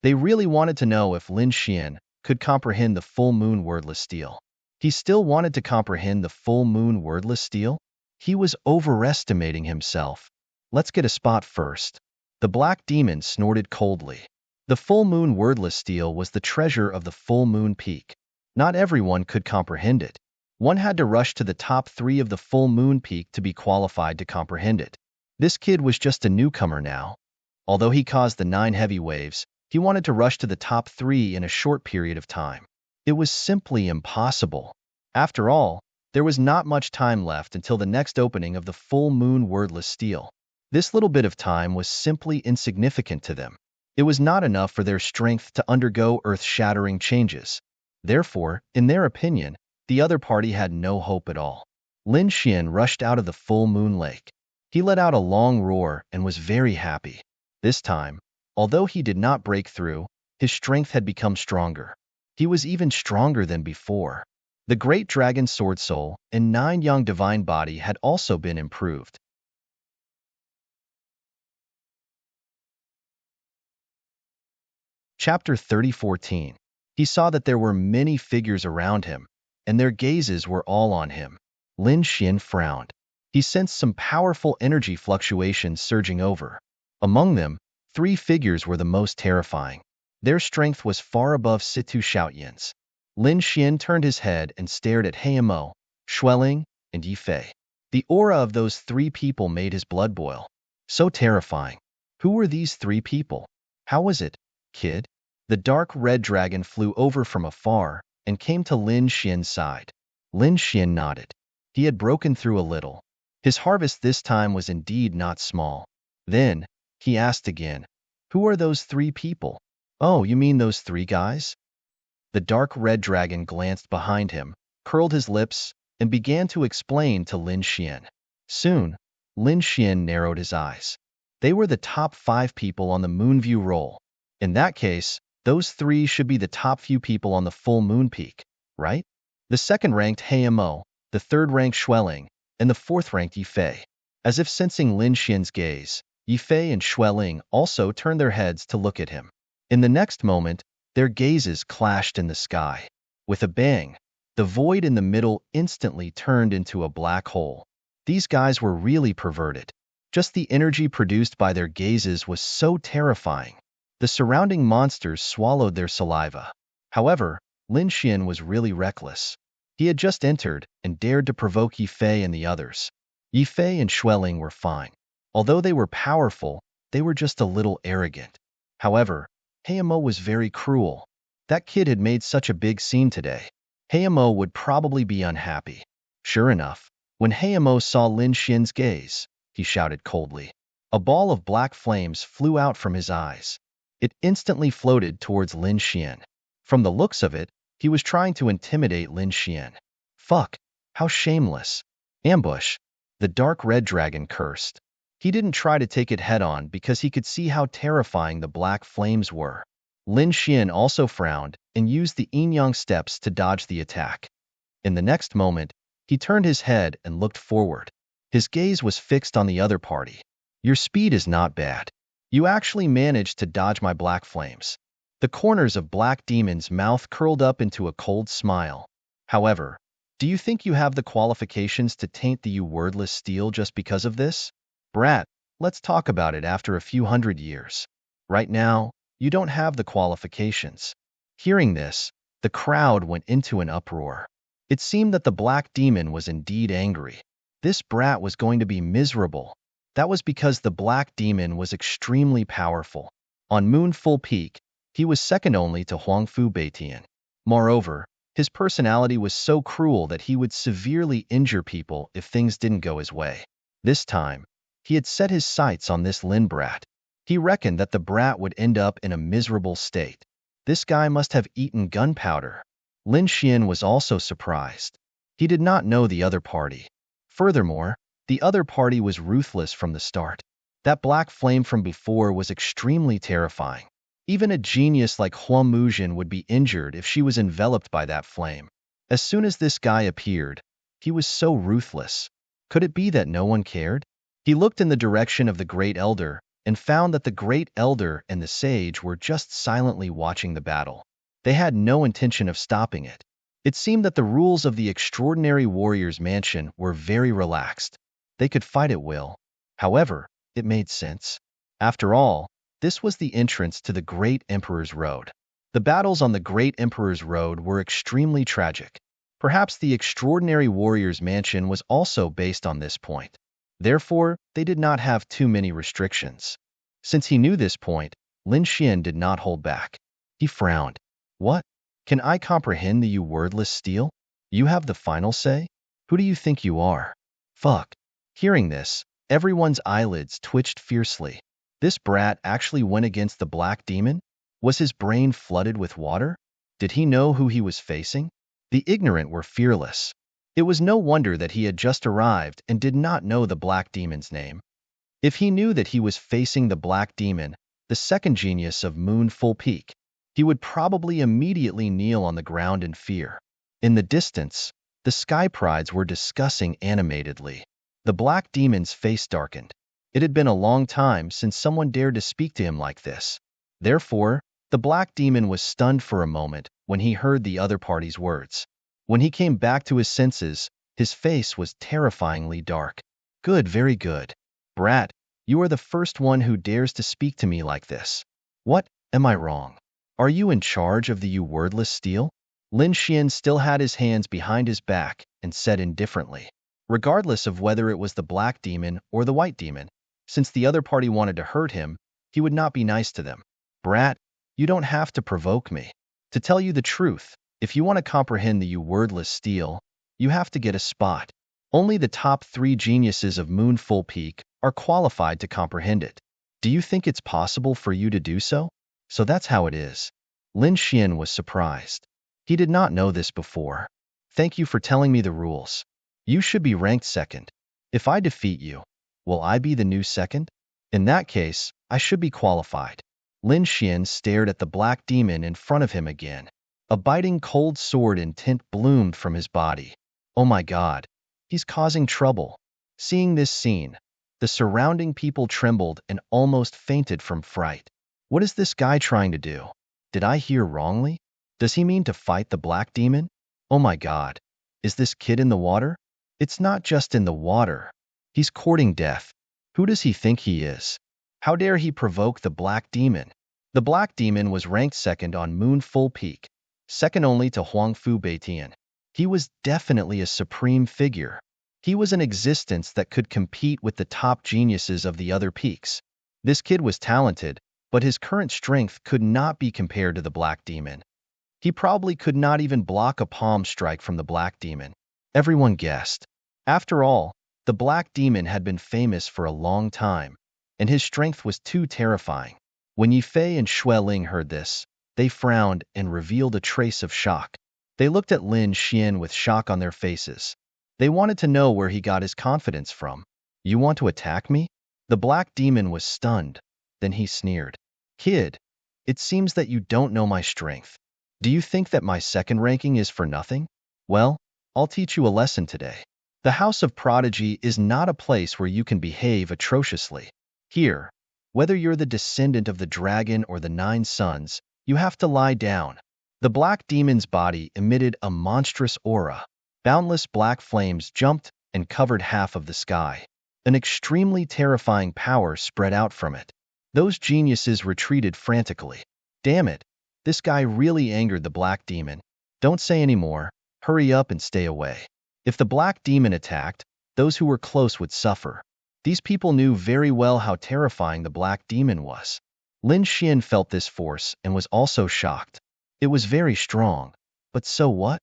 They really wanted to know if Lin Xian could comprehend the full moon wordless steel. He still wanted to comprehend the full moon wordless steel? He was overestimating himself. Let's get a spot first. The black demon snorted coldly. The full moon wordless steel was the treasure of the full moon peak. Not everyone could comprehend it. One had to rush to the top 3 of the full moon peak to be qualified to comprehend it. This kid was just a newcomer now. Although he caused the 9 heavy waves, he wanted to rush to the top 3 in a short period of time. It was simply impossible. After all, there was not much time left until the next opening of the full moon wordless steel. This little bit of time was simply insignificant to them. It was not enough for their strength to undergo earth-shattering changes. Therefore, in their opinion, the other party had no hope at all. Lin Xian rushed out of the full moon lake. He let out a long roar and was very happy. This time, although he did not break through, his strength had become stronger. He was even stronger than before. The great dragon sword soul and 9 young divine body had also been improved. Chapter 30:14. He saw that there were many figures around him, and their gazes were all on him. Lin Xian frowned. He sensed some powerful energy fluctuations surging over. Among them, 3 figures were the most terrifying. Their strength was far above Situ Xiaoyan's. Lin Xian turned his head and stared at Heimo, Xueling, and Yifei. The aura of those 3 people made his blood boil. So terrifying. Who were these 3 people? How was it, kid? The dark red dragon flew over from afar and came to Lin Xian's side. Lin Xian nodded. He had broken through a little. His harvest this time was indeed not small. Then, he asked again, who are those 3 people? Oh, you mean those 3 guys? The dark red dragon glanced behind him, curled his lips, and began to explain to Lin Xian. Soon, Lin Xian narrowed his eyes. They were the top 5 people on the Moonview roll. In that case, those 3 should be the top few people on the full moon peak, right? The second-ranked Heimo, the third-ranked Xueling, and the fourth-ranked Yifei. As if sensing Lin Xian's gaze, Yifei and Xueling also turned their heads to look at him. In the next moment, their gazes clashed in the sky. With a bang, the void in the middle instantly turned into a black hole. These guys were really perverted. Just the energy produced by their gazes was so terrifying. The surrounding monsters swallowed their saliva. However, Lin Xian was really reckless. He had just entered and dared to provoke Yifei and the others. Yifei and Xueling were fine. Although they were powerful, they were just a little arrogant. However, Heimo was very cruel. That kid had made such a big scene today. Heimo would probably be unhappy. Sure enough, when Heimo saw Lin Xian's gaze, he shouted coldly. A ball of black flames flew out from his eyes. It instantly floated towards Lin Xian. From the looks of it, he was trying to intimidate Lin Xian. Fuck, how shameless. Ambush. The dark red dragon cursed. He didn't try to take it head-on because he could see how terrifying the black flames were. Lin Xian also frowned and used the yin-yang steps to dodge the attack. In the next moment, he turned his head and looked forward. His gaze was fixed on the other party. Your speed is not bad. You actually managed to dodge my black flames. The corners of Black Demon's mouth curled up into a cold smile. However, do you think you have the qualifications to taint the wordless steel just because of this? Brat, let's talk about it after a few hundred years. Right now, you don't have the qualifications. Hearing this, the crowd went into an uproar. It seemed that the Black Demon was indeed angry. This brat was going to be miserable. That was because the Black Demon was extremely powerful. On Moon Full Peak, he was second only to Huangfu Beitian. Moreover, his personality was so cruel that he would severely injure people if things didn't go his way. This time, he had set his sights on this Lin brat. He reckoned that the brat would end up in a miserable state. This guy must have eaten gunpowder. Lin Xian was also surprised. He did not know the other party. Furthermore, the other party was ruthless from the start. That black flame from before was extremely terrifying. Even a genius like Hua Muzhin would be injured if she was enveloped by that flame. As soon as this guy appeared, he was so ruthless. Could it be that no one cared? He looked in the direction of the Great Elder and found that the Great Elder and the Sage were just silently watching the battle. They had no intention of stopping it. It seemed that the rules of the Extraordinary Warrior's Mansion were very relaxed. They could fight at will. However, it made sense. After all, this was the entrance to the Great Emperor's Road. The battles on the Great Emperor's Road were extremely tragic. Perhaps the Extraordinary Warrior's Mansion was also based on this point. Therefore, they did not have too many restrictions. Since he knew this point, Lin Xian did not hold back. He frowned. What? Can I comprehend the wordless steel? You have the final say? Who do you think you are? Fuck. Hearing this, everyone's eyelids twitched fiercely. This brat actually went against the Black Demon? Was his brain flooded with water? Did he know who he was facing? The ignorant were fearless. It was no wonder that he had just arrived and did not know the Black Demon's name. If he knew that he was facing the Black Demon, the second genius of Moon Full Peak, he would probably immediately kneel on the ground in fear. In the distance, the Sky Prides were discussing animatedly. The Black Demon's face darkened. It had been a long time since someone dared to speak to him like this. Therefore, the Black Demon was stunned for a moment when he heard the other party's words. When he came back to his senses, his face was terrifyingly dark. Good, very good. Brat, you are the first one who dares to speak to me like this. What? Am I wrong? Are you in charge of the wordless steel? Lin Xian still had his hands behind his back and said indifferently. Regardless of whether it was the Black Demon or the White Demon, since the other party wanted to hurt him, he would not be nice to them. Brat, you don't have to provoke me. To tell you the truth, if you want to comprehend the wordless steel, you have to get a spot. Only the top 3 geniuses of Moon Full Peak are qualified to comprehend it. Do you think it's possible for you to do so? So that's how it is. Lin Xian was surprised. He did not know this before. Thank you for telling me the rules. You should be ranked second. If I defeat you, will I be the new second? In that case, I should be qualified. Lin Xian stared at the Black Demon in front of him again. A biting cold sword in tint bloomed from his body. Oh my god, he's causing trouble. Seeing this scene, the surrounding people trembled and almost fainted from fright. What is this guy trying to do? Did I hear wrongly? Does he mean to fight the Black Demon? Oh my god, is this kid in the water? It's not just in the water. He's courting death. Who does he think he is? How dare he provoke the Black Demon? The Black Demon was ranked second on Moon Full Peak, second only to Huangfu Beitian. He was definitely a supreme figure. He was an existence that could compete with the top geniuses of the other peaks. This kid was talented, but his current strength could not be compared to the Black Demon. He probably could not even block a palm strike from the Black Demon. Everyone guessed. After all, the Black Demon had been famous for a long time, and his strength was too terrifying. When Yifei and Xueling heard this, they frowned and revealed a trace of shock. They looked at Lin Xian with shock on their faces. They wanted to know where he got his confidence from. You want to attack me? The black demon was stunned. Then he sneered. Kid, it seems that you don't know my strength. Do you think that my second ranking is for nothing? Well, I'll teach you a lesson today. The House of Prodigy is not a place where you can behave atrociously. Here, whether you're the descendant of the dragon or the 9 sons, you have to lie down. The black demon's body emitted a monstrous aura. Boundless black flames jumped and covered half of the sky. An extremely terrifying power spread out from it. Those geniuses retreated frantically. Damn it, this guy really angered the black demon. Don't say any more. Hurry up and stay away. If the black demon attacked, those who were close would suffer. These people knew very well how terrifying the black demon was. Lin Xian felt this force and was also shocked. It was very strong. But so what?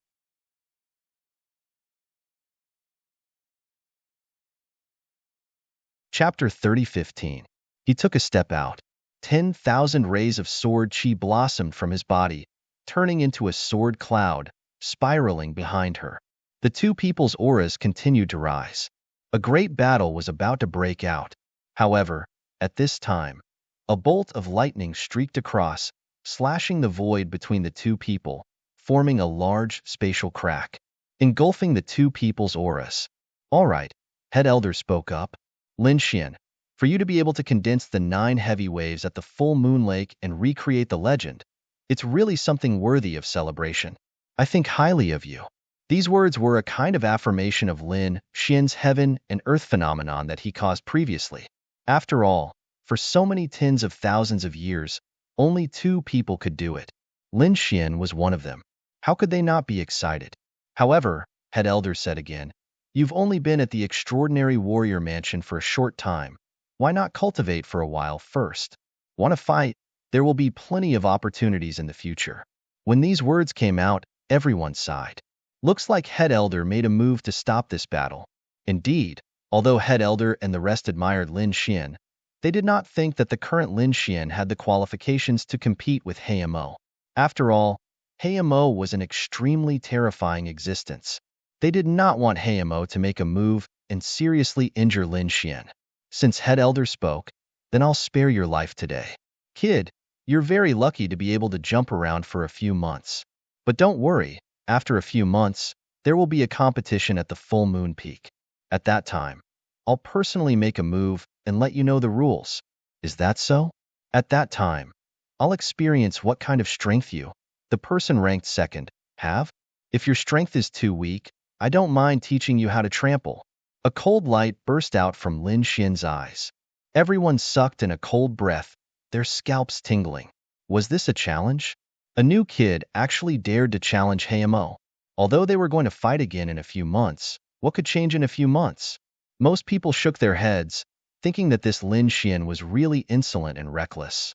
Chapter 30:15. He took a step out. 10,000 rays of sword chi blossomed from his body, turning into a sword cloud, spiraling behind her. The two people's auras continued to rise. A great battle was about to break out. However, at this time, a bolt of lightning streaked across, slashing the void between the two people, forming a large spatial crack, engulfing the two people's auras. All right, Head Elder spoke up. Lin Xian, for you to be able to condense the 9 heavy waves at the full moon lake and recreate the legend, it's really something worthy of celebration. I think highly of you. These words were a kind of affirmation of Lin Xian's heaven and earth phenomenon that he caused previously. After all, for so many tens of thousands of years, only 2 people could do it. Lin Xian was one of them. How could they not be excited? However, Head Elder said again, you've only been at the extraordinary warrior mansion for a short time. Why not cultivate for a while first? Want to fight? There will be plenty of opportunities in the future. When these words came out, everyone sighed. Looks like Head Elder made a move to stop this battle. Indeed, although Head Elder and the rest admired Lin Xian, they did not think that the current Lin Xian had the qualifications to compete with Heimo. After all, Heimo was an extremely terrifying existence. They did not want Heimo to make a move and seriously injure Lin Xian. Since Head Elder spoke, then I'll spare your life today. Kid, you're very lucky to be able to jump around for a few months. But don't worry. After a few months, there will be a competition at the full moon peak. At that time, I'll personally make a move and let you know the rules. Is that so? At that time, I'll experience what kind of strength you, the person ranked second, have. If your strength is too weak, I don't mind teaching you how to trample. A cold light burst out from Lin Xian's eyes. Everyone sucked in a cold breath, their scalps tingling. Was this a challenge? A new kid actually dared to challenge Heimo. Although they were going to fight again in a few months, what could change in a few months? Most people shook their heads, thinking that this Lin Xian was really insolent and reckless.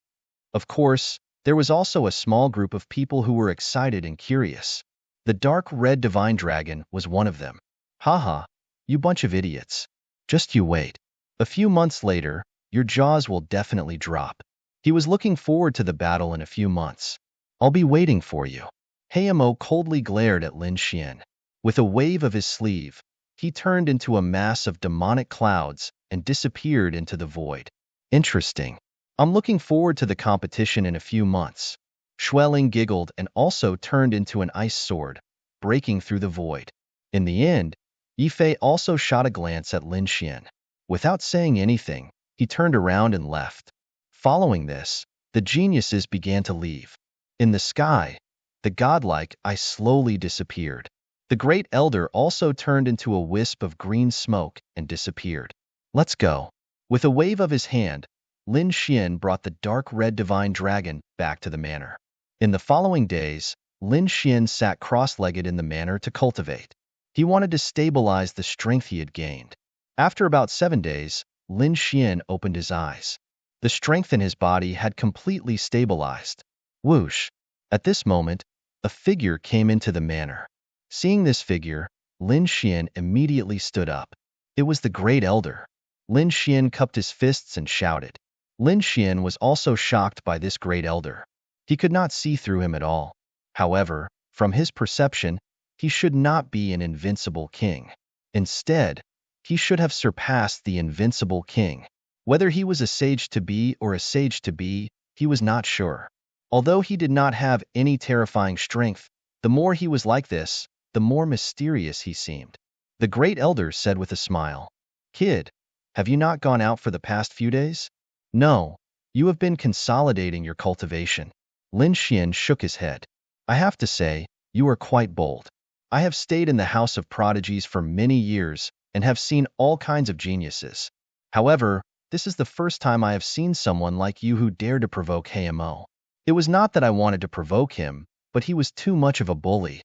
Of course, there was also a small group of people who were excited and curious. The dark red divine dragon was one of them. Haha, you bunch of idiots. Just you wait. A few months later, your jaws will definitely drop. He was looking forward to the battle in a few months. I'll be waiting for you. Heimo coldly glared at Lin Xian. With a wave of his sleeve, he turned into a mass of demonic clouds and disappeared into the void. Interesting. I'm looking forward to the competition in a few months. Schwelling giggled and also turned into an ice sword, breaking through the void. In the end, Yifei also shot a glance at Lin Xian. Without saying anything, he turned around and left. Following this, the geniuses began to leave. In the sky, the godlike ice slowly disappeared. The great elder also turned into a wisp of green smoke and disappeared. Let's go. With a wave of his hand, Lin Xian brought the dark red divine dragon back to the manor. In the following days, Lin Xian sat cross-legged in the manor to cultivate. He wanted to stabilize the strength he had gained. After about 7 days, Lin Xian opened his eyes. The strength in his body had completely stabilized. Whoosh! At this moment, a figure came into the manor. Seeing this figure, Lin Xian immediately stood up. It was the great elder. Lin Xian cupped his fists and shouted. Lin Xian was also shocked by this great elder. He could not see through him at all. However, from his perception, he should not be an invincible king. Instead, he should have surpassed the invincible king. Whether he was a sage-to-be or a sage-to-be, he was not sure. Although he did not have any terrifying strength, the more he was like this, the more mysterious he seemed. The great elder said with a smile, "Kid, have you not gone out for the past few days?" "No, you have been consolidating your cultivation." Lin Xian shook his head. "I have to say, you are quite bold. I have stayed in the House of Prodigies for many years and have seen all kinds of geniuses. However, this is the first time I have seen someone like you who dared to provoke Hamo. It was not that I wanted to provoke him, but he was too much of a bully.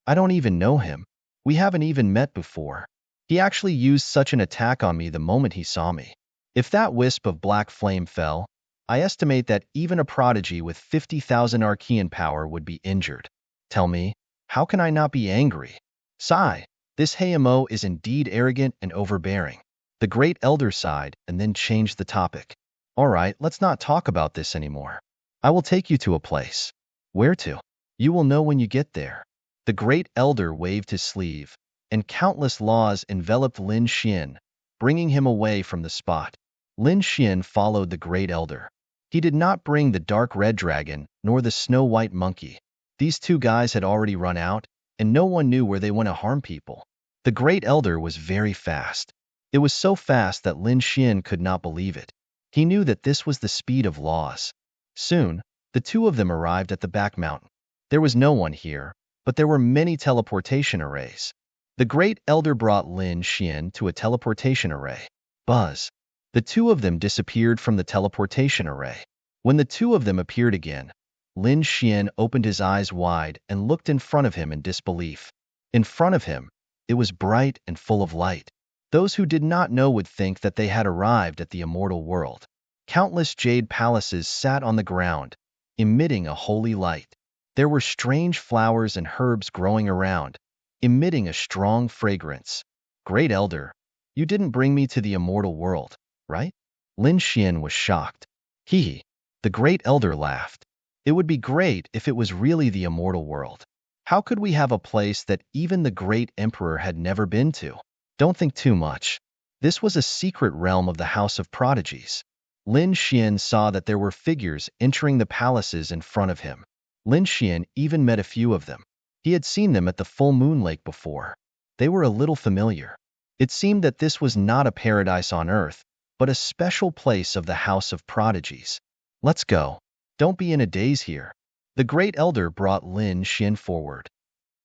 I don't even know him. We haven't even met before. He actually used such an attack on me the moment he saw me. If that wisp of black flame fell, I estimate that even a prodigy with 50,000 Archean power would be injured. Tell me, how can I not be angry? Sigh, this Hamo is indeed arrogant and overbearing." The great elder sighed and then changed the topic. "All right, let's not talk about this anymore. I will take you to a place." "Where to?" "You will know when you get there." The great elder waved his sleeve, and countless laws enveloped Lin Xian, bringing him away from the spot. Lin Xian followed the great elder. He did not bring the dark red dragon nor the snow-white monkey. These two guys had already run out, and no one knew where they went to harm people. The great elder was very fast. It was so fast that Lin Xian could not believe it. He knew that this was the speed of laws. Soon, the two of them arrived at the back mountain. There was no one here, but there were many teleportation arrays. The great elder brought Lin Xian to a teleportation array. Buzz. The two of them disappeared from the teleportation array. When the two of them appeared again, Lin Xian opened his eyes wide and looked in front of him in disbelief. In front of him, it was bright and full of light. Those who did not know would think that they had arrived at the immortal world. Countless jade palaces sat on the ground, emitting a holy light. There were strange flowers and herbs growing around, emitting a strong fragrance. "Great elder, you didn't bring me to the immortal world, right?" Lin Xian was shocked. "He." The great elder laughed. "It would be great if it was really the immortal world. How could we have a place that even the great emperor had never been to? Don't think too much. This was a secret realm of the House of Prodigies." Lin Xian saw that there were figures entering the palaces in front of him. Lin Xian even met a few of them. He had seen them at the full moon lake before. They were a little familiar. It seemed that this was not a paradise on earth, but a special place of the House of Prodigies. "Let's go. Don't be in a daze here." The great elder brought Lin Xian forward.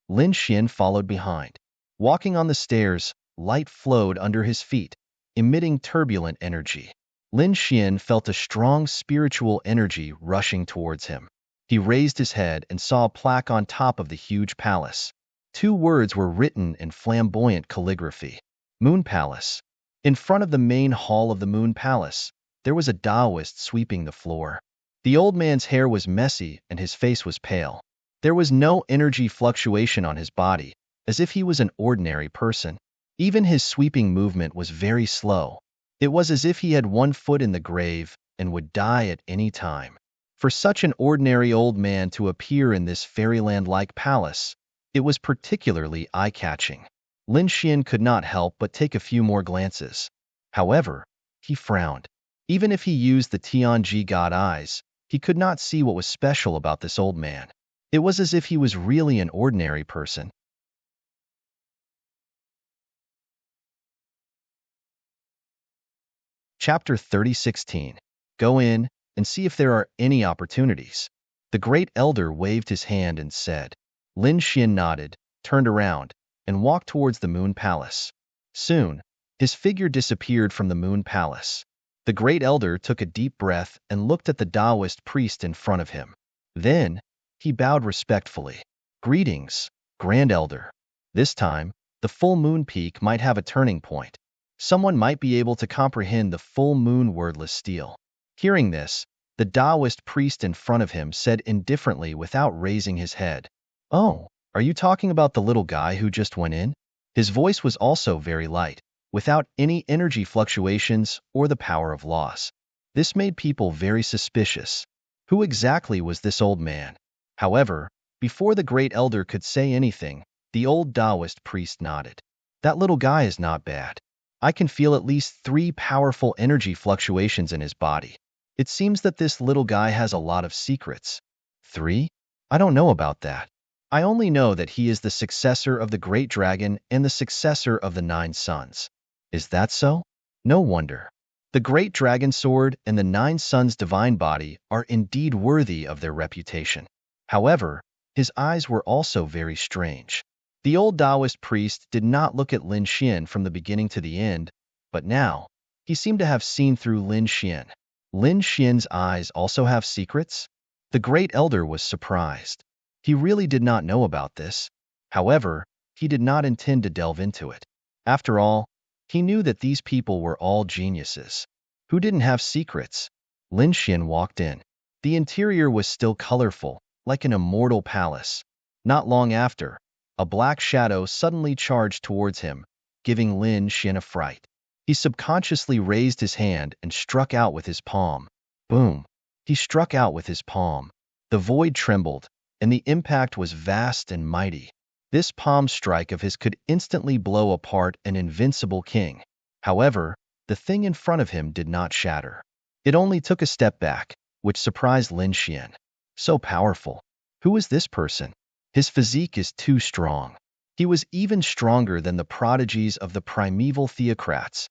Lin Xian followed behind. Walking on the stairs, light flowed under his feet, emitting turbulent energy. Lin Xian felt a strong spiritual energy rushing towards him. He raised his head and saw a plaque on top of the huge palace. Two words were written in flamboyant calligraphy. Moon Palace. In front of the main hall of the Moon Palace, there was a Taoist sweeping the floor. The old man's hair was messy and his face was pale. There was no energy fluctuation on his body, as if he was an ordinary person. Even his sweeping movement was very slow. It was as if he had one foot in the grave and would die at any time. For such an ordinary old man to appear in this fairyland-like palace, it was particularly eye-catching. Lin Xian could not help but take a few more glances. However, he frowned. Even if he used the Tianji God eyes, he could not see what was special about this old man. It was as if he was really an ordinary person. Chapter 30:16. Go in and see if there are any opportunities. The great elder waved his hand and said. Lin Xian nodded, turned around, and walked towards the Moon Palace. Soon, his figure disappeared from the Moon Palace. The great elder took a deep breath and looked at the Taoist priest in front of him. Then, he bowed respectfully. "Greetings, Grand Elder." This time, the full moon peak might have a turning point. Someone might be able to comprehend the full moon wordless steel. Hearing this, the Taoist priest in front of him said indifferently without raising his head, "Oh, are you talking about the little guy who just went in?" His voice was also very light, without any energy fluctuations or the power of loss. This made people very suspicious. Who exactly was this old man? However, before the great elder could say anything, the old Taoist priest nodded. That little guy is not bad. I can feel at least 3 powerful energy fluctuations in his body. It seems that this little guy has a lot of secrets. 3? I don't know about that. I only know that he is the successor of the great dragon and the successor of the 9 sons. Is that so? No wonder. The great dragon sword and the 9 sons' divine body are indeed worthy of their reputation. However, his eyes were also very strange. The old Taoist priest did not look at Lin Xian from the beginning to the end, but now, he seemed to have seen through Lin Xian. Lin Xian's eyes also have secrets? The great elder was surprised. He really did not know about this. However, he did not intend to delve into it. After all, he knew that these people were all geniuses. Who didn't have secrets? Lin Xian walked in. The interior was still colorful, like an immortal palace. Not long after, a black shadow suddenly charged towards him, giving Lin Xian a fright. He subconsciously raised his hand and struck out with his palm. Boom! He struck out with his palm. The void trembled, and the impact was vast and mighty. This palm strike of his could instantly blow apart an invincible king. However, the thing in front of him did not shatter. It only took a step back, which surprised Lin Xian. So powerful. Who is this person? His physique is too strong. He was even stronger than the prodigies of the primeval theocrats.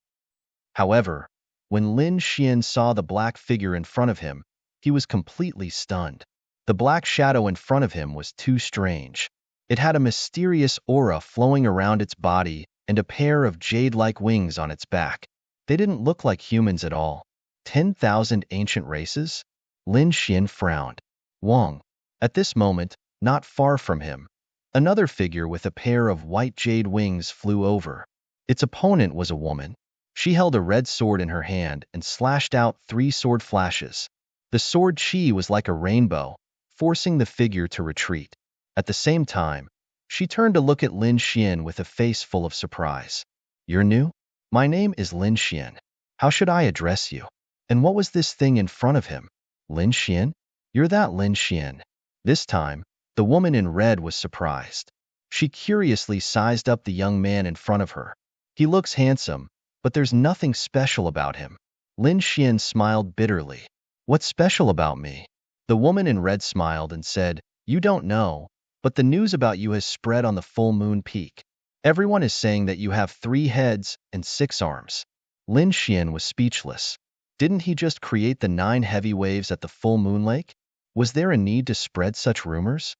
However, when Lin Xian saw the black figure in front of him, he was completely stunned. The black shadow in front of him was too strange. It had a mysterious aura flowing around its body and a pair of jade-like wings on its back. They didn't look like humans at all. 10,000 ancient races? Lin Xian frowned. Wang. At this moment, not far from him, another figure with a pair of white jade wings flew over. Its opponent was a woman. She held a red sword in her hand and slashed out 3 sword flashes. The sword chi was like a rainbow, forcing the figure to retreat. At the same time, she turned to look at Lin Xian with a face full of surprise. You're new? My name is Lin Xian. How should I address you? And what was this thing in front of him? Lin Xian? You're that Lin Xian. This time, the woman in red was surprised. She curiously sized up the young man in front of her. He looks handsome, but there's nothing special about him. Lin Xian smiled bitterly. What's special about me? The woman in red smiled and said, You don't know, but the news about you has spread on the full moon peak. Everyone is saying that you have 3 heads and 6 arms. Lin Xian was speechless. Didn't he just create the 9 heavy waves at the full moon lake? Was there a need to spread such rumors?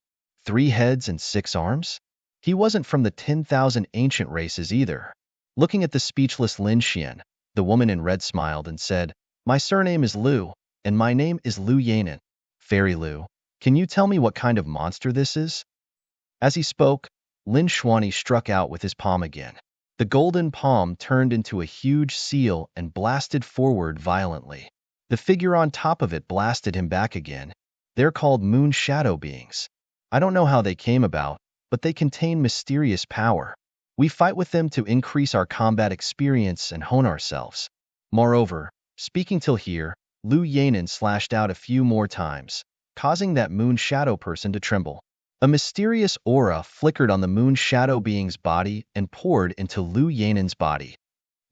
3 heads and 6 arms? He wasn't from the 10,000 ancient races either. Looking at the speechless Lin Xian, the woman in red smiled and said, My surname is Liu, and my name is Liu Yanan. Fairy Liu, can you tell me what kind of monster this is? As he spoke, Lin Xuani struck out with his palm again. The golden palm turned into a huge seal and blasted forward violently. The figure on top of it blasted him back again. They're called moon shadow beings. I don't know how they came about, but they contain mysterious power. We fight with them to increase our combat experience and hone ourselves. Moreover, speaking till here, Liu Yanan slashed out a few more times, causing that moon shadow person to tremble. A mysterious aura flickered on the moon shadow being's body and poured into Liu Yanan's body.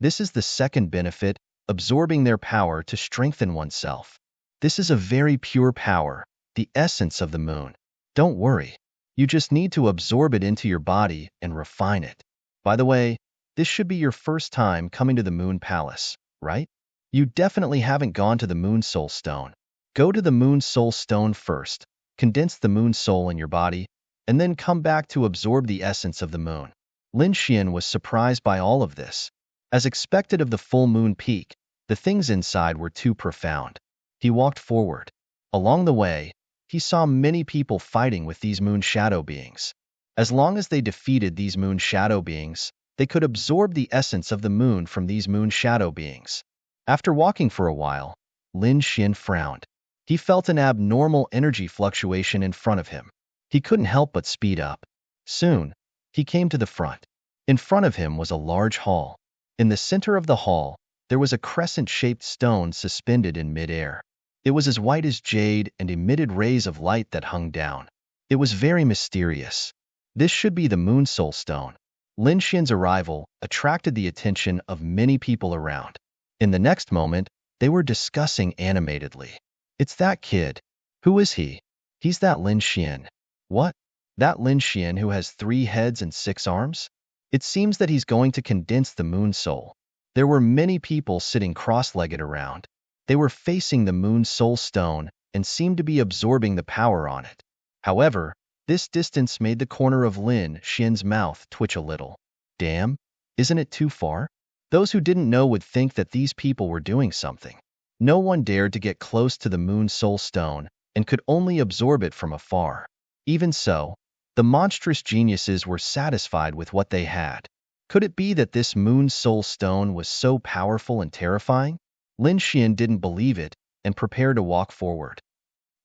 This is the second benefit, absorbing their power to strengthen oneself. This is a very pure power, the essence of the moon. Don't worry. You just need to absorb it into your body and refine it. By the way, this should be your first time coming to the Moon Palace, right? You definitely haven't gone to the Moon Soul Stone. Go to the Moon Soul Stone first, condense the Moon Soul in your body, and then come back to absorb the essence of the moon. Lin Xian was surprised by all of this. As expected of the full moon peak, the things inside were too profound. He walked forward. Along the way, he saw many people fighting with these moon shadow beings. As long as they defeated these moon shadow beings, they could absorb the essence of the moon from these moon shadow beings. After walking for a while, Lin Xian frowned. He felt an abnormal energy fluctuation in front of him. He couldn't help but speed up. Soon, he came to the front. In front of him was a large hall. In the center of the hall, there was a crescent-shaped stone suspended in midair. It was as white as jade and emitted rays of light that hung down. It was very mysterious. This should be the Moon Soul Stone. Lin Xian's arrival attracted the attention of many people around. In the next moment, they were discussing animatedly. It's that kid. Who is he? He's that Lin Xian. What? That Lin Xian who has 3 heads and 6 arms? It seems that he's going to condense the moon soul. There were many people sitting cross-legged around. They were facing the moon soul stone and seemed to be absorbing the power on it. However, this distance made the corner of Lin Xian's mouth twitch a little. Damn, isn't it too far? Those who didn't know would think that these people were doing something. No one dared to get close to the moon soul stone and could only absorb it from afar. Even so, the monstrous geniuses were satisfied with what they had. Could it be that this moon soul stone was so powerful and terrifying? Lin Xian didn't believe it and prepared to walk forward.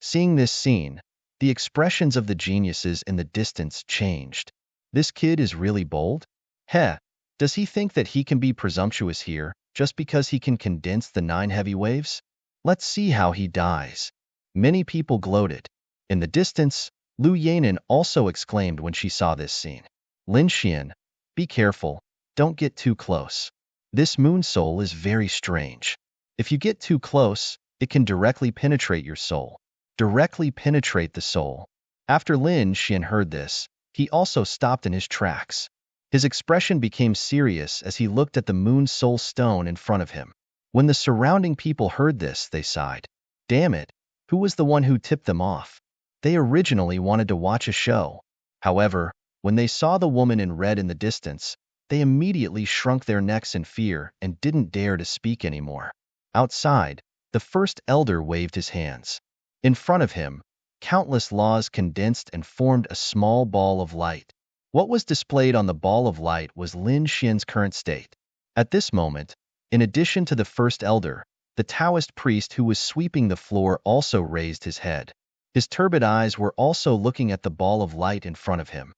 Seeing this scene, the expressions of the geniuses in the distance changed. This kid is really bold? Heh, does he think that he can be presumptuous here just because he can condense the 9 heavy waves? Let's see how he dies. Many people gloated. In the distance, Lu Yanan also exclaimed when she saw this scene. Lin Xian, be careful, don't get too close. This moon soul is very strange. If you get too close, it can directly penetrate your soul. Directly penetrate the soul. After Lin Xian heard this, he also stopped in his tracks. His expression became serious as he looked at the moon soul stone in front of him. When the surrounding people heard this, they sighed. Damn it, who was the one who tipped them off? They originally wanted to watch a show. However, when they saw the woman in red in the distance, they immediately shrunk their necks in fear and didn't dare to speak anymore. Outside, the first elder waved his hands. In front of him, countless laws condensed and formed a small ball of light. What was displayed on the ball of light was Lin Xian's current state. At this moment, in addition to the first elder, the Taoist priest who was sweeping the floor also raised his head. His turbid eyes were also looking at the ball of light in front of him.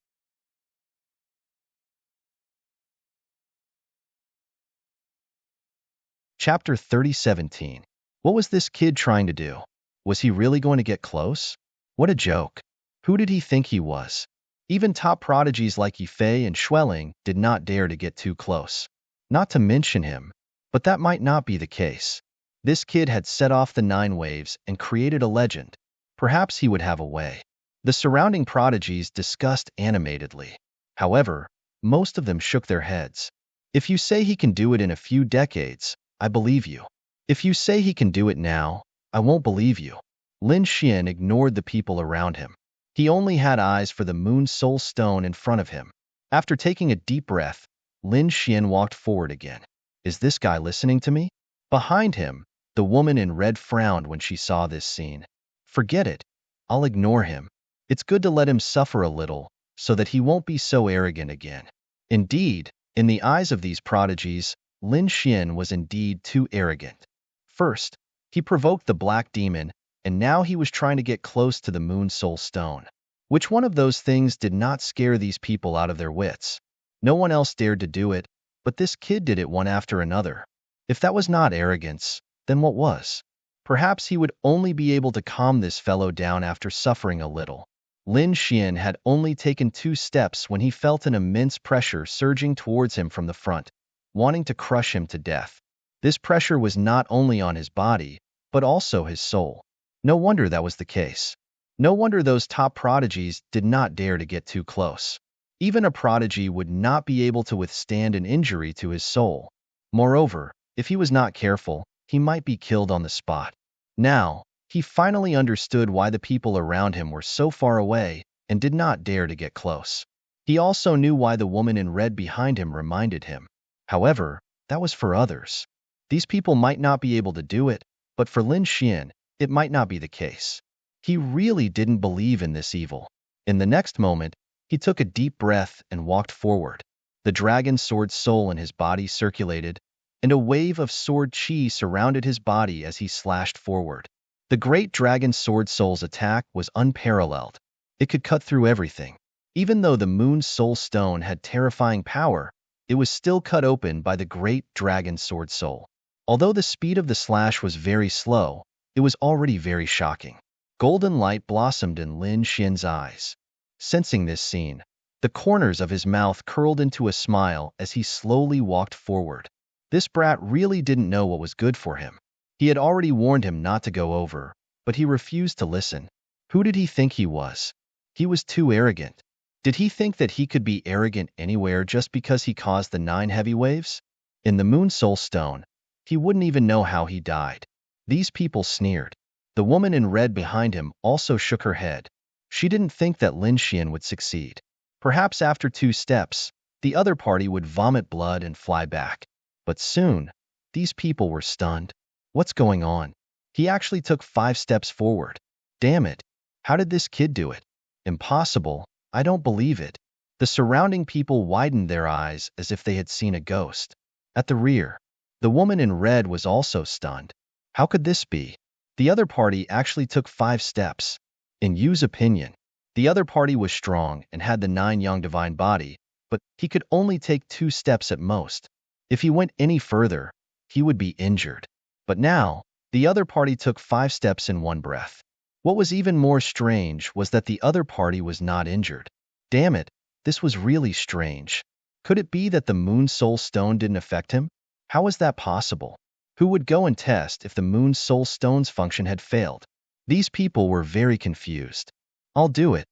Chapter 30:17. What was this kid trying to do? Was he really going to get close? What a joke. Who did he think he was? Even top prodigies like Yifei and Xueling did not dare to get too close. Not to mention him, but that might not be the case. This kid had set off the 9 waves and created a legend. Perhaps he would have a way. The surrounding prodigies discussed animatedly. However, most of them shook their heads. If you say he can do it in a few decades, I believe you. If you say he can do it now, I won't believe you. Lin Xian ignored the people around him. He only had eyes for the moon soul stone in front of him. After taking a deep breath, Lin Xian walked forward again. Is this guy listening to me? Behind him, the woman in red frowned when she saw this scene. Forget it. I'll ignore him. It's good to let him suffer a little, so that he won't be so arrogant again. Indeed, in the eyes of these prodigies, Lin Xian was indeed too arrogant. First, he provoked the black demon, and now he was trying to get close to the moon soul stone. Which one of those things did not scare these people out of their wits? No one else dared to do it, but this kid did it one after another. If that was not arrogance, then what was? Perhaps he would only be able to calm this fellow down after suffering a little. Lin Xian had only taken 2 steps when he felt an immense pressure surging towards him from the front, wanting to crush him to death. This pressure was not only on his body, but also his soul. No wonder that was the case. No wonder those top prodigies did not dare to get too close. Even a prodigy would not be able to withstand an injury to his soul. Moreover, if he was not careful, he might be killed on the spot. Now, he finally understood why the people around him were so far away and did not dare to get close. He also knew why the woman in red behind him reminded him. However, that was for others. These people might not be able to do it, but for Lin Xian, it might not be the case. He really didn't believe in this evil. In the next moment, he took a deep breath and walked forward. The dragon sword soul in his body circulated, and a wave of sword chi surrounded his body as he slashed forward. The great dragon sword soul's attack was unparalleled. It could cut through everything. Even though the moon soul stone had terrifying power, it was still cut open by the great dragon sword soul. Although the speed of the slash was very slow, it was already very shocking. Golden light blossomed in Lin Xian's eyes. Sensing this scene, The corners of his mouth curled into a smile as he slowly walked forward. This brat really didn't know what was good for him. He had already warned him not to go over, but he refused to listen. Who did he think he was? He was too arrogant. Did he think that he could be arrogant anywhere just because he caused the 9 heavy waves? In the Moon Soul Stone, he wouldn't even know how he died. These people sneered. The woman in red behind him also shook her head. She didn't think that Lin Xian would succeed. Perhaps after 2 steps, the other party would vomit blood and fly back. But soon, these people were stunned. What's going on? He actually took 5 steps forward. Damn it. How did this kid do it? Impossible. I don't believe it. The surrounding people widened their eyes as if they had seen a ghost. At the rear, the woman in red was also stunned. How could this be? The other party actually took 5 steps. In Yu's opinion, the other party was strong and had the 9 young divine body, but he could only take 2 steps at most. If he went any further, he would be injured. But now, the other party took 5 steps in one breath. What was even more strange was that the other party was not injured. Damn it, this was really strange. Could it be that the Moon Soul Stone didn't affect him? How was that possible? Who would go and test if the Moon Soul Stone's function had failed? These people were very confused. I'll do it.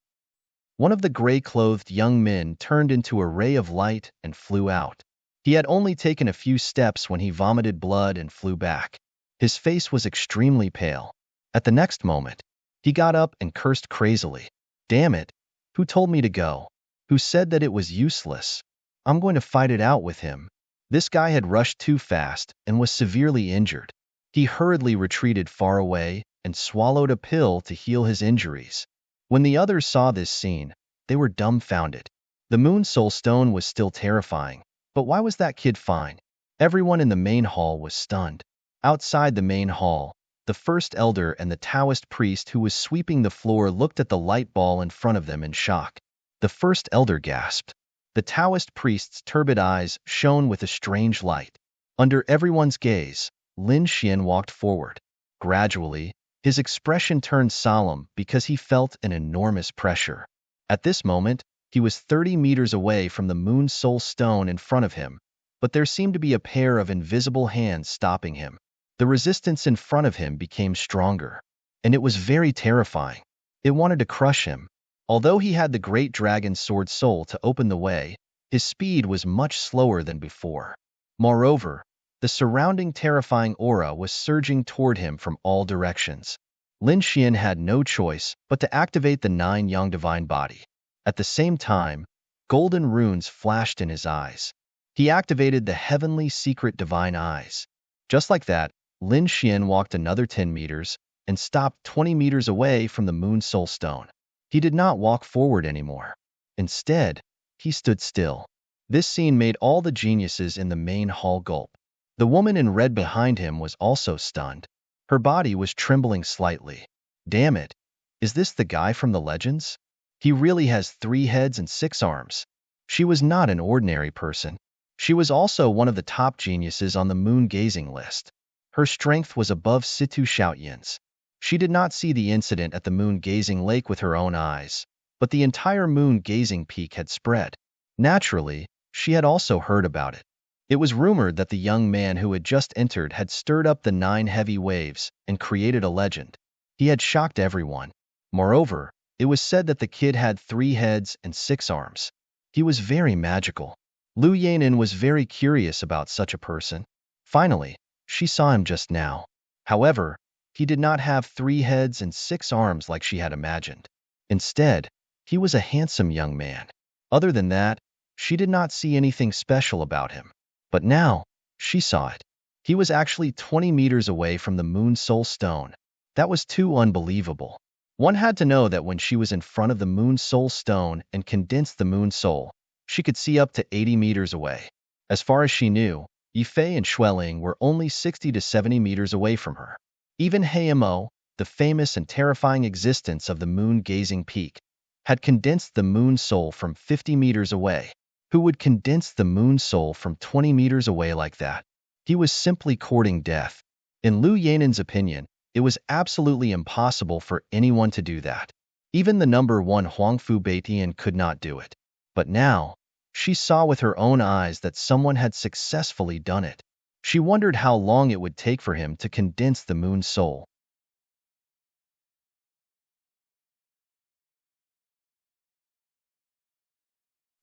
One of the gray-clothed young men turned into a ray of light and flew out. He had only taken a few steps when he vomited blood and flew back. His face was extremely pale. At the next moment, he got up and cursed crazily. Damn it. Who told me to go? Who said that it was useless? I'm going to fight it out with him. This guy had rushed too fast and was severely injured. He hurriedly retreated far away and swallowed a pill to heal his injuries. When the others saw this scene, they were dumbfounded. The Moon Soul Stone was still terrifying, but why was that kid fine? Everyone in the main hall was stunned. Outside the main hall, the first elder and the Taoist priest who was sweeping the floor looked at the light ball in front of them in shock. The first elder gasped. The Taoist priest's turbid eyes shone with a strange light. Under everyone's gaze, Lin Xian walked forward. Gradually, his expression turned solemn because he felt an enormous pressure. At this moment, he was 30 meters away from the Moon Soul Stone in front of him, but there seemed to be a pair of invisible hands stopping him. The resistance in front of him became stronger, and it was very terrifying. It wanted to crush him. Although he had the great dragon sword soul to open the way, his speed was much slower than before. Moreover, the surrounding terrifying aura was surging toward him from all directions. Lin Xian had no choice but to activate the 9 young divine body. At the same time, golden runes flashed in his eyes. He activated the heavenly secret divine eyes. Just like that, Lin Xian walked another 10 meters and stopped 20 meters away from the Moon Soul Stone. He did not walk forward anymore. Instead, he stood still. This scene made all the geniuses in the main hall gulp. The woman in red behind him was also stunned. Her body was trembling slightly. Damn it. Is this the guy from the legends? He really has 3 heads and 6 arms. She was not an ordinary person. She was also one of the top geniuses on the moon-gazing list. Her strength was above Situ Xiaoyan's. She did not see the incident at the moon-gazing lake with her own eyes, but the entire moon-gazing peak had spread. Naturally, she had also heard about it. It was rumored that the young man who had just entered had stirred up the 9 heavy waves and created a legend. He had shocked everyone. Moreover, it was said that the kid had 3 heads and 6 arms. He was very magical. Lu Yanin was very curious about such a person. Finally, she saw him just now. However, he did not have 3 heads and 6 arms like she had imagined. Instead, he was a handsome young man. Other than that, she did not see anything special about him. But now, she saw it. He was actually 20 meters away from the Moon Soul Stone. That was too unbelievable. One had to know that when she was in front of the Moon Soul Stone and condensed the Moon Soul, she could see up to 80 meters away. As far as she knew, Yifei and Xueling were only 60 to 70 meters away from her. Even Heimo, the famous and terrifying existence of the moon-gazing peak, had condensed the Moon Soul from 50 meters away. Who would condense the Moon Soul from 20 meters away like that? He was simply courting death. In Lu Yanin's opinion, it was absolutely impossible for anyone to do that. Even the number 1 Huangfu Beitian could not do it. But now, she saw with her own eyes that someone had successfully done it. She wondered how long it would take for him to condense the moon's soul.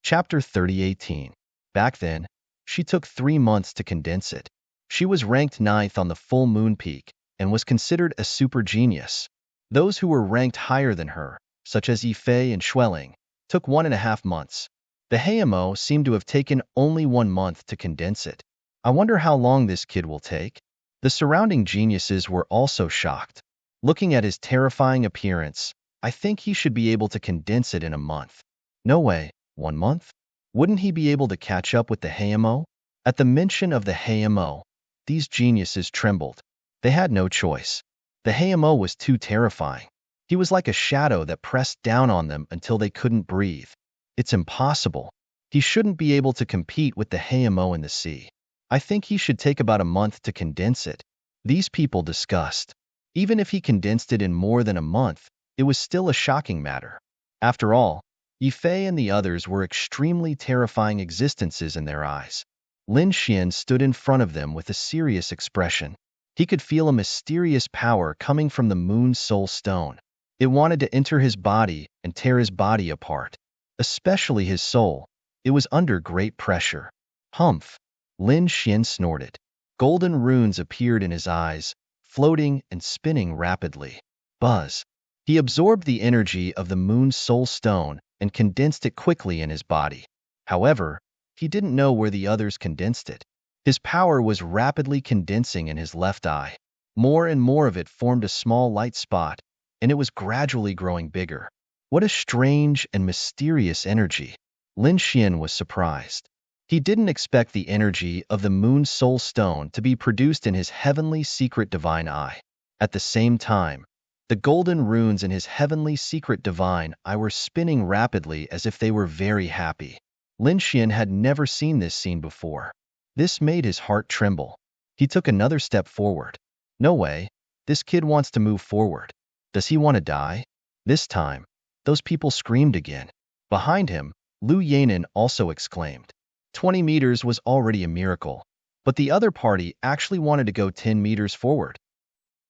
Chapter 30:18. Back then, she took 3 months to condense it. She was ranked ninth on the full moon peak and was considered a super genius. Those who were ranked higher than her, such as Yifei and Schwelling, took 1.5 months. The Hayamo seemed to have taken only 1 month to condense it. I wonder how long this kid will take. The surrounding geniuses were also shocked. Looking at his terrifying appearance, I think he should be able to condense it in a month. No way. 1 month? Wouldn't he be able to catch up with the Hayamo? At the mention of the Hayamo, these geniuses trembled. They had no choice. The Hayamo was too terrifying. He was like a shadow that pressed down on them until they couldn't breathe. It's impossible. He shouldn't be able to compete with the Hayamo in the sea. I think he should take about a month to condense it. These people discussed. Even if he condensed it in more than a month, it was still a shocking matter. After all, Yifei and the others were extremely terrifying existences in their eyes. Lin Xian stood in front of them with a serious expression. He could feel a mysterious power coming from the moon's soul stone. It wanted to enter his body and tear his body apart, especially his soul. It was under great pressure. Humph! Lin Xian snorted. Golden runes appeared in his eyes, floating and spinning rapidly. Buzz! He absorbed the energy of the moon's soul stone and condensed it quickly in his body. However, he didn't know where the others condensed it. His power was rapidly condensing in his left eye. More and more of it formed a small light spot, and it was gradually growing bigger. What a strange and mysterious energy. Lin Xian was surprised. He didn't expect the energy of the moon's soul stone to be produced in his heavenly secret divine eye. At the same time, the golden runes in his heavenly secret divine eye were spinning rapidly as if they were very happy. Lin Xian had never seen this scene before. This made his heart tremble. He took another step forward. No way. This kid wants to move forward. Does he want to die? This time, those people screamed again. Behind him, Lu Yanin also exclaimed. 20 meters was already a miracle, but the other party actually wanted to go 10 meters forward.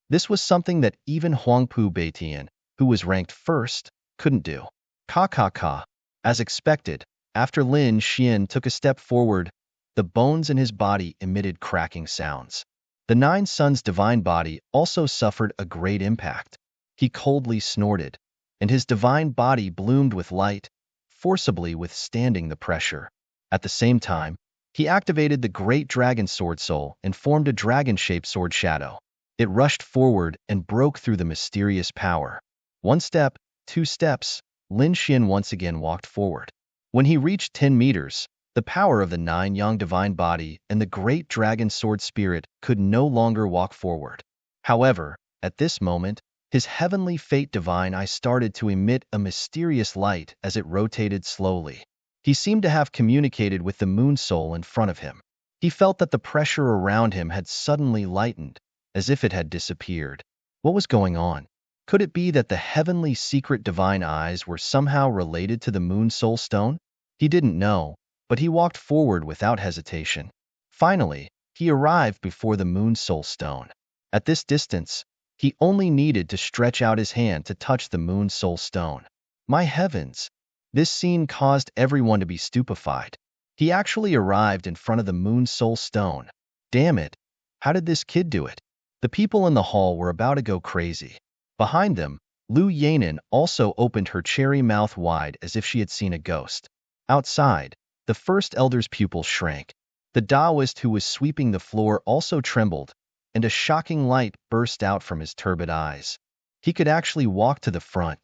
This was something that even Huangpu Beitian, who was ranked first, couldn't do. Ka. As expected, after Lin Xian took a step forward, the bones in his body emitted cracking sounds. The Nine Suns' divine body also suffered a great impact. He coldly snorted, and his divine body bloomed with light, forcibly withstanding the pressure. At the same time, he activated the great dragon sword soul and formed a dragon-shaped sword shadow. It rushed forward and broke through the mysterious power. 1 step, 2 steps, Lin Xian once again walked forward. When he reached 10 meters, the power of the Nine Yang divine body and the great dragon sword spirit could no longer walk forward. However, at this moment, his heavenly fate divine eye started to emit a mysterious light as it rotated slowly. He seemed to have communicated with the moon soul in front of him. He felt that the pressure around him had suddenly lightened, as if it had disappeared. What was going on? Could it be that the heavenly secret divine eyes were somehow related to the moon soul stone? He didn't know, but he walked forward without hesitation. Finally, he arrived before the moon soul stone. At this distance, he only needed to stretch out his hand to touch the moon soul stone. My heavens! This scene caused everyone to be stupefied. He actually arrived in front of the moon soul stone. Damn it! How did this kid do it? The people in the hall were about to go crazy. Behind them, Lu Yanin also opened her cherry mouth wide as if she had seen a ghost. Outside, the first elder's pupils shrank. The Taoist who was sweeping the floor also trembled, and a shocking light burst out from his turbid eyes. He could actually walk to the front.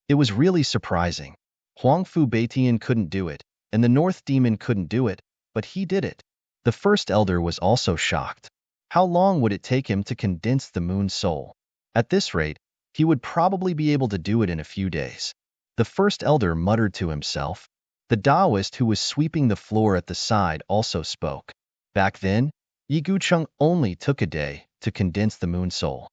It was really surprising. Huangfu Beitian couldn't do it, and the North Demon couldn't do it, but he did it. The first elder was also shocked. How long would it take him to condense the moon soul? At this rate, he would probably be able to do it in a few days. The first elder muttered to himself. The Taoist who was sweeping the floor at the side also spoke. Back then, Yigucheng only took a day to condense the moon soul.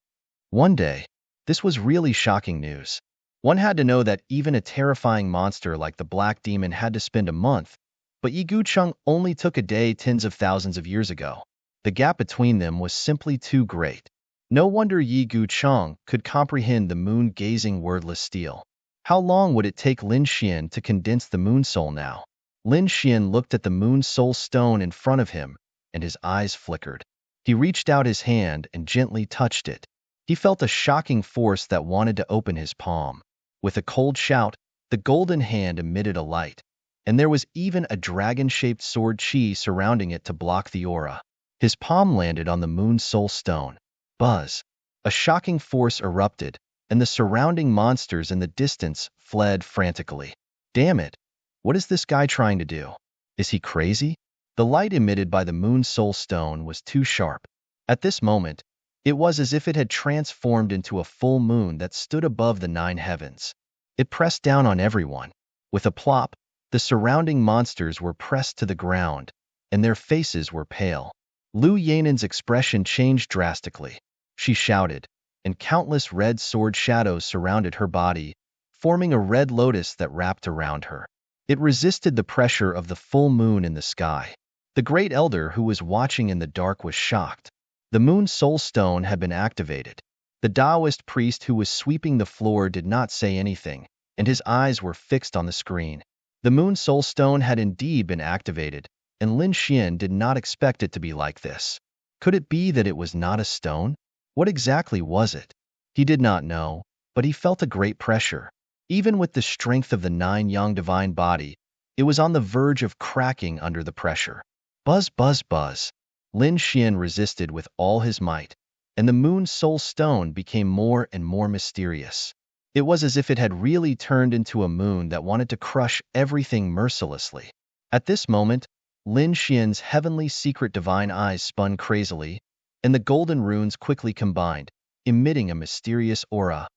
1 day. This was really shocking news. One had to know that even a terrifying monster like the Black Demon had to spend a month, but Yi Gucheng only took a day tens of thousands of years ago. The gap between them was simply too great. No wonder Yi Gucheng could comprehend the moon-gazing wordless steel. How long would it take Lin Xian to condense the moon soul now? Lin Xian looked at the moon soul stone in front of him, and his eyes flickered. He reached out his hand and gently touched it. He felt a shocking force that wanted to open his palm. With a cold shout, the golden hand emitted a light, and there was even a dragon-shaped sword chi surrounding it to block the aura. His palm landed on the moon soul stone. Buzz! A shocking force erupted, and the surrounding monsters in the distance fled frantically. Damn it! What is this guy trying to do? Is he crazy? The light emitted by the moon soul stone was too sharp. At this moment, it was as if it had transformed into a full moon that stood above the 9 heavens. It pressed down on everyone. With a plop, the surrounding monsters were pressed to the ground, and their faces were pale. Lu Yanen's expression changed drastically. She shouted, and countless red sword shadows surrounded her body, forming a red lotus that wrapped around her. It resisted the pressure of the full moon in the sky. The great elder who was watching in the dark was shocked. The moon soul stone had been activated. The Taoist priest who was sweeping the floor did not say anything, and his eyes were fixed on the screen. The moon soul stone had indeed been activated, and Lin Xian did not expect it to be like this. Could it be that it was not a stone? What exactly was it? He did not know, but he felt a great pressure. Even with the strength of the 9 yang divine body, it was on the verge of cracking under the pressure. Buzz, buzz, buzz. Lin Xian resisted with all his might, and the moon soul stone became more and more mysterious. It was as if it had really turned into a moon that wanted to crush everything mercilessly. At this moment, Lin Xian's heavenly secret divine eyes spun crazily, and the golden runes quickly combined, emitting a mysterious aura.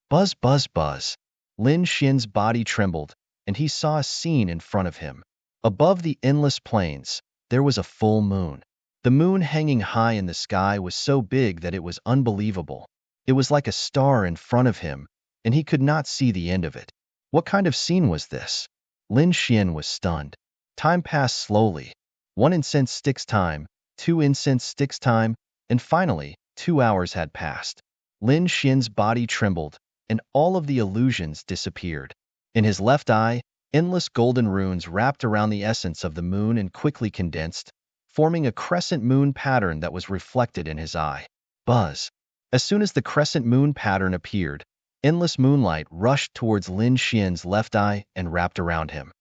Buzz, buzz, buzz. Lin Xian's body trembled, and he saw a scene in front of him. Above the endless plains, there was a full moon. The moon hanging high in the sky was so big that it was unbelievable. It was like a star in front of him, and he could not see the end of it. What kind of scene was this? Lin Xian was stunned. Time passed slowly. 1 incense sticks time, 2 incense sticks time, and finally, 2 hours had passed. Lin Xian's body trembled, and all of the illusions disappeared. In his left eye, endless golden runes wrapped around the essence of the moon and quickly condensed, forming a crescent moon pattern that was reflected in his eye. Buzz! As soon as the crescent moon pattern appeared, endless moonlight rushed towards Lin Xian's left eye and wrapped around him.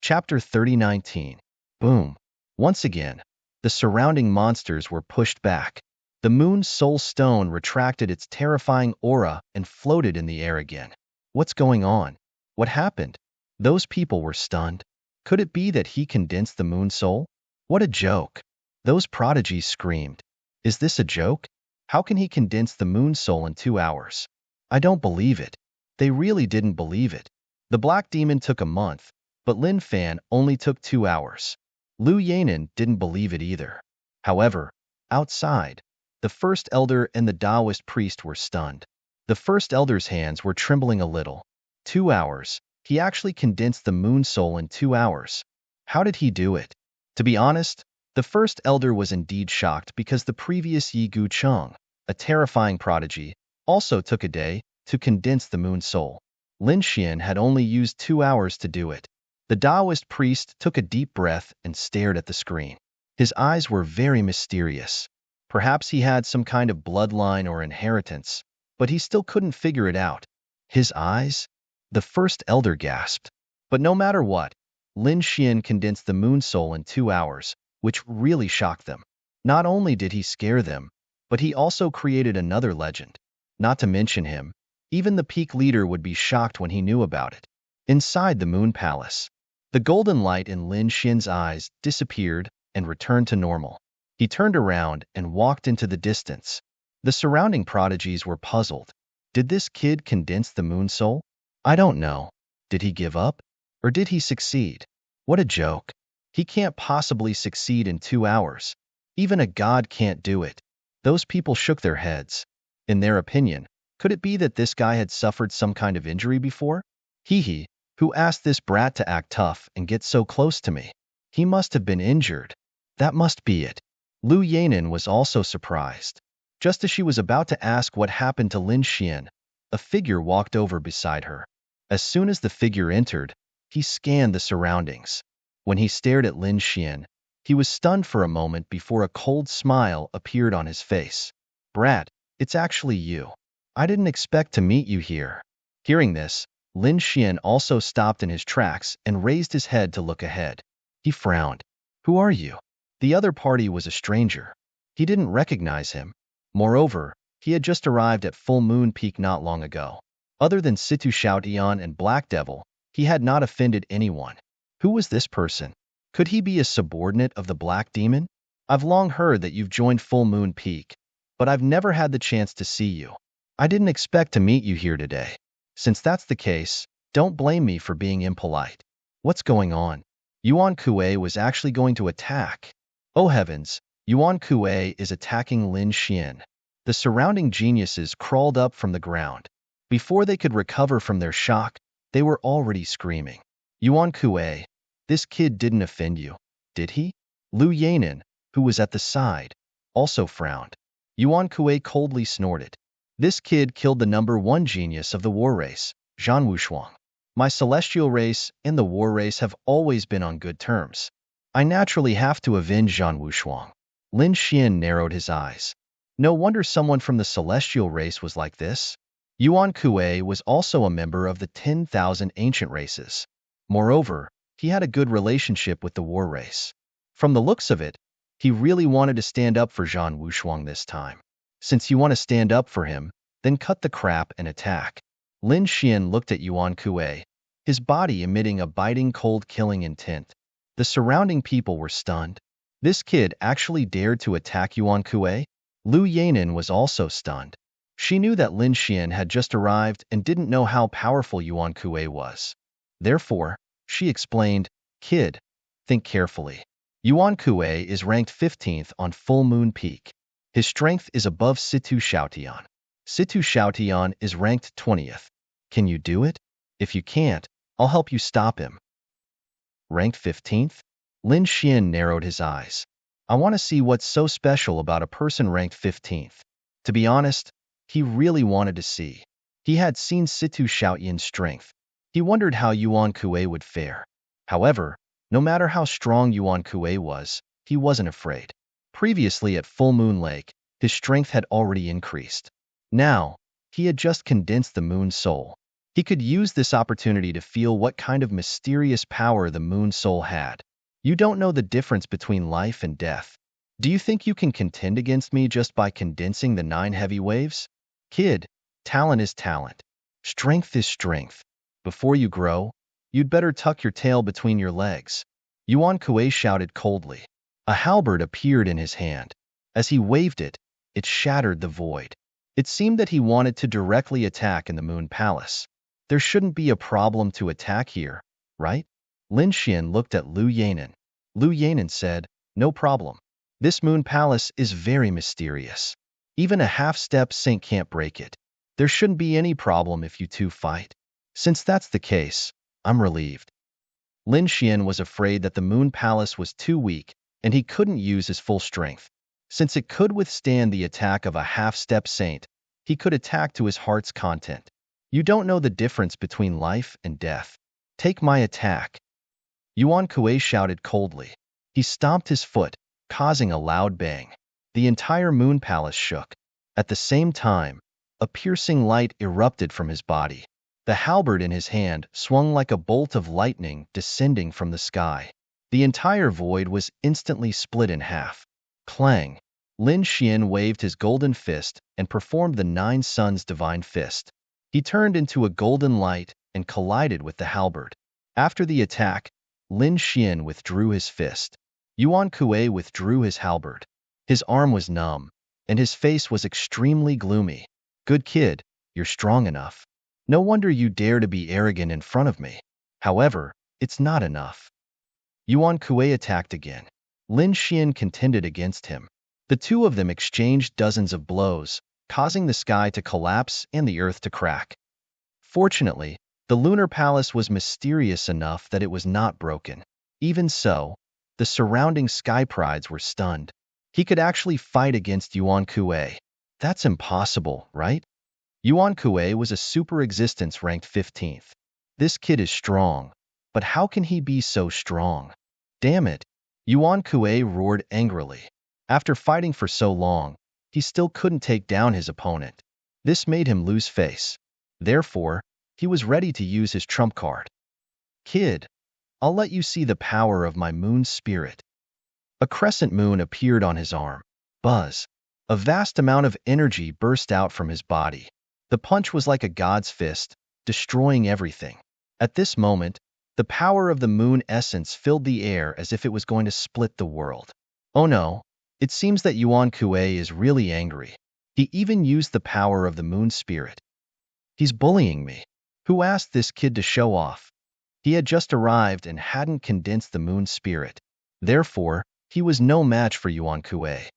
Chapter 30:19. Boom! Once again, the surrounding monsters were pushed back. The moon soul stone retracted its terrifying aura and floated in the air again. What's going on? What happened? Those people were stunned. Could it be that he condensed the moon soul? What a joke! Those prodigies screamed. Is this a joke? How can he condense the moon soul in 2 hours? I don't believe it. They really didn't believe it. The Black Demon took a month, but Lin Fan only took 2 hours. Lu Yanen didn't believe it either. However, outside, the first elder and the Taoist priest were stunned. The first elder's hands were trembling a little. 2 hours. He actually condensed the moon soul in 2 hours. How did he do it? To be honest, the first elder was indeed shocked because the previous Yi Gucheng, a terrifying prodigy, also took a day to condense the moon soul. Lin Xian had only used 2 hours to do it. The Taoist priest took a deep breath and stared at the screen. His eyes were very mysterious. Perhaps he had some kind of bloodline or inheritance, but he still couldn't figure it out. His eyes? The first elder gasped. But no matter what, Lin Xian condensed the moon soul in 2 hours, which really shocked them. Not only did he scare them, but he also created another legend. Not to mention him, even the peak leader would be shocked when he knew about it. Inside the moon palace, the golden light in Lin Xian's eyes disappeared and returned to normal. He turned around and walked into the distance. The surrounding prodigies were puzzled. Did this kid condense the moon soul? I don't know. Did he give up? Or did he succeed? What a joke. He can't possibly succeed in 2 hours. Even a god can't do it. Those people shook their heads. In their opinion, could it be that this guy had suffered some kind of injury before? He, who asked this brat to act tough and get so close to me? He must have been injured. That must be it. Lu Yanin was also surprised. Just as she was about to ask what happened to Lin Xian, a figure walked over beside her. As soon as the figure entered, he scanned the surroundings. When he stared at Lin Xian, he was stunned for a moment before a cold smile appeared on his face. Brat, it's actually you. I didn't expect to meet you here. Hearing this, Lin Xian also stopped in his tracks and raised his head to look ahead. He frowned. Who are you? The other party was a stranger. He didn't recognize him. Moreover, he had just arrived at Full Moon Peak not long ago. Other than Situ Xiaotian and Black Devil, he had not offended anyone. Who was this person? Could he be a subordinate of the Black Demon? I've long heard that you've joined Full Moon Peak, but I've never had the chance to see you. I didn't expect to meet you here today. Since that's the case, don't blame me for being impolite. What's going on? Yuan Kuei was actually going to attack. Oh heavens, Yuan Kuei is attacking Lin Xian. The surrounding geniuses crawled up from the ground. Before they could recover from their shock, they were already screaming. Yuan Kuei, this kid didn't offend you, did he? Lu Yanin, who was at the side, also frowned. Yuan Kuei coldly snorted. This kid killed the #1 genius of the war race, Zhan Wushuang. My celestial race and the war race have always been on good terms. I naturally have to avenge Zhan Wushuang. Lin Xian narrowed his eyes. No wonder someone from the celestial race was like this. Yuan Kuei was also a member of the 10,000 ancient races. Moreover, he had a good relationship with the war race. From the looks of it, he really wanted to stand up for Zhan Wushuang this time. Since you want to stand up for him, then cut the crap and attack. Lin Xian looked at Yuan Kuei, his body emitting a biting cold killing intent. The surrounding people were stunned. This kid actually dared to attack Yuan Kuei? Lu Yanin was also stunned. She knew that Lin Xian had just arrived and didn't know how powerful Yuan Kuei was. Therefore, she explained, Kid, think carefully. Yuan Kuei is ranked 15th on Full Moon Peak. His strength is above Situ Xiaotian. Situ Xiaotian is ranked 20th. Can you do it? If you can't, I'll help you stop him. Ranked 15th? Lin Xian narrowed his eyes. I want to see what's so special about a person ranked 15th. To be honest, he really wanted to see. He had seen Situ Xiaotian's strength. He wondered how Yuan Kuei would fare. However, no matter how strong Yuan Kuei was, he wasn't afraid. Previously at Full Moon Lake, his strength had already increased. Now, he had just condensed the Moon Soul. He could use this opportunity to feel what kind of mysterious power the Moon Soul had. You don't know the difference between life and death. Do you think you can contend against me just by condensing the 9 heavy waves? Kid, talent is talent. Strength is strength. Before you grow, you'd better tuck your tail between your legs. Yuan Kuei shouted coldly. A halberd appeared in his hand. As he waved it, it shattered the void. It seemed that he wanted to directly attack in the Moon Palace. There shouldn't be a problem to attack here, right? Lin Xian looked at Lu Yanin. Lu Yanin said, no problem. This Moon Palace is very mysterious. Even a half-step saint can't break it. There shouldn't be any problem if you two fight. Since that's the case, I'm relieved. Lin Xian was afraid that the Moon Palace was too weak and he couldn't use his full strength. Since it could withstand the attack of a half-step saint, he could attack to his heart's content. You don't know the difference between life and death. Take my attack. Yuan Kuei shouted coldly. He stomped his foot, causing a loud bang. The entire Moon Palace shook. At the same time, a piercing light erupted from his body. The halberd in his hand swung like a bolt of lightning descending from the sky. The entire void was instantly split in half. Clang! Lin Xian waved his golden fist and performed the 9 Suns' divine fist. He turned into a golden light and collided with the halberd. After the attack, Lin Xian withdrew his fist. Yuan Kuei withdrew his halberd. His arm was numb, and his face was extremely gloomy. Good kid, you're strong enough. No wonder you dare to be arrogant in front of me. However, it's not enough. Yuan Kuei attacked again. Lin Xian contended against him. The two of them exchanged dozens of blows, causing the sky to collapse and the earth to crack. Fortunately, the lunar palace was mysterious enough that it was not broken. Even so, the surrounding sky prides were stunned. He could actually fight against Yuan Kuei. That's impossible, right? Yuan Kuei was a super existence ranked 15th. This kid is strong, but how can he be so strong? Damn it! Yuan Kuei roared angrily. After fighting for so long, he still couldn't take down his opponent. This made him lose face. Therefore, he was ready to use his trump card. Kid, I'll let you see the power of my moon spirit. A crescent moon appeared on his arm. Buzz. A vast amount of energy burst out from his body. The punch was like a god's fist, destroying everything. At this moment, the power of the moon essence filled the air as if it was going to split the world. Oh no, it seems that Yuan Kuei is really angry. He even used the power of the moon spirit. He's bullying me. Who asked this kid to show off? He had just arrived and hadn't condensed the moon spirit. Therefore, he was no match for Yuan Kuei.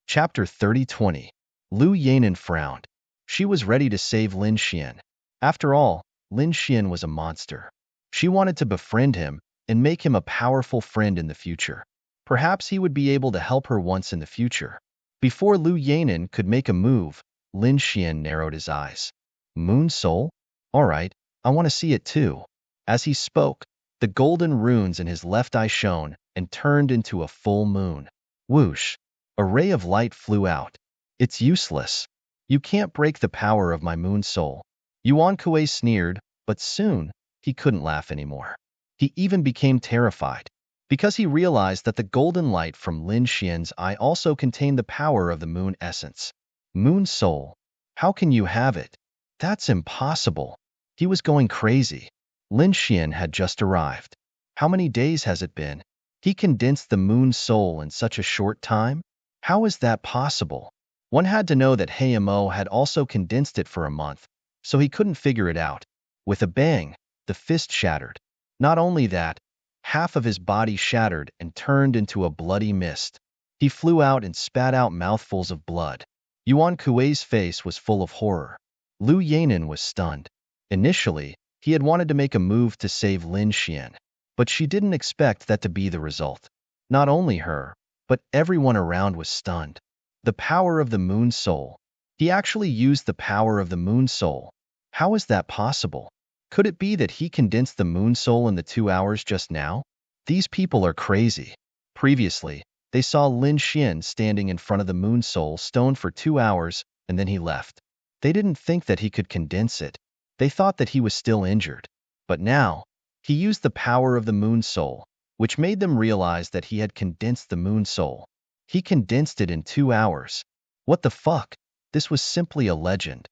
Chapter 30-20. Lu Yanan frowned. She was ready to save Lin Xian. After all, Lin Xian was a monster. She wanted to befriend him and make him a powerful friend in the future. Perhaps he would be able to help her once in the future. Before Lu Yanan could make a move, Lin Xian narrowed his eyes. Moon Soul? All right, I want to see it too. As he spoke, the golden runes in his left eye shone and turned into a full moon. Whoosh! A ray of light flew out. It's useless. You can't break the power of my moon soul. Yuan Kuei sneered, but soon, he couldn't laugh anymore. He even became terrified, because he realized that the golden light from Lin Xian's eye also contained the power of the moon essence. Moon soul, how can you have it? That's impossible. He was going crazy. Lin Xian had just arrived. How many days has it been? He condensed the moon soul in such a short time? How is that possible? One had to know that Mo had also condensed it for a month, so he couldn't figure it out. With a bang, the fist shattered. Not only that, half of his body shattered and turned into a bloody mist. He flew out and spat out mouthfuls of blood. Yuan Kuei's face was full of horror. Lu Yanan was stunned. Initially, he had wanted to make a move to save Lin Xian, but she didn't expect that to be the result. Not only her, but everyone around was stunned. The power of the moon soul. He actually used the power of the moon soul. How is that possible? Could it be that he condensed the moon soul in the 2 hours just now? These people are crazy. Previously, they saw Lin Xian standing in front of the moon soul stone for 2 hours, and then he left. They didn't think that he could condense it. They thought that he was still injured. But now, he used the power of the moon soul, which made them realize that he had condensed the moon soul. He condensed it in 2 hours. What the fuck? This was simply a legend.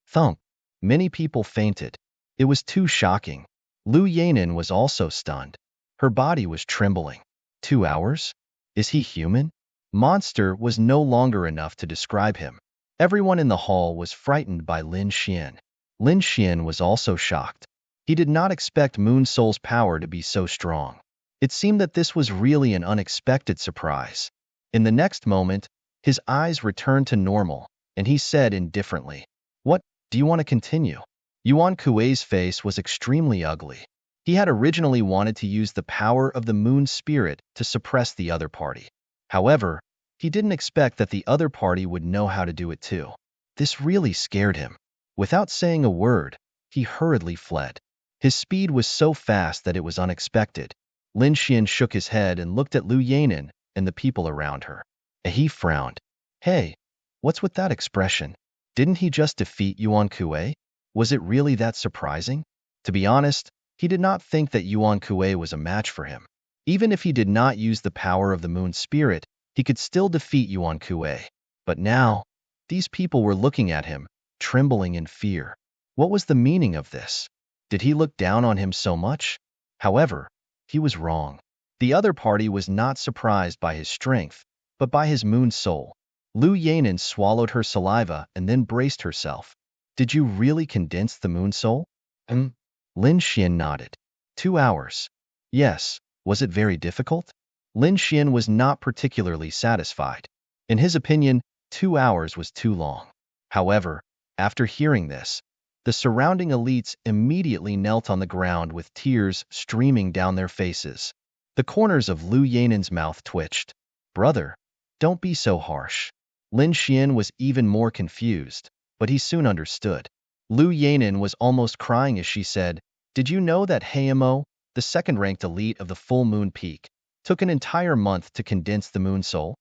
Thump. Many people fainted. It was too shocking. Lu Yanan was also stunned. Her body was trembling. 2 hours? Is he human? Monster was no longer enough to describe him. Everyone in the hall was frightened by Lin Xian. Lin Xian was also shocked. He did not expect Moon Soul's power to be so strong. It seemed that this was really an unexpected surprise. In the next moment, his eyes returned to normal, and he said indifferently, "What, do you want to continue?" Yuan Kuei's face was extremely ugly. He had originally wanted to use the power of the moon spirit to suppress the other party. However, he didn't expect that the other party would know how to do it too. This really scared him. Without saying a word, he hurriedly fled. His speed was so fast that it was unexpected. Lin Xian shook his head and looked at Lu Yanan and the people around her. He frowned. Hey, what's with that expression? Didn't he just defeat Yuan Kuei? Was it really that surprising? To be honest, he did not think that Yuan Kuei was a match for him. Even if he did not use the power of the moon spirit, he could still defeat Yuan Kuei. But now, these people were looking at him, trembling in fear. What was the meaning of this? Did he look down on him so much? However, he was wrong. The other party was not surprised by his strength, but by his moon soul. Lu Yanan swallowed her saliva and then braced herself. Did you really condense the moon soul? Hmm. Lin Xian nodded. 2 hours. Yes. Was it very difficult? Lin Xian was not particularly satisfied. In his opinion, 2 hours was too long. However, after hearing this, the surrounding elites immediately knelt on the ground with tears streaming down their faces. The corners of Lu Yanen's mouth twitched. Brother, don't be so harsh. Lin Xian was even more confused, but he soon understood. Lu Yanen was almost crying as she said, did you know that Heimo, the second-ranked elite of the full moon peak, took an entire month to condense the moon soul?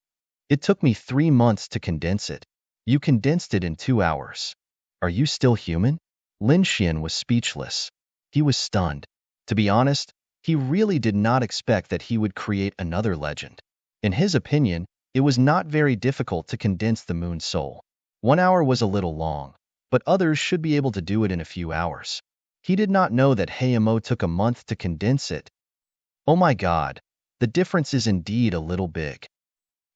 It took me 3 months to condense it. You condensed it in 2 hours. Are you still human? Lin Xian was speechless. He was stunned. To be honest, he really did not expect that he would create another legend. In his opinion, it was not very difficult to condense the moon soul. 1 hour was a little long, but others should be able to do it in a few hours. He did not know that Heimo took a month to condense it. Oh my God, the difference is indeed a little big.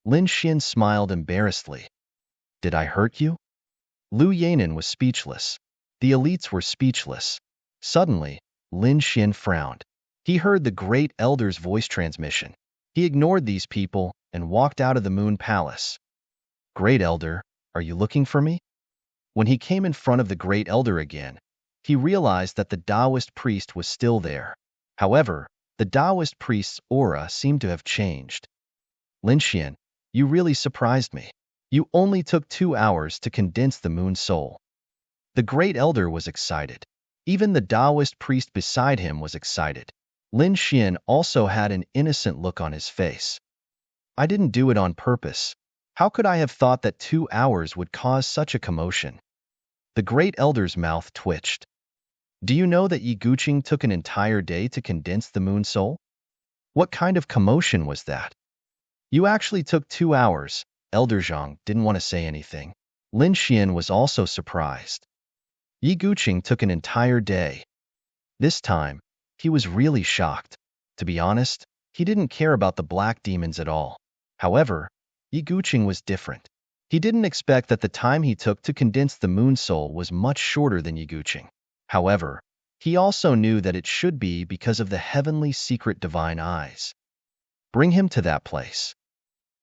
Lin Xian smiled embarrassedly. Did I hurt you? Lu Yanen was speechless. The elites were speechless. Suddenly, Lin Xian frowned. He heard the great elder's voice transmission. He ignored these people and walked out of the moon palace. Great elder, are you looking for me? When he came in front of the great elder again, he realized that the Taoist priest was still there. However, the Taoist priest's aura seemed to have changed. Lin Xian, you really surprised me. You only took 2 hours to condense the moon soul. The great elder was excited. Even the Taoist priest beside him was excited. Lin Xian also had an innocent look on his face. I didn't do it on purpose. How could I have thought that 2 hours would cause such a commotion? The great elder's mouth twitched. Do you know that Yi Guqing took an entire day to condense the moon soul? What kind of commotion was that? You actually took 2 hours. Elder Zhang didn't want to say anything. Lin Xian was also surprised. Yi Guqing took an entire day. This time, he was really shocked. To be honest, he didn't care about the black demons at all. However, Yi Guqing was different. He didn't expect that the time he took to condense the moon soul was much shorter than Yi Guqing. However, he also knew that it should be because of the heavenly secret divine eyes. Bring him to that place.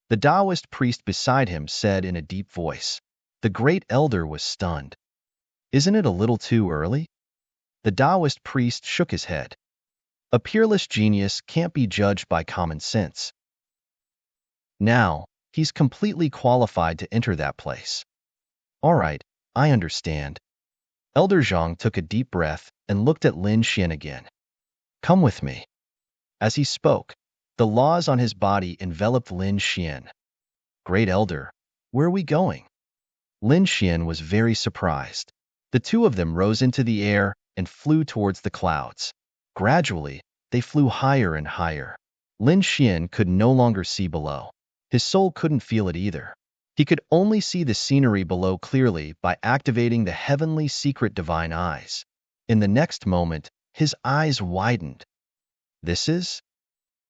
The Taoist priest beside him said in a deep voice. The great elder was stunned. Isn't it a little too early? The Taoist priest shook his head. A peerless genius can't be judged by common sense. Now, he's completely qualified to enter that place. All right, I understand. Elder Zhang took a deep breath and looked at Lin Xian again. Come with me. As he spoke, the laws on his body enveloped Lin Xian. Great elder, where are we going? Lin Xian was very surprised. The two of them rose into the air and flew towards the clouds. Gradually, they flew higher and higher. Lin Xian could no longer see below. His soul couldn't feel it either. He could only see the scenery below clearly by activating the heavenly secret divine eyes. In the next moment, his eyes widened. This is?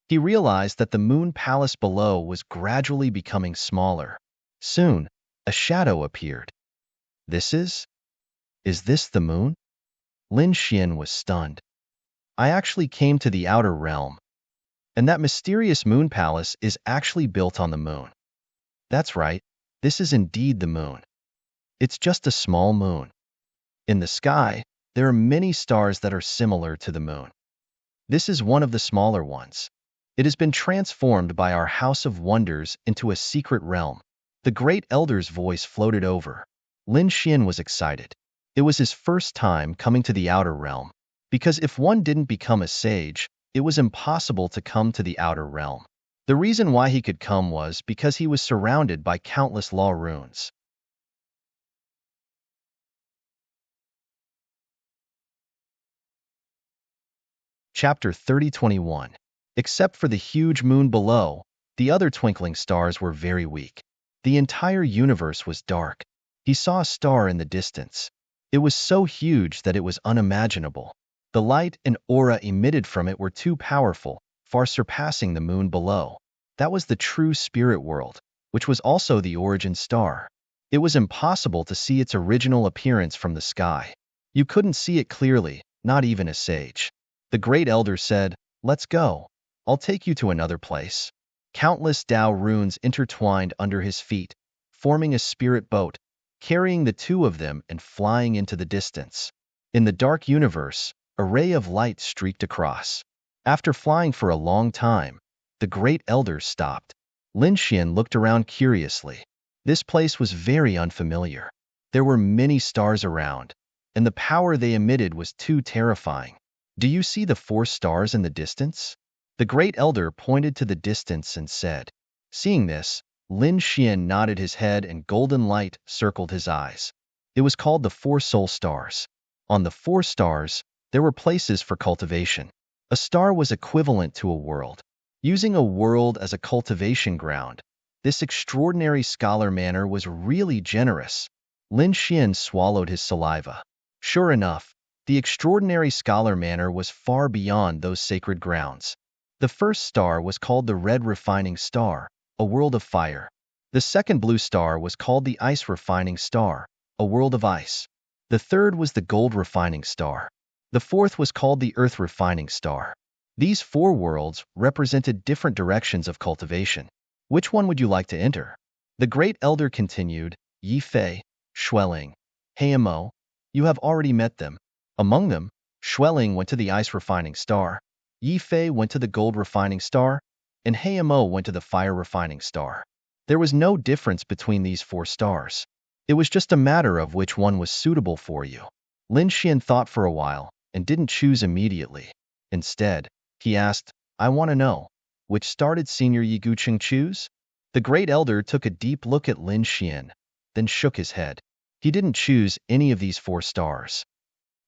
He realized that the moon palace below was gradually becoming smaller. Soon, a shadow appeared. This is? Is this the moon? Lin Xian was stunned. I actually came to the outer realm. And that mysterious moon palace is actually built on the moon. That's right, this is indeed the moon. It's just a small moon. In the sky, there are many stars that are similar to the moon. This is one of the smaller ones. It has been transformed by our House of Wonders into a secret realm. The great elder's voice floated over. Lin Xian was excited. It was his first time coming to the outer realm. Because if one didn't become a sage, it was impossible to come to the outer realm. The reason why he could come was because he was surrounded by countless law runes. Chapter 30:21. Except for the huge moon below, the other twinkling stars were very weak. The entire universe was dark. He saw a star in the distance. It was so huge that it was unimaginable. The light and aura emitted from it were too powerful, far surpassing the moon below. That was the true spirit world, which was also the origin star. It was impossible to see its original appearance from the sky. You couldn't see it clearly, not even a sage. The great elder said, "Let's go. I'll take you to another place." Countless Tao runes intertwined under his feet, forming a spirit boat, carrying the two of them and flying into the distance. In the dark universe, a ray of light streaked across. After flying for a long time, the great elder stopped. Lin Xian looked around curiously. This place was very unfamiliar. There were many stars around, and the power they emitted was too terrifying. "Do you see the 4 stars in the distance?" The great elder pointed to the distance and said. Seeing this, Lin Xian nodded his head and golden light circled his eyes. It was called the 4 soul stars. On the 4 stars, there were places for cultivation. A star was equivalent to a world. Using a world as a cultivation ground, this extraordinary scholar manner was really generous. Lin Xian swallowed his saliva. Sure enough, the extraordinary scholar manner was far beyond those sacred grounds. The first star was called the red refining star, a world of fire. The second blue star was called the ice refining star, a world of ice. The third was the gold refining star. The fourth was called the earth refining star. These 4 worlds represented different directions of cultivation. Which one would you like to enter? The great elder continued, Yi Fei, Xueling, Heimo, you have already met them. Among them, Xueling went to the ice refining star, Yi Fei went to the gold refining star, and Heimo went to the fire refining star. There was no difference between these 4 stars. It was just a matter of which one was suitable for you. Lin Xian thought for a while and didn't choose immediately. Instead, he asked, I want to know, which star did Senior Yi Guqing choose? The great elder took a deep look at Lin Xian, then shook his head. He didn't choose any of these 4 stars.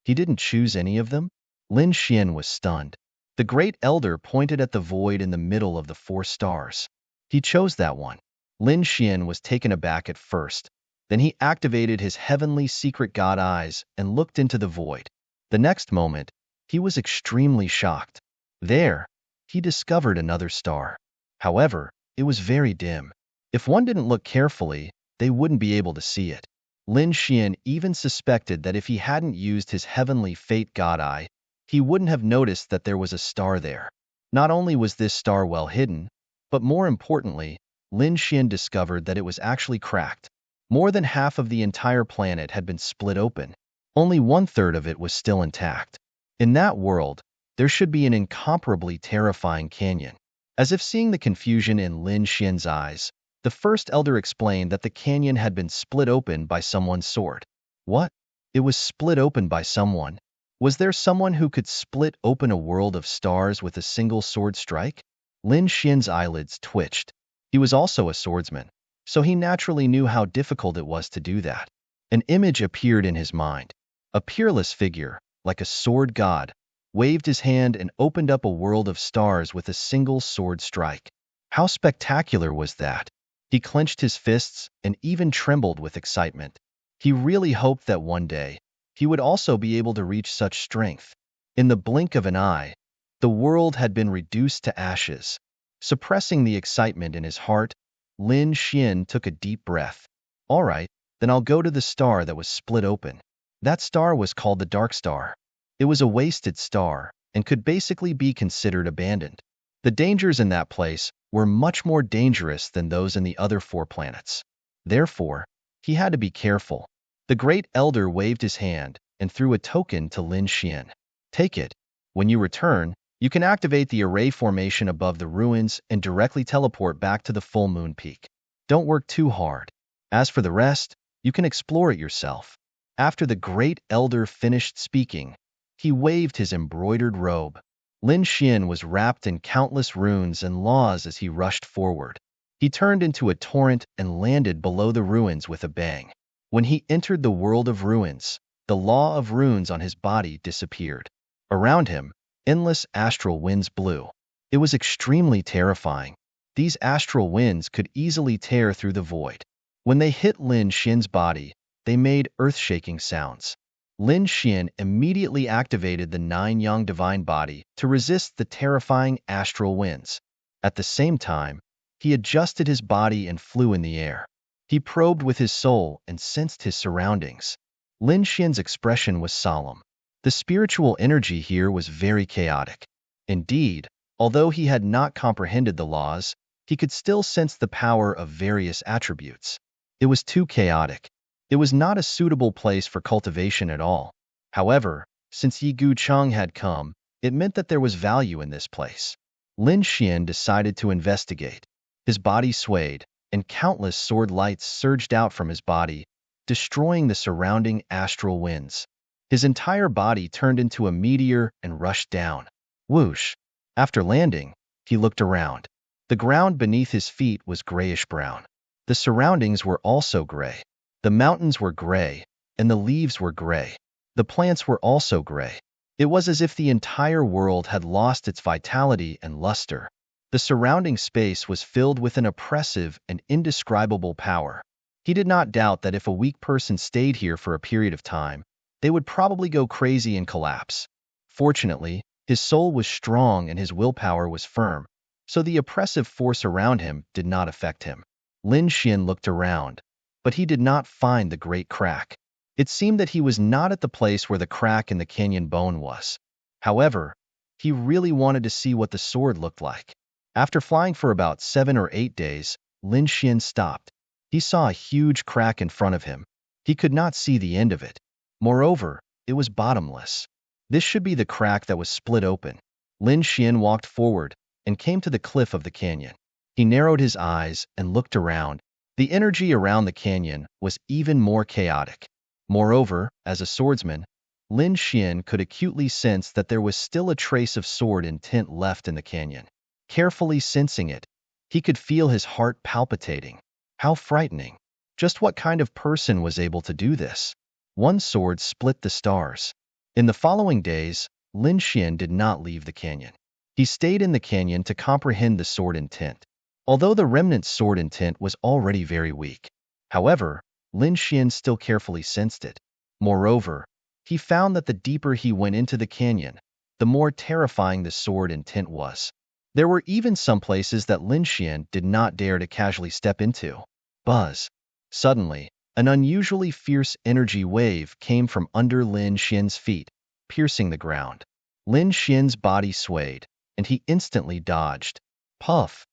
He didn't choose any of them? Lin Xian was stunned. The great elder pointed at the void in the middle of the 4 stars. He chose that one. Lin Xian was taken aback at first. Then he activated his heavenly secret god eyes and looked into the void. The next moment, he was extremely shocked. There, he discovered another star. However, it was very dim. If one didn't look carefully, they wouldn't be able to see it. Lin Xian even suspected that if he hadn't used his heavenly fate god eye, he wouldn't have noticed that there was a star there. Not only was this star well hidden, but more importantly, Lin Xian discovered that it was actually cracked. More than half of the entire planet had been split open. Only 1/3 of it was still intact. In that world, there should be an incomparably terrifying canyon. As if seeing the confusion in Lin Xian's eyes, the first elder explained that the canyon had been split open by someone's sword. What? It was split open by someone? Was there someone who could split open a world of stars with a single sword strike? Lin Xian's eyelids twitched. He was also a swordsman, so he naturally knew how difficult it was to do that. An image appeared in his mind. A peerless figure, like a sword god, waved his hand and opened up a world of stars with a single sword strike. How spectacular was that? He clenched his fists and even trembled with excitement. He really hoped that one day, he would also be able to reach such strength. In the blink of an eye, the world had been reduced to ashes. Suppressing the excitement in his heart, Lin Xian took a deep breath. All right, then I'll go to the star that was split open. That star was called the Dark Star. It was a wasted star and could basically be considered abandoned. The dangers in that place were much more dangerous than those in the other 4 planets. Therefore, he had to be careful. The great elder waved his hand and threw a token to Lin Xian. Take it. When you return, you can activate the array formation above the ruins and directly teleport back to the full moon peak. Don't work too hard. As for the rest, you can explore it yourself. After the great elder finished speaking, he waved his embroidered robe. Lin Xian was wrapped in countless runes and laws as he rushed forward. He turned into a torrent and landed below the ruins with a bang. When he entered the world of ruins, the law of runes on his body disappeared. Around him, endless astral winds blew. It was extremely terrifying. These astral winds could easily tear through the void. When they hit Lin Xian's body, they made earth-shaking sounds. Lin Xian immediately activated the 9 Yang divine body to resist the terrifying astral winds. At the same time, he adjusted his body and flew in the air. He probed with his soul and sensed his surroundings. Lin Xian's expression was solemn. The spiritual energy here was very chaotic. Indeed, although he had not comprehended the laws, he could still sense the power of various attributes. It was too chaotic. It was not a suitable place for cultivation at all. However, since Yi Gucheng had come, it meant that there was value in this place. Lin Xian decided to investigate. His body swayed, and countless sword lights surged out from his body, destroying the surrounding astral winds. His entire body turned into a meteor and rushed down. Whoosh! After landing, he looked around. The ground beneath his feet was grayish-brown. The surroundings were also gray. The mountains were gray, and the leaves were gray. The plants were also gray. It was as if the entire world had lost its vitality and luster. The surrounding space was filled with an oppressive and indescribable power. He did not doubt that if a weak person stayed here for a period of time, they would probably go crazy and collapse. Fortunately, his soul was strong and his willpower was firm, so the oppressive force around him did not affect him. Lin Xian looked around, but he did not find the great crack. It seemed that he was not at the place where the crack in the canyon bone was. However, he really wanted to see what the sword looked like. After flying for about 7 or 8 days, Lin Xian stopped. He saw a huge crack in front of him. He could not see the end of it. Moreover, it was bottomless. This should be the crack that was split open. Lin Xian walked forward and came to the cliff of the canyon. He narrowed his eyes and looked around. The energy around the canyon was even more chaotic. Moreover, as a swordsman, Lin Xian could acutely sense that there was still a trace of sword intent left in the canyon. Carefully sensing it, he could feel his heart palpitating. How frightening! Just what kind of person was able to do this? One sword split the stars. In the following days, Lin Xian did not leave the canyon. He stayed in the canyon to comprehend the sword intent. Although the remnant sword intent was already very weak. However, Lin Xian still carefully sensed it. Moreover, he found that the deeper he went into the canyon, the more terrifying the sword intent was. There were even some places that Lin Xian did not dare to casually step into. Buzz! Suddenly, an unusually fierce energy wave came from under Lin Xian's feet, piercing the ground. Lin Xian's body swayed, and he instantly dodged. Puff!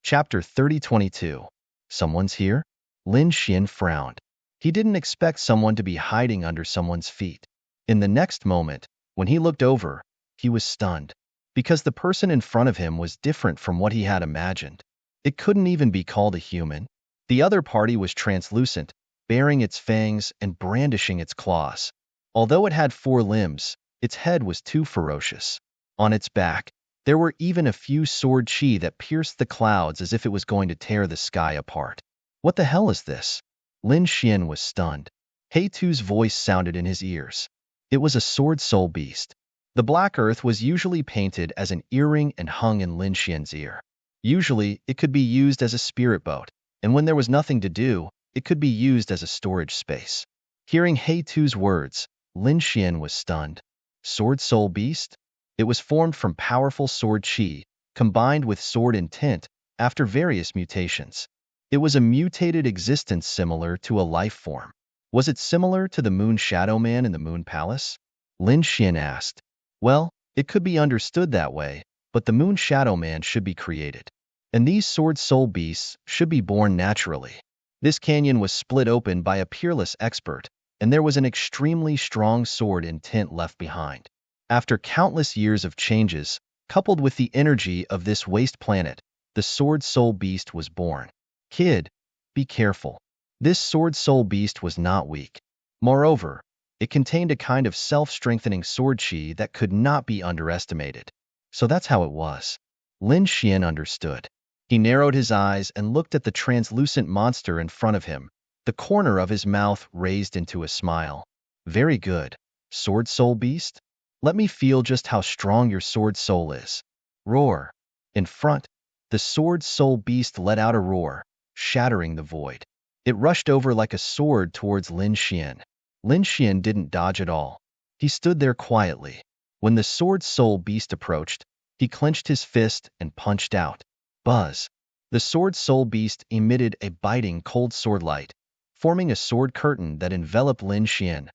Chapter 3022. Someone's here? Lin Xian frowned. He didn't expect someone to be hiding under someone's feet. In the next moment, when he looked over, he was stunned. Because the person in front of him was different from what he had imagined. It couldn't even be called a human. The other party was translucent, baring its fangs and brandishing its claws. Although it had 4 limbs, its head was too ferocious. On its back, there were even a few sword chi that pierced the clouds as if it was going to tear the sky apart. What the hell is this? Lin Xian was stunned. He Tu's voice sounded in his ears. It was a sword soul beast. The black earth was usually painted as an earring and hung in Lin Xian's ear. Usually, it could be used as a spirit boat, and when there was nothing to do, it could be used as a storage space. Hearing He Tu's words, Lin Xian was stunned. Sword soul beast? It was formed from powerful sword chi, combined with sword intent, after various mutations. It was a mutated existence similar to a life form. Was it similar to the Moon Shadow Man in the Moon Palace? Lin Xian asked. Well, it could be understood that way, but the Moon Shadow Man should be created. And these sword soul beasts should be born naturally. This canyon was split open by a peerless expert, and there was an extremely strong sword intent left behind. After countless years of changes, coupled with the energy of this waste planet, the sword soul beast was born. Kid, be careful. This sword soul beast was not weak. Moreover, it contained a kind of self-strengthening sword chi that could not be underestimated. So that's how it was. Lin Xian understood. He narrowed his eyes and looked at the translucent monster in front of him, the corner of his mouth raised into a smile. Very good. Sword soul beast? Let me feel just how strong your sword soul is. Roar. In front, the sword soul beast let out a roar, shattering the void. It rushed over like a sword towards Lin Xian. Lin Xian didn't dodge at all. He stood there quietly. When the sword soul beast approached, he clenched his fist and punched out. Buzz. The sword soul beast emitted a biting cold sword light, forming a sword curtain that enveloped Lin Xian.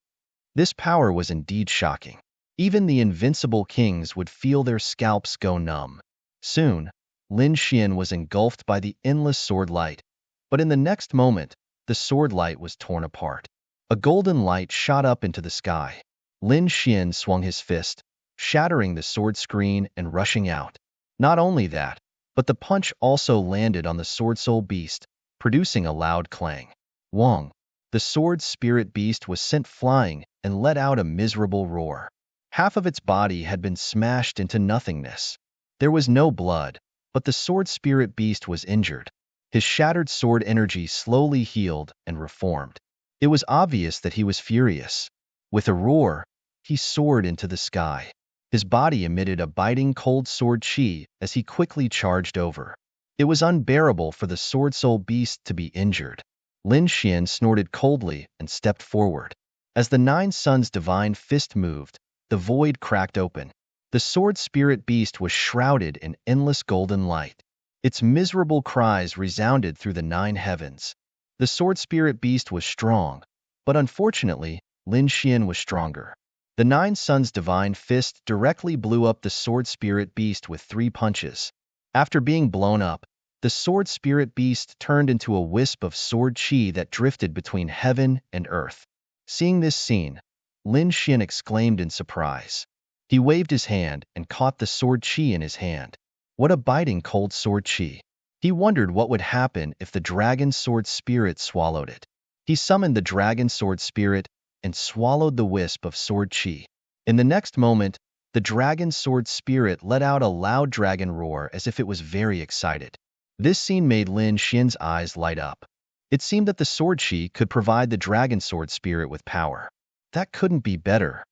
This power was indeed shocking. Even the invincible kings would feel their scalps go numb. Soon, Lin Xian was engulfed by the endless sword light, but in the next moment, the sword light was torn apart. A golden light shot up into the sky. Lin Xian swung his fist, shattering the sword screen and rushing out. Not only that, but the punch also landed on the sword soul beast, producing a loud clang. Wong, the sword spirit beast, was sent flying and let out a miserable roar. Half of its body had been smashed into nothingness. There was no blood, but the sword spirit beast was injured. His shattered sword energy slowly healed and reformed. It was obvious that he was furious. With a roar, he soared into the sky. His body emitted a biting cold sword chi as he quickly charged over. It was unbearable for the sword soul beast to be injured. Lin Xian snorted coldly and stepped forward. As the Nine Suns' divine fist moved, the void cracked open. The sword spirit beast was shrouded in endless golden light. Its miserable cries resounded through the nine heavens. The sword spirit beast was strong, but unfortunately, Lin Xian was stronger. The Nine Suns' divine fist directly blew up the sword spirit beast with 3 punches. After being blown up, the sword spirit beast turned into a wisp of sword chi that drifted between heaven and earth. Seeing this scene, Lin Xian exclaimed in surprise. He waved his hand and caught the sword chi in his hand. What a biting cold sword chi! He wondered what would happen if the dragon sword spirit swallowed it. He summoned the dragon sword spirit and swallowed the wisp of sword chi. In the next moment, the dragon sword spirit let out a loud dragon roar as if it was very excited. This scene made Lin Xian's eyes light up. It seemed that the sword chi could provide the dragon sword spirit with power. That couldn't be better.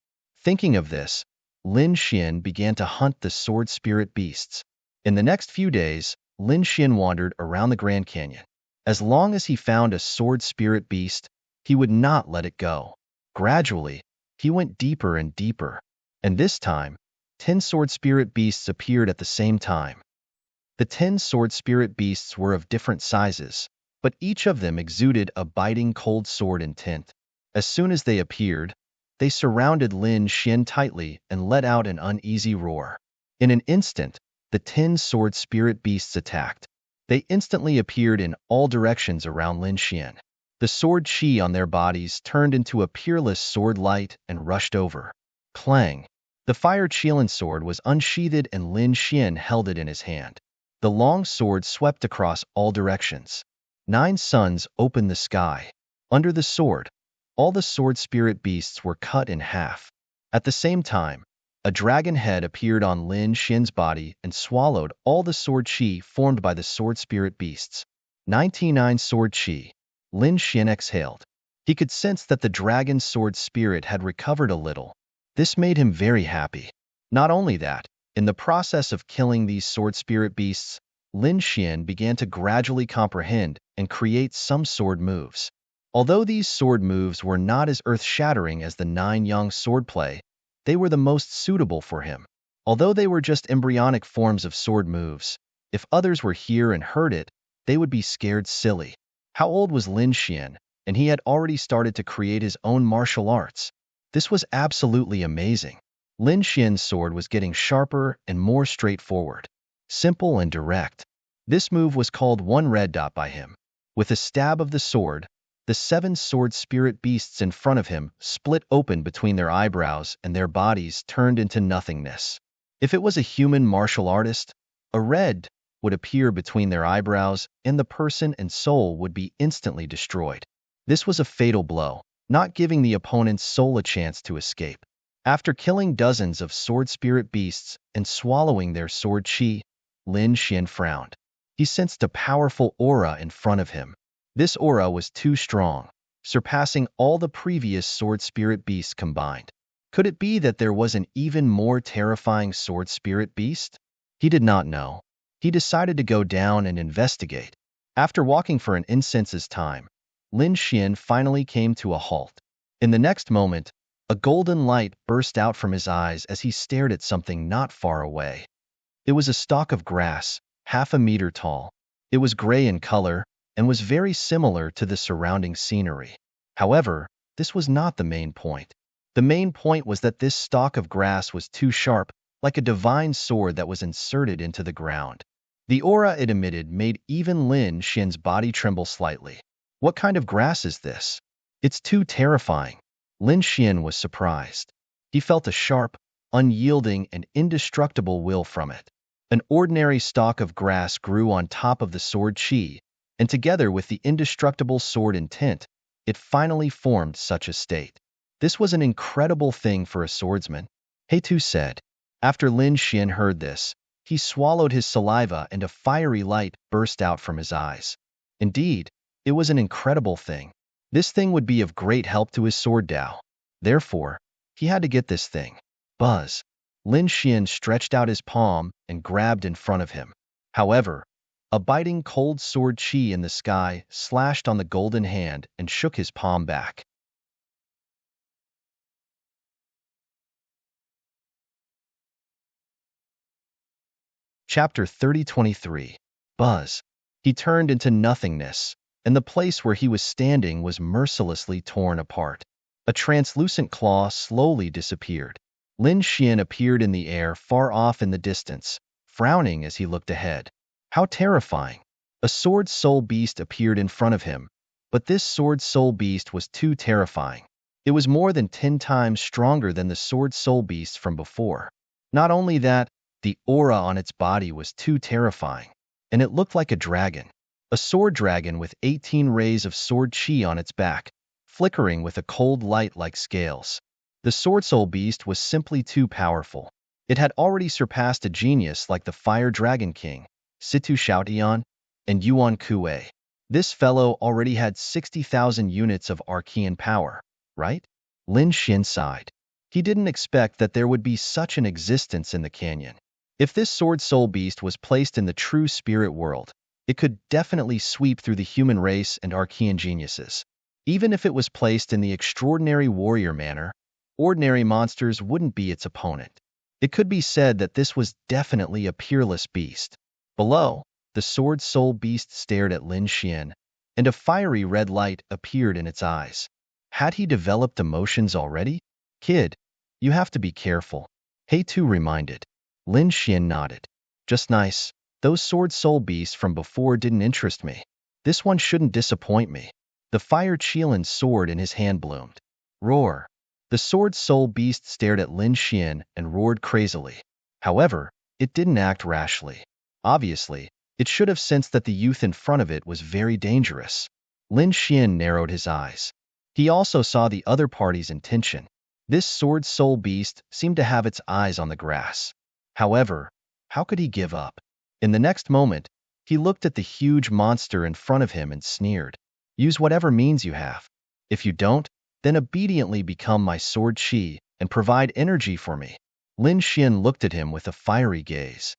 Thinking of this, Lin Xian began to hunt the sword spirit beasts. In the next few days, Lin Xian wandered around the Grand Canyon. As long as he found a sword spirit beast, he would not let it go. Gradually, he went deeper and deeper, and this time, 10 sword spirit beasts appeared at the same time. The 10 sword spirit beasts were of different sizes, but each of them exuded a biting cold sword intent. As soon as they appeared, they surrounded Lin Xian tightly and let out an uneasy roar. In an instant, the 10 sword spirit beasts attacked. They instantly appeared in all directions around Lin Xian. The sword chi on their bodies turned into a peerless sword light and rushed over. Clang! The fire Qilin sword was unsheathed and Lin Xian held it in his hand. The long sword swept across all directions. 9 suns opened the sky. Under the sword, all the sword spirit beasts were cut in half. At the same time, a dragon head appeared on Lin Xian's body and swallowed all the sword chi formed by the sword spirit beasts. 99 sword chi. Lin Xian exhaled. He could sense that the dragon sword spirit had recovered a little. This made him very happy. Not only that, in the process of killing these sword spirit beasts, Lin Xian began to gradually comprehend and create some sword moves. Although these sword moves were not as earth-shattering as the 9 yang swordplay, they were the most suitable for him. Although they were just embryonic forms of sword moves, if others were here and heard it, they would be scared silly. How old was Lin Xian, and he had already started to create his own martial arts. This was absolutely amazing. Lin Xian's sword was getting sharper and more straightforward, simple and direct. This move was called one red dot by him. With a stab of the sword, the 7 sword spirit beasts in front of him split open between their eyebrows and their bodies turned into nothingness. If it was a human martial artist, a red would appear between their eyebrows and the person and soul would be instantly destroyed. This was a fatal blow, not giving the opponent's soul a chance to escape. After killing dozens of sword spirit beasts and swallowing their sword chi, Lin Xian frowned. He sensed a powerful aura in front of him. This aura was too strong, surpassing all the previous sword spirit beasts combined. Could it be that there was an even more terrifying sword spirit beast? He did not know. He decided to go down and investigate. After walking for an instant's time, Lin Xian finally came to a halt. In the next moment, a golden light burst out from his eyes as he stared at something not far away. It was a stalk of grass, half a meter tall. It was gray in color and was very similar to the surrounding scenery. However, this was not the main point. The main point was that this stalk of grass was too sharp, like a divine sword that was inserted into the ground. The aura it emitted made even Lin Xian's body tremble slightly. What kind of grass is this? It's too terrifying. Lin Xian was surprised. He felt a sharp, unyielding, and indestructible will from it. An ordinary stalk of grass grew on top of the sword qi, and together with the indestructible sword intent, it finally formed such a state. This was an incredible thing for a swordsman, Heitu said. After Lin Xian heard this, he swallowed his saliva and a fiery light burst out from his eyes. Indeed, it was an incredible thing. This thing would be of great help to his sword Dao. Therefore, he had to get this thing. Buzz. Lin Xian stretched out his palm and grabbed in front of him. However, a biting cold sword qi in the sky slashed on the golden hand and shook his palm back. Chapter 30:23. Buzz. He turned into nothingness, and the place where he was standing was mercilessly torn apart. A translucent claw slowly disappeared. Lin Xian appeared in the air far off in the distance, frowning as he looked ahead. How terrifying! A sword soul beast appeared in front of him, but this sword soul beast was too terrifying. It was more than 10 times stronger than the sword soul beast from before. Not only that, the aura on its body was too terrifying, and it looked like a dragon. A sword dragon with 18 rays of sword qi on its back, flickering with a cold light like scales. The sword soul beast was simply too powerful. It had already surpassed a genius like the Fire Dragon King, Situ Xiaotian, and Yuan Kuei. This fellow already had 60,000 units of Archean power, right? Lin Xian sighed. He didn't expect that there would be such an existence in the canyon. If this sword soul beast was placed in the true spirit world, it could definitely sweep through the human race and Archean geniuses. Even if it was placed in the extraordinary warrior manner, ordinary monsters wouldn't be its opponent. It could be said that this was definitely a peerless beast. Below, the sword soul beast stared at Lin Xian, and a fiery red light appeared in its eyes. Had he developed emotions already? Kid, you have to be careful, Heitu reminded. Lin Xian nodded. Just nice. Those sword soul beasts from before didn't interest me. This one shouldn't disappoint me. The fire Qilin's sword in his hand bloomed. Roar. The sword soul beast stared at Lin Xian and roared crazily. However, it didn't act rashly. Obviously, it should have sensed that the youth in front of it was very dangerous. Lin Xian narrowed his eyes. He also saw the other party's intention. This sword soul beast seemed to have its eyes on the grass. However, how could he give up? In the next moment, he looked at the huge monster in front of him and sneered. Use whatever means you have. If you don't, then obediently become my sword qi and provide energy for me. Lin Xian looked at him with a fiery gaze.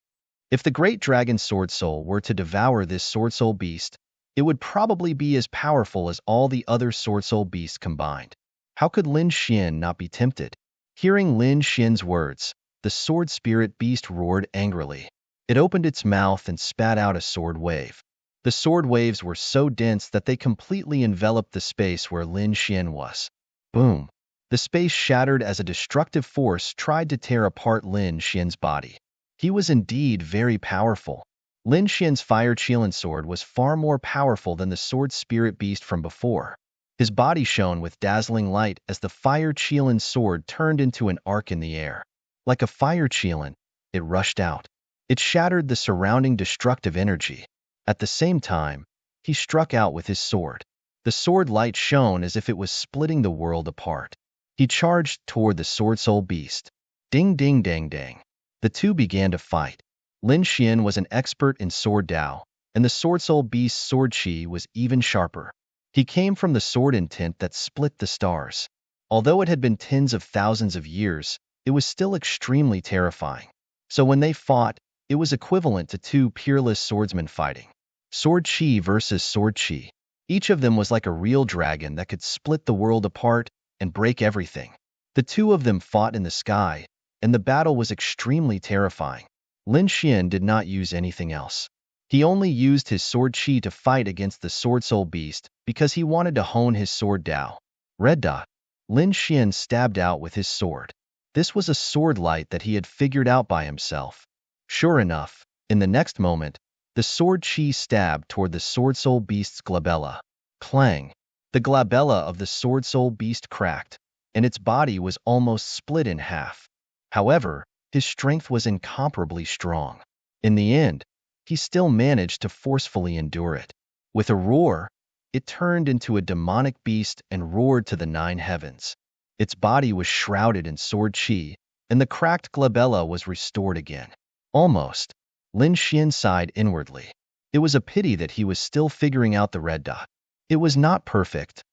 If the great dragon sword soul were to devour this sword soul beast, it would probably be as powerful as all the other sword soul beasts combined. How could Lin Xian not be tempted? Hearing Lin Xian's words, the sword spirit beast roared angrily. It opened its mouth and spat out a sword wave. The sword waves were so dense that they completely enveloped the space where Lin Xian was. Boom! The space shattered as a destructive force tried to tear apart Lin Xian's body. He was indeed very powerful. Lin Xian's fire Qilin sword was far more powerful than the sword spirit beast from before. His body shone with dazzling light as the fire Qilin sword turned into an arc in the air. Like a fire Qilin, it rushed out. It shattered the surrounding destructive energy. At the same time, he struck out with his sword. The sword light shone as if it was splitting the world apart. He charged toward the sword soul beast. Ding ding dang dang. The two began to fight. Lin Xian was an expert in sword Dao, and the sword soul beast's sword qi was even sharper. He came from the sword intent that split the stars. Although it had been tens of thousands of years, it was still extremely terrifying. So when they fought, it was equivalent to two peerless swordsmen fighting. Sword qi versus sword qi. Each of them was like a real dragon that could split the world apart and break everything. The two of them fought in the sky, and the battle was extremely terrifying. Lin Xian did not use anything else. He only used his sword chi to fight against the sword soul beast because he wanted to hone his sword Dao. Red dot. Lin Xian stabbed out with his sword. This was a sword light that he had figured out by himself. Sure enough, in the next moment, the sword chi stabbed toward the sword soul beast's glabella. Clang! The glabella of the sword soul beast cracked, and its body was almost split in half. However, his strength was incomparably strong. In the end, he still managed to forcefully endure it. With a roar, it turned into a demonic beast and roared to the 9 heavens. Its body was shrouded in sword chi, and the cracked glabella was restored again. Almost. Lin Xian sighed inwardly. It was a pity that he was still figuring out the red dot. It was not perfect.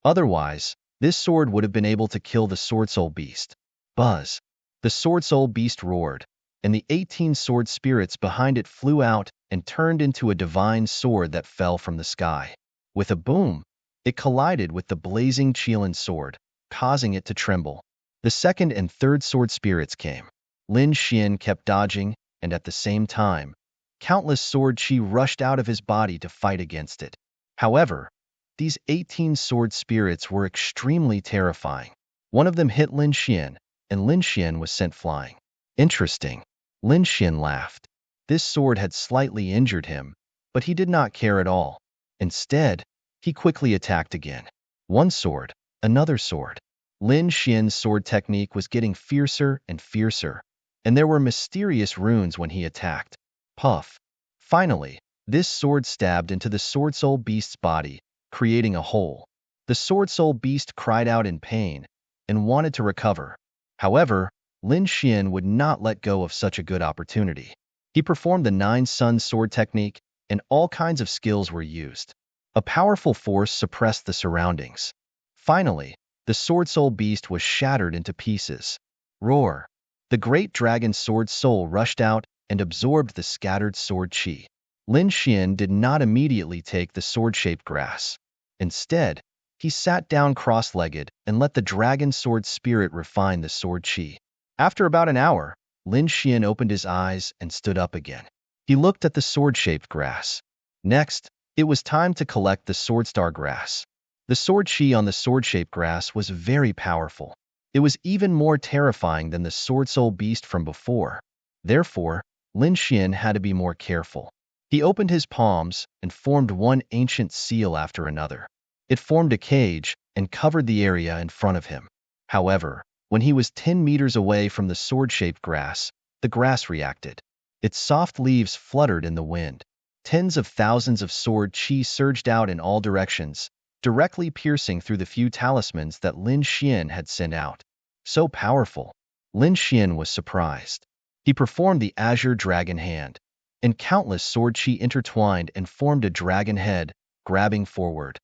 Otherwise, this sword would have been able to kill the sword soul beast. Buzz. The sword soul beast roared, and the 18 sword spirits behind it flew out and turned into a divine sword that fell from the sky. With a boom, it collided with the blazing Qilin sword, causing it to tremble. The second and third sword spirits came. Lin Xian kept dodging, and at the same time, countless sword chi rushed out of his body to fight against it. However, these 18 sword spirits were extremely terrifying. One of them hit Lin Xian, and Lin Xian was sent flying. Interesting. Lin Xian laughed. This sword had slightly injured him, but he did not care at all. Instead, he quickly attacked again. One sword, another sword. Lin Xian's sword technique was getting fiercer and fiercer, and there were mysterious runes when he attacked. Puff. Finally, this sword stabbed into the sword soul beast's body, creating a hole. The sword soul beast cried out in pain and wanted to recover. However, Lin Xian would not let go of such a good opportunity. He performed the 9 sun sword technique, and all kinds of skills were used. A powerful force suppressed the surroundings. Finally, the sword soul beast was shattered into pieces. Roar! The great dragon sword soul rushed out and absorbed the scattered sword chi. Lin Xian did not immediately take the sword-shaped grass. Instead, he sat down cross-legged and let the dragon sword spirit refine the sword chi. After about an hour, Lin Xian opened his eyes and stood up again. He looked at the sword-shaped grass. Next, it was time to collect the sword star grass. The sword chi on the sword-shaped grass was very powerful. It was even more terrifying than the sword soul beast from before. Therefore, Lin Xian had to be more careful. He opened his palms and formed one ancient seal after another. It formed a cage and covered the area in front of him. However, when he was 10 meters away from the sword-shaped grass, the grass reacted. Its soft leaves fluttered in the wind. Tens of thousands of sword chi surged out in all directions, directly piercing through the few talismans that Lin Xian had sent out. So powerful. Lin Xian was surprised. He performed the Azure Dragon Hand, and countless sword chi intertwined and formed a dragon head, grabbing forward.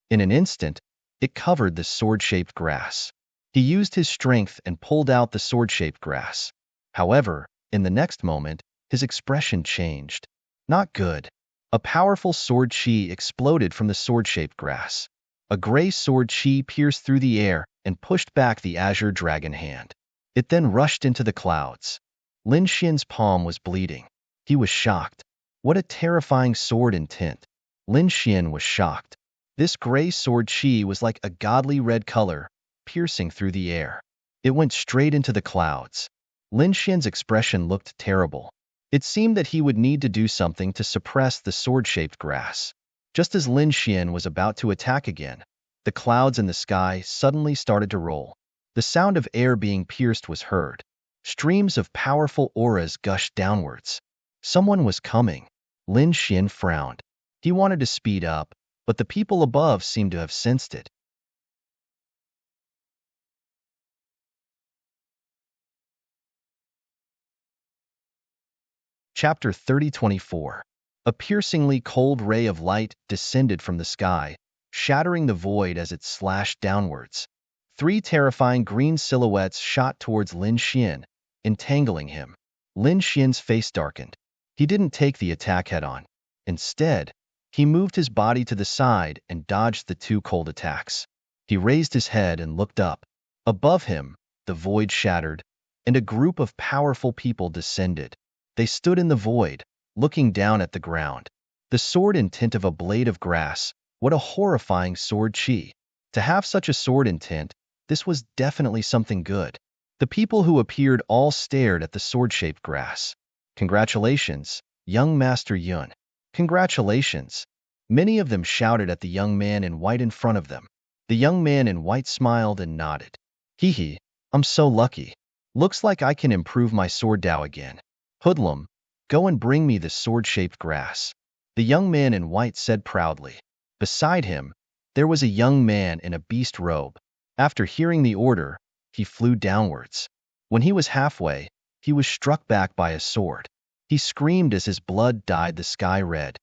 In an instant, it covered the sword-shaped grass. He used his strength and pulled out the sword-shaped grass. However, in the next moment, his expression changed. Not good. A powerful sword chi exploded from the sword-shaped grass. A gray sword chi pierced through the air and pushed back the Azure Dragon Hand. It then rushed into the clouds. Lin Xian's palm was bleeding. He was shocked. What a terrifying sword and tint. Lin Xian was shocked. This gray sword chi was like a godly red color, piercing through the air. It went straight into the clouds. Lin Xian's expression looked terrible. It seemed that he would need to do something to suppress the sword-shaped grass. Just as Lin Xian was about to attack again, the clouds in the sky suddenly started to roll. The sound of air being pierced was heard. Streams of powerful auras gushed downwards. Someone was coming. Lin Xian frowned. He wanted to speed up, but the people above seemed to have sensed it. Chapter 30:24. A piercingly cold ray of light descended from the sky, shattering the void as it slashed downwards. 3 terrifying green silhouettes shot towards Lin Xian, entangling him. Lin Xian's face darkened. He didn't take the attack head-on. Instead, he moved his body to the side and dodged the 2 cold attacks. He raised his head and looked up. Above him, the void shattered, and a group of powerful people descended. They stood in the void, looking down at the ground. The sword in tint of a blade of grass. What a horrifying sword chi. To have such a sword in tint, this was definitely something good. The people who appeared all stared at the sword-shaped grass. Congratulations, young Master Yun. Congratulations. Many of them shouted at the young man in white in front of them. The young man in white smiled and nodded. Hee hee, I'm so lucky. Looks like I can improve my sword Dao again. Hoodlum, go and bring me the sword-shaped grass. The young man in white said proudly. Beside him, there was a young man in a beast robe. After hearing the order, he flew downwards. When he was halfway, he was struck back by a sword. He screamed as his blood dyed the sky red.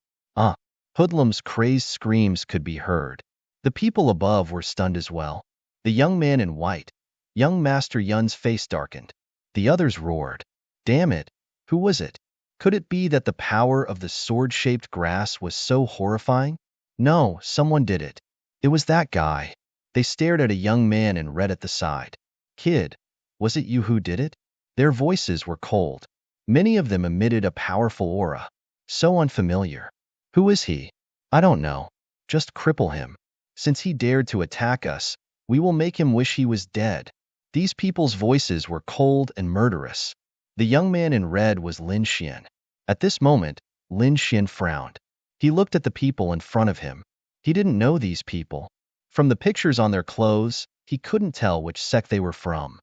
Hoodlum's crazed screams could be heard. The people above were stunned as well. The young man in white, young Master Yun's face darkened. The others roared. Damn it, who was it? Could it be that the power of the sword-shaped grass was so horrifying? No, someone did it. It was that guy. They stared at a young man in red at the side. Kid, was it you who did it? Their voices were cold. Many of them emitted a powerful aura. So unfamiliar. Who is he? I don't know. Just cripple him. Since he dared to attack us, we will make him wish he was dead. These people's voices were cold and murderous. The young man in red was Lin Xian. At this moment, Lin Xian frowned. He looked at the people in front of him. He didn't know these people. From the pictures on their clothes, he couldn't tell which sect they were from.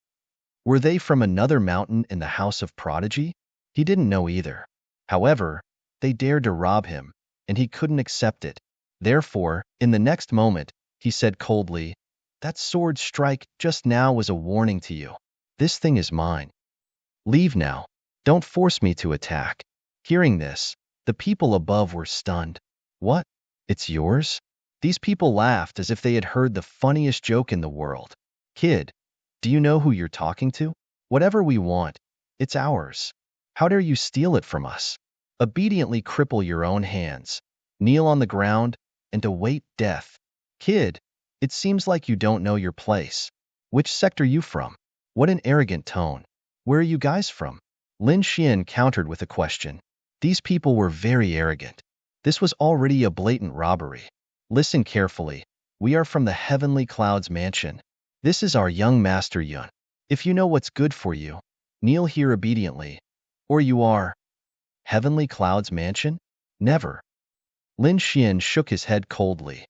Were they from another mountain in the House of Prodigy? He didn't know either. However, they dared to rob him, and he couldn't accept it. Therefore, in the next moment, he said coldly, that sword strike just now was a warning to you. This thing is mine. Leave now. Don't force me to attack. Hearing this, the people above were stunned. What? It's yours? These people laughed as if they had heard the funniest joke in the world. Kid, do you know who you're talking to? Whatever we want, it's ours. How dare you steal it from us? Obediently cripple your own hands, kneel on the ground, and await death. Kid, it seems like you don't know your place. Which sect are you from? What an arrogant tone. Where are you guys from? Lin Xian countered with a question. These people were very arrogant. This was already a blatant robbery. Listen carefully. We are from the Heavenly Clouds Mansion. This is our young Master Yun. If you know what's good for you, kneel here obediently. Or you are. Heavenly Clouds Mansion? Never. Lin Xian shook his head coldly.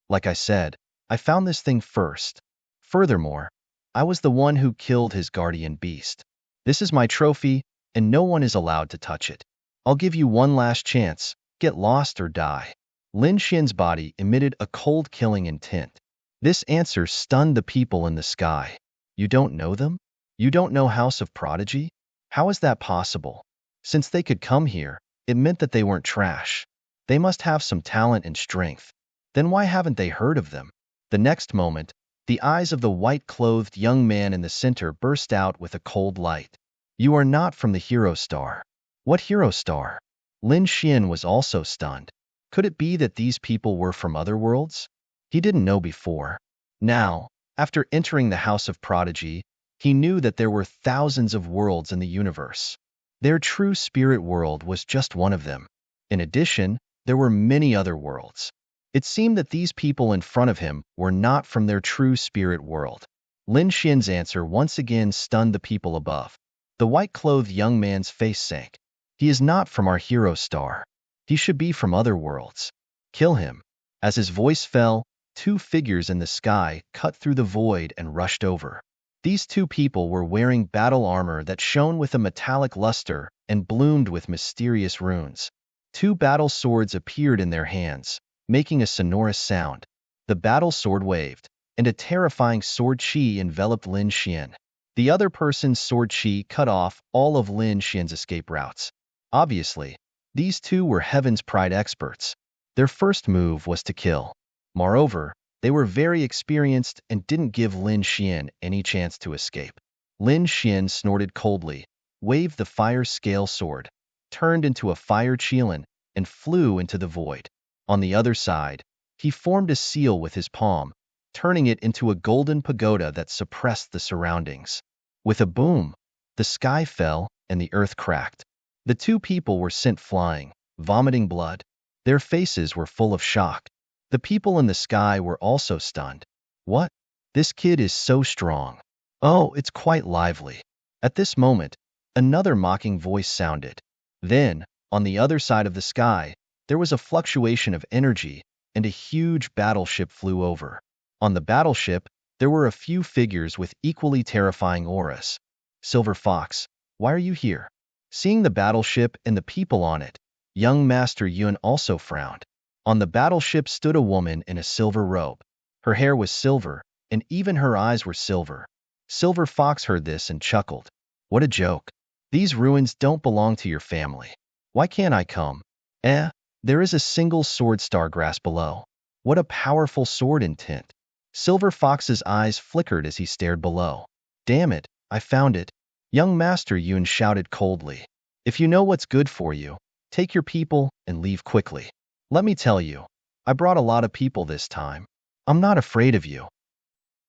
Like I said, I found this thing first. Furthermore, I was the one who killed his guardian beast. This is my trophy, and no one is allowed to touch it. I'll give you one last chance. Get lost or die. Lin Xian's body emitted a cold killing intent. This answer stunned the people in the sky. You don't know them? You don't know House of Prodigy? How is that possible? Since they could come here, it meant that they weren't trash. They must have some talent and strength. Then why haven't they heard of them? The next moment, the eyes of the white-clothed young man in the center burst out with a cold light. You are not from the Hero Star. What Hero Star? Lin Xian was also stunned. Could it be that these people were from other worlds? He didn't know before. Now, after entering the House of Prodigy, he knew that there were thousands of worlds in the universe. Their true spirit world was just one of them. In addition, there were many other worlds. It seemed that these people in front of him were not from their true spirit world. Lin Xian's answer once again stunned the people above. The white-clothed young man's face sank. He is not from our Hero Star. He should be from other worlds. Kill him. As his voice fell, two figures in the sky cut through the void and rushed over. These two people were wearing battle armor that shone with a metallic luster and bloomed with mysterious runes. Two battle swords appeared in their hands, making a sonorous sound. The battle sword waved, and a terrifying sword chi enveloped Lin Xian. The other person's sword chi cut off all of Lin Xian's escape routes. Obviously, these two were Heaven's Pride experts. Their first move was to kill. Moreover, they were very experienced and didn't give Lin Xian any chance to escape. Lin Xian snorted coldly, waved the fire scale sword, turned into a fire qilin, and flew into the void. On the other side, he formed a seal with his palm, turning it into a golden pagoda that suppressed the surroundings. With a boom, the sky fell and the earth cracked. The two people were sent flying, vomiting blood. Their faces were full of shock. The people in the sky were also stunned. What? This kid is so strong. Oh, it's quite lively. At this moment, another mocking voice sounded. Then, on the other side of the sky, there was a fluctuation of energy, and a huge battleship flew over. On the battleship, there were a few figures with equally terrifying auras. Silver Fox, why are you here? Seeing the battleship and the people on it, young Master Yun also frowned. On the battleship stood a woman in a silver robe. Her hair was silver, and even her eyes were silver. Silver Fox heard this and chuckled. What a joke. These ruins don't belong to your family. Why can't I come? There is a single sword star grass below. What a powerful sword in tint. Silver Fox's eyes flickered as he stared below. Damn it, I found it. Young Master Yun shouted coldly. If you know what's good for you, take your people and leave quickly. Let me tell you, I brought a lot of people this time. I'm not afraid of you.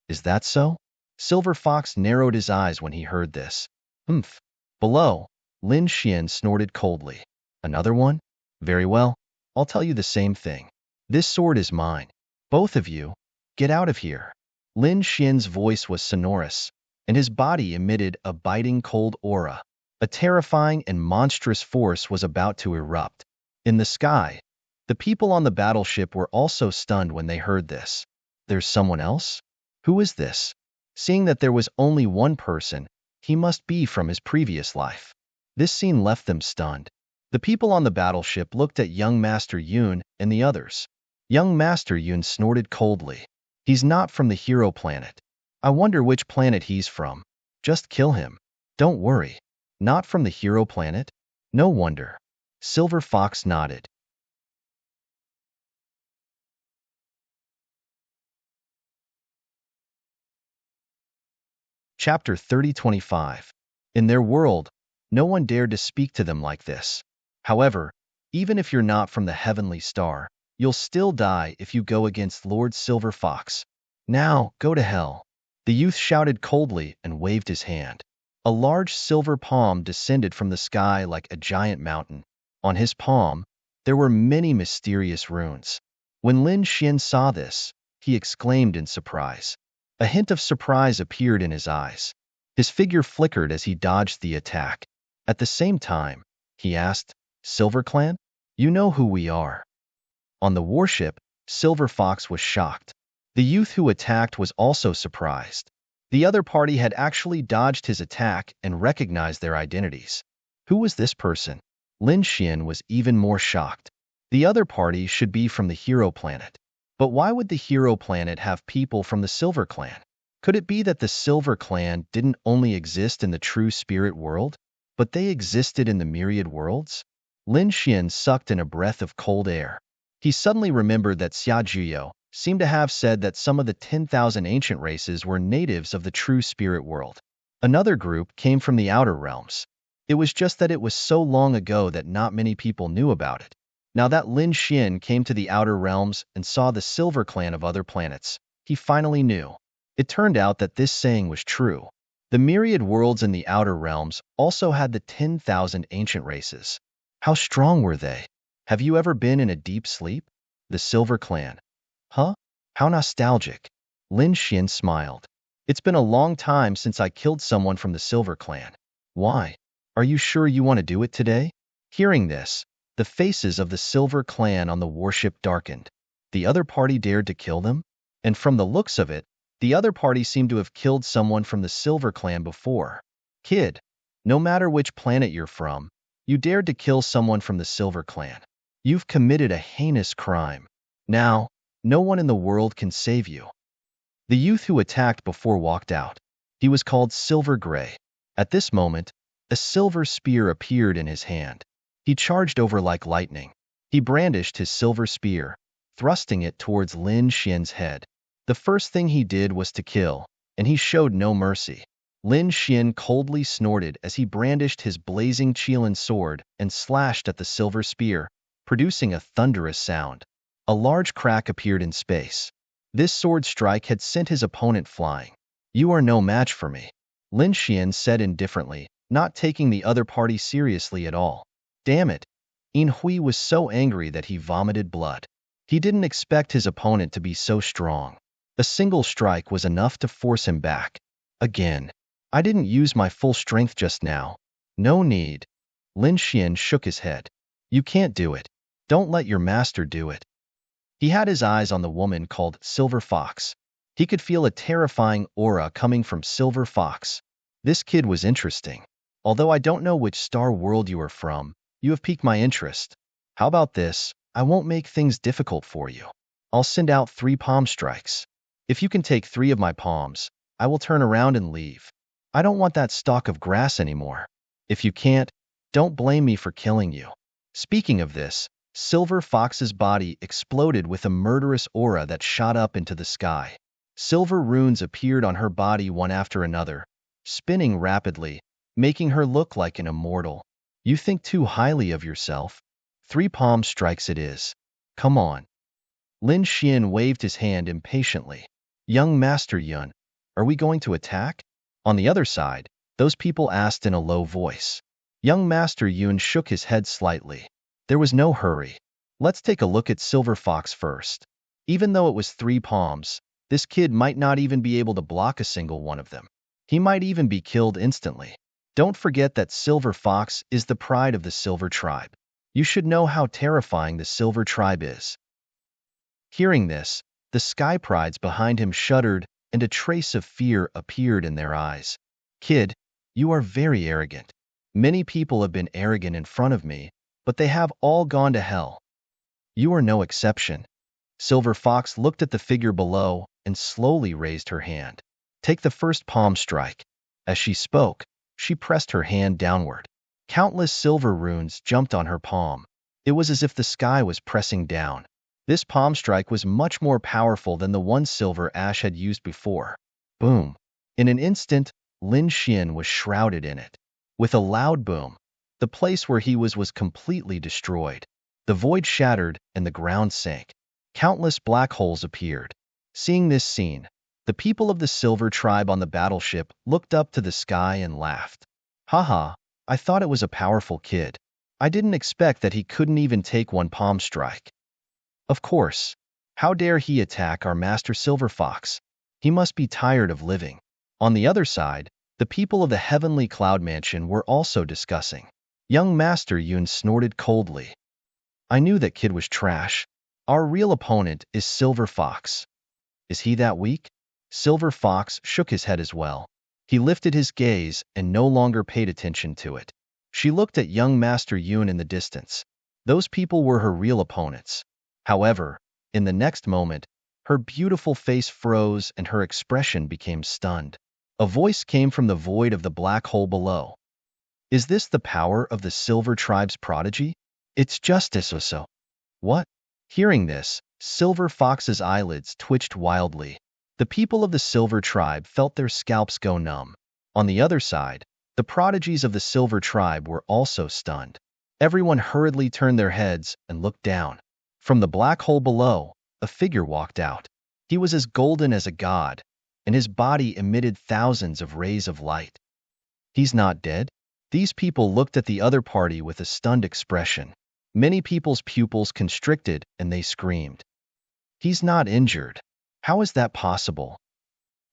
Is that so? Silver Fox narrowed his eyes when he heard this. Humph. Below, Lin Xian snorted coldly. Another one? Very well, I'll tell you the same thing. This sword is mine. Both of you, get out of here. Lin Xian's voice was sonorous, and his body emitted a biting cold aura. A terrifying and monstrous force was about to erupt. In the sky, the people on the battleship were also stunned when they heard this. There's someone else? Who is this? Seeing that there was only one person, he must be from his previous life. This scene left them stunned. The people on the battleship looked at young Master Yun and the others. Young Master Yun snorted coldly. He's not from the hero planet. I wonder which planet he's from. Just kill him. Don't worry. Not from the hero planet? No wonder. Silver Fox nodded. Chapter 3025. In their world, no one dared to speak to them like this. However, even if you're not from the heavenly star, you'll still die if you go against Lord Silver Fox. Now, go to hell. The youth shouted coldly and waved his hand. A large silver palm descended from the sky like a giant mountain. On his palm, there were many mysterious runes. When Lin Xian saw this, he exclaimed in surprise. A hint of surprise appeared in his eyes. His figure flickered as he dodged the attack. At the same time, he asked, Silver Clan? You know who we are. On the warship, Silver Fox was shocked. The youth who attacked was also surprised. The other party had actually dodged his attack and recognized their identities. Who was this person? Lin Xian was even more shocked. The other party should be from the hero planet. But why would the hero planet have people from the Silver Clan? Could it be that the Silver Clan didn't only exist in the true spirit world, but they existed in the myriad worlds? Lin Xian sucked in a breath of cold air. He suddenly remembered that Xia Jiyo seemed to have said that some of the 10,000 ancient races were natives of the true spirit world. Another group came from the outer realms. It was just that it was so long ago that not many people knew about it. Now that Lin Xian came to the outer realms and saw the Silver Clan of other planets, he finally knew. It turned out that this saying was true. The myriad worlds in the outer realms also had the 10,000 ancient races. How strong were they? Have you ever been in a deep sleep? The Silver Clan. Huh? How nostalgic. Lin Xian smiled. It's been a long time since I killed someone from the Silver Clan. Why? Are you sure you want to do it today? Hearing this, the faces of the Silver Clan on the warship darkened. The other party dared to kill them? And from the looks of it, the other party seemed to have killed someone from the Silver Clan before. Kid, no matter which planet you're from, you dared to kill someone from the Silver Clan. You've committed a heinous crime. Now, no one in the world can save you. The youth who attacked before walked out. He was called Silver Gray. At this moment, a silver spear appeared in his hand. He charged over like lightning. He brandished his silver spear, thrusting it towards Lin Xian's head. The first thing he did was to kill, and he showed no mercy. Lin Xian coldly snorted as he brandished his blazing Qilin sword and slashed at the silver spear, producing a thunderous sound. A large crack appeared in space. This sword strike had sent his opponent flying. You are no match for me, Lin Xian said indifferently, not taking the other party seriously at all. Damn it. In Hui was so angry that he vomited blood. He didn't expect his opponent to be so strong. A single strike was enough to force him back. Again. I didn't use my full strength just now. No need. Lin Xian shook his head. You can't do it. Don't let your master do it. He had his eyes on the woman called Silver Fox. He could feel a terrifying aura coming from Silver Fox. This kid was interesting. Although I don't know which star world you are from, you have piqued my interest. How about this? I won't make things difficult for you. I'll send out 3 palm strikes. If you can take 3 of my palms, I will turn around and leave. I don't want that stalk of grass anymore. If you can't, don't blame me for killing you. Speaking of this, Silver Fox's body exploded with a murderous aura that shot up into the sky. Silver runes appeared on her body one after another, spinning rapidly, making her look like an immortal. You think too highly of yourself. 3 palm strikes it is. Come on. Lin Xian waved his hand impatiently. Young Master Yun, are we going to attack? On the other side, those people asked in a low voice. Young Master Yun shook his head slightly. There was no hurry. Let's take a look at Silver Fox first. Even though it was 3 palms, this kid might not even be able to block a single one of them. He might even be killed instantly. Don't forget that Silver Fox is the pride of the Silver Tribe. You should know how terrifying the Silver Tribe is. Hearing this, the Sky Prides behind him shuddered, and a trace of fear appeared in their eyes. Kid, you are very arrogant. Many people have been arrogant in front of me, but they have all gone to hell. You are no exception. Silver Fox looked at the figure below and slowly raised her hand. Take the first palm strike. As she spoke, she pressed her hand downward. Countless silver runes jumped on her palm. It was as if the sky was pressing down. This palm strike was much more powerful than the one Silver Ash had used before. Boom. In an instant, Lin Xian was shrouded in it. With a loud boom, the place where he was completely destroyed. The void shattered and the ground sank. Countless black holes appeared. Seeing this scene, the people of the Silver Tribe on the battleship looked up to the sky and laughed. Haha, I thought it was a powerful kid. I didn't expect that he couldn't even take 1 palm strike. Of course. How dare he attack our Master Silver Fox? He must be tired of living. On the other side, the people of the Heavenly Cloud Mansion were also discussing. Young Master Yun snorted coldly. I knew that kid was trash. Our real opponent is Silver Fox. Is he that weak? Silver Fox shook his head as well. He lifted his gaze and no longer paid attention to it. She looked at young Master Yun in the distance. Those people were her real opponents. However, in the next moment, her beautiful face froze and her expression became stunned. A voice came from the void of the black hole below. Is this the power of the Silver Tribe's prodigy? It's justice or so. What? Hearing this, Silver Fox's eyelids twitched wildly. The people of the Silver Tribe felt their scalps go numb. On the other side, the prodigies of the Silver Tribe were also stunned. Everyone hurriedly turned their heads and looked down. From the black hole below, a figure walked out. He was as golden as a god, and his body emitted thousands of rays of light. He's not dead? These people looked at the other party with a stunned expression. Many people's pupils constricted and they screamed. He's not injured. How is that possible?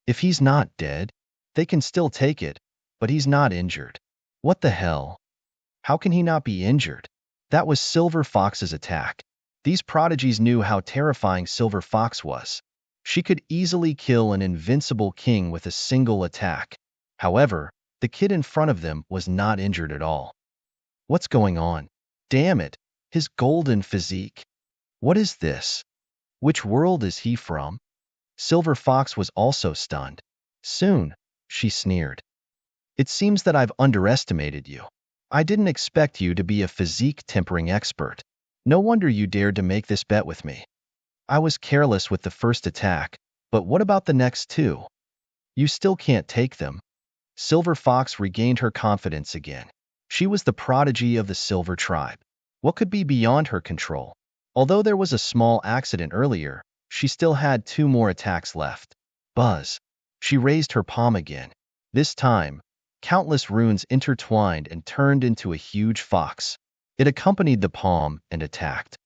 If he's not dead, they can still take it, but he's not injured. What the hell? How can he not be injured? That was Silver Fox's attack. These prodigies knew how terrifying Silver Fox was. She could easily kill an invincible king with a single attack. However, the kid in front of them was not injured at all. What's going on? Damn it, his golden physique. What is this? Which world is he from? Silver Fox was also stunned. Soon, she sneered. It seems that I've underestimated you. I didn't expect you to be a physique tempering expert. No wonder you dared to make this bet with me. I was careless with the first attack, but what about the next 2? You still can't take them. Silver Fox regained her confidence again. She was the prodigy of the Silver Tribe. What could be beyond her control? Although there was a small accident earlier, she still had 2 more attacks left. Buzz. She raised her palm again. This time, Countless runes intertwined and turned into a huge fox. It accompanied the palm and attacked.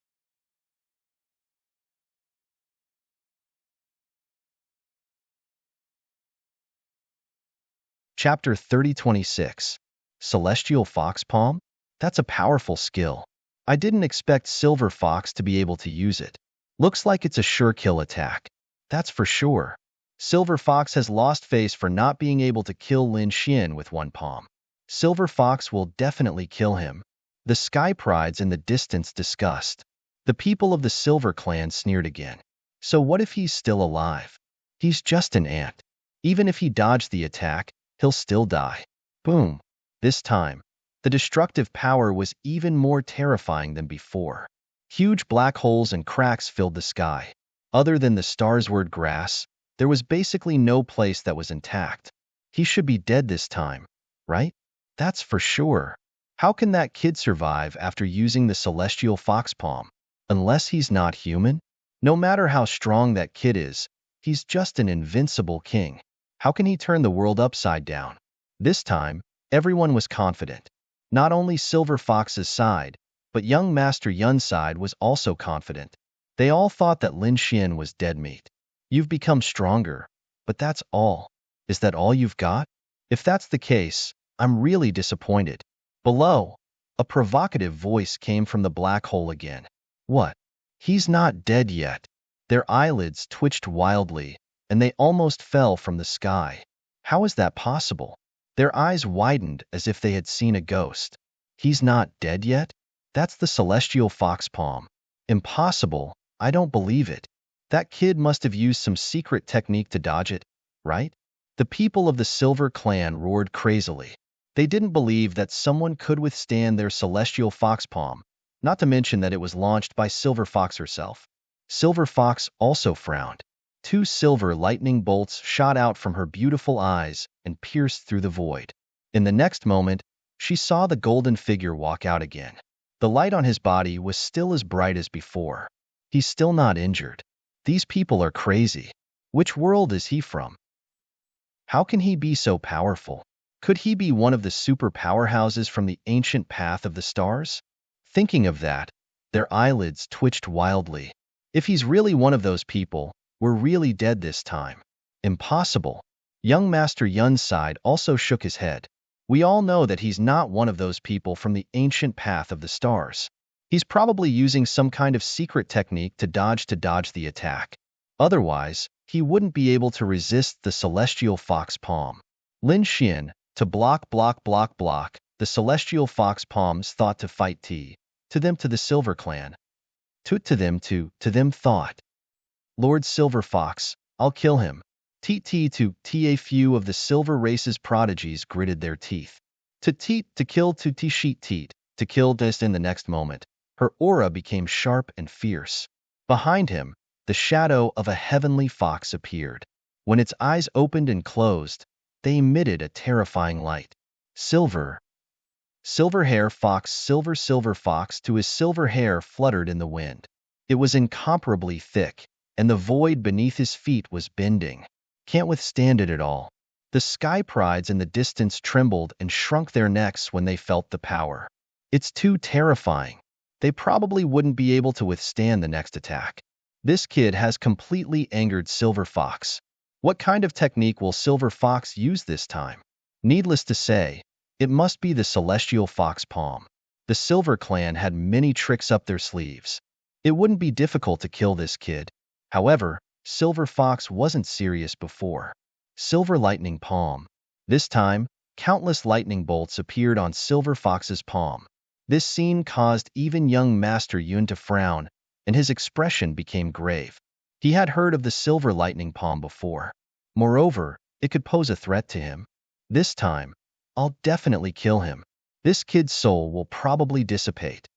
Chapter 3026. Celestial Fox Palm? That's a powerful skill. I didn't expect Silver Fox to be able to use it. Looks like it's a sure kill attack. That's for sure. Silver Fox has lost face for not being able to kill Lin Xian with one palm. Silver Fox will definitely kill him. The Sky Prides in the distance discussed. The people of the Silver Clan sneered again. So what if he's still alive? He's just an ant. Even if he dodged the attack, he'll still die. Boom. This time, the destructive power was even more terrifying than before. Huge black holes and cracks filled the sky. Other than the starsward grass, there was basically no place that was intact. He should be dead this time, right? That's for sure. How can that kid survive after using the celestial fox palm? Unless he's not human? No matter how strong that kid is, he's just an invincible king. How can he turn the world upside down? This time, everyone was confident. Not only Silver Fox's side, but young Master Yun's side was also confident. They all thought that Lin Xian was dead meat. You've become stronger, but that's all. Is that all you've got? If that's the case, I'm really disappointed. Below, a provocative voice came from the black hole again. What? He's not dead yet. Their eyelids twitched wildly, and they almost fell from the sky. How is that possible? Their eyes widened as if they had seen a ghost. He's not dead yet? That's the celestial fox palm. Impossible. I don't believe it. That kid must have used some secret technique to dodge it, right? The people of the Silver Clan roared crazily. They didn't believe that someone could withstand their celestial fox palm, not to mention that it was launched by Silver Fox herself. Silver Fox also frowned. Two silver lightning bolts shot out from her beautiful eyes and pierced through the void. In the next moment, she saw the golden figure walk out again. The light on his body was still as bright as before. He's still not injured. These people are crazy. Which world is he from? How can he be so powerful? Could he be one of the super powerhouses from the ancient path of the stars? Thinking of that, their eyelids twitched wildly. If he's really one of those people, we're really dead this time. Impossible. Young Master Yun's side also shook his head. We all know that he's not one of those people from the ancient path of the stars. He's probably using some kind of secret technique to dodge the attack. Otherwise, he wouldn't be able to resist the celestial fox palm. Lin Xian, to block, the celestial fox palms thought to fight to the Silver Clan. To them thought. Lord Silver Fox, I'll kill him. A few of the silver race's prodigies gritted their teeth. To kill to kill just in the next moment. Her aura became sharp and fierce. Behind him, the shadow of a heavenly fox appeared. When its eyes opened and closed, they emitted a terrifying light. Silver hair fox, silver fox to his silver hair fluttered in the wind. It was incomparably thick, and the void beneath his feet was bending. Can't withstand it at all. The Sky Prides in the distance trembled and shrunk their necks when they felt the power. It's too terrifying. They probably wouldn't be able to withstand the next attack. This kid has completely angered Silver Fox. What kind of technique will Silver Fox use this time? Needless to say, it must be the celestial fox palm. The Silver Clan had many tricks up their sleeves. It wouldn't be difficult to kill this kid. However, Silver Fox wasn't serious before. Silver lightning palm. This time, countless lightning bolts appeared on Silver Fox's palm. This scene caused even young Master Yun to frown, and his expression became grave. He had heard of the silver lightning palm before. Moreover, it could pose a threat to him. This time, I'll definitely kill him. This kid's soul will probably dissipate.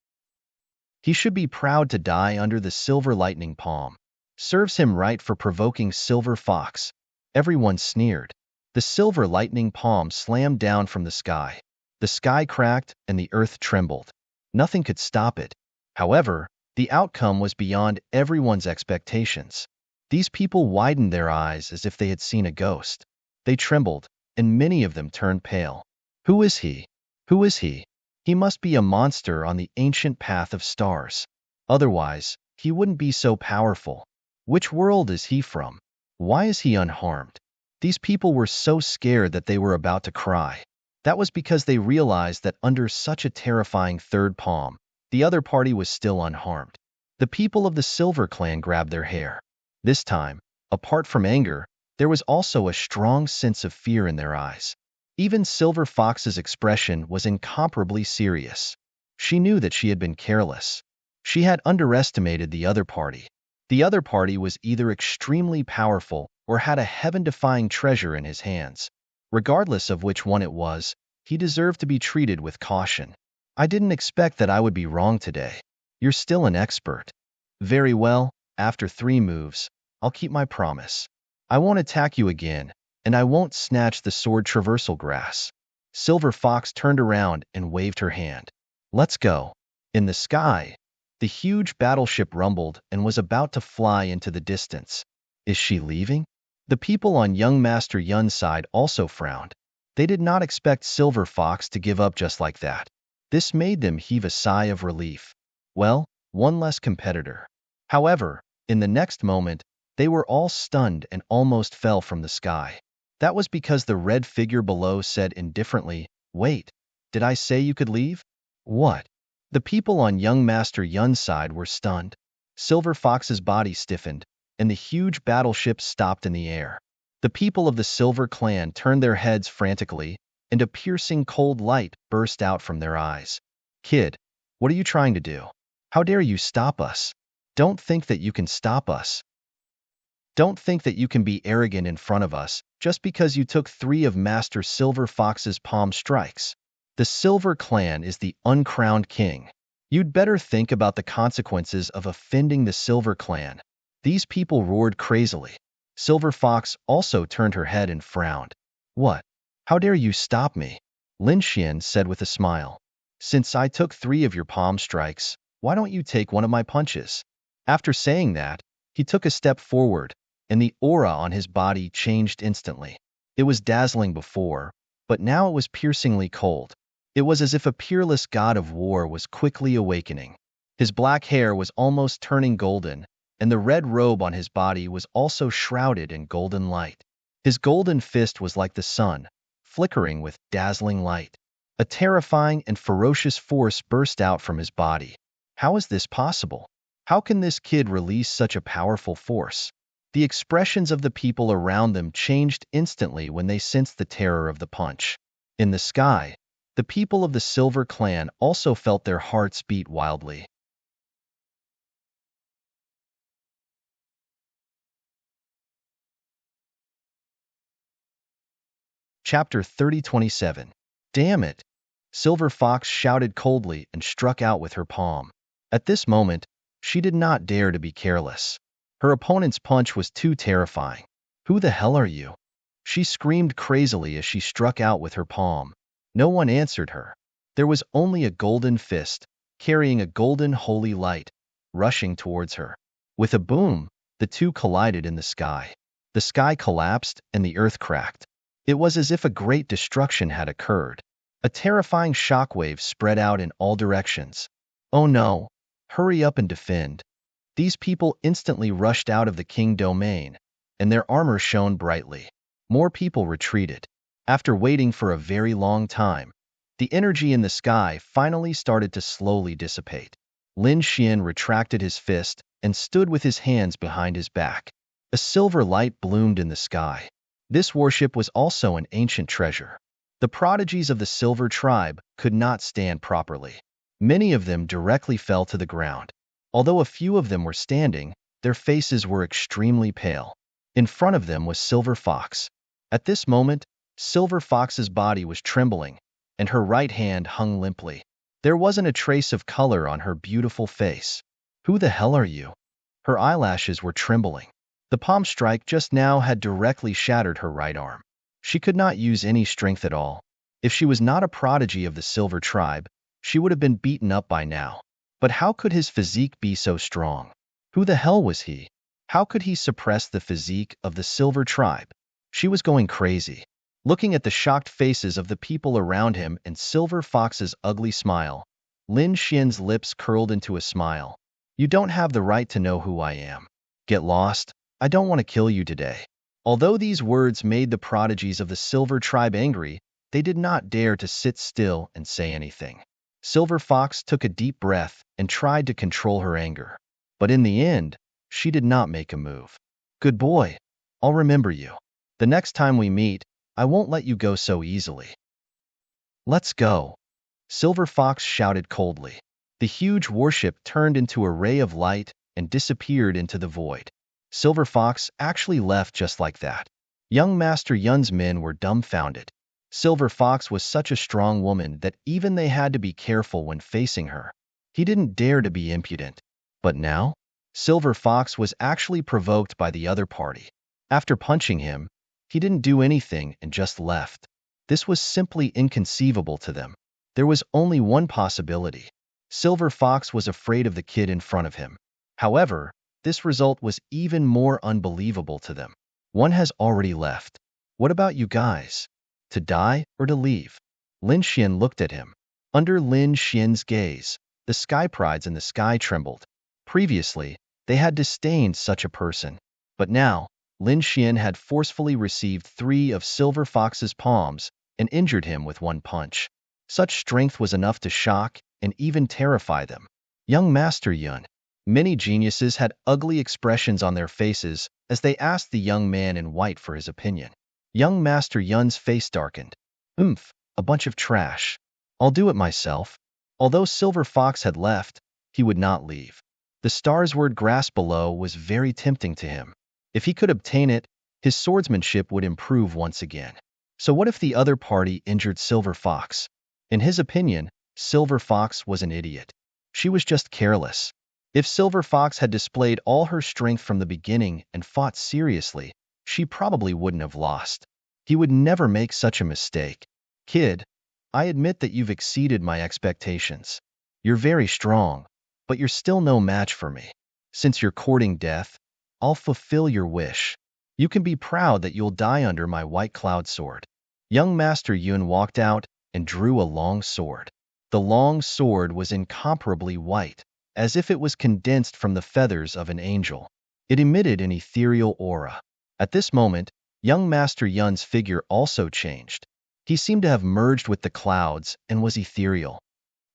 He should be proud to die under the silver lightning palm. Serves him right for provoking Silver Fox. Everyone sneered. The silver lightning palm slammed down from the sky. The sky cracked and the earth trembled. Nothing could stop it. However, the outcome was beyond everyone's expectations. These people widened their eyes as if they had seen a ghost. They trembled, and many of them turned pale. Who is he? Who is he? He must be a monster on the ancient path of stars. Otherwise, he wouldn't be so powerful. Which world is he from? Why is he unharmed? These people were so scared that they were about to cry. That was because they realized that under such a terrifying third palm, the other party was still unharmed. The people of the Silver Clan grabbed their hair. This time, apart from anger, there was also a strong sense of fear in their eyes. Even Silver Fox's expression was incomparably serious. She knew that she had been careless. She had underestimated the other party. The other party was either extremely powerful or had a heaven-defying treasure in his hands. Regardless of which one it was, he deserved to be treated with caution. I didn't expect that I would be wrong today. You're still an expert. Very well, after 3 moves, I'll keep my promise. I won't attack you again, and I won't snatch the sword traversal grass. Silver Fox turned around and waved her hand. Let's go. In the sky, the huge battleship rumbled and was about to fly into the distance. Is she leaving? The people on young Master Yun's side also frowned. They did not expect Silver Fox to give up just like that. This made them heave a sigh of relief. Well, one less competitor. However, in the next moment, they were all stunned and almost fell from the sky. That was because the red figure below said indifferently, "Wait, did I say you could leave?" What? The people on young Master Yun's side were stunned. Silver Fox's body stiffened, and the huge battleship stopped in the air. The people of the Silver Clan turned their heads frantically, and a piercing cold light burst out from their eyes. Kid, what are you trying to do? How dare you stop us? Don't think that you can stop us. Don't think that you can be arrogant in front of us just because you took 3 of Master Silver Fox's palm strikes. The Silver Clan is the uncrowned king. You'd better think about the consequences of offending the Silver Clan. These people roared crazily. Silver Fox also turned her head and frowned. What? How dare you stop me? Lin Xian said with a smile. Since I took 3 of your palm strikes, why don't you take one of my punches? After saying that, he took a step forward, and the aura on his body changed instantly. It was dazzling before, but now it was piercingly cold. It was as if a peerless god of war was quickly awakening. His black hair was almost turning golden, and the red robe on his body was also shrouded in golden light. His golden fist was like the sun, flickering with dazzling light. A terrifying and ferocious force burst out from his body. How is this possible? How can this kid release such a powerful force? The expressions of the people around them changed instantly when they sensed the terror of the punch. In the sky, the people of the Silver Clan also felt their hearts beat wildly. Chapter 30:27. Damn it! Silver Fox shouted coldly and struck out with her palm. At this moment, she did not dare to be careless. Her opponent's punch was too terrifying. Who the hell are you? She screamed crazily as she struck out with her palm. No one answered her. There was only a golden fist, carrying a golden holy light, rushing towards her. With a boom, the two collided in the sky. The sky collapsed and the earth cracked. It was as if a great destruction had occurred. A terrifying shockwave spread out in all directions. Oh no! Hurry up and defend. These people instantly rushed out of the king domain, and their armor shone brightly. More people retreated. After waiting for a very long time, the energy in the sky finally started to slowly dissipate. Lin Xian retracted his fist and stood with his hands behind his back. A silver light bloomed in the sky. This warship was also an ancient treasure. The prodigies of the Silver Tribe could not stand properly. Many of them directly fell to the ground. Although a few of them were standing, their faces were extremely pale. In front of them was Silver Fox. At this moment, Silver Fox's body was trembling, and her right hand hung limply. There wasn't a trace of color on her beautiful face. Who the hell are you? Her eyelashes were trembling. The palm strike just now had directly shattered her right arm. She could not use any strength at all. If she was not a prodigy of the Silver Tribe, she would have been beaten up by now. But how could his physique be so strong? Who the hell was he? How could he suppress the physique of the Silver Tribe? She was going crazy. Looking at the shocked faces of the people around him and Silver Fox's ugly smile, Lin Xian's lips curled into a smile. You don't have the right to know who I am. Get lost. I don't want to kill you today. Although these words made the prodigies of the Silver Tribe angry, they did not dare to sit still and say anything. Silver Fox took a deep breath and tried to control her anger. But in the end, she did not make a move. Good boy. I'll remember you. The next time we meet, I won't let you go so easily. Let's go. Silver Fox shouted coldly. The huge warship turned into a ray of light and disappeared into the void. Silver Fox actually left just like that. Young Master Yun's men were dumbfounded. Silver Fox was such a strong woman that even they had to be careful when facing her. He didn't dare to be impudent. But now, Silver Fox was actually provoked by the other party. After punching him, he didn't do anything and just left. This was simply inconceivable to them. There was only one possibility. Silver Fox was afraid of the kid in front of him. However, this result was even more unbelievable to them. One has already left. What about you guys? To die or to leave? Lin Xian looked at him. Under Lin Xian's gaze, the sky prides in the sky trembled. Previously, they had disdained such a person. But now, Lin Xian had forcefully received 3 of Silver Fox's palms and injured him with one punch. Such strength was enough to shock and even terrify them. Young Master Yun. Many geniuses had ugly expressions on their faces as they asked the young man in white for his opinion. Young Master Yun's face darkened. A bunch of trash. I'll do it myself. Although Silver Fox had left, he would not leave. The star's word grass below was very tempting to him. If he could obtain it, his swordsmanship would improve once again. So what if the other party injured Silver Fox? In his opinion, Silver Fox was an idiot. She was just careless. If Silver Fox had displayed all her strength from the beginning and fought seriously, she probably wouldn't have lost. He would never make such a mistake. Kid, I admit that you've exceeded my expectations. You're very strong, but you're still no match for me. Since you're courting death, I'll fulfill your wish. You can be proud that you'll die under my white cloud sword. Young Master Yun walked out and drew a long sword. The long sword was incomparably white, as if it was condensed from the feathers of an angel. It emitted an ethereal aura. At this moment, young Master Yun's figure also changed. He seemed to have merged with the clouds and was ethereal.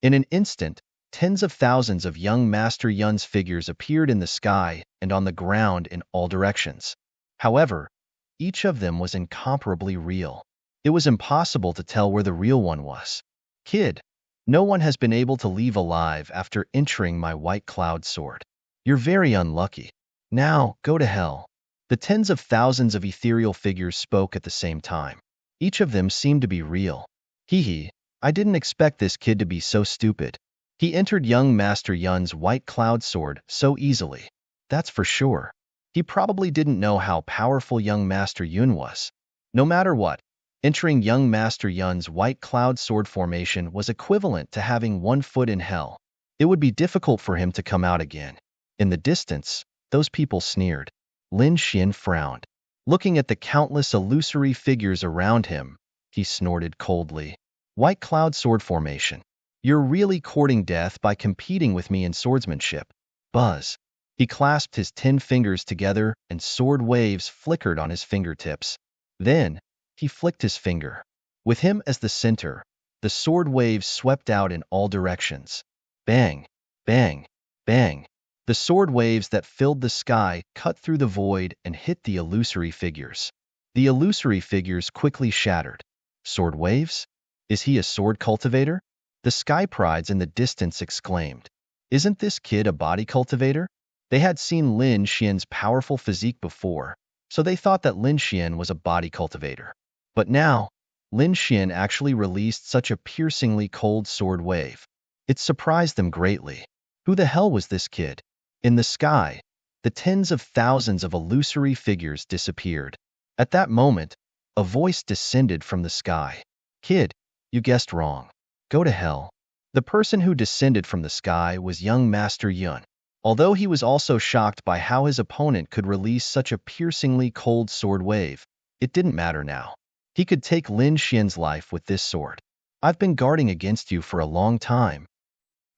In an instant, tens of thousands of young Master Yun's figures appeared in the sky and on the ground in all directions. However, each of them was incomparably real. It was impossible to tell where the real one was. Kid, no one has been able to leave alive after entering my white cloud sword. You're very unlucky. Now, go to hell. The tens of thousands of ethereal figures spoke at the same time. Each of them seemed to be real. Hee, I didn't expect this kid to be so stupid. He entered young Master Yun's white cloud sword so easily. That's for sure. He probably didn't know how powerful young Master Yun was. No matter what, entering young Master Yun's white cloud sword formation was equivalent to having one foot in hell. It would be difficult for him to come out again. In the distance, those people sneered. Lin Xian frowned. Looking at the countless illusory figures around him, he snorted coldly. White cloud sword formation. You're really courting death by competing with me in swordsmanship. Buzz. He clasped his 10 fingers together and sword waves flickered on his fingertips. Then, he flicked his finger. With him as the center, the sword waves swept out in all directions. Bang, bang, bang. The sword waves that filled the sky cut through the void and hit the illusory figures. The illusory figures quickly shattered. Sword waves? Is he a sword cultivator? The sky prides in the distance exclaimed. Isn't this kid a body cultivator? They had seen Lin Xian's powerful physique before, so they thought that Lin Xian was a body cultivator. But now, Lin Xian actually released such a piercingly cold sword wave. It surprised them greatly. Who the hell was this kid? In the sky, the tens of thousands of illusory figures disappeared. At that moment, a voice descended from the sky. Kid, you guessed wrong. Go to hell. The person who descended from the sky was young Master Yun. Although he was also shocked by how his opponent could release such a piercingly cold sword wave, it didn't matter now. He could take Lin Xian's life with this sword. I've been guarding against you for a long time.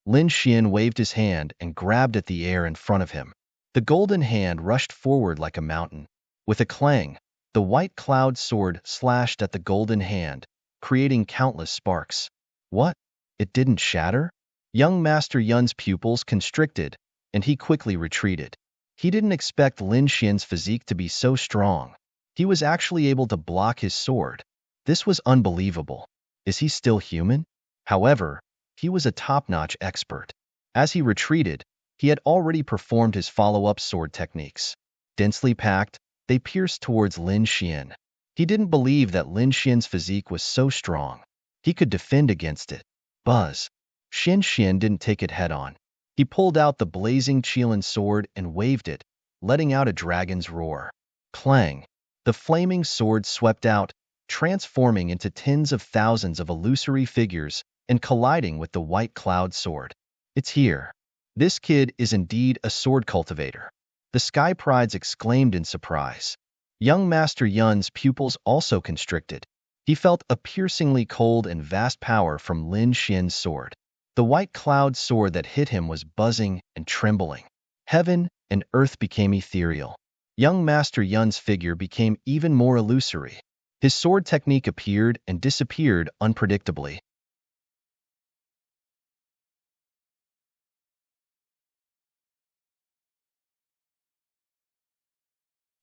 Lin Xian waved his hand and grabbed at the air in front of him. The golden hand rushed forward like a mountain. With a clang, the white cloud sword slashed at the golden hand, creating countless sparks. What? It didn't shatter? Young Master Yun's pupils constricted, and he quickly retreated. He didn't expect Lin Xian's physique to be so strong. He was actually able to block his sword. This was unbelievable. Is he still human? However, he was a top-notch expert. As he retreated, he had already performed his follow-up sword techniques. Densely packed, they pierced towards Lin Xian. He didn't believe that Lin Xian's physique was so strong. He could defend against it. Buzz. Xin Xian didn't take it head-on. He pulled out the blazing Qilin sword and waved it, letting out a dragon's roar. Clang. The flaming sword swept out, transforming into tens of thousands of illusory figures and colliding with the white cloud sword. It's here. This kid is indeed a sword cultivator. The Sky Prides exclaimed in surprise. Young Master Yun's pupils also constricted. He felt a piercingly cold and vast power from Lin Xian's sword. The white cloud sword that hit him was buzzing and trembling. Heaven and earth became ethereal. Young Master Yun's figure became even more illusory. His sword technique appeared and disappeared unpredictably.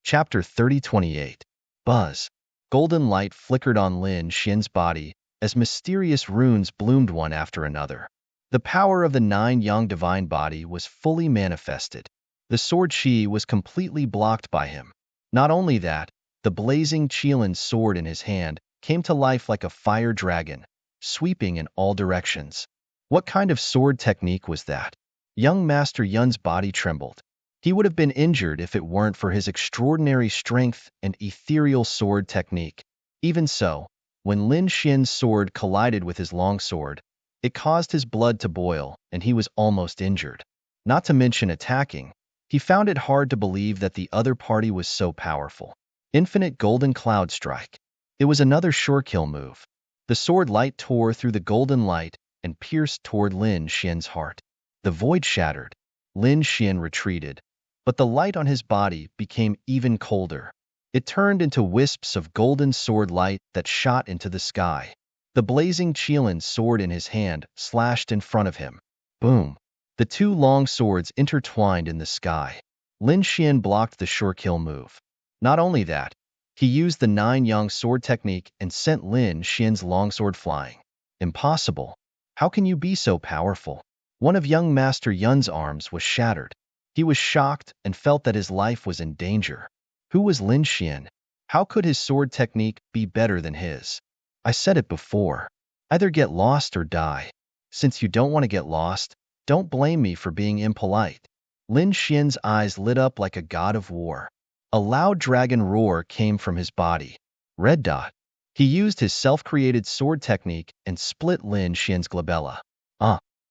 Chapter 3028. Buzz. Golden light flickered on Lin Xian's body as mysterious runes bloomed one after another. The power of the 9 Yang divine body was fully manifested. The sword Qi was completely blocked by him. Not only that, the blazing Qilin sword in his hand came to life like a fire dragon, sweeping in all directions. What kind of sword technique was that? Young Master Yun's body trembled. He would have been injured if it weren't for his extraordinary strength and ethereal sword technique. Even so, when Lin Xian's sword collided with his longsword, it caused his blood to boil and he was almost injured. Not to mention attacking, he found it hard to believe that the other party was so powerful. Infinite Golden Cloud Strike. It was another sure-kill move. The sword light tore through the golden light and pierced toward Lin Xian's heart. The void shattered. Lin Xian retreated, but the light on his body became even colder. It turned into wisps of golden sword light that shot into the sky. The blazing Qilin sword in his hand slashed in front of him. Boom! The 2 long swords intertwined in the sky. Lin Xian blocked the sure-kill move. Not only that, he used the 9 Yang sword technique and sent Lin Xian's longsword flying. Impossible. How can you be so powerful? One of young Master Yun's arms was shattered. He was shocked and felt that his life was in danger. Who was Lin Xian? How could his sword technique be better than his? I said it before. Either get lost or die. Since you don't want to get lost, don't blame me for being impolite. Lin Xian's eyes lit up like a god of war. A loud dragon roar came from his body. Red dot. He used his self-created sword technique and split Lin Xian's glabella.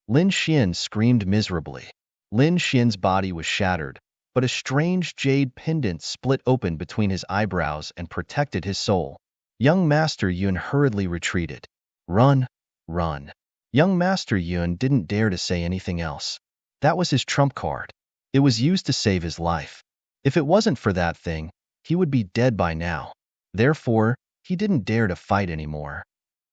Lin Xian screamed miserably. Lin Xian's body was shattered, but a strange jade pendant split open between his eyebrows and protected his soul. Young Master Yun hurriedly retreated. Run, run. Young Master Yun didn't dare to say anything else. That was his trump card. It was used to save his life. If it wasn't for that thing, he would be dead by now. Therefore, he didn't dare to fight anymore.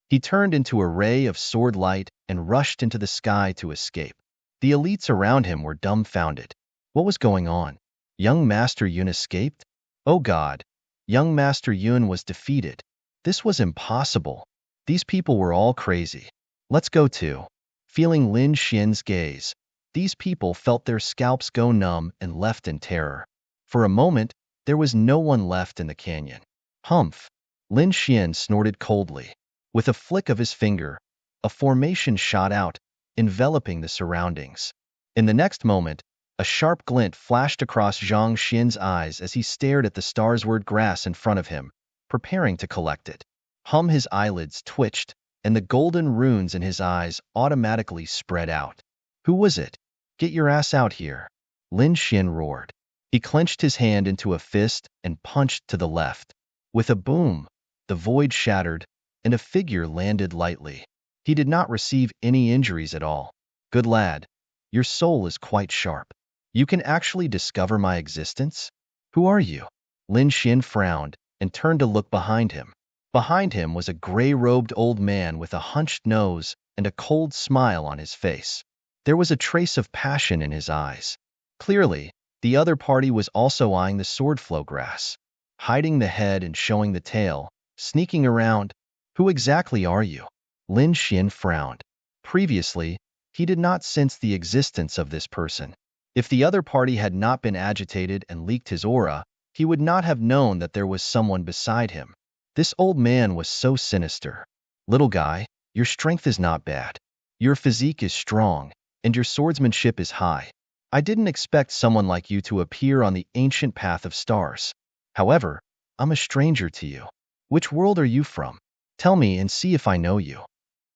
He turned into a ray of sword light and rushed into the sky to escape. The elites around him were dumbfounded. What was going on? Young Master Yun escaped? Oh God! Young Master Yun was defeated. This was impossible. These people were all crazy. Let's go too. Feeling Lin Xian's gaze, these people felt their scalps go numb and left in terror. For a moment, there was no one left in the canyon. Humph! Lin Xian snorted coldly. With a flick of his finger, a formation shot out, enveloping the surroundings. In the next moment, a sharp glint flashed across Zhang Xian's eyes as he stared at the starsward grass in front of him, preparing to collect it. His eyelids twitched, and the golden runes in his eyes automatically spread out. Who was it? Get your ass out here! Lin Xian roared. He clenched his hand into a fist and punched to the left. With a boom, the void shattered, and a figure landed lightly. He did not receive any injuries at all. Good lad, your soul is quite sharp. You can actually discover my existence? Who are you? Lin Xin frowned and turned to look behind him. Behind him was a gray-robed old man with a hunched nose and a cold smile on his face. There was a trace of passion in his eyes. Clearly, the other party was also eyeing the swordflow grass, hiding the head and showing the tail, sneaking around. Who exactly are you? Lin Xin frowned. Previously, he did not sense the existence of this person. If the other party had not been agitated and leaked his aura, he would not have known that there was someone beside him. This old man was so sinister. Little guy, your strength is not bad. Your physique is strong, and your swordsmanship is high. I didn't expect someone like you to appear on the ancient path of stars. However, I'm a stranger to you. Which world are you from? Tell me and see if I know you.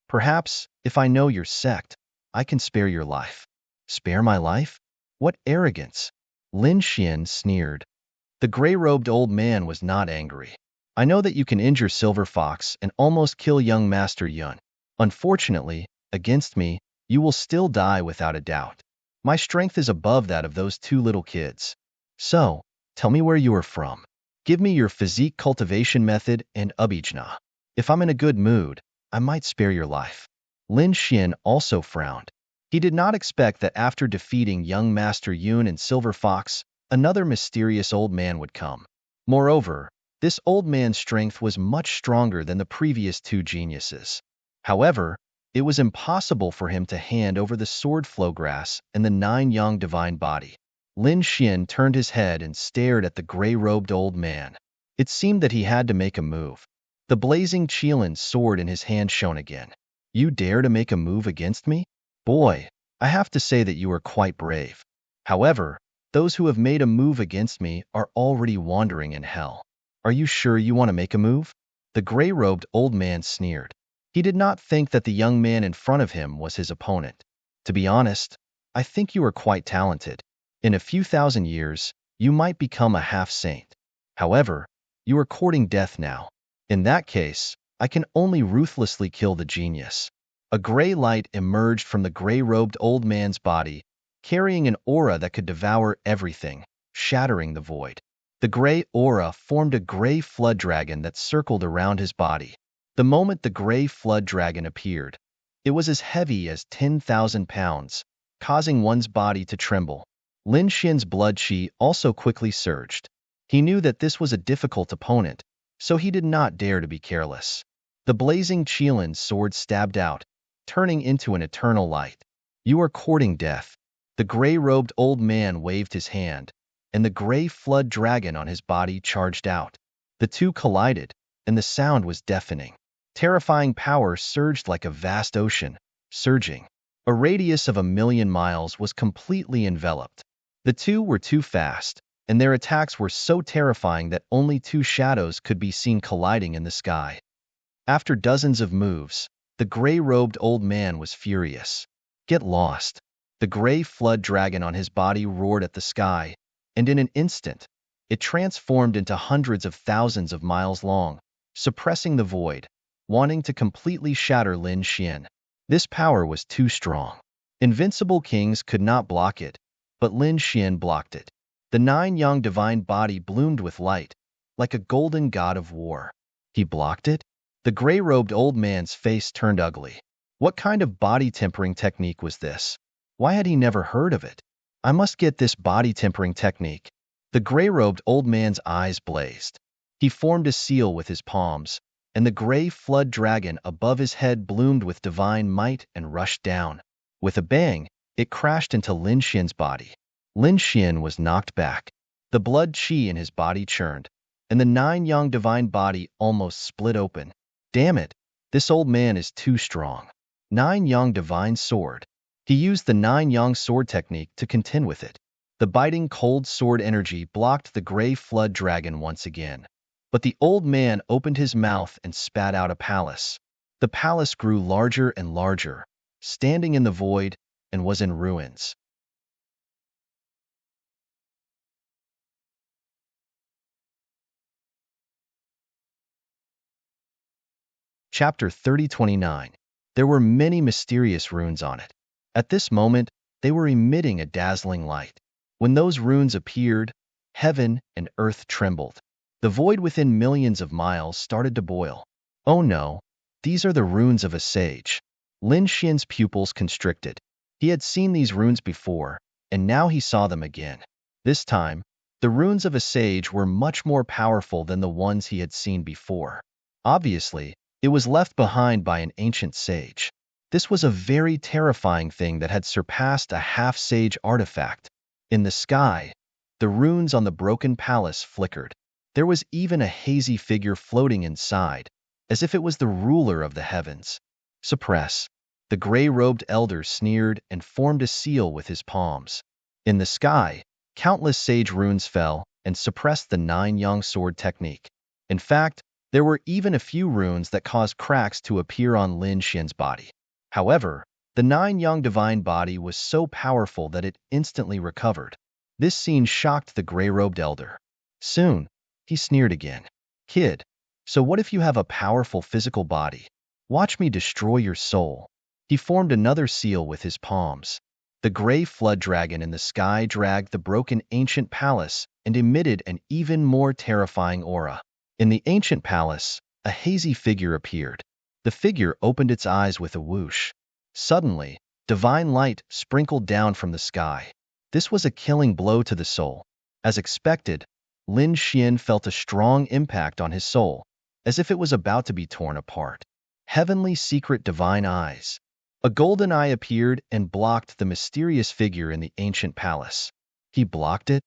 Perhaps, if I know your sect, I can spare your life. Spare my life? What arrogance! Lin Xian sneered. The gray-robed old man was not angry. I know that you can injure Silver Fox and almost kill young Master Yun. Unfortunately, against me, you will still die without a doubt. My strength is above that of those two little kids. So, tell me where you are from. Give me your physique cultivation method and abhijna. If I'm in a good mood, I might spare your life. Lin Xian also frowned. He did not expect that after defeating young Master Yun and Silver Fox, another mysterious old man would come. Moreover, this old man's strength was much stronger than the previous two geniuses. However, it was impossible for him to hand over the sword flow grass and the 9 yang divine body. Lin Xian turned his head and stared at the gray-robed old man. It seemed that he had to make a move. The blazing Qilin sword in his hand shone again. You dare to make a move against me? Boy, I have to say that you are quite brave. However, those who have made a move against me are already wandering in hell. Are you sure you want to make a move? The gray-robed old man sneered. He did not think that the young man in front of him was his opponent. To be honest, I think you are quite talented. In a few thousand years, you might become a half-saint. However, you are courting death now. In that case, I can only ruthlessly kill the genius. A gray light emerged from the gray-robed old man's body, carrying an aura that could devour everything, shattering the void. The gray aura formed a gray flood dragon that circled around his body. The moment the gray flood dragon appeared, it was as heavy as 10,000 pounds, causing one's body to tremble. Lin Xian's blood qi also quickly surged. He knew that this was a difficult opponent, so he did not dare to be careless. The blazing Qilin sword stabbed out, turning into an eternal light. You are courting death. The gray-robed old man waved his hand, and the gray flood dragon on his body charged out. The two collided, and the sound was deafening. Terrifying power surged like a vast ocean, surging. A radius of 1,000,000 miles was completely enveloped. The two were too fast, and their attacks were so terrifying that only two shadows could be seen colliding in the sky. After dozens of moves, the gray-robed old man was furious. Get lost. The gray flood dragon on his body roared at the sky, and in an instant, it transformed into hundreds of thousands of miles long, suppressing the void, wanting to completely shatter Lin Xian. This power was too strong. Invincible kings could not block it, but Lin Xian blocked it. The 9 yang divine body bloomed with light, like a golden god of war. He blocked it? The gray-robed old man's face turned ugly. What kind of body tempering technique was this? Why had he never heard of it? I must get this body tempering technique. The gray-robed old man's eyes blazed. He formed a seal with his palms, and the gray flood dragon above his head bloomed with divine might and rushed down. With a bang, it crashed into Lin Xian's body. Lin Xian was knocked back. The blood qi in his body churned, and the 9 yang divine body almost split open. Damn it, this old man is too strong. 9 yang divine sword. He used the 9 yang sword technique to contend with it. The biting cold sword energy blocked the gray flood dragon once again. But the old man opened his mouth and spat out a palace. The palace grew larger and larger, standing in the void, and was in ruins. Chapter 3029. There were many mysterious runes on it. At this moment, they were emitting a dazzling light. When those runes appeared, heaven and earth trembled. The void within millions of miles started to boil. Oh no, these are the runes of a sage. Lin Xian's pupils constricted. He had seen these runes before, and now he saw them again. This time, the runes of a sage were much more powerful than the ones he had seen before. Obviously, it was left behind by an ancient sage. This was a very terrifying thing that had surpassed a half-sage artifact. In the sky, the runes on the broken palace flickered. There was even a hazy figure floating inside, as if it was the ruler of the heavens. Suppress. The gray-robed elder sneered and formed a seal with his palms. In the sky, countless sage runes fell and suppressed the nine-yang sword technique. In fact, there were even a few runes that caused cracks to appear on Lin Xian's body. However, the nine-yang divine body was so powerful that it instantly recovered. This scene shocked the gray-robed elder. Soon, he sneered again. Kid, so what if you have a powerful physical body? Watch me destroy your soul. He formed another seal with his palms. The gray flood dragon in the sky dragged the broken ancient palace and emitted an even more terrifying aura. In the ancient palace, a hazy figure appeared. The figure opened its eyes with a whoosh. Suddenly, divine light sprinkled down from the sky. This was a killing blow to the soul. As expected, Lin Xian felt a strong impact on his soul, as if it was about to be torn apart. Heavenly secret divine eyes. A golden eye appeared and blocked the mysterious figure in the ancient palace. He blocked it?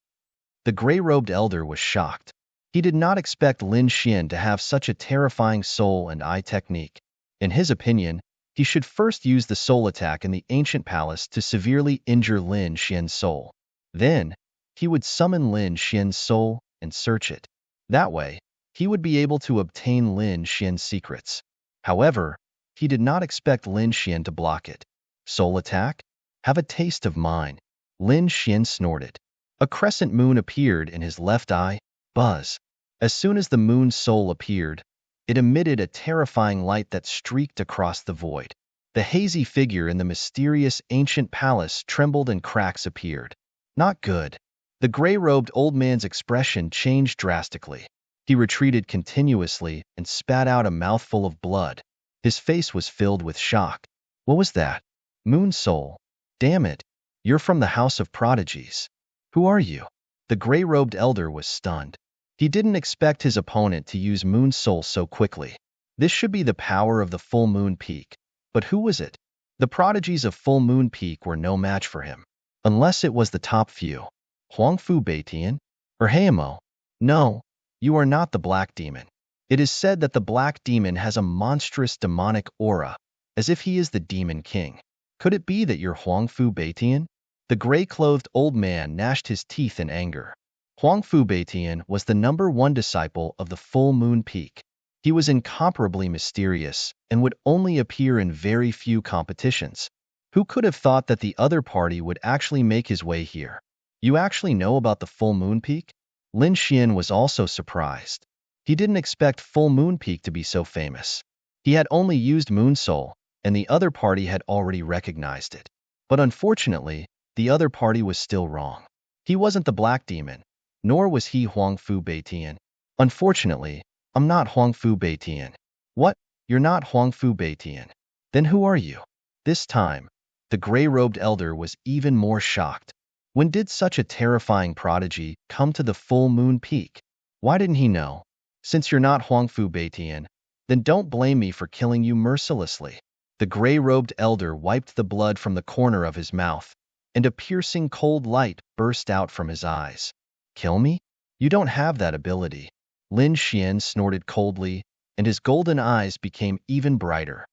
The gray-robed elder was shocked. He did not expect Lin Xian to have such a terrifying soul and eye technique. In his opinion, he should first use the soul attack in the ancient palace to severely injure Lin Xian's soul. Then, he would summon Lin Xian's soul and search it. That way, he would be able to obtain Lin Xian's secrets. However, he did not expect Lin Xian to block it. Soul attack? Have a taste of mine. Lin Xian snorted. A crescent moon appeared in his left eye. Buzz. As soon as the moon's soul appeared, it emitted a terrifying light that streaked across the void. The hazy figure in the mysterious ancient palace trembled and cracks appeared. Not good. The gray-robed old man's expression changed drastically. He retreated continuously and spat out a mouthful of blood. His face was filled with shock. What was that? Moon soul. Damn it. You're from the House of Prodigies. Who are you? The gray-robed elder was stunned. He didn't expect his opponent to use Moon Soul so quickly. This should be the power of the Full Moon Peak. But who was it? The prodigies of Full Moon Peak were no match for him. Unless it was the top few. Huangfu Beitian? Or Heimo? No, you are not the Black Demon. It is said that the Black Demon has a monstrous demonic aura, as if he is the Demon King. Could it be that you're Huangfu Beitian? The gray-clothed old man gnashed his teeth in anger. Huangfu Beitian was the #1 disciple of the Full Moon Peak. He was incomparably mysterious and would only appear in very few competitions. Who could have thought that the other party would actually make his way here? You actually know about the Full Moon Peak? Lin Xian was also surprised. He didn't expect Full Moon Peak to be so famous. He had only used Moon Soul, and the other party had already recognized it. But unfortunately, the other party was still wrong. He wasn't the Black Demon, nor was he Huangfu Beitian. Unfortunately, I'm not Huangfu Beitian. What? You're not Huangfu Beitian. Then who are you? This time, the gray-robed elder was even more shocked. When did such a terrifying prodigy come to the Full Moon Peak? Why didn't he know? Since you're not Huangfu Beitian, then don't blame me for killing you mercilessly. The gray-robed elder wiped the blood from the corner of his mouth, and a piercing cold light burst out from his eyes. Kill me? You don't have that ability. Lin Xian snorted coldly, and his golden eyes became even brighter.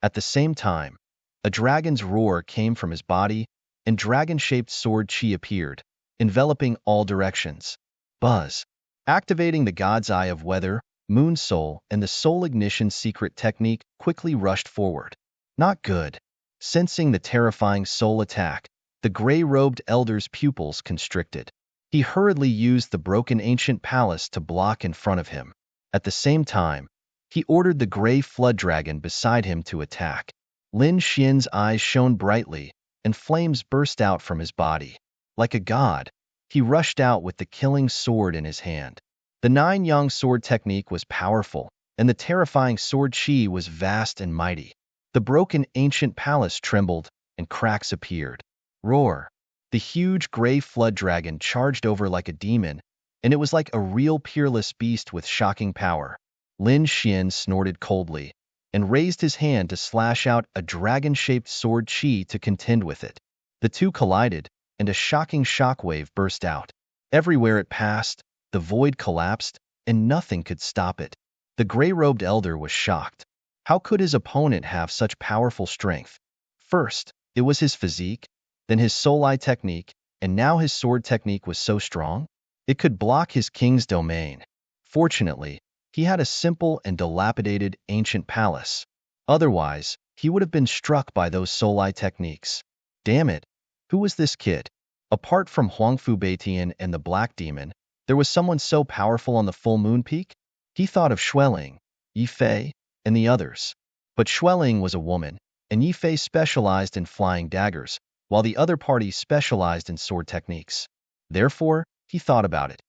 At the same time, a dragon's roar came from his body, and dragon-shaped sword chi appeared, enveloping all directions. Buzz. Activating the God's Eye of Weather, Moon Soul, and the Soul Ignition secret technique quickly rushed forward. Not good. Sensing the terrifying soul attack, the gray-robed elder's pupils constricted. He hurriedly used the broken ancient palace to block in front of him. At the same time, He ordered the gray flood dragon beside him to attack. Lin Xian's eyes shone brightly, and flames burst out from his body. Like a god, he rushed out with the killing sword in his hand. The nine-yang sword technique was powerful, and the terrifying sword chi was vast and mighty. The broken ancient palace trembled, and cracks appeared. Roar! The huge gray flood dragon charged over like a demon, and it was like a real peerless beast with shocking power. Lin Xian snorted coldly, and raised his hand to slash out a dragon-shaped sword chi to contend with it. The two collided, and a shocking shockwave burst out. Everywhere it passed, the void collapsed, and nothing could stop it. The gray-robed elder was shocked. How could his opponent have such powerful strength? First, it was his physique, then his soul-eye technique, and now his sword technique was so strong, it could block his king's domain. Fortunately, he had a simple and dilapidated ancient palace. Otherwise, he would have been struck by those soul-eye techniques. Damn it, who was this kid? Apart from Huangfu Beitian and the Black Demon, there was someone so powerful on the Full Moon Peak? He thought of Xueling, Yifei, and the others. But Xueling was a woman, and Yifei specialized in flying daggers, while the other party specialized in sword techniques. Therefore, he thought about it.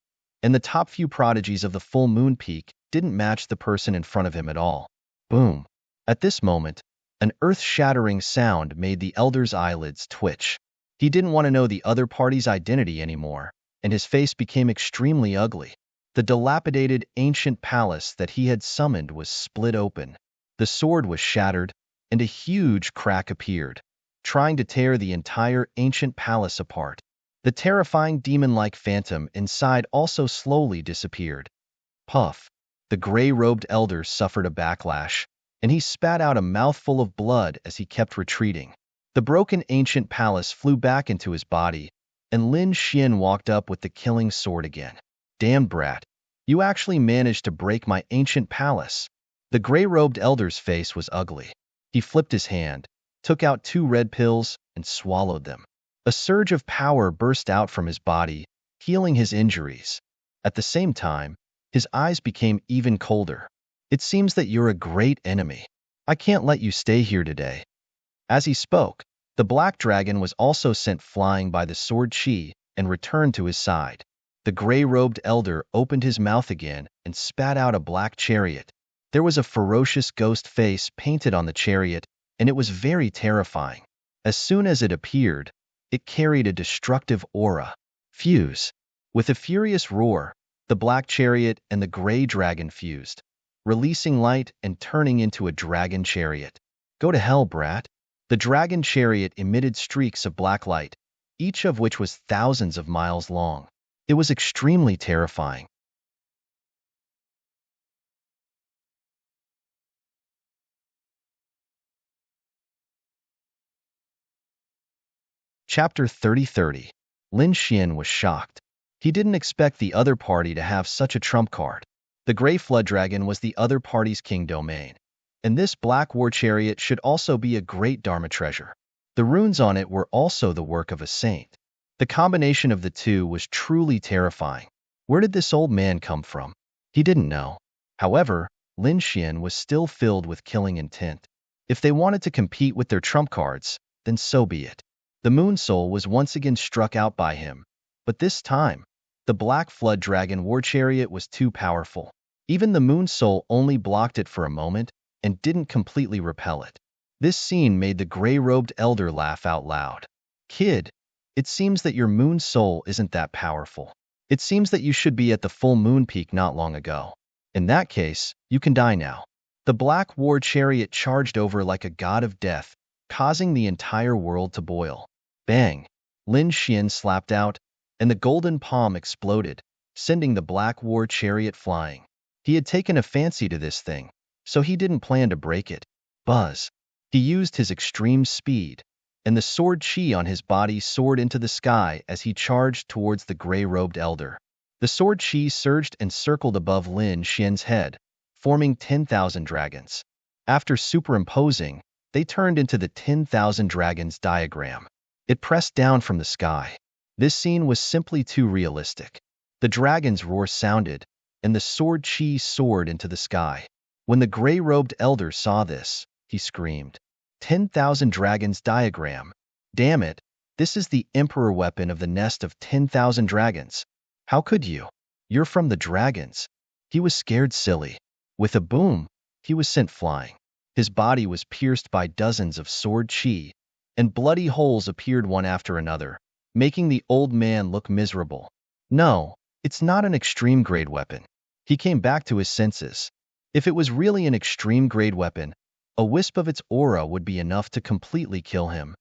And the top few prodigies of the Full Moon Peak didn't match the person in front of him at all. Boom! At this moment, an earth-shattering sound made the elder's eyelids twitch. He didn't want to know the other party's identity anymore, and his face became extremely ugly. The dilapidated ancient palace that he had summoned was split open. The sword was shattered, and a huge crack appeared, trying to tear the entire ancient palace apart. The terrifying demon-like phantom inside also slowly disappeared. Puff! The gray-robed elder suffered a backlash, and he spat out a mouthful of blood as he kept retreating. The broken ancient palace flew back into his body, and Lin Xian walked up with the killing sword again. Damn brat, you actually managed to break my ancient palace. The gray-robed elder's face was ugly. He flipped his hand, took out 2 red pills, and swallowed them. A surge of power burst out from his body, healing his injuries. At the same time, his eyes became even colder. It seems that you're a great enemy. I can't let you stay here today. As he spoke, the black dragon was also sent flying by the sword chi and returned to his side. The gray-robed elder opened his mouth again and spat out a black chariot. There was a ferocious ghost face painted on the chariot, and it was very terrifying. As soon as it appeared, it carried a destructive aura. Fuse! With a furious roar, the black chariot and the gray dragon fused, releasing light and turning into a dragon chariot. Go to hell, brat! The dragon chariot emitted streaks of black light, each of which was thousands of miles long. It was extremely terrifying. Chapter 30:30. Lin Xian was shocked. He didn't expect the other party to have such a trump card. The Gray Flood Dragon was the other party's king domain, and this black war chariot should also be a great Dharma treasure. The runes on it were also the work of a saint. The combination of the two was truly terrifying. Where did this old man come from? He didn't know. However, Lin Xian was still filled with killing intent. If they wanted to compete with their trump cards, then so be it. The Moon Soul was once again struck out by him, but this time, the Black Flood Dragon War Chariot was too powerful. Even the Moon Soul only blocked it for a moment and didn't completely repel it. This scene made the gray-robed elder laugh out loud. Kid, it seems that your Moon Soul isn't that powerful. It seems that you should be at the full moon peak not long ago. In that case, you can die now. The Black War Chariot charged over like a god of death, causing the entire world to boil. Bang! Lin Xian slapped out, and the golden palm exploded, sending the Black War Chariot flying. He had taken a fancy to this thing, so he didn't plan to break it. Buzz! He used his extreme speed, and the sword chi on his body soared into the sky as he charged towards the gray-robed elder. The sword chi surged and circled above Lin Xian's head, forming 10,000 dragons. After superimposing, they turned into the 10,000 dragons diagram. It pressed down from the sky. This scene was simply too realistic. The dragon's roar sounded, and the sword chi soared into the sky. When the gray-robed elder saw this, he screamed, 10,000 dragons diagram. Damn it, this is the emperor weapon of the nest of 10,000 dragons. How could you? You're from the dragons. He was scared silly. With a boom, he was sent flying. His body was pierced by dozens of sword chi, and bloody holes appeared one after another, making the old man look miserable. No, it's not an extreme-grade weapon. He came back to his senses. If it was really an extreme-grade weapon, a wisp of its aura would be enough to completely kill him.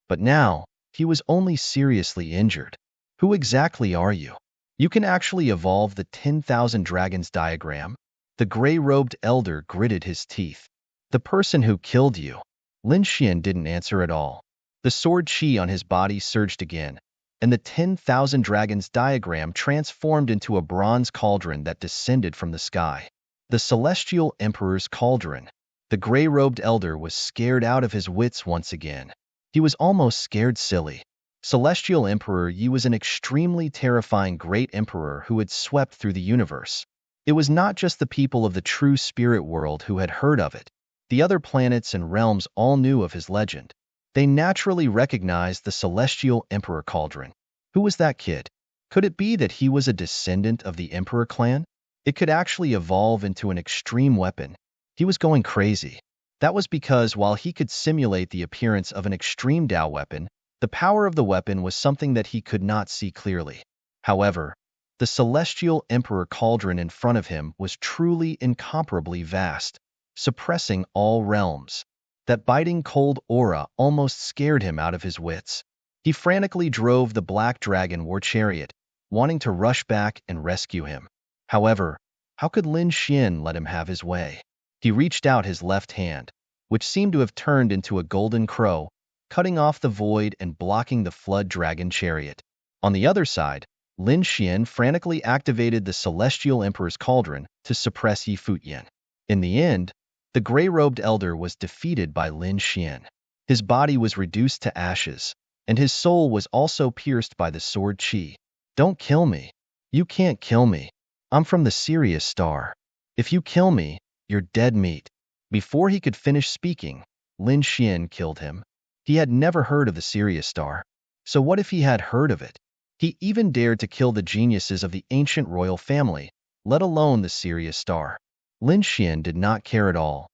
But now, he was only seriously injured. Who exactly are you? You can actually evolve the 10,000 dragons diagram? The gray-robed elder gritted his teeth. The person who killed you. Lin Xian didn't answer at all. The sword chi on his body surged again, and the 10,000 dragons diagram transformed into a bronze cauldron that descended from the sky. The Celestial Emperor's Cauldron. The gray-robed elder was scared out of his wits once again. He was almost scared silly. Celestial Emperor Yi was an extremely terrifying great emperor who had swept through the universe. It was not just the people of the true spirit world who had heard of it. The other planets and realms all knew of his legend. They naturally recognized the Celestial Emperor Cauldron. Who was that kid? Could it be that he was a descendant of the Emperor clan? It could actually evolve into an extreme weapon. He was going crazy. That was because while he could simulate the appearance of an extreme Dao weapon, the power of the weapon was something that he could not see clearly. However, the Celestial Emperor Cauldron in front of him was truly incomparably vast, suppressing all realms. That biting cold aura almost scared him out of his wits. He frantically drove the Black Dragon War Chariot, wanting to rush back and rescue him. However, how could Lin Xian let him have his way? He reached out his left hand, which seemed to have turned into a golden crow, cutting off the void and blocking the Flood Dragon Chariot. On the other side, Lin Xian frantically activated the Celestial Emperor's Cauldron to suppress Yi Fuyan. In the end, the gray-robed elder was defeated by Lin Xian. His body was reduced to ashes, and his soul was also pierced by the sword chi. Don't kill me. You can't kill me. I'm from the Sirius Star. If you kill me, you're dead meat. Before he could finish speaking, Lin Xian killed him. He had never heard of the Sirius Star. So what if he had heard of it? He even dared to kill the geniuses of the ancient royal family, let alone the Sirius Star. Lin Xian did not care at all.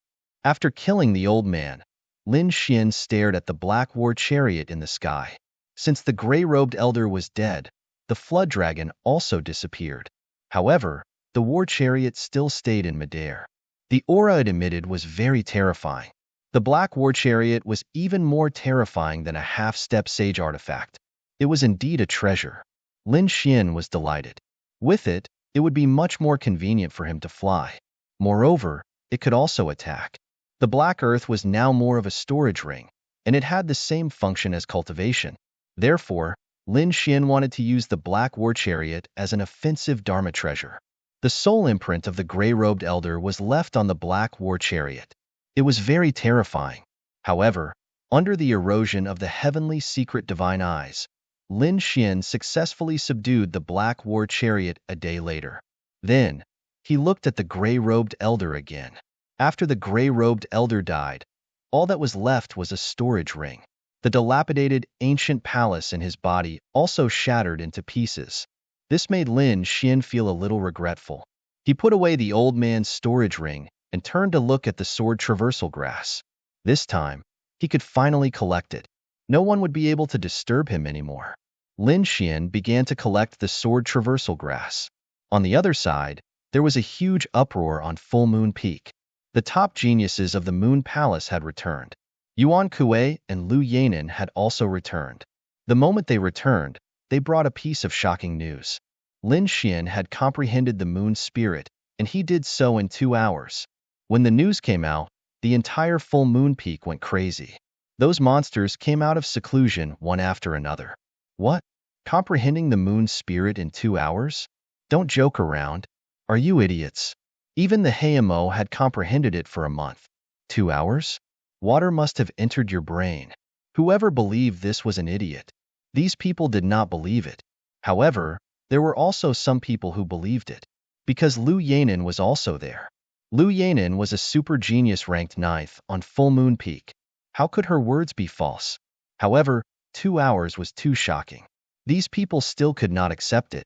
After killing the old man, Lin Xian stared at the Black War Chariot in the sky. Since the gray-robed elder was dead, the Flood Dragon also disappeared. However, the War Chariot still stayed in midair. The aura it emitted was very terrifying. The Black War Chariot was even more terrifying than a half-step sage artifact. It was indeed a treasure. Lin Xian was delighted. With it, it would be much more convenient for him to fly. Moreover, it could also attack. The Black Earth was now more of a storage ring, and it had the same function as cultivation. Therefore, Lin Xian wanted to use the Black War Chariot as an offensive Dharma treasure. The soul imprint of the gray-robed elder was left on the Black War Chariot. It was very terrifying. However, under the erosion of the heavenly secret divine eyes, Lin Xian successfully subdued the Black War Chariot a day later. Then, he looked at the gray-robed elder again. After the gray-robed elder died, all that was left was a storage ring. The dilapidated ancient palace in his body also shattered into pieces. This made Lin Xian feel a little regretful. He put away the old man's storage ring and turned to look at the sword traversal grass. This time, he could finally collect it. No one would be able to disturb him anymore. Lin Xian began to collect the sword traversal grass. On the other side, there was a huge uproar on Full Moon Peak. The top geniuses of the Moon Palace had returned. Yuan Kuei and Lu Yanin had also returned. The moment they returned, they brought a piece of shocking news. Lin Xian had comprehended the moon's spirit, and he did so in 2 hours. When the news came out, the entire Full Moon Peak went crazy. Those monsters came out of seclusion one after another. What? Comprehending the moon's spirit in 2 hours? Don't joke around. Are you idiots? Even the Hayamo had comprehended it for a month. 2 hours? Water must have entered your brain. Whoever believed this was an idiot. These people did not believe it. However, there were also some people who believed it. Because Lu Yanin was also there. Lu Yanin was a super genius ranked ninth on Full Moon Peak. How could her words be false? However, 2 hours was too shocking. These people still could not accept it.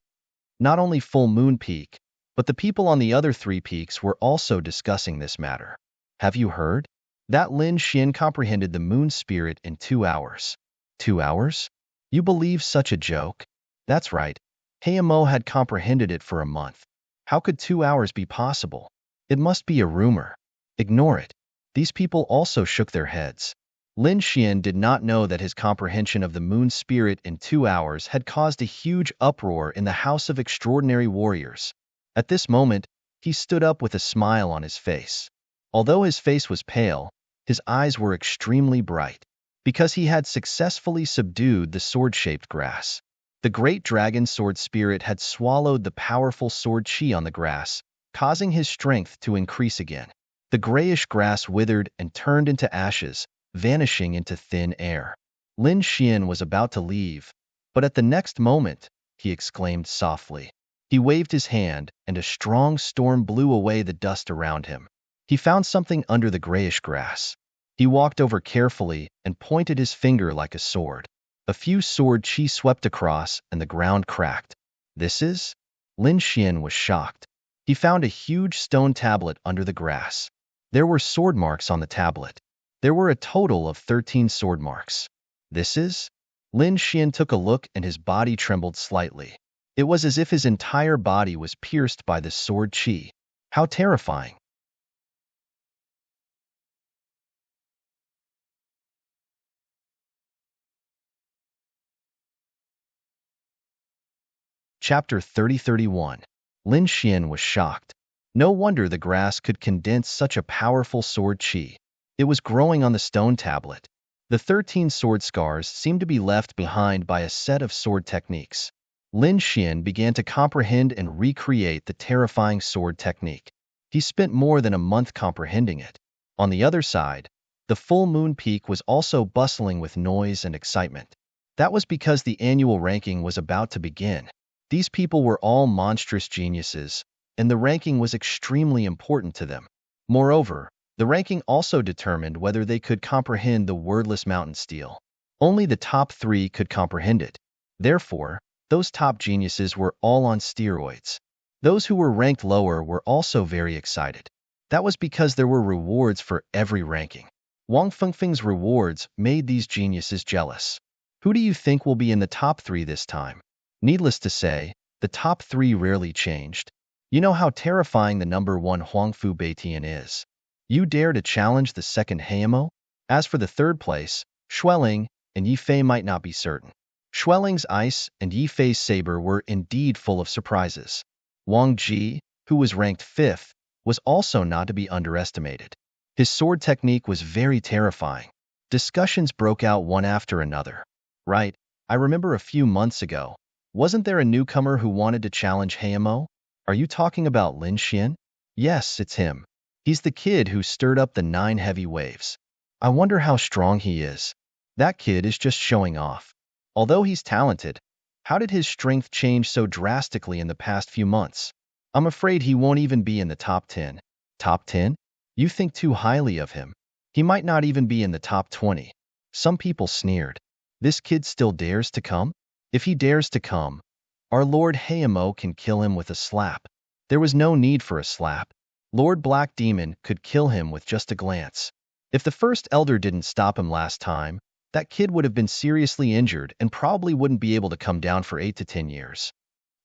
Not only Full Moon Peak, but the people on the other three peaks were also discussing this matter. Have you heard? That Lin Xian comprehended the moon spirit in 2 hours. 2 hours? You believe such a joke? That's right. Heimo had comprehended it for a month. How could 2 hours be possible? It must be a rumor. Ignore it. These people also shook their heads. Lin Xian did not know that his comprehension of the moon spirit in 2 hours had caused a huge uproar in the House of Extraordinary Warriors. At this moment, he stood up with a smile on his face. Although his face was pale, his eyes were extremely bright, because he had successfully subdued the sword-shaped grass. The great dragon sword spirit had swallowed the powerful sword chi on the grass, causing his strength to increase again. The grayish grass withered and turned into ashes, vanishing into thin air. Lin Xian was about to leave, but at the next moment, he exclaimed softly. He waved his hand, and a strong storm blew away the dust around him. He found something under the grayish grass. He walked over carefully and pointed his finger like a sword. A few sword chi swept across, and the ground cracked. This is? Lin Xian was shocked. He found a huge stone tablet under the grass. There were sword marks on the tablet. There were a total of 13 sword marks. This is? Lin Xian took a look and his body trembled slightly. It was as if his entire body was pierced by the sword chi. How terrifying. Chapter 30-31. Lin Xian was shocked. No wonder the grass could condense such a powerful sword chi. It was growing on the stone tablet. The 13 sword scars seemed to be left behind by a set of sword techniques. Lin Xian began to comprehend and recreate the terrifying sword technique. He spent more than a month comprehending it. On the other side, the full moon peak was also bustling with noise and excitement. That was because the annual ranking was about to begin. These people were all monstrous geniuses, and the ranking was extremely important to them. Moreover, the ranking also determined whether they could comprehend the wordless mountain steel. Only the top 3 could comprehend it. Therefore, those top geniuses were all on steroids. Those who were ranked lower were also very excited. That was because there were rewards for every ranking. Wang Fengfeng's rewards made these geniuses jealous. Who do you think will be in the top 3 this time? Needless to say, the top 3 rarely changed. You know how terrifying the number 1 Huangfu Beitian is. You dare to challenge the second Heimo? As for the third place, Xueling and Yi Fei might not be certain. Xueling's ice and Yi Fei's saber were indeed full of surprises. Wang Ji, who was ranked 5th, was also not to be underestimated. His sword technique was very terrifying. Discussions broke out one after another. Right, I remember a few months ago. Wasn't there a newcomer who wanted to challenge Heimo? Are you talking about Lin Xian? Yes, it's him. He's the kid who stirred up the 9 heavy waves. I wonder how strong he is. That kid is just showing off. Although he's talented, how did his strength change so drastically in the past few months? I'm afraid he won't even be in the top 10. Top 10? You think too highly of him. He might not even be in the top 20. Some people sneered. This kid still dares to come? If he dares to come, our Lord Heimo can kill him with a slap. There was no need for a slap. Lord Black Demon could kill him with just a glance. If the first elder didn't stop him last time, that kid would have been seriously injured and probably wouldn't be able to come down for 8 to 10 years.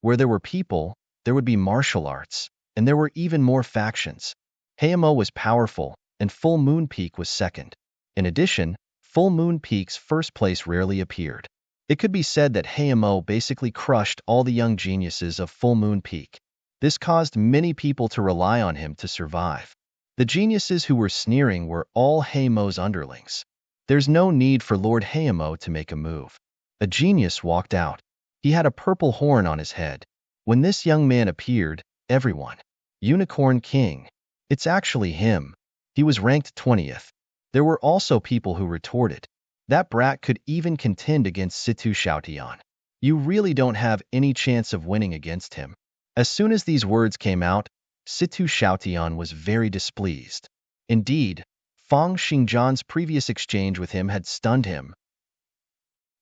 Where there were people, there would be martial arts, and there were even more factions. Heimo was powerful, and Full Moon Peak was second. In addition, Full Moon Peak's first place rarely appeared. It could be said that Heimo basically crushed all the young geniuses of Full Moon Peak. This caused many people to rely on him to survive. The geniuses who were sneering were all Heimo's underlings. There's no need for Lord Heimo to make a move. A genius walked out. He had a purple horn on his head. When this young man appeared, everyone. Unicorn King. It's actually him. He was ranked 20th. There were also people who retorted. That brat could even contend against Situ Xiaotian. You really don't have any chance of winning against him. As soon as these words came out, Situ Xiaotian was very displeased. Indeed, Fang Xingzhan's previous exchange with him had stunned him.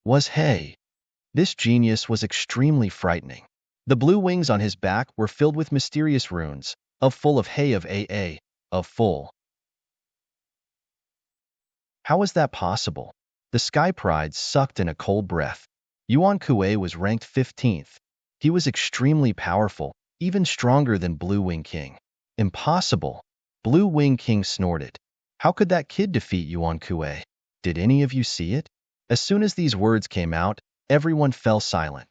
Was He? This genius was extremely frightening. The blue wings on his back were filled with mysterious runes, of full of He of AA, of full. How was that possible? The Sky Pride sucked in a cold breath. Yuan Kuei was ranked 15th. He was extremely powerful, even stronger than Blue Wing King. Impossible. Blue Wing King snorted. How could that kid defeat Yuan Kuei? Did any of you see it? As soon as these words came out, everyone fell silent.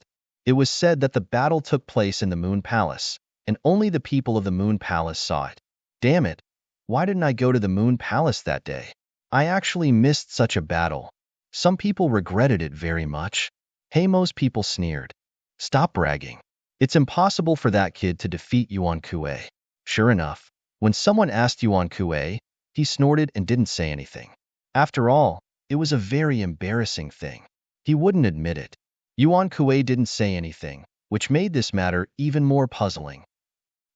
It was said that the battle took place in the Moon Palace, and only the people of the Moon Palace saw it. Damn it! Why didn't I go to the Moon Palace that day? I actually missed such a battle. Some people regretted it very much. Hey, most people sneered. Stop bragging. It's impossible for that kid to defeat Yuan Kuei. Sure enough, when someone asked Yuan Kuei, he snorted and didn't say anything. After all, it was a very embarrassing thing. He wouldn't admit it. Yuan Kuei didn't say anything, which made this matter even more puzzling.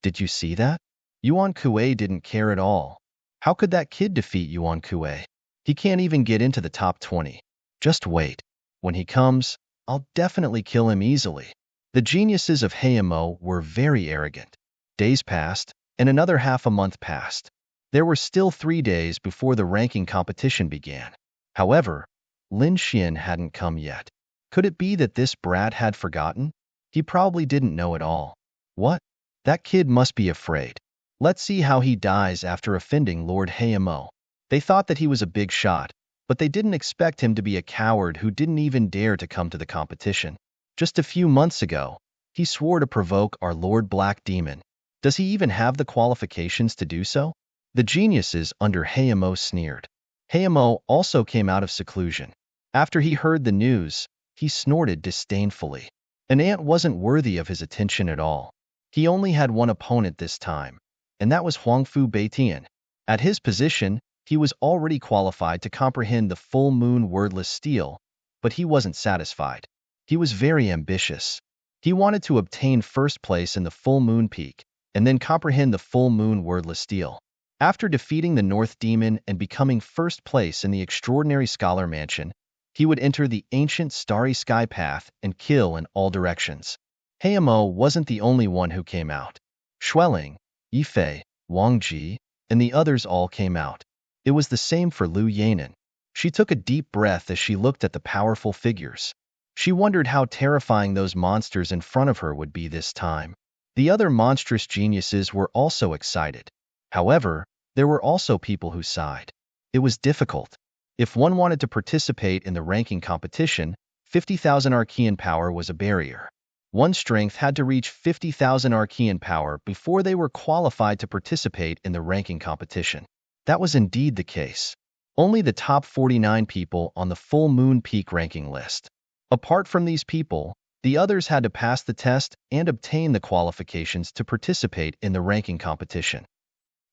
Did you see that? Yuan Kuei didn't care at all. How could that kid defeat Yuan Kuei? He can't even get into the top 20. Just wait. When he comes, I'll definitely kill him easily. The geniuses of Heimo were very arrogant. Days passed, and another half a month passed. There were still 3 days before the ranking competition began. However, Lin Xian hadn't come yet. Could it be that this brat had forgotten? He probably didn't know at all. What? That kid must be afraid. Let's see how he dies after offending Lord Heimo. They thought that he was a big shot, but they didn't expect him to be a coward who didn't even dare to come to the competition. Just a few months ago, he swore to provoke our Lord Black Demon. Does he even have the qualifications to do so? The geniuses under Heimo sneered. Heimo also came out of seclusion. After he heard the news, he snorted disdainfully. An ant wasn't worthy of his attention at all. He only had one opponent this time, and that was Huangfu Beitian. At his position, he was already qualified to comprehend the full moon wordless steel, but he wasn't satisfied. He was very ambitious. He wanted to obtain first place in the full moon peak, and then comprehend the full moon wordless steel. After defeating the North Demon and becoming first place in the extraordinary Scholar Mansion, he would enter the ancient starry sky path and kill in all directions. Heimo wasn't the only one who came out. Xueling, Yifei, Wang Ji, and the others all came out. It was the same for Lu Yanan. She took a deep breath as she looked at the powerful figures. She wondered how terrifying those monsters in front of her would be this time. The other monstrous geniuses were also excited. However, there were also people who sighed. It was difficult. If one wanted to participate in the ranking competition, 50,000 Archean power was a barrier. One's strength had to reach 50,000 Archean power before they were qualified to participate in the ranking competition. That was indeed the case. Only the top 49 people on the full moon peak ranking list. Apart from these people, the others had to pass the test and obtain the qualifications to participate in the ranking competition.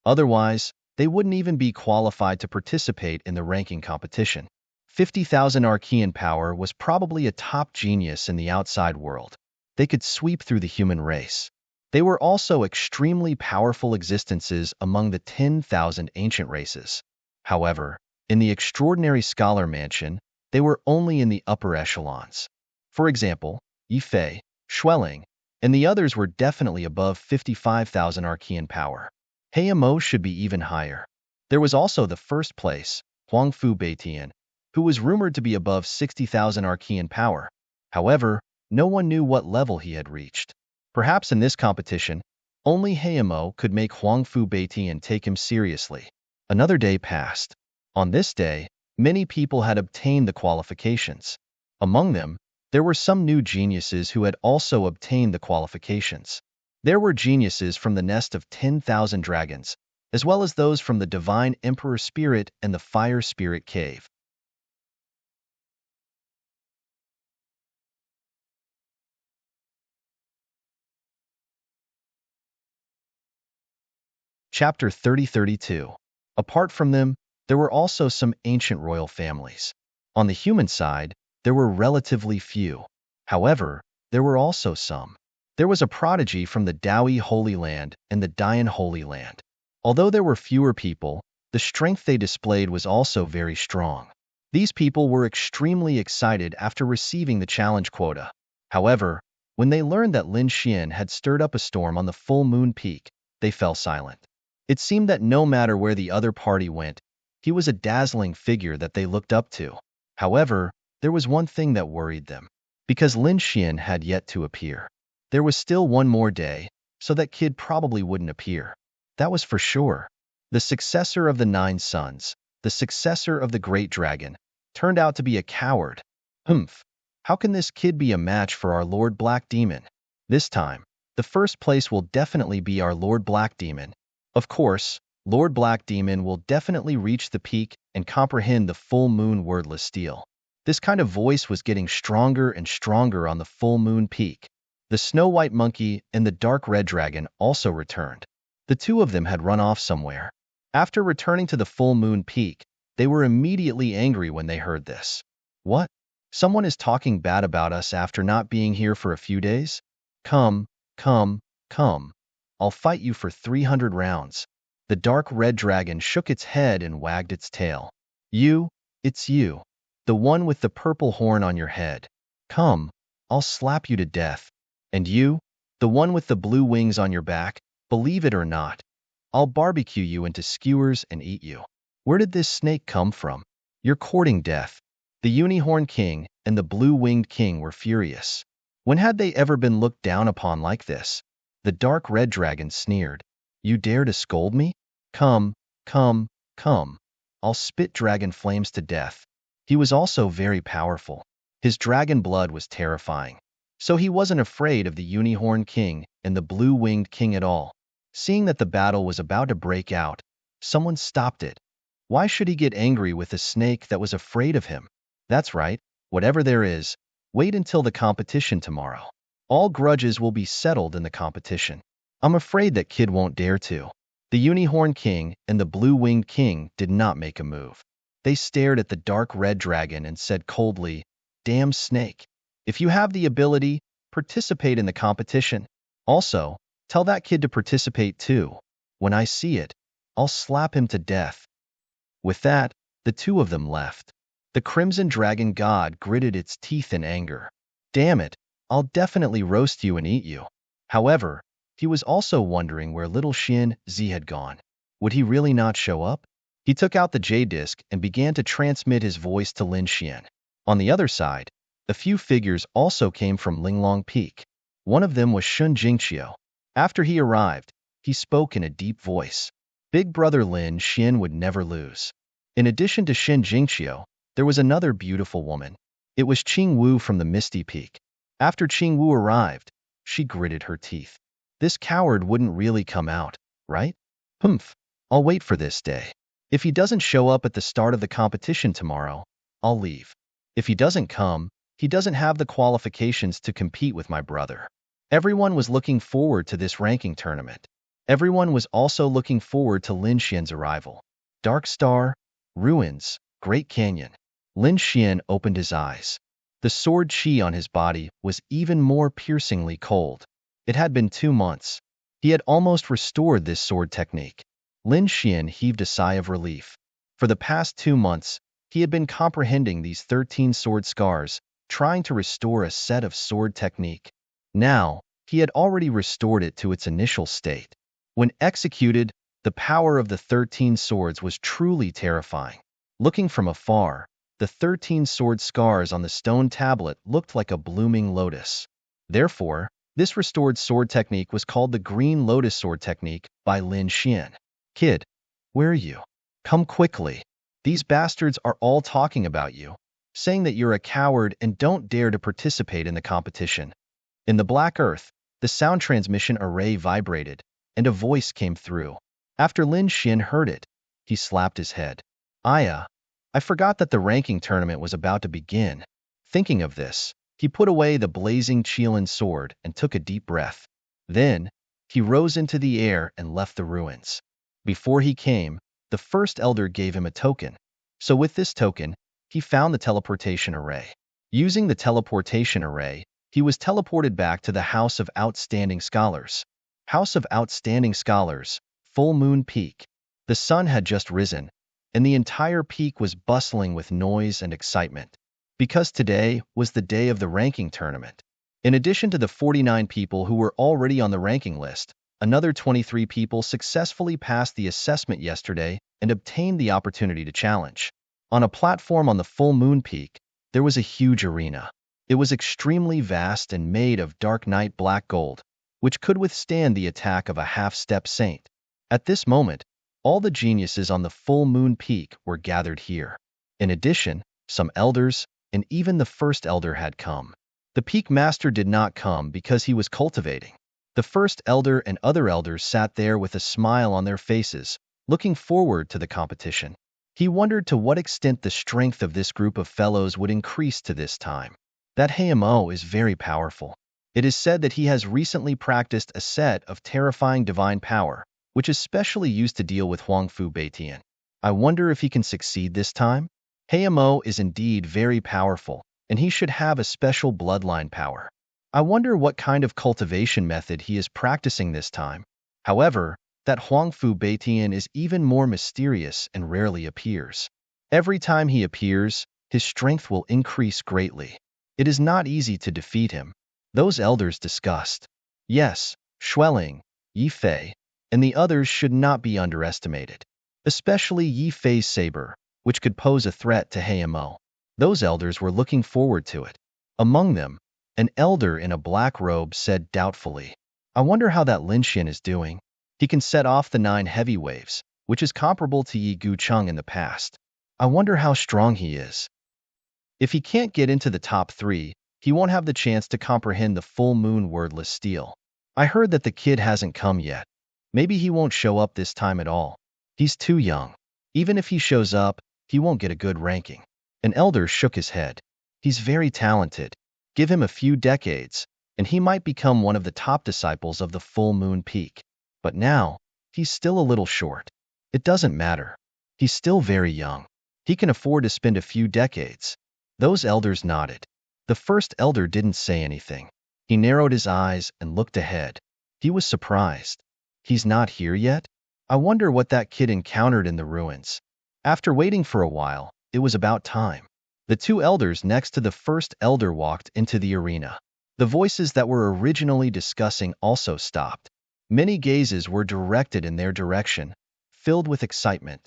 Otherwise, they wouldn't even be qualified to participate in the ranking competition. 50,000 Archean power was probably a top genius in the outside world. They could sweep through the human race. They were also extremely powerful existences among the 10,000 ancient races. However, in the extraordinary Scholar Mansion, they were only in the upper echelons. For example, Yifei, Xueling, and the others were definitely above 55,000 Archean power. Heimo should be even higher. There was also the first place, Huangfu Beitian, who was rumored to be above 60,000 Archean power. However, no one knew what level he had reached. Perhaps in this competition, only Heimo could make Huangfu Beitian take him seriously. Another day passed. On this day, many people had obtained the qualifications. Among them, there were some new geniuses who had also obtained the qualifications. There were geniuses from the nest of 10,000 dragons, as well as those from the Divine Emperor Spirit and the Fire Spirit Cave. Chapter 30-32. Apart from them, there were also some ancient royal families. On the human side, there were relatively few. However, there were also some. There was a prodigy from the Daoi Holy Land and the Dian Holy Land. Although there were fewer people, the strength they displayed was also very strong. These people were extremely excited after receiving the challenge quota. However, when they learned that Lin Xian had stirred up a storm on the full moon peak, they fell silent. It seemed that no matter where the other party went, he was a dazzling figure that they looked up to. However, there was one thing that worried them. Because Lin Xian had yet to appear. There was still one more day, so that kid probably wouldn't appear. That was for sure. The successor of the 9 sons, the successor of the great dragon, turned out to be a coward. Humph. How can this kid be a match for our Lord Black Demon? This time, the first place will definitely be our Lord Black Demon. Of course, Lord Black Demon will definitely reach the peak and comprehend the full moon wordless steel. This kind of voice was getting stronger and stronger on the full moon peak. The Snow White Monkey and the Dark Red Dragon also returned. The two of them had run off somewhere. After returning to the full moon peak, they were immediately angry when they heard this. What? Someone is talking bad about us after not being here for a few days? Come, come, come. I'll fight you for 300 rounds. The Dark Red Dragon shook its head and wagged its tail. It's you. The one with the purple horn on your head. Come, I'll slap you to death. And you, the one with the blue wings on your back, believe it or not, I'll barbecue you into skewers and eat you. Where did this snake come from? You're courting death. The Unicorn King and the Blue-Winged King were furious. When had they ever been looked down upon like this? The Dark Red Dragon sneered. You dare to scold me? Come, come, come. I'll spit dragon flames to death. He was also very powerful. His dragon blood was terrifying. So he wasn't afraid of the Unicorn King and the Blue-Winged King at all. Seeing that the battle was about to break out, someone stopped it. Why should he get angry with a snake that was afraid of him? That's right, whatever there is, wait until the competition tomorrow. All grudges will be settled in the competition. I'm afraid that kid won't dare to. The Unicorn King and the Blue-Winged King did not make a move. They stared at the Dark Red Dragon and said coldly, Damn snake. If you have the ability, participate in the competition. Also, tell that kid to participate too. When I see it, I'll slap him to death. With that, the two of them left. The Crimson Dragon God gritted its teeth in anger. Damn it, I'll definitely roast you and eat you. However, he was also wondering where little Xin Zi had gone. Would he really not show up? He took out the J-disc and began to transmit his voice to Lin Xian. On the other side, a few figures also came from Linglong Peak. One of them was Shun Jingqiu. After he arrived, he spoke in a deep voice. Big brother Lin Xian would never lose. In addition to Shin Jingqiu, there was another beautiful woman. It was Qing Wu from the Misty Peak. After Qing Wu arrived, she gritted her teeth. This coward wouldn't really come out, right? Humph, I'll wait for this day. If he doesn't show up at the start of the competition tomorrow, I'll leave. If he doesn't come, he doesn't have the qualifications to compete with my brother. Everyone was looking forward to this ranking tournament. Everyone was also looking forward to Lin Xian's arrival. Dark Star, Ruins, Great Canyon. Lin Xian opened his eyes. The sword qi on his body was even more piercingly cold. It had been 2 months. He had almost restored this sword technique. Lin Xian heaved a sigh of relief. For the past 2 months, he had been comprehending these 13 sword scars, trying to restore a set of sword technique. Now, he had already restored it to its initial state. When executed, the power of the 13 swords was truly terrifying. Looking from afar, the 13 sword scars on the stone tablet looked like a blooming lotus. Therefore, this restored sword technique was called the Green Lotus Sword Technique by Lin Xian. Kid, where are you? Come quickly. These bastards are all talking about you, saying that you're a coward and don't dare to participate in the competition. In the Black Earth, the sound transmission array vibrated, and a voice came through. After Lin Xian heard it, he slapped his head. I forgot that the ranking tournament was about to begin. Thinking of this, he put away the blazing Qilin sword and took a deep breath. Then, he rose into the air and left the ruins. Before he came, the first elder gave him a token. So with this token, he found the teleportation array. Using the teleportation array, he was teleported back to the House of Outstanding Scholars. House of Outstanding Scholars, Full Moon Peak. The sun had just risen, and the entire peak was bustling with noise and excitement, because today was the day of the ranking tournament. In addition to the 49 people who were already on the ranking list, another 23 people successfully passed the assessment yesterday and obtained the opportunity to challenge. On a platform on the full moon peak, there was a huge arena. It was extremely vast and made of dark night black gold, which could withstand the attack of a half-step saint. At this moment, all the geniuses on the full moon peak were gathered here. In addition, some elders, and even the first elder had come. The peak master did not come because he was cultivating. The first elder and other elders sat there with a smile on their faces, looking forward to the competition. He wondered to what extent the strength of this group of fellows would increase to this time. That Hayamo is very powerful. It is said that he has recently practiced a set of terrifying divine power, which is specially used to deal with Huangfu Beitian. I wonder if he can succeed this time? Hayamo is indeed very powerful, and he should have a special bloodline power. I wonder what kind of cultivation method he is practicing this time. However, that Huangfu Beitian is even more mysterious and rarely appears. Every time he appears, his strength will increase greatly. It is not easy to defeat him. Those elders discussed. Yes, Xueling, Yi Fei, and the others should not be underestimated. Especially Yi Fei's saber, which could pose a threat to Hayamo. Those elders were looking forward to it. Among them, an elder in a black robe said doubtfully, I wonder how that Linxian is doing. He can set off the 9 heavy waves, which is comparable to Yi Gucheng in the past. I wonder how strong he is. If he can't get into the top 3, he won't have the chance to comprehend the full moon wordless steel. I heard that the kid hasn't come yet. Maybe he won't show up this time at all. He's too young. Even if he shows up, he won't get a good ranking. An elder shook his head. He's very talented. Give him a few decades, and he might become one of the top disciples of the full moon peak. But now, he's still a little short. It doesn't matter. He's still very young. He can afford to spend a few decades. Those elders nodded. The first elder didn't say anything. He narrowed his eyes and looked ahead. He was surprised. He's not here yet? I wonder what that kid encountered in the ruins. After waiting for a while, it was about time. The 2 elders next to the first elder walked into the arena. The voices that were originally discussing also stopped. Many gazes were directed in their direction, filled with excitement.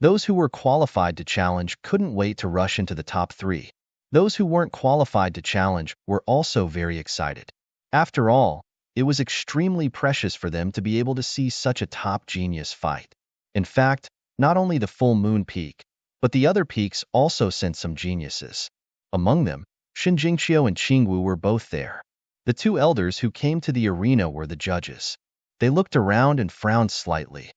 Those who were qualified to challenge couldn't wait to rush into the top 3. Those who weren't qualified to challenge were also very excited. After all, it was extremely precious for them to be able to see such a top genius fight. In fact, not only the full moon peak, but the other peaks also sent some geniuses. Among them, Xinjingqiu and Qingwu were both there. The 2 elders who came to the arena were the judges. They looked around and frowned slightly.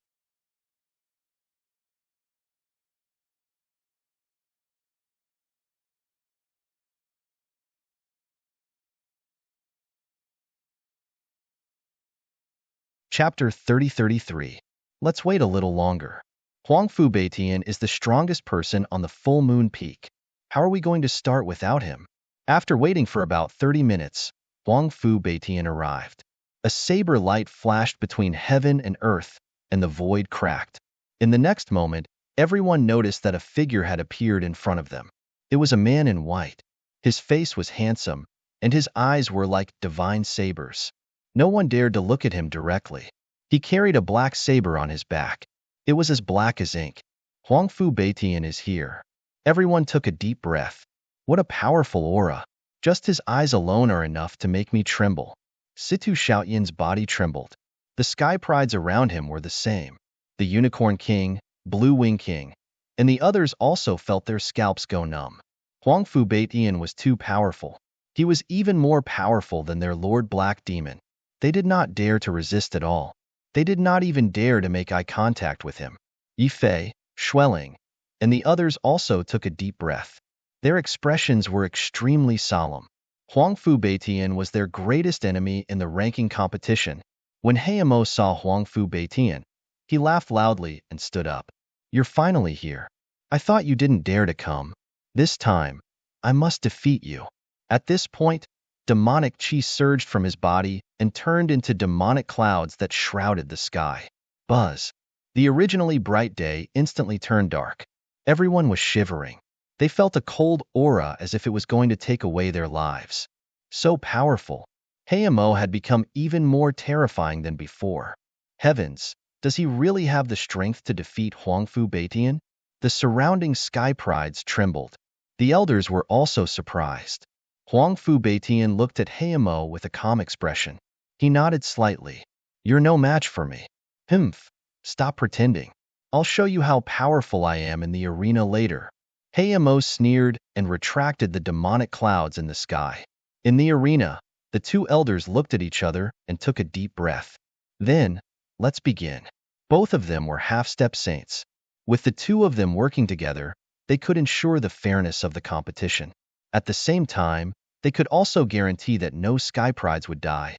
Chapter 30-33. Let's wait a little longer. Huangfu Beitian is the strongest person on the full moon peak. How are we going to start without him? After waiting for about 30 minutes, Huangfu Beitian arrived. A saber light flashed between heaven and earth, and the void cracked. In the next moment, everyone noticed that a figure had appeared in front of them. It was a man in white. His face was handsome, and his eyes were like divine sabers. No one dared to look at him directly. He carried a black saber on his back. It was as black as ink. Huangfu Beitian is here. Everyone took a deep breath. What a powerful aura. Just his eyes alone are enough to make me tremble. Situ Xiaoyan's body trembled. The sky prides around him were the same. The Unicorn King, Blue Wing King, and the others also felt their scalps go numb. Huangfu Beitian was too powerful. He was even more powerful than their Lord Black Demon. They did not dare to resist at all. They did not even dare to make eye contact with him. Yi Fei, Xueling, and the others also took a deep breath. Their expressions were extremely solemn. Huangfu Beitian was their greatest enemy in the ranking competition. When Hayamo saw Huangfu Beitian, he laughed loudly and stood up. You're finally here. I thought you didn't dare to come. This time, I must defeat you. At this point, Demonic chi surged from his body and turned into demonic clouds that shrouded the sky. Buzz. The originally bright day instantly turned dark. Everyone was shivering. They felt a cold aura as if it was going to take away their lives. So powerful. Hayamo had become even more terrifying than before. Heavens, does he really have the strength to defeat Huangfu Beitian? The surrounding sky prides trembled. The elders were also surprised. Huangfu Beitian looked at Hayamo with a calm expression. He nodded slightly. You're no match for me. Humph. Stop pretending. I'll show you how powerful I am in the arena later. Hayamo sneered and retracted the demonic clouds in the sky. In the arena, the two elders looked at each other and took a deep breath. Then, let's begin. Both of them were half-step saints. With the two of them working together, they could ensure the fairness of the competition. At the same time, they could also guarantee that no sky prides would die.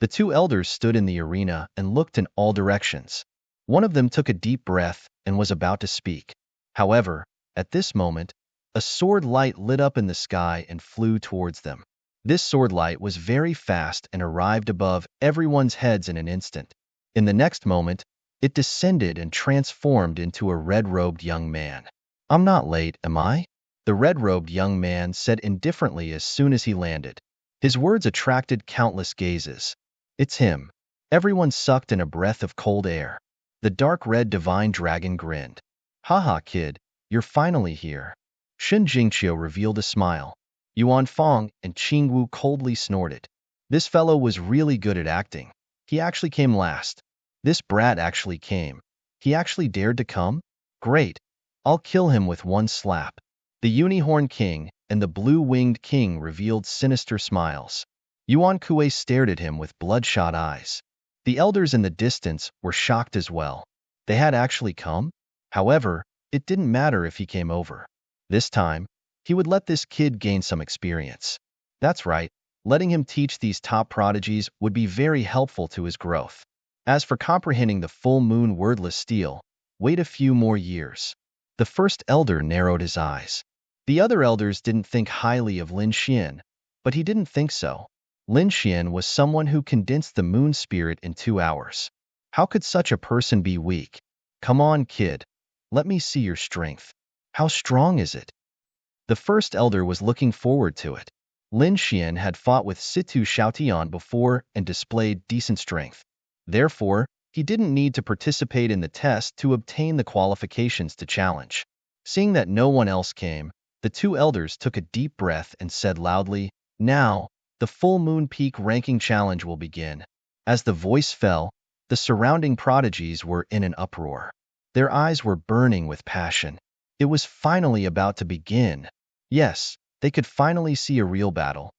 The two elders stood in the arena and looked in all directions. One of them took a deep breath and was about to speak. However, at this moment, a sword light lit up in the sky and flew towards them. This sword light was very fast and arrived above everyone's heads in an instant. In the next moment, it descended and transformed into a red-robed young man. I'm not late, am I? The red-robed young man said indifferently as soon as he landed. His words attracted countless gazes. It's him. Everyone sucked in a breath of cold air. The dark red divine dragon grinned. Haha, kid, you're finally here. Shin Jingqiu revealed a smile. Yuan Fong and Qingwu coldly snorted. This fellow was really good at acting. He actually came last. This brat actually came. He actually dared to come? Great. I'll kill him with one slap. The Unicorn King and the Blue-Winged King revealed sinister smiles. Yuan Kuei stared at him with bloodshot eyes. The elders in the distance were shocked as well. They had actually come? However, it didn't matter if he came over. This time, he would let this kid gain some experience. That's right, letting him teach these top prodigies would be very helpful to his growth. As for comprehending the full moon wordless steel, wait a few more years. The first elder narrowed his eyes. The other elders didn't think highly of Lin Xian, but he didn't think so. Lin Xian was someone who condensed the moon spirit in 2 hours. How could such a person be weak? Come on, kid. Let me see your strength. How strong is it? The first elder was looking forward to it. Lin Xian had fought with Situ Xiaotian before and displayed decent strength. Therefore, he didn't need to participate in the test to obtain the qualifications to challenge. Seeing that no one else came, the two elders took a deep breath and said loudly, Now, the full moon peak ranking challenge will begin. As the voice fell, the surrounding prodigies were in an uproar. Their eyes were burning with passion. It was finally about to begin. Yes, they could finally see a real battle.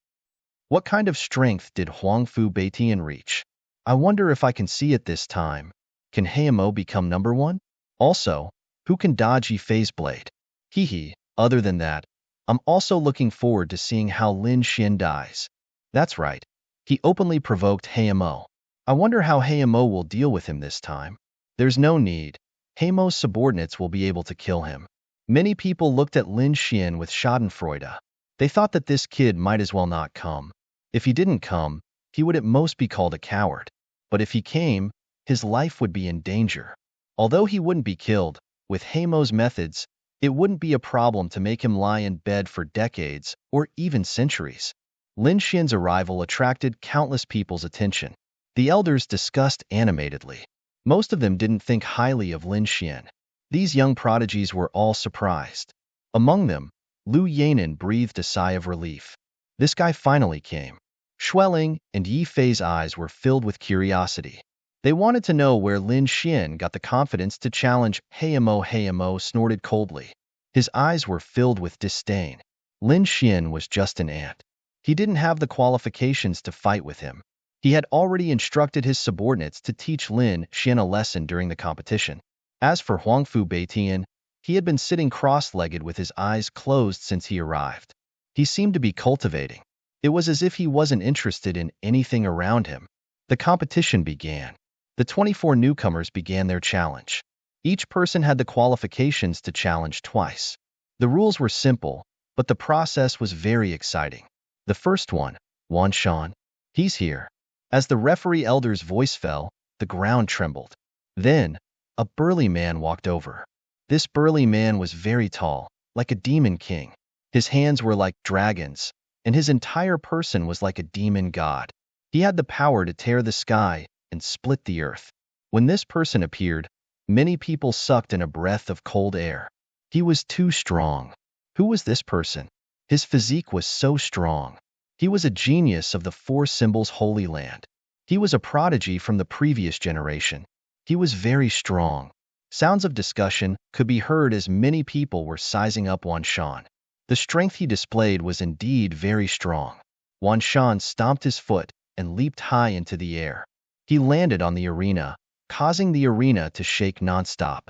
What kind of strength did Huangfu Beitian reach? I wonder if I can see it this time. Can Hayamo become number one? Also, who can dodge Yifei's blade? Hee. Other than that, I'm also looking forward to seeing how Lin Xian dies. That's right. He openly provoked Hayamo. I wonder how Hayamo will deal with him this time. There's no need. Hayamo's subordinates will be able to kill him. Many people looked at Lin Xian with schadenfreude. They thought that this kid might as well not come. If he didn't come, he would at most be called a coward. But if he came, his life would be in danger. Although he wouldn't be killed, with Hayamo's methods, it wouldn't be a problem to make him lie in bed for decades or even centuries. Lin Xian's arrival attracted countless people's attention. The elders discussed animatedly. Most of them didn't think highly of Lin Xian. These young prodigies were all surprised. Among them, Lu Yanan breathed a sigh of relief. This guy finally came. Xueling and Yifei's eyes were filled with curiosity. They wanted to know where Lin Xian got the confidence to challenge Hayamo. Hayamo snorted coldly. His eyes were filled with disdain. Lin Xian was just an ant. He didn't have the qualifications to fight with him. He had already instructed his subordinates to teach Lin Xian a lesson during the competition. As for Huangfu Beitian, he had been sitting cross-legged with his eyes closed since he arrived. He seemed to be cultivating. It was as if he wasn't interested in anything around him. The competition began. The 24 newcomers began their challenge. Each person had the qualifications to challenge twice. The rules were simple, but the process was very exciting. The first one, Wan Shan. He's here. As the referee elder's voice fell, the ground trembled. Then, a burly man walked over. This burly man was very tall, like a demon king. His hands were like dragons, and his entire person was like a demon god. He had the power to tear the sky and split the earth. When this person appeared, many people sucked in a breath of cold air. He was too strong. Who was this person? His physique was so strong. He was a genius of the Four Symbols Holy Land. He was a prodigy from the previous generation. He was very strong. Sounds of discussion could be heard as many people were sizing up Wan Shan. The strength he displayed was indeed very strong. Wan Shan stomped his foot and leaped high into the air. He landed on the arena, causing the arena to shake nonstop.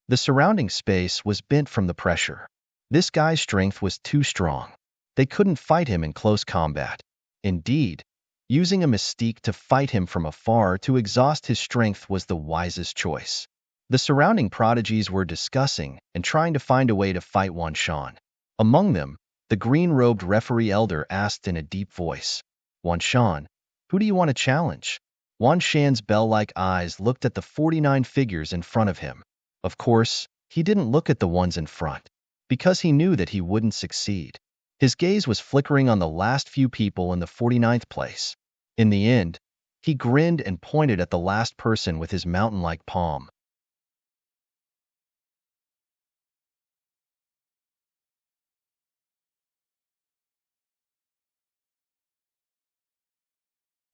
The surrounding space was bent from the pressure. This guy's strength was too strong. They couldn't fight him in close combat. Indeed, using a mystique to fight him from afar to exhaust his strength was the wisest choice. The surrounding prodigies were discussing and trying to find a way to fight Wan Shan. Among them, the green-robed referee elder asked in a deep voice, Wan Shan, who do you want to challenge? Wan Shan's bell-like eyes looked at the 49 figures in front of him. Of course, he didn't look at the ones in front, because he knew that he wouldn't succeed. His gaze was flickering on the last few people in the 49th place. In the end, he grinned and pointed at the last person with his mountain-like palm.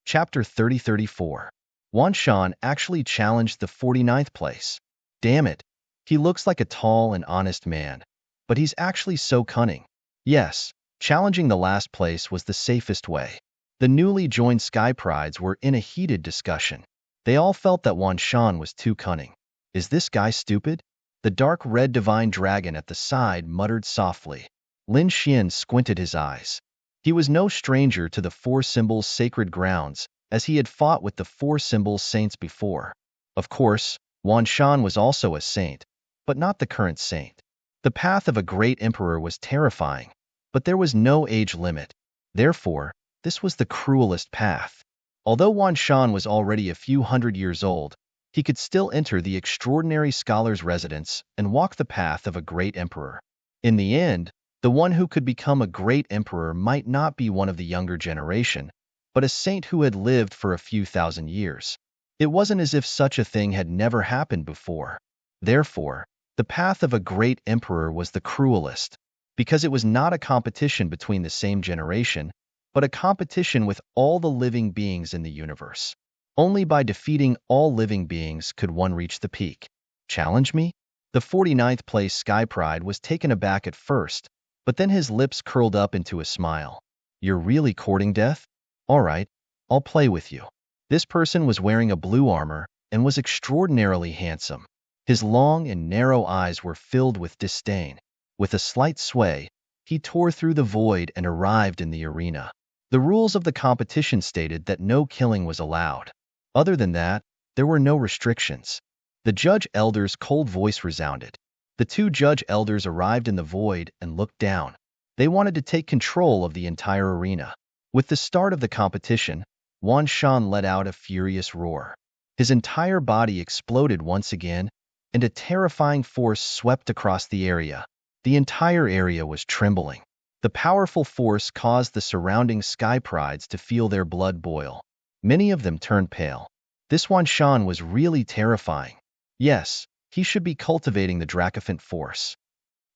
Chapter 30-34. Wan Shan actually challenged the 49th place. Damn it, he looks like a tall and honest man, but he's actually so cunning. Yes, challenging the last place was the safest way. The newly joined Sky Prides were in a heated discussion. They all felt that Wan Shan was too cunning. Is this guy stupid? The dark red divine dragon at the side muttered softly. Lin Xian squinted his eyes. He was no stranger to the Four Symbols sacred grounds, as he had fought with the Four Symbols saints before. Of course, Wan Shan was also a saint, but not the current saint. The path of a great emperor was terrifying, but there was no age limit. Therefore, this was the cruelest path. Although Wan Shan was already a few hundred years old, he could still enter the extraordinary scholar's residence and walk the path of a great emperor. In the end, the one who could become a great emperor might not be one of the younger generation, but a saint who had lived for a few thousand years. It wasn't as if such a thing had never happened before. Therefore, the path of a great emperor was the cruelest, because it was not a competition between the same generation, but a competition with all the living beings in the universe. Only by defeating all living beings could one reach the peak. Challenge me? The 49th place Sky Pride was taken aback at first, but then his lips curled up into a smile. You're really courting death? All right, I'll play with you. This person was wearing a blue armor and was extraordinarily handsome. His long and narrow eyes were filled with disdain. With a slight sway, he tore through the void and arrived in the arena. The rules of the competition stated that no killing was allowed. Other than that, there were no restrictions. The judge elder's cold voice resounded. The two judge elders arrived in the void and looked down. They wanted to take control of the entire arena. With the start of the competition, Wan Shan let out a furious roar. His entire body exploded once again, and a terrifying force swept across the area. The entire area was trembling. The powerful force caused the surrounding Sky Prides to feel their blood boil. Many of them turned pale. This Wan Shan was really terrifying. Yes, he should be cultivating the Dracophant force.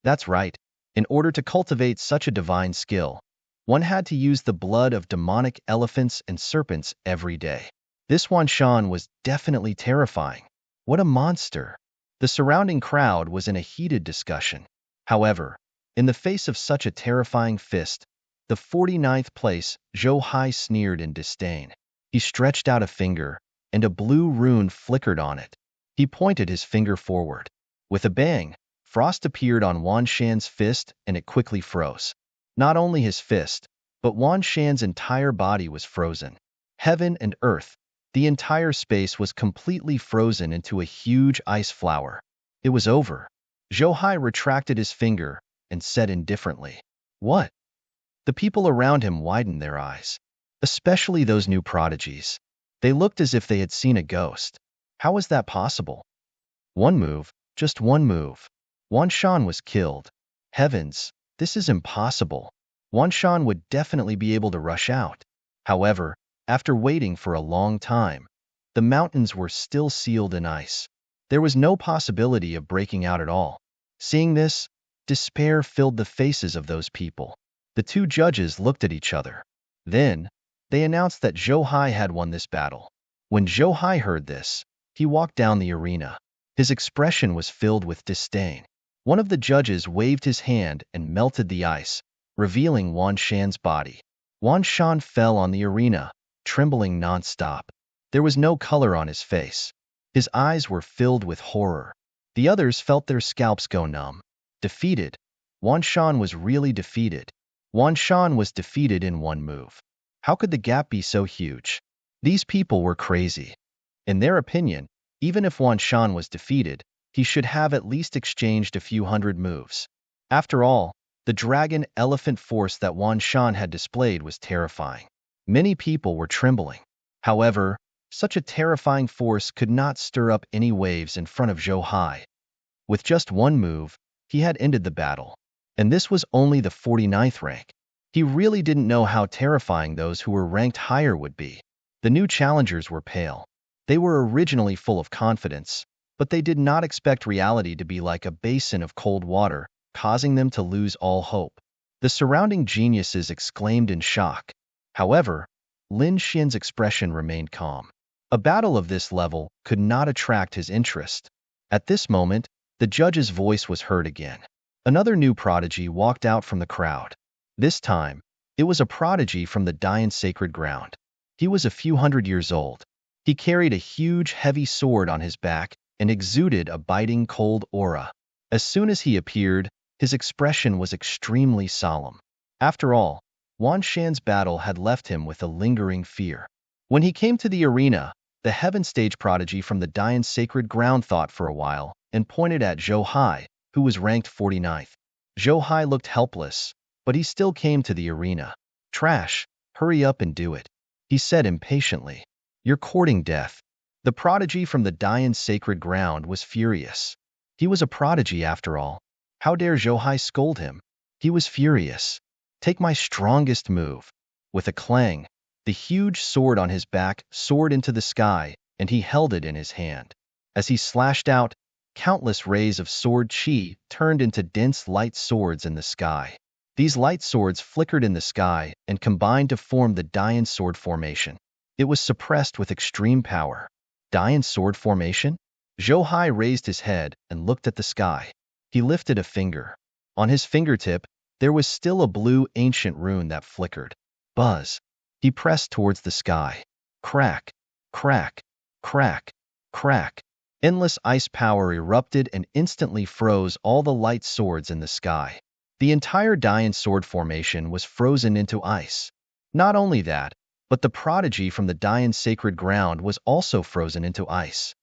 That's right. In order to cultivate such a divine skill, one had to use the blood of demonic elephants and serpents every day. This Wan Shan was definitely terrifying. What a monster! The surrounding crowd was in a heated discussion. However, in the face of such a terrifying fist, the 49th place Zhou Hai sneered in disdain. He stretched out a finger, and a blue rune flickered on it. He pointed his finger forward. With a bang, frost appeared on Wan Shan's fist and it quickly froze. Not only his fist, but Wan Shan's entire body was frozen. Heaven and earth, the entire space was completely frozen into a huge ice flower. It was over. Zhou Hai retracted his finger and said indifferently, "What?" The people around him widened their eyes. especially those new prodigies. They looked as if they had seen a ghost. How was that possible? One move, just one move. Wan Shan was killed. Heavens, this is impossible. Wan Shan would definitely be able to rush out. However, after waiting for a long time, the mountains were still sealed in ice. There was no possibility of breaking out at all. Seeing this, despair filled the faces of those people. The two judges looked at each other. Then, they announced that Zhou Hai had won this battle. When Zhou Hai heard this, he walked down the arena. His expression was filled with disdain. One of the judges waved his hand and melted the ice, revealing Wan Shan's body. Wan Shan fell on the arena, trembling non-stop. There was no color on his face. His eyes were filled with horror. The others felt their scalps go numb. Defeated. Wan Shan was really defeated. Wan Shan was defeated in one move. How could the gap be so huge? These people were crazy. In their opinion, even if Wan Shan was defeated, he should have at least exchanged a few hundred moves. After all, the dragon elephant force that Wan Shan had displayed was terrifying. Many people were trembling. However, such a terrifying force could not stir up any waves in front of Zhou Hai. With just one move, he had ended the battle. And this was only the 49th rank. He really didn't know how terrifying those who were ranked higher would be. The new challengers were pale. They were originally full of confidence, but they did not expect reality to be like a basin of cold water, causing them to lose all hope. The surrounding geniuses exclaimed in shock. However, Lin Xian's expression remained calm. A battle of this level could not attract his interest. At this moment, the judge's voice was heard again. Another new prodigy walked out from the crowd. This time, it was a prodigy from the Dian sacred ground. He was a few hundred years old. He carried a huge, heavy sword on his back and exuded a biting, cold aura. As soon as he appeared, his expression was extremely solemn. After all, Wan Shan's battle had left him with a lingering fear. When he came to the arena, the heaven stage prodigy from the Dian sacred ground thought for a while and pointed at Zhou Hai, who was ranked 49th. Zhou Hai looked helpless, but he still came to the arena. "Trash, hurry up and do it," he said impatiently. "You're courting death." The prodigy from the Dian sacred ground was furious. He was a prodigy after all. How dare Zhou Hai scold him? He was furious. "Take my strongest move." With a clang, the huge sword on his back soared into the sky, and he held it in his hand. As he slashed out, countless rays of sword chi turned into dense light swords in the sky. These light swords flickered in the sky and combined to form the Dian sword formation. It was suppressed with extreme power. Dian sword formation? Zhou Hai raised his head and looked at the sky. He lifted a finger. On his fingertip, there was still a blue ancient rune that flickered. Buzz. He pressed towards the sky. Crack, crack, crack, crack. Endless ice power erupted and instantly froze all the light swords in the sky. The entire Dian sword formation was frozen into ice. Not only that, but the prodigy from the Dian sacred ground was also frozen into ice.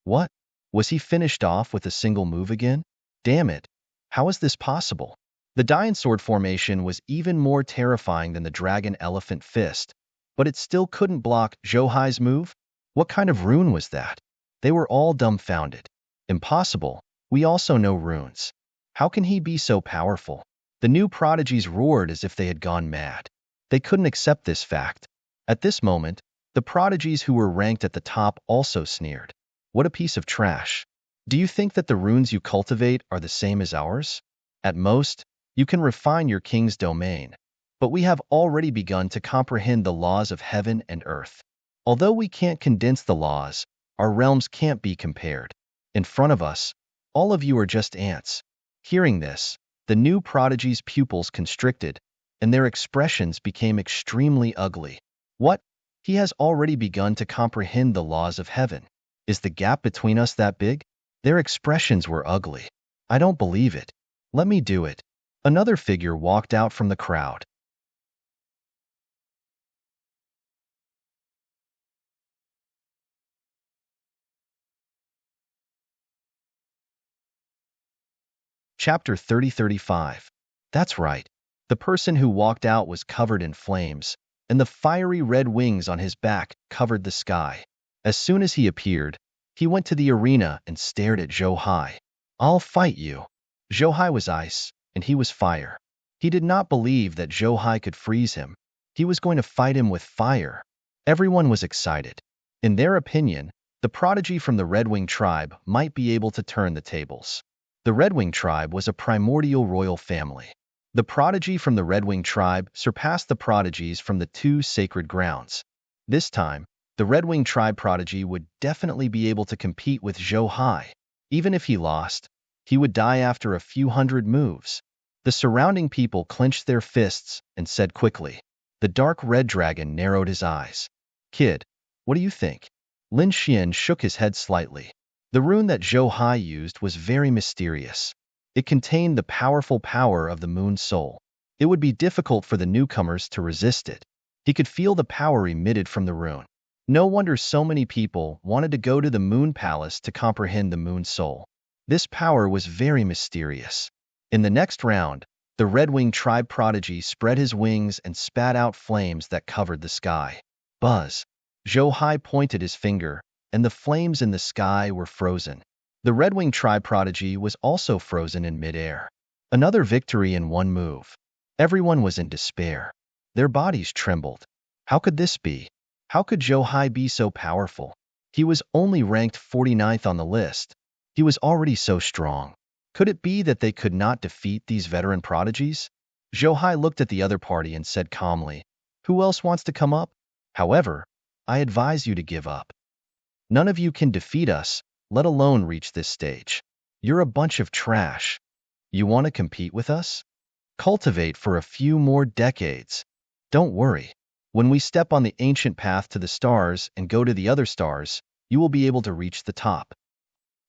What? Was he finished off with a single move again? Damn it. How is this possible? The Dian sword formation was even more terrifying than the dragon elephant fist, but it still couldn't block Zhou Hai's move? What kind of rune was that? They were all dumbfounded. Impossible. We also know runes. How can he be so powerful? The new prodigies roared as if they had gone mad. They couldn't accept this fact. At this moment, the prodigies who were ranked at the top also sneered. What a piece of trash. Do you think that the runes you cultivate are the same as ours? At most, you can refine your king's domain, but we have already begun to comprehend the laws of heaven and earth. Although we can't condense the laws, our realms can't be compared. In front of us, all of you are just ants. Hearing this, the new prodigy's pupils constricted, and their expressions became extremely ugly. What? He has already begun to comprehend the laws of heaven. Is the gap between us that big? Their expressions were ugly. I don't believe it. Let me do it. Another figure walked out from the crowd. Chapter 30-35. That's right. The person who walked out was covered in flames, and the fiery red wings on his back covered the sky. As soon as he appeared, he went to the arena and stared at Zhou Hai. "I'll fight you." Zhou Hai was ice, and he was fire. He did not believe that Zhou Hai could freeze him. He was going to fight him with fire. Everyone was excited. In their opinion, the prodigy from the Red Wing tribe might be able to turn the tables. The Red Wing tribe was a primordial royal family. The prodigy from the Red Wing tribe surpassed the prodigies from the two sacred grounds. This time, the Red Wing tribe prodigy would definitely be able to compete with Zhou Hai. Even if he lost, he would die after a few hundred moves. The surrounding people clenched their fists and said quickly. The dark red dragon narrowed his eyes. "Kid, what do you think?" Lin Xian shook his head slightly. The rune that Zhou Hai used was very mysterious. It contained the powerful power of the moon soul. It would be difficult for the newcomers to resist it. He could feel the power emitted from the rune. No wonder so many people wanted to go to the moon palace to comprehend the moon soul. This power was very mysterious. In the next round, the Red Wing tribe prodigy spread his wings and spat out flames that covered the sky. Buzz! Zhou Hai pointed his finger, and the flames in the sky were frozen. The Red Wing tribe prodigy was also frozen in midair. Another victory in one move. Everyone was in despair. Their bodies trembled. How could this be? How could Zhou Hai be so powerful? He was only ranked 49th on the list. He was already so strong. Could it be that they could not defeat these veteran prodigies? Zhou Hai looked at the other party and said calmly, "Who else wants to come up? However, I advise you to give up. None of you can defeat us, let alone reach this stage. You're a bunch of trash. You want to compete with us? Cultivate for a few more decades. Don't worry. When we step on the ancient path to the stars and go to the other stars, you will be able to reach the top."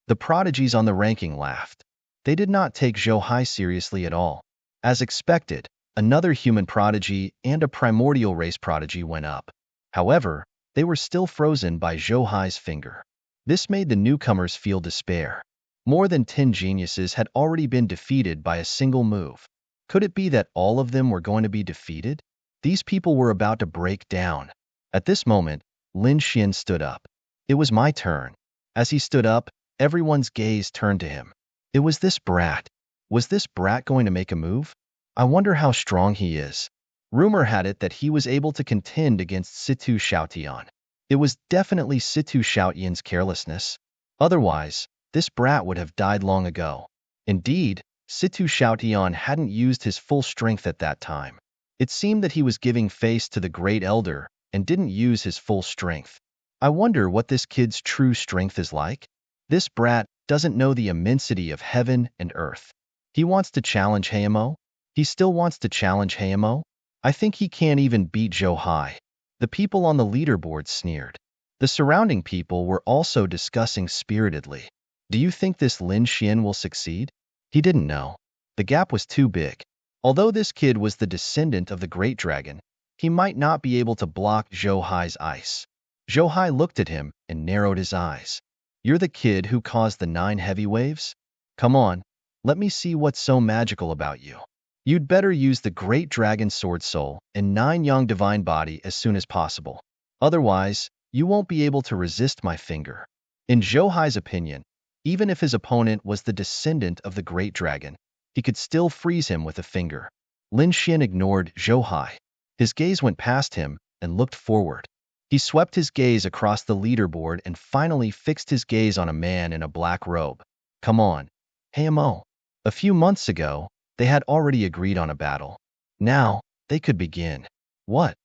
The prodigies on the ranking laughed. They did not take Zhou Hai seriously at all. As expected, another human prodigy and a primordial race prodigy went up. However, they were still frozen by Zhou Hai's finger. This made the newcomers feel despair. More than 10 geniuses had already been defeated by a single move. Could it be that all of them were going to be defeated? These people were about to break down. At this moment, Lin Xian stood up. It was my turn. As he stood up, everyone's gaze turned to him. It was this brat. Was this brat going to make a move? I wonder how strong he is. Rumor had it that he was able to contend against Situ Xiaotian. It was definitely Situ Xiaotian's carelessness. Otherwise, this brat would have died long ago. Indeed, Situ Xiaotian hadn't used his full strength at that time. It seemed that he was giving face to the Great Elder and didn't use his full strength. I wonder what this kid's true strength is like. This brat doesn't know the immensity of heaven and earth. He wants to challenge Hayamo? He still wants to challenge Hayamo? I think he can't even beat Zhou Hai. The people on the leaderboard sneered. The surrounding people were also discussing spiritedly. Do you think this Lin Xian will succeed? He didn't know. The gap was too big. Although this kid was the descendant of the Great Dragon, he might not be able to block Zhou Hai's ice. Zhou Hai looked at him and narrowed his eyes. You're the kid who caused the 9 heavy waves? Come on, let me see what's so magical about you. You'd better use the Great Dragon Sword Soul and 9 Yang Divine Body as soon as possible. Otherwise, you won't be able to resist my finger. In Zhou Hai's opinion, even if his opponent was the descendant of the Great Dragon, he could still freeze him with a finger. Lin Xian ignored Zhou Hai. His gaze went past him and looked forward. He swept his gaze across the leaderboard and finally fixed his gaze on a man in a black robe. Come on, Hayamo. A few months ago, they had already agreed on a battle. Now, they could begin. What?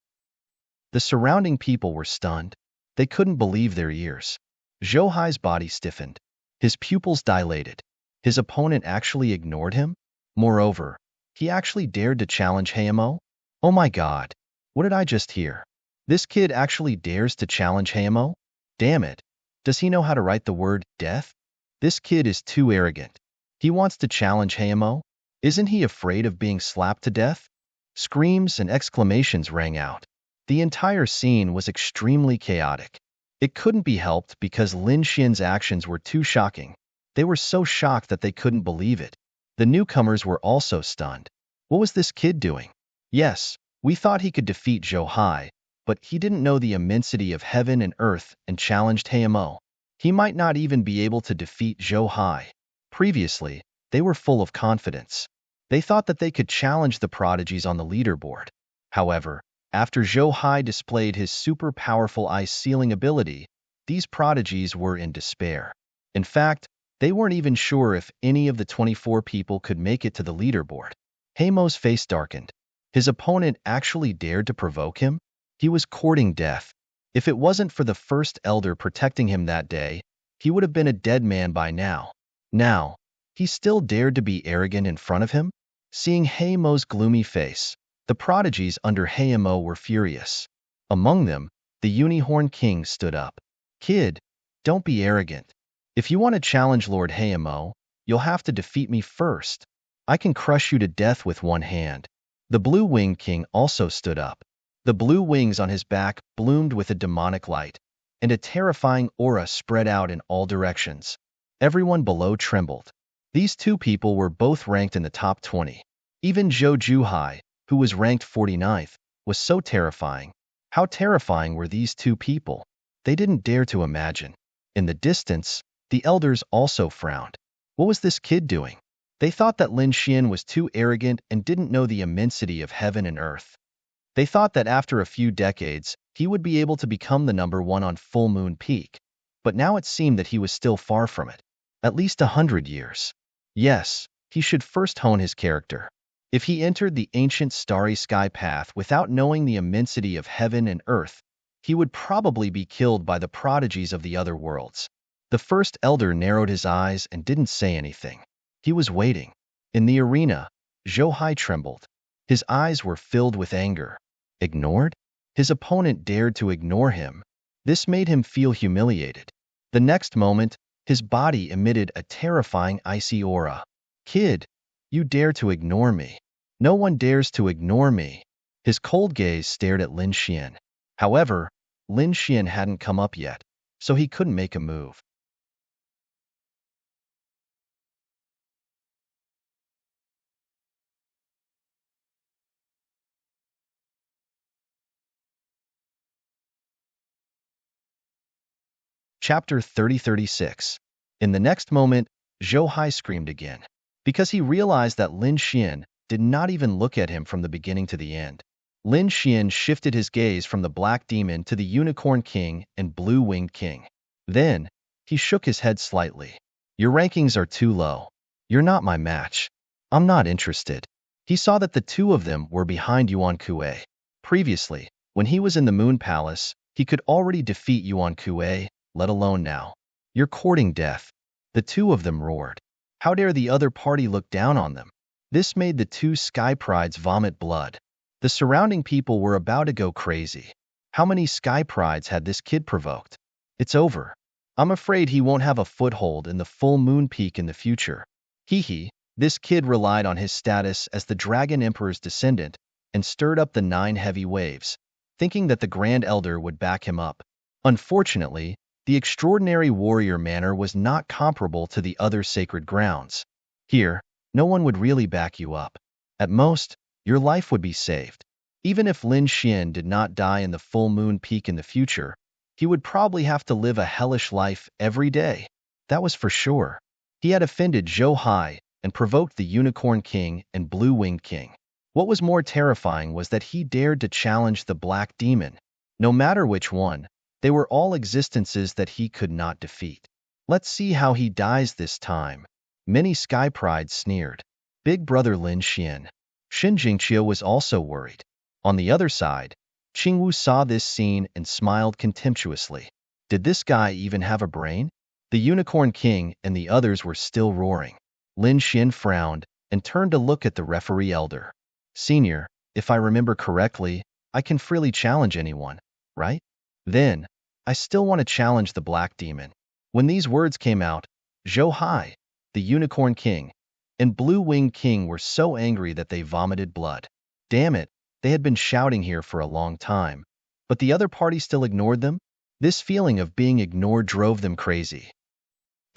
The surrounding people were stunned. They couldn't believe their ears. Zhou Hai's body stiffened. His pupils dilated. His opponent actually ignored him? Moreover, he actually dared to challenge Hayamo? Oh my god, what did I just hear? This kid actually dares to challenge Hayamo? Damn it. Does he know how to write the word death? This kid is too arrogant. He wants to challenge Hayamo? Isn't he afraid of being slapped to death? Screams and exclamations rang out. The entire scene was extremely chaotic. It couldn't be helped because Lin Xian's actions were too shocking. They were so shocked that they couldn't believe it. The newcomers were also stunned. What was this kid doing? Yes, We thought he could defeat Zhou Hai, but he didn't know the immensity of heaven and earth and challenged Heimo. He might not even be able to defeat Zhou Hai. Previously, they were full of confidence. They thought that they could challenge the prodigies on the leaderboard. However, after Zhou Hai displayed his super powerful ice-sealing ability, these prodigies were in despair. In fact, they weren't even sure if any of the 24 people could make it to the leaderboard. Heimo's face darkened. His opponent actually dared to provoke him? He was courting death. If it wasn't for the first elder protecting him that day, he would have been a dead man by now. Now, he still dared to be arrogant in front of him? Seeing Heimo's gloomy face, the prodigies under Heimo were furious. Among them, the Unicorn King stood up. Kid, don't be arrogant. If you want to challenge Lord Heimo, you'll have to defeat me first. I can crush you to death with one hand. The Blue-Winged King also stood up. The blue wings on his back bloomed with a demonic light, and a terrifying aura spread out in all directions. Everyone below trembled. These two people were both ranked in the top 20. Even Zhou Juhai, who was ranked 49th, was so terrifying. How terrifying were these two people? They didn't dare to imagine. In the distance, the elders also frowned. What was this kid doing? They thought that Lin Xian was too arrogant and didn't know the immensity of heaven and earth. They thought that after a few decades, he would be able to become the #1 on Full Moon Peak. But now it seemed that he was still far from it. At least 100 years. Yes, he should first hone his character. If he entered the ancient starry sky path without knowing the immensity of heaven and earth, he would probably be killed by the prodigies of the other worlds. The first elder narrowed his eyes and didn't say anything. He was waiting. In the arena, Zhou Hai trembled. His eyes were filled with anger. Ignored? His opponent dared to ignore him. This made him feel humiliated. The next moment, his body emitted a terrifying icy aura. Kid, you dare to ignore me. No one dares to ignore me. His cold gaze stared at Lin Xian. However, Lin Xian hadn't come up yet, so he couldn't make a move. Chapter 3036. In the next moment, Zhou Hai screamed again, because he realized that Lin Xian did not even look at him from the beginning to the end. Lin Xian shifted his gaze from the Black Demon to the Unicorn King and Blue-Winged King. Then, he shook his head slightly. Your rankings are too low. You're not my match. I'm not interested. He saw that the two of them were behind Yuan Kuei. Previously, when he was in the Moon Palace, he could already defeat Yuan Kuei, let alone now. You're courting death. The two of them roared. How dare the other party look down on them? This made the two Sky Prides vomit blood. The surrounding people were about to go crazy. How many Sky Prides had this kid provoked? It's over. I'm afraid he won't have a foothold in the Full Moon Peak in the future. Hee. This kid relied on his status as the Dragon Emperor's descendant and stirred up the 9 heavy waves, thinking that the Grand Elder would back him up. Unfortunately, the extraordinary warrior manner was not comparable to the other sacred grounds. Here, no one would really back you up. At most, your life would be saved. Even if Lin Xian did not die in the Full Moon Peak in the future, he would probably have to live a hellish life every day. That was for sure. He had offended Zhou Hai and provoked the Unicorn King and Blue-Winged King. What was more terrifying was that he dared to challenge the Black Demon. No matter which one, they were all existences that he could not defeat. Let's see how he dies this time. Many Sky Prides sneered. Big brother Lin Xian. Xin Jingqiu was also worried. On the other side, Qingwu saw this scene and smiled contemptuously. Did this guy even have a brain? The Unicorn King and the others were still roaring. Lin Xian frowned and turned to look at the referee elder. Senior, if I remember correctly, I can freely challenge anyone, right? Then, I still want to challenge the Black Demon. When these words came out, Zhou Hai, the Unicorn King, and Blue-Winged King were so angry that they vomited blood. Damn it, they had been shouting here for a long time, but the other party still ignored them? This feeling of being ignored drove them crazy.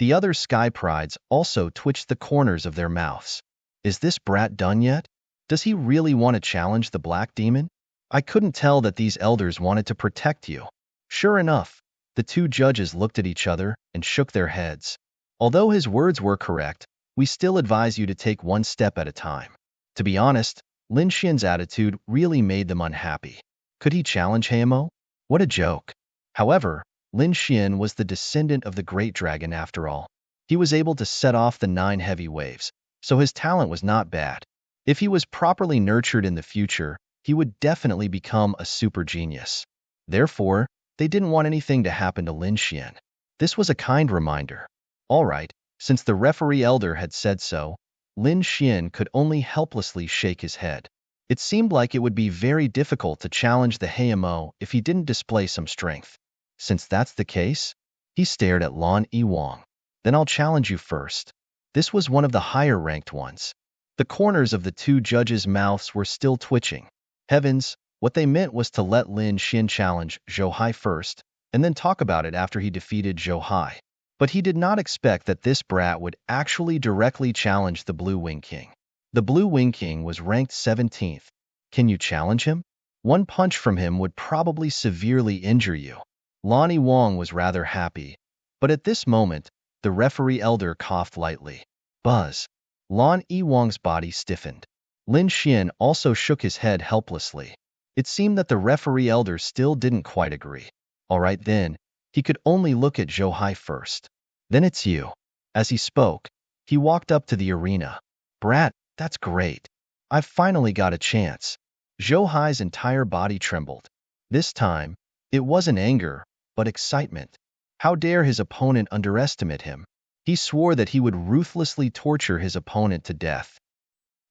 The other Sky Prides also twitched the corners of their mouths. Is this brat done yet? Does he really want to challenge the Black Demon? I couldn't tell that these elders wanted to protect you. Sure enough, the two judges looked at each other and shook their heads. Although his words were correct, we still advise you to take one step at a time. To be honest, Lin Xian's attitude really made them unhappy. Could he challenge Heimo? What a joke. However, Lin Xian was the descendant of the great dragon after all. He was able to set off the 9 heavy waves, so his talent was not bad. If he was properly nurtured in the future, he would definitely become a super genius. Therefore, they didn't want anything to happen to Lin Xian. This was a kind reminder. All right, since the referee elder had said so, Lin Xian could only helplessly shake his head. It seemed like it would be very difficult to challenge the Heimo if he didn't display some strength. Since that's the case, he stared at Lan Yiwang. Then I'll challenge you first. This was one of the higher-ranked ones. The corners of the two judges' mouths were still twitching. Heavens, what they meant was to let Lin Xian challenge Zhou Hai first, and then talk about it after he defeated Zhou Hai. But he did not expect that this brat would actually directly challenge the Blue Wing King. The Blue Wing King was ranked 17th. Can you challenge him? One punch from him would probably severely injure you. Lan Yiwang was rather happy, but at this moment, the referee elder coughed lightly. Buzz. Lan Yiwang's body stiffened. Lin Xian also shook his head helplessly. It seemed that the referee elder still didn't quite agree. All right then, he could only look at Zhou Hai first. Then it's you. As he spoke, he walked up to the arena. Brat, that's great. I've finally got a chance. Zhou Hai's entire body trembled. This time, it wasn't anger, but excitement. How dare his opponent underestimate him? He swore that he would ruthlessly torture his opponent to death.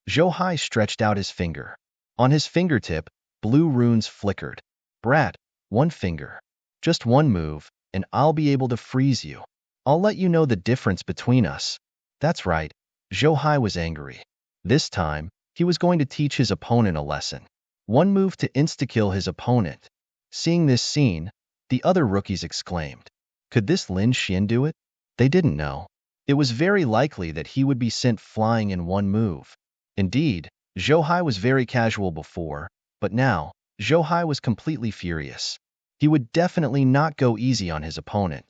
Zhou Hai stretched out his finger. On his fingertip, blue runes flickered. Brat, one finger. Just one move, and I'll be able to freeze you. I'll let you know the difference between us. That's right, Zhou Hai was angry. This time, he was going to teach his opponent a lesson. One move to insta-kill his opponent. Seeing this scene, the other rookies exclaimed. Could this Lin Xian do it? They didn't know. It was very likely that he would be sent flying in one move. Indeed, Zhou Hai was very casual before, but now, Zhou Hai was completely furious. He would definitely not go easy on his opponent.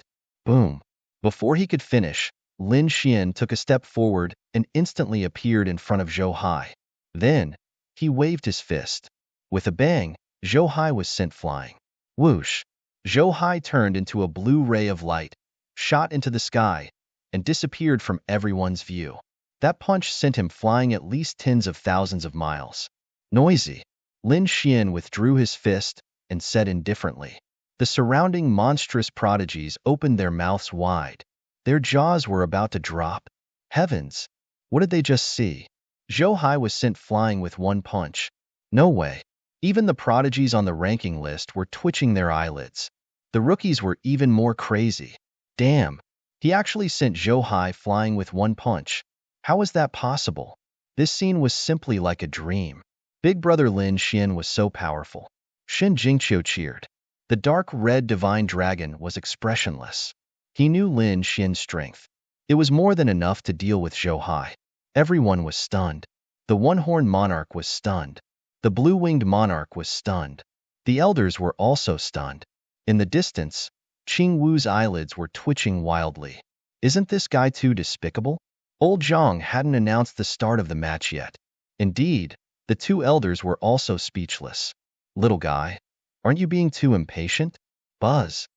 Boom. Before he could finish, Lin Xian took a step forward and instantly appeared in front of Zhou Hai. Then, he waved his fist. With a bang, Zhou Hai was sent flying. Whoosh! Zhou Hai turned into a blue ray of light, shot into the sky, and disappeared from everyone's view. That punch sent him flying at least tens of thousands of miles. Noisy. Lin Xian withdrew his fist and said indifferently. The surrounding monstrous prodigies opened their mouths wide. Their jaws were about to drop. Heavens! What did they just see? Zhou Hai was sent flying with one punch. No way. Even the prodigies on the ranking list were twitching their eyelids. The rookies were even more crazy. Damn. He actually sent Zhou Hai flying with one punch. How was that possible? This scene was simply like a dream. Big brother Lin Xian was so powerful. Shen Jingqiu cheered. The dark red divine dragon was expressionless. He knew Lin Xian's strength. It was more than enough to deal with Zhou Hai. Everyone was stunned. The one-horned monarch was stunned. The blue-winged monarch was stunned. The elders were also stunned. In the distance, Qing Wu's eyelids were twitching wildly. Isn't this guy too despicable? Old Zhang hadn't announced the start of the match yet. Indeed, the two elders were also speechless. Little guy, aren't you being too impatient? Buzz.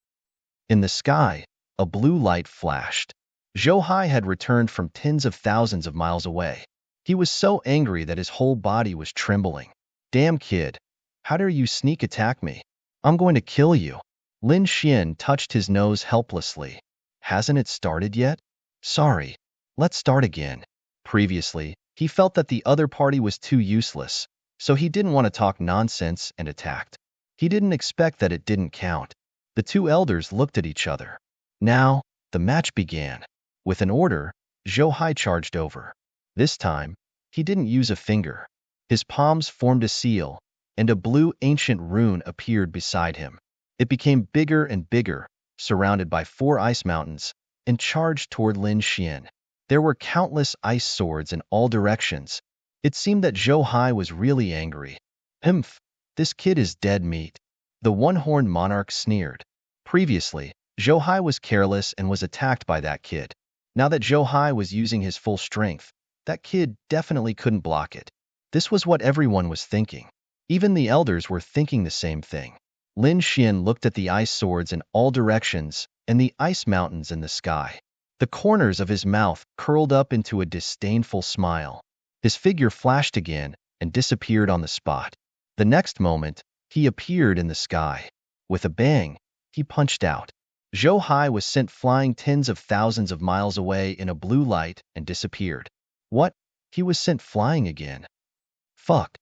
In the sky, a blue light flashed. Zhou Hai had returned from tens of thousands of miles away. He was so angry that his whole body was trembling. Damn kid, how dare you sneak attack me? I'm going to kill you. Lin Xian touched his nose helplessly. Hasn't it started yet? Sorry. Let's start again. Previously, he felt that the other party was too useless, so he didn't want to talk nonsense and attacked. He didn't expect that it didn't count. The two elders looked at each other. Now, the match began. With an order, Zhou Hai charged over. This time, he didn't use a finger. His palms formed a seal, and a blue ancient rune appeared beside him. It became bigger and bigger, surrounded by 4 ice mountains, and charged toward Lin Xian. There were countless ice swords in all directions. It seemed that Zhou Hai was really angry. Humph! This kid is dead meat. The one-horned monarch sneered. Previously, Zhou Hai was careless and was attacked by that kid. Now that Zhou Hai was using his full strength, that kid definitely couldn't block it. This was what everyone was thinking. Even the elders were thinking the same thing. Lin Xian looked at the ice swords in all directions and the ice mountains in the sky. The corners of his mouth curled up into a disdainful smile. His figure flashed again and disappeared on the spot. The next moment, he appeared in the sky. With a bang, he punched out. Zhou Hai was sent flying tens of thousands of miles away in a blue light and disappeared. What? He was sent flying again. Fuck.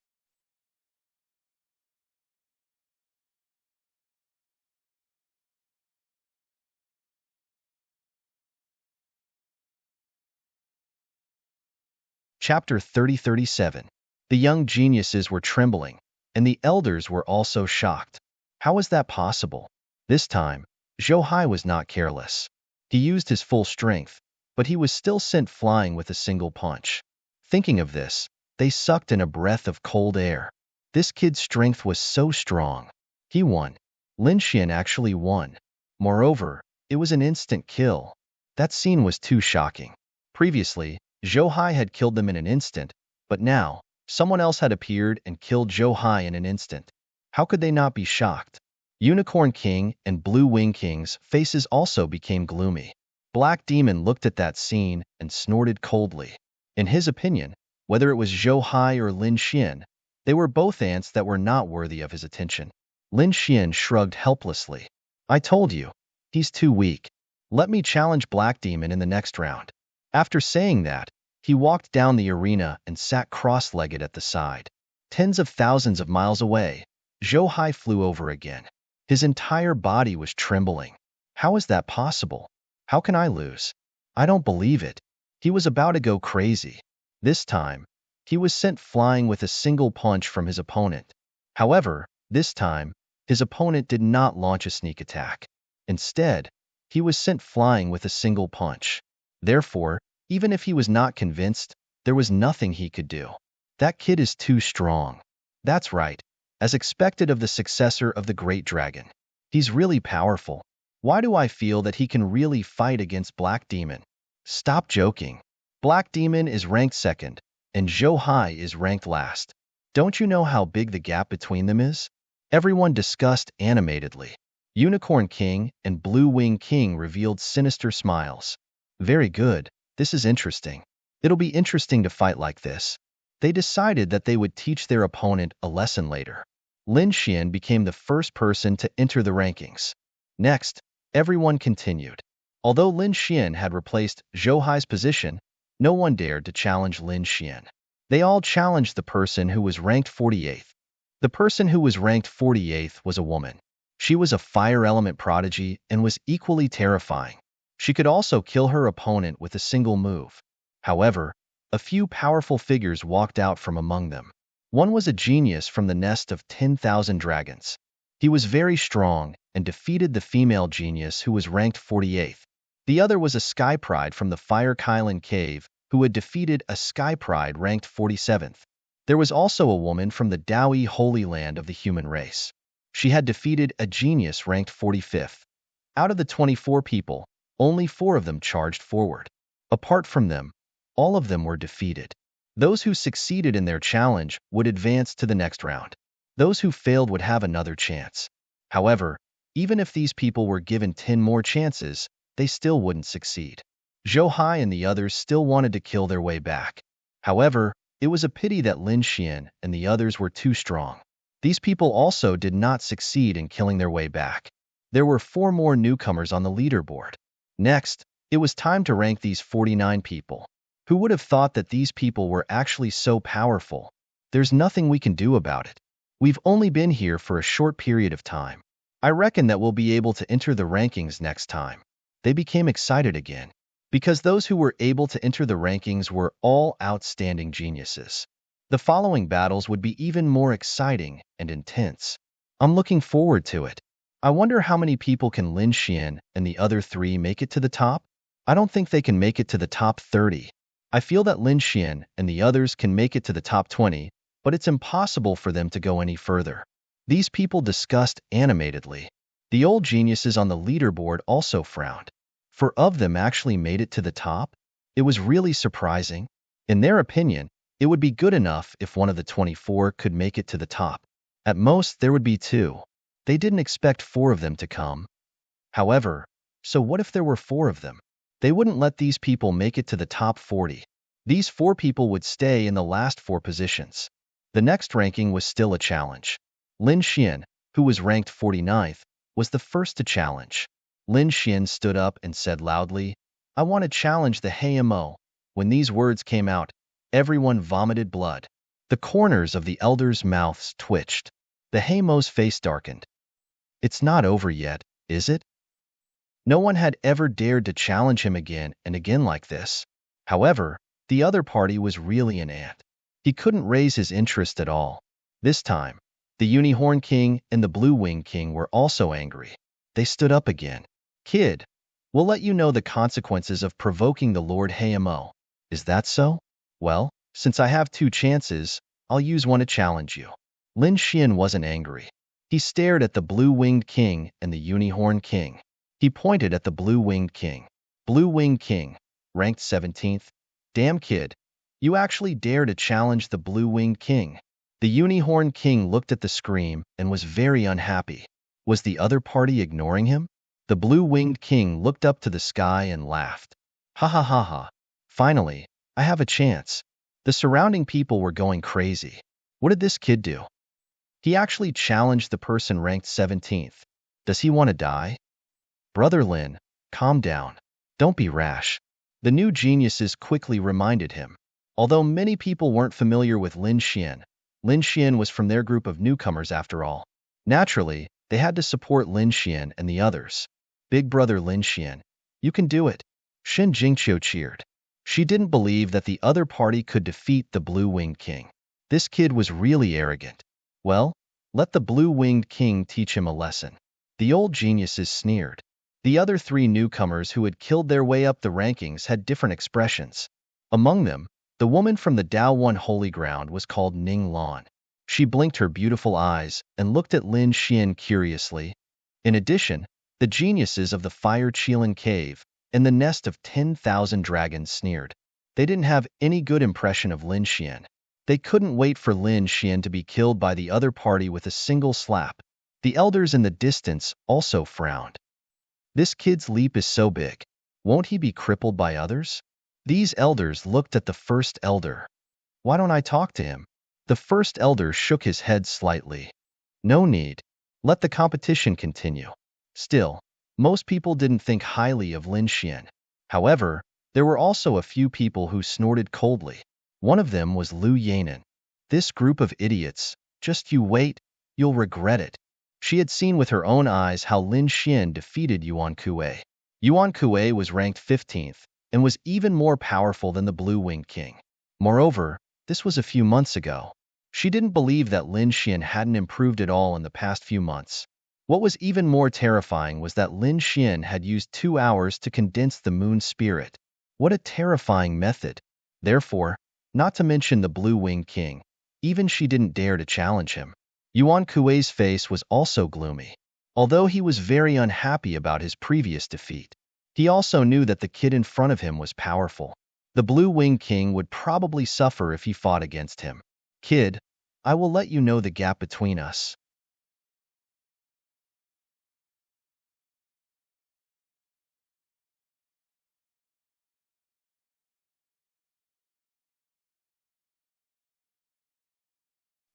Chapter 30-37. The young geniuses were trembling, and the elders were also shocked. How was that possible? This time, Zhou Hai was not careless. He used his full strength, but he was still sent flying with a single punch. Thinking of this, they sucked in a breath of cold air. This kid's strength was so strong. He won. Lin Xian actually won. Moreover, it was an instant kill. That scene was too shocking. Previously, Zhou Hai had killed them in an instant, but now, someone else had appeared and killed Zhou Hai in an instant. How could they not be shocked? Unicorn King and Blue Wing King's faces also became gloomy. Black Demon looked at that scene and snorted coldly. In his opinion, whether it was Zhou Hai or Lin Xian, they were both ants that were not worthy of his attention. Lin Xian shrugged helplessly. I told you, he's too weak. Let me challenge Black Demon in the next round. After saying that, he walked down the arena and sat cross-legged at the side. Tens of thousands of miles away, Zhou Hai flew over again. His entire body was trembling. How is that possible? How can I lose? I don't believe it. He was about to go crazy. This time, he was sent flying with a single punch from his opponent. However, this time, his opponent did not launch a sneak attack. Instead, he was sent flying with a single punch. Therefore, even if he was not convinced, there was nothing he could do. That kid is too strong. That's right, as expected of the successor of the Great Dragon. He's really powerful. Why do I feel that he can really fight against Black Demon? Stop joking. Black Demon is ranked second, and Zhou Hai is ranked last. Don't you know how big the gap between them is? Everyone discussed animatedly. Unicorn King and Blue Wing King revealed sinister smiles. Very good. This is interesting. It'll be interesting to fight like this. They decided that they would teach their opponent a lesson later. Lin Xian became the first person to enter the rankings. Next, everyone continued. Although Lin Xian had replaced Zhou Hai's position, no one dared to challenge Lin Xian. They all challenged the person who was ranked 48th. The person who was ranked 48th was a woman. She was a fire element prodigy and was equally terrifying. She could also kill her opponent with a single move. However, a few powerful figures walked out from among them. One was a genius from the nest of 10,000 dragons. He was very strong and defeated the female genius who was ranked 48th. The other was a Sky Pride from the Fire Kylan Cave who had defeated a Sky Pride ranked 47th. There was also a woman from the Daoi Holy Land of the human race. She had defeated a genius ranked 45th. Out of the 24 people, only 4 of them charged forward. Apart from them, all of them were defeated. Those who succeeded in their challenge would advance to the next round. Those who failed would have another chance. However, even if these people were given 10 more chances, they still wouldn't succeed. Zhou Hai and the others still wanted to kill their way back. However, it was a pity that Lin Xian and the others were too strong. These people also did not succeed in killing their way back. There were 4 more newcomers on the leaderboard. Next, it was time to rank these 49 people. Who would have thought that these people were actually so powerful? There's nothing we can do about it. We've only been here for a short period of time. I reckon that we'll be able to enter the rankings next time. They became excited again, because those who were able to enter the rankings were all outstanding geniuses. The following battles would be even more exciting and intense. I'm looking forward to it. I wonder how many people can Lin Xian and the other 3 make it to the top? I don't think they can make it to the top 30. I feel that Lin Xian and the others can make it to the top 20, but it's impossible for them to go any further. These people discussed animatedly. The old geniuses on the leaderboard also frowned. 4 of them actually made it to the top? It was really surprising. In their opinion, it would be good enough if one of the 24 could make it to the top. At most, there would be 2. They didn't expect 4 of them to come. However, so what if there were 4 of them? They wouldn't let these people make it to the top 40. These 4 people would stay in the last 4 positions. The next ranking was still a challenge. Lin Xian, who was ranked 49th, was the first to challenge. Lin Xian stood up and said loudly, "I want to challenge the Hamo." When these words came out, everyone vomited blood. The corners of the elders' mouths twitched. The Hamo's face darkened. It's not over yet, is it? No one had ever dared to challenge him again and again like this. However, the other party was really an ant. He couldn't raise his interest at all. This time, the Unicorn King and the Blue Wing King were also angry. They stood up again. "Kid, we'll let you know the consequences of provoking the Lord Hamo. Is that so? Well, since I have 2 chances, I'll use one to challenge you." Lin Xian wasn't angry. He stared at the Blue-Winged King and the Unicorn King. He pointed at the Blue-Winged King. "Blue-Winged King, ranked 17th. Damn kid, you actually dare to challenge the Blue-Winged King." The Unicorn King looked at the screen and was very unhappy. Was the other party ignoring him? The Blue-Winged King looked up to the sky and laughed. "Ha ha ha ha. Finally, I have a chance." The surrounding people were going crazy. What did this kid do? He actually challenged the person ranked 17th. Does he want to die? "Brother Lin, calm down. Don't be rash." The new geniuses quickly reminded him. Although many people weren't familiar with Lin Xian was from their group of newcomers after all. Naturally, they had to support Lin Xian and the others. "Big brother Lin Xian, you can do it." Shin Jingqiu cheered. She didn't believe that the other party could defeat the Blue-Winged King. This kid was really arrogant. Well, let the Blue-Winged King teach him a lesson. The old geniuses sneered. The other 3 newcomers who had killed their way up the rankings had different expressions. Among them, the woman from the Dao One Holy Ground was called Ning Lan. She blinked her beautiful eyes and looked at Lin Xian curiously. In addition, the geniuses of the Fire Qilin Cave and the Nest of 10,000 Dragons sneered. They didn't have any good impression of Lin Xian. They couldn't wait for Lin Xian to be killed by the other party with a single slap. The elders in the distance also frowned. This kid's leap is so big. Won't he be crippled by others? These elders looked at the first elder. "Why don't I talk to him?" The first elder shook his head slightly. "No need. Let the competition continue." Still, most people didn't think highly of Lin Xian. However, there were also a few people who snorted coldly. One of them was Lu Yanan. "This group of idiots, just you wait, you'll regret it." She had seen with her own eyes how Lin Xian defeated Yuan Kuei. Yuan Kuei was ranked 15th and was even more powerful than the Blue-Winged King. Moreover, this was a few months ago. She didn't believe that Lin Xian hadn't improved at all in the past few months. What was even more terrifying was that Lin Xian had used 2 hours to condense the moon spirit. What a terrifying method. Therefore, not to mention the Blue-Winged King, even she didn't dare to challenge him. Yuan Kuei's face was also gloomy. Although he was very unhappy about his previous defeat, he also knew that the kid in front of him was powerful. The Blue-Winged King would probably suffer if he fought against him. "Kid, I will let you know the gap between us."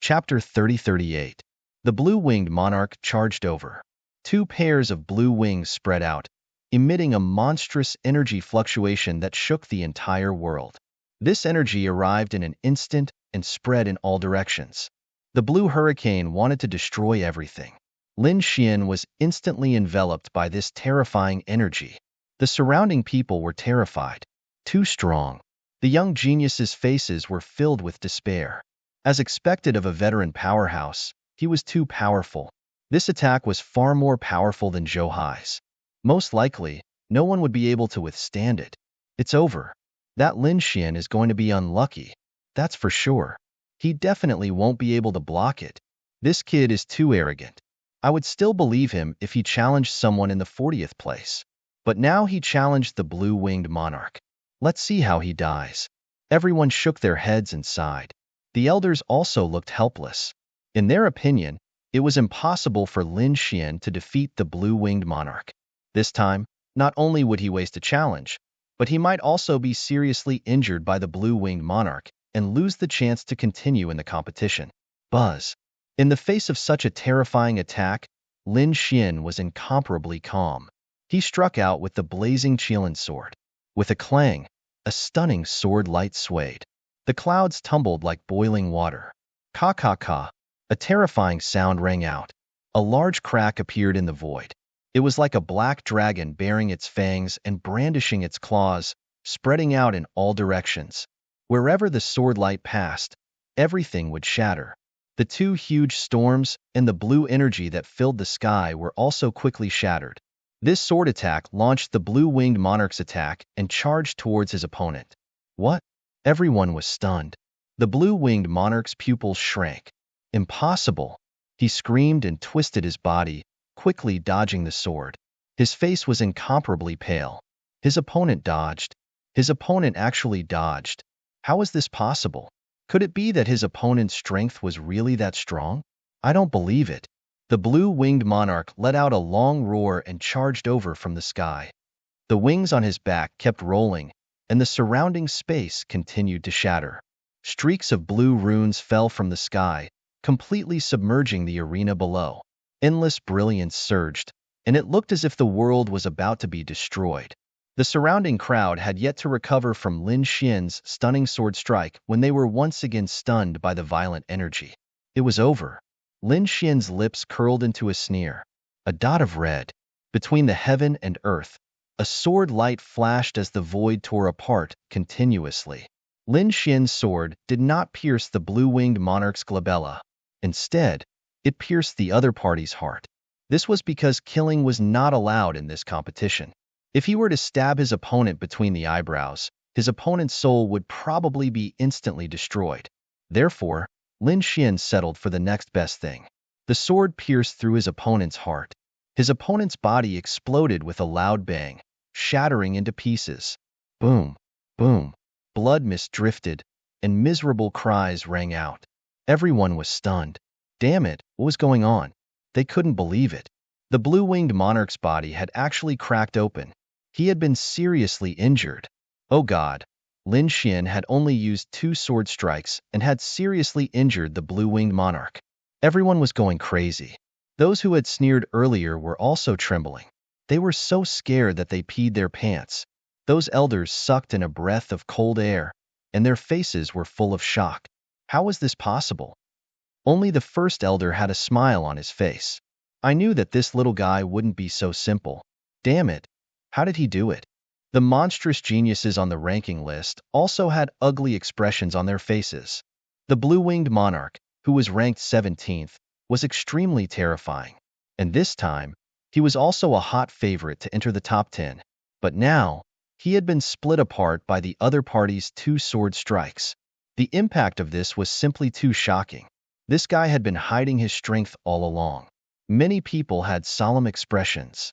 Chapter 3038. The blue-winged monarch charged over. 2 pairs of blue wings spread out, emitting a monstrous energy fluctuation that shook the entire world. This energy arrived in an instant and spread in all directions. The blue hurricane wanted to destroy everything. Lin Xian was instantly enveloped by this terrifying energy. The surrounding people were terrified. Too strong. The young geniuses' faces were filled with despair. As expected of a veteran powerhouse, he was too powerful. This attack was far more powerful than Zhou Hai's. Most likely, no one would be able to withstand it. It's over. That Lin Xian is going to be unlucky. That's for sure. He definitely won't be able to block it. This kid is too arrogant. I would still believe him if he challenged someone in the 40th place. But now he challenged the blue-winged monarch. Let's see how he dies. Everyone shook their heads and sighed. The elders also looked helpless. In their opinion, it was impossible for Lin Xian to defeat the blue-winged monarch. This time, not only would he waste a challenge, but he might also be seriously injured by the blue-winged monarch and lose the chance to continue in the competition. Buzz. In the face of such a terrifying attack, Lin Xian was incomparably calm. He struck out with the blazing Qilin sword. With a clang, a stunning sword light swayed. The clouds tumbled like boiling water. Ka ka ka. A terrifying sound rang out. A large crack appeared in the void. It was like a black dragon baring its fangs and brandishing its claws, spreading out in all directions. Wherever the sword light passed, everything would shatter. The two huge storms and the blue energy that filled the sky were also quickly shattered. This sword attack launched the blue-winged monarch's attack and charged towards his opponent. What? Everyone was stunned. The blue-winged monarch's pupils shrank. Impossible! He screamed and twisted his body, quickly dodging the sword. His face was incomparably pale. His opponent dodged. His opponent actually dodged. How is this possible? Could it be that his opponent's strength was really that strong? I don't believe it. The blue-winged monarch let out a long roar and charged over from the sky. The wings on his back kept rolling, and the surrounding space continued to shatter. Streaks of blue runes fell from the sky, completely submerging the arena below. Endless brilliance surged, and it looked as if the world was about to be destroyed. The surrounding crowd had yet to recover from Lin Xian's stunning sword strike when they were once again stunned by the violent energy. It was over. Lin Xian's lips curled into a sneer. A dot of red. Between the heaven and earth, a sword light flashed as the void tore apart continuously. Lin Xian's sword did not pierce the blue-winged monarch's glabella. Instead, it pierced the other party's heart. This was because killing was not allowed in this competition. If he were to stab his opponent between the eyebrows, his opponent's soul would probably be instantly destroyed. Therefore, Lin Xian settled for the next best thing. The sword pierced through his opponent's heart. His opponent's body exploded with a loud bang, shattering into pieces. Boom, boom. Blood mist drifted, and miserable cries rang out. Everyone was stunned. Damn it, what was going on? They couldn't believe it. The blue-winged monarch's body had actually cracked open. He had been seriously injured. Oh God. Lin Xian had only used 2 sword strikes and had seriously injured the blue-winged monarch. Everyone was going crazy. Those who had sneered earlier were also trembling. They were so scared that they peed their pants. Those elders sucked in a breath of cold air, and their faces were full of shock. How was this possible? Only the first elder had a smile on his face. I knew that this little guy wouldn't be so simple. Damn it. How did he do it? The monstrous geniuses on the ranking list also had ugly expressions on their faces. The blue-winged monarch, who was ranked 17th, was extremely terrifying. And this time, he was also a hot favorite to enter the top 10. But now, he had been split apart by the other party's 2 sword strikes. The impact of this was simply too shocking. This guy had been hiding his strength all along. Many people had solemn expressions.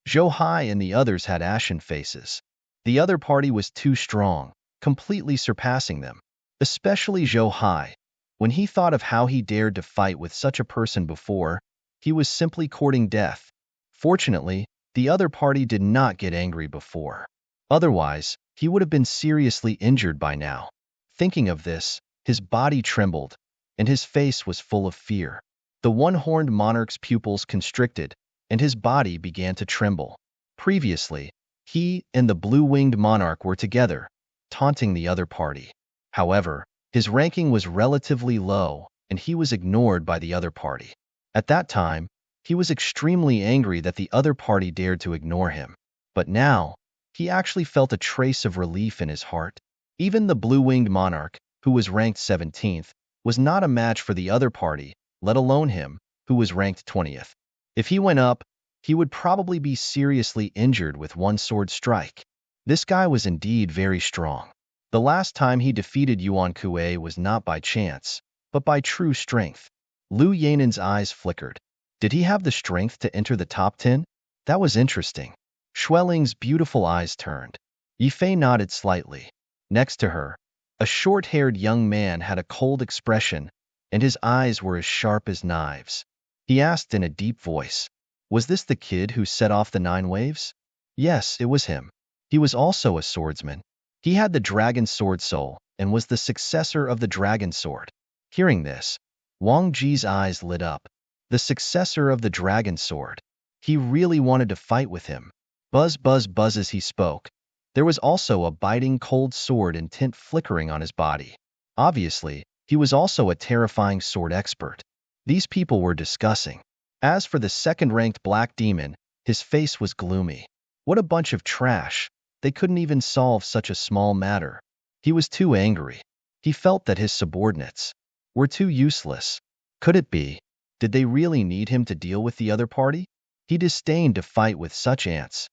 Zhou Hai and the others had ashen faces. The other party was too strong, completely surpassing them. Especially Zhou Hai. When he thought of how he dared to fight with such a person before, he was simply courting death. Fortunately, the other party did not get angry before. Otherwise, he would have been seriously injured by now. Thinking of this, his body trembled, and his face was full of fear. The one-horned monarch's pupils constricted, and his body began to tremble. Previously, he and the blue-winged monarch were together, taunting the other party. However, his ranking was relatively low, and he was ignored by the other party. At that time, he was extremely angry that the other party dared to ignore him. But now, he actually felt a trace of relief in his heart. Even the blue-winged monarch, who was ranked 17th, was not a match for the other party, let alone him, who was ranked 20th. If he went up, he would probably be seriously injured with 1 sword strike. This guy was indeed very strong. The last time he defeated Yuan Kuei was not by chance, but by true strength. Liu Yanen's eyes flickered. Did he have the strength to enter the top 10? That was interesting. Schwelling's beautiful eyes turned. Yifei nodded slightly. Next to her, a short-haired young man had a cold expression, and his eyes were as sharp as knives. He asked in a deep voice, "Was this the kid who set off the 9 waves?" Yes, it was him. He was also a swordsman. He had the dragon sword soul and was the successor of the dragon sword. Hearing this, Wang Ji's eyes lit up. The successor of the dragon sword. He really wanted to fight with him. Buzz, buzz, buzz as he spoke. There was also a biting cold sword and tint flickering on his body. Obviously, he was also a terrifying sword expert. These people were discussing. As for the second-ranked black demon, his face was gloomy. What a bunch of trash. They couldn't even solve such a small matter. He was too angry. He felt that his subordinates were too useless. Could it be? Did they really need him to deal with the other party? He disdained to fight with such ants.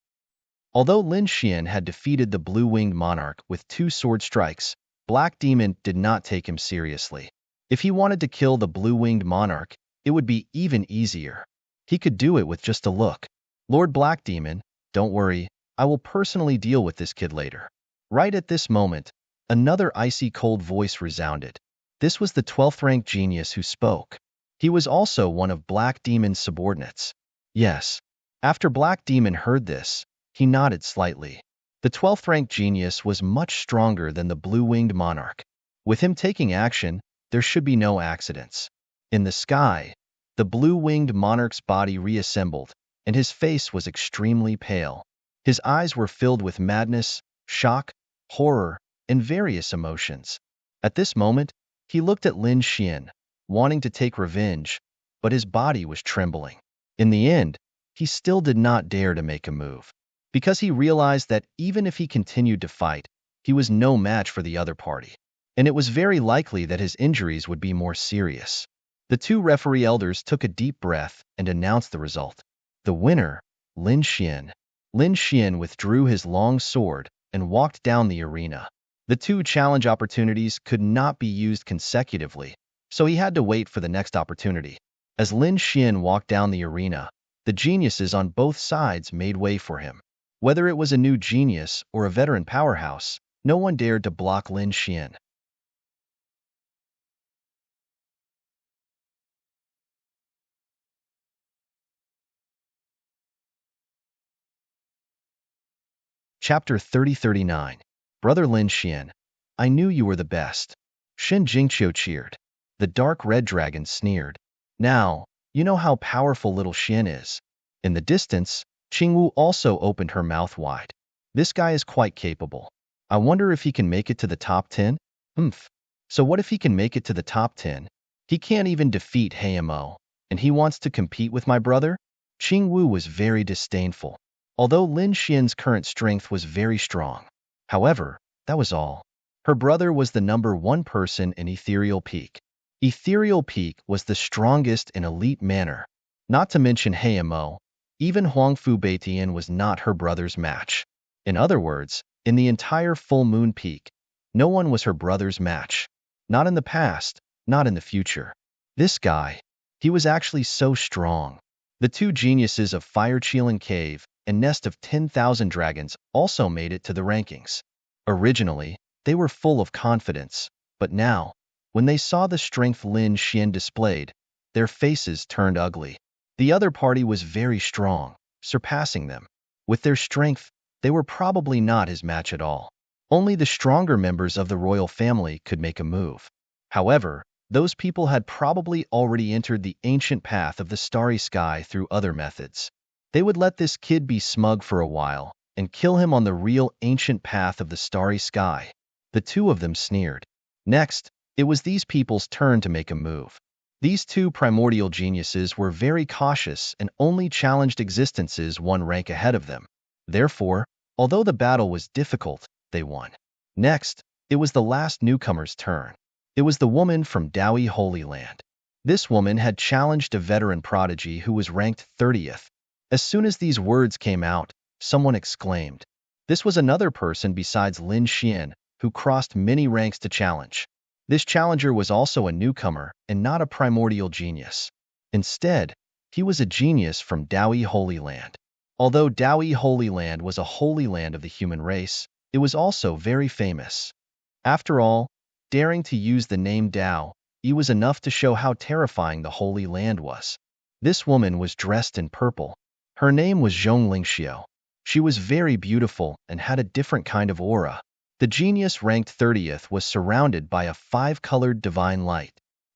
Although Lin Xian had defeated the blue-winged monarch with 2 sword strikes, Black Demon did not take him seriously. If he wanted to kill the blue-winged monarch, it would be even easier. He could do it with just a look. Lord Black Demon, don't worry, I will personally deal with this kid later. Right at this moment, another icy cold voice resounded. This was the 12th-ranked genius who spoke. He was also one of Black Demon's subordinates. Yes. After Black Demon heard this, he nodded slightly. The 12th-ranked genius was much stronger than the blue-winged monarch. With him taking action, there should be no accidents. In the sky, the blue-winged monarch's body reassembled, and his face was extremely pale. His eyes were filled with madness, shock, horror, and various emotions. At this moment, he looked at Lin Xian, wanting to take revenge, but his body was trembling. In the end, he still did not dare to make a move, because he realized that even if he continued to fight, he was no match for the other party, and it was very likely that his injuries would be more serious. The 2 referee elders took a deep breath and announced the result. The winner, Lin Xian. Lin Xian withdrew his long sword and walked down the arena. The 2 challenge opportunities could not be used consecutively, so he had to wait for the next opportunity. As Lin Xian walked down the arena, the geniuses on both sides made way for him. Whether it was a new genius or a veteran powerhouse, no one dared to block Lin Xian. Chapter 3039. Brother Lin Xian, I knew you were the best. Shin Jingqiu cheered. The dark red dragon sneered. Now, you know how powerful little Xian is. In the distance, Qingwu also opened her mouth wide. This guy is quite capable. I wonder if he can make it to the top 10? So what if he can make it to the top 10? He can't even defeat Heimo, and he wants to compete with my brother? Qingwu was very disdainful. Although Lin Xian's current strength was very strong. However, that was all. Her brother was the #1 person in Ethereal Peak. Ethereal Peak was the strongest in elite manner. Not to mention Heimo, even Huangfu Beitian was not her brother's match. In other words, in the entire Full Moon Peak, no one was her brother's match. Not in the past, not in the future. This guy, he was actually so strong. The 2 geniuses of Fire Cheelan Cave and Nest of 10,000 Dragons also made it to the rankings. Originally, they were full of confidence, but now, when they saw the strength Lin Xian displayed, their faces turned ugly. The other party was very strong, surpassing them. With their strength, they were probably not his match at all. Only the stronger members of the royal family could make a move. However, those people had probably already entered the ancient path of the starry sky through other methods. They would let this kid be smug for a while and kill him on the real ancient path of the starry sky. The 2 of them sneered. Next, it was these people's turn to make a move. These 2 primordial geniuses were very cautious and only challenged existences 1 rank ahead of them. Therefore, although the battle was difficult, they won. Next, it was the last newcomer's turn. It was the woman from Daoi Holy Land. This woman had challenged a veteran prodigy who was ranked 30th. As soon as these words came out, someone exclaimed. This was another person besides Lin Xian, who crossed many ranks to challenge. This challenger was also a newcomer and not a primordial genius. Instead, he was a genius from Daoi Holy Land. Although Daoi Holy Land was a holy land of the human race, it was also very famous. After all, daring to use the name Dao, it was enough to show how terrifying the Holy Land was. This woman was dressed in purple. Her name was Zhong Lingxiu. She was very beautiful and had a different kind of aura. The genius ranked 30th was surrounded by a five-colored divine light.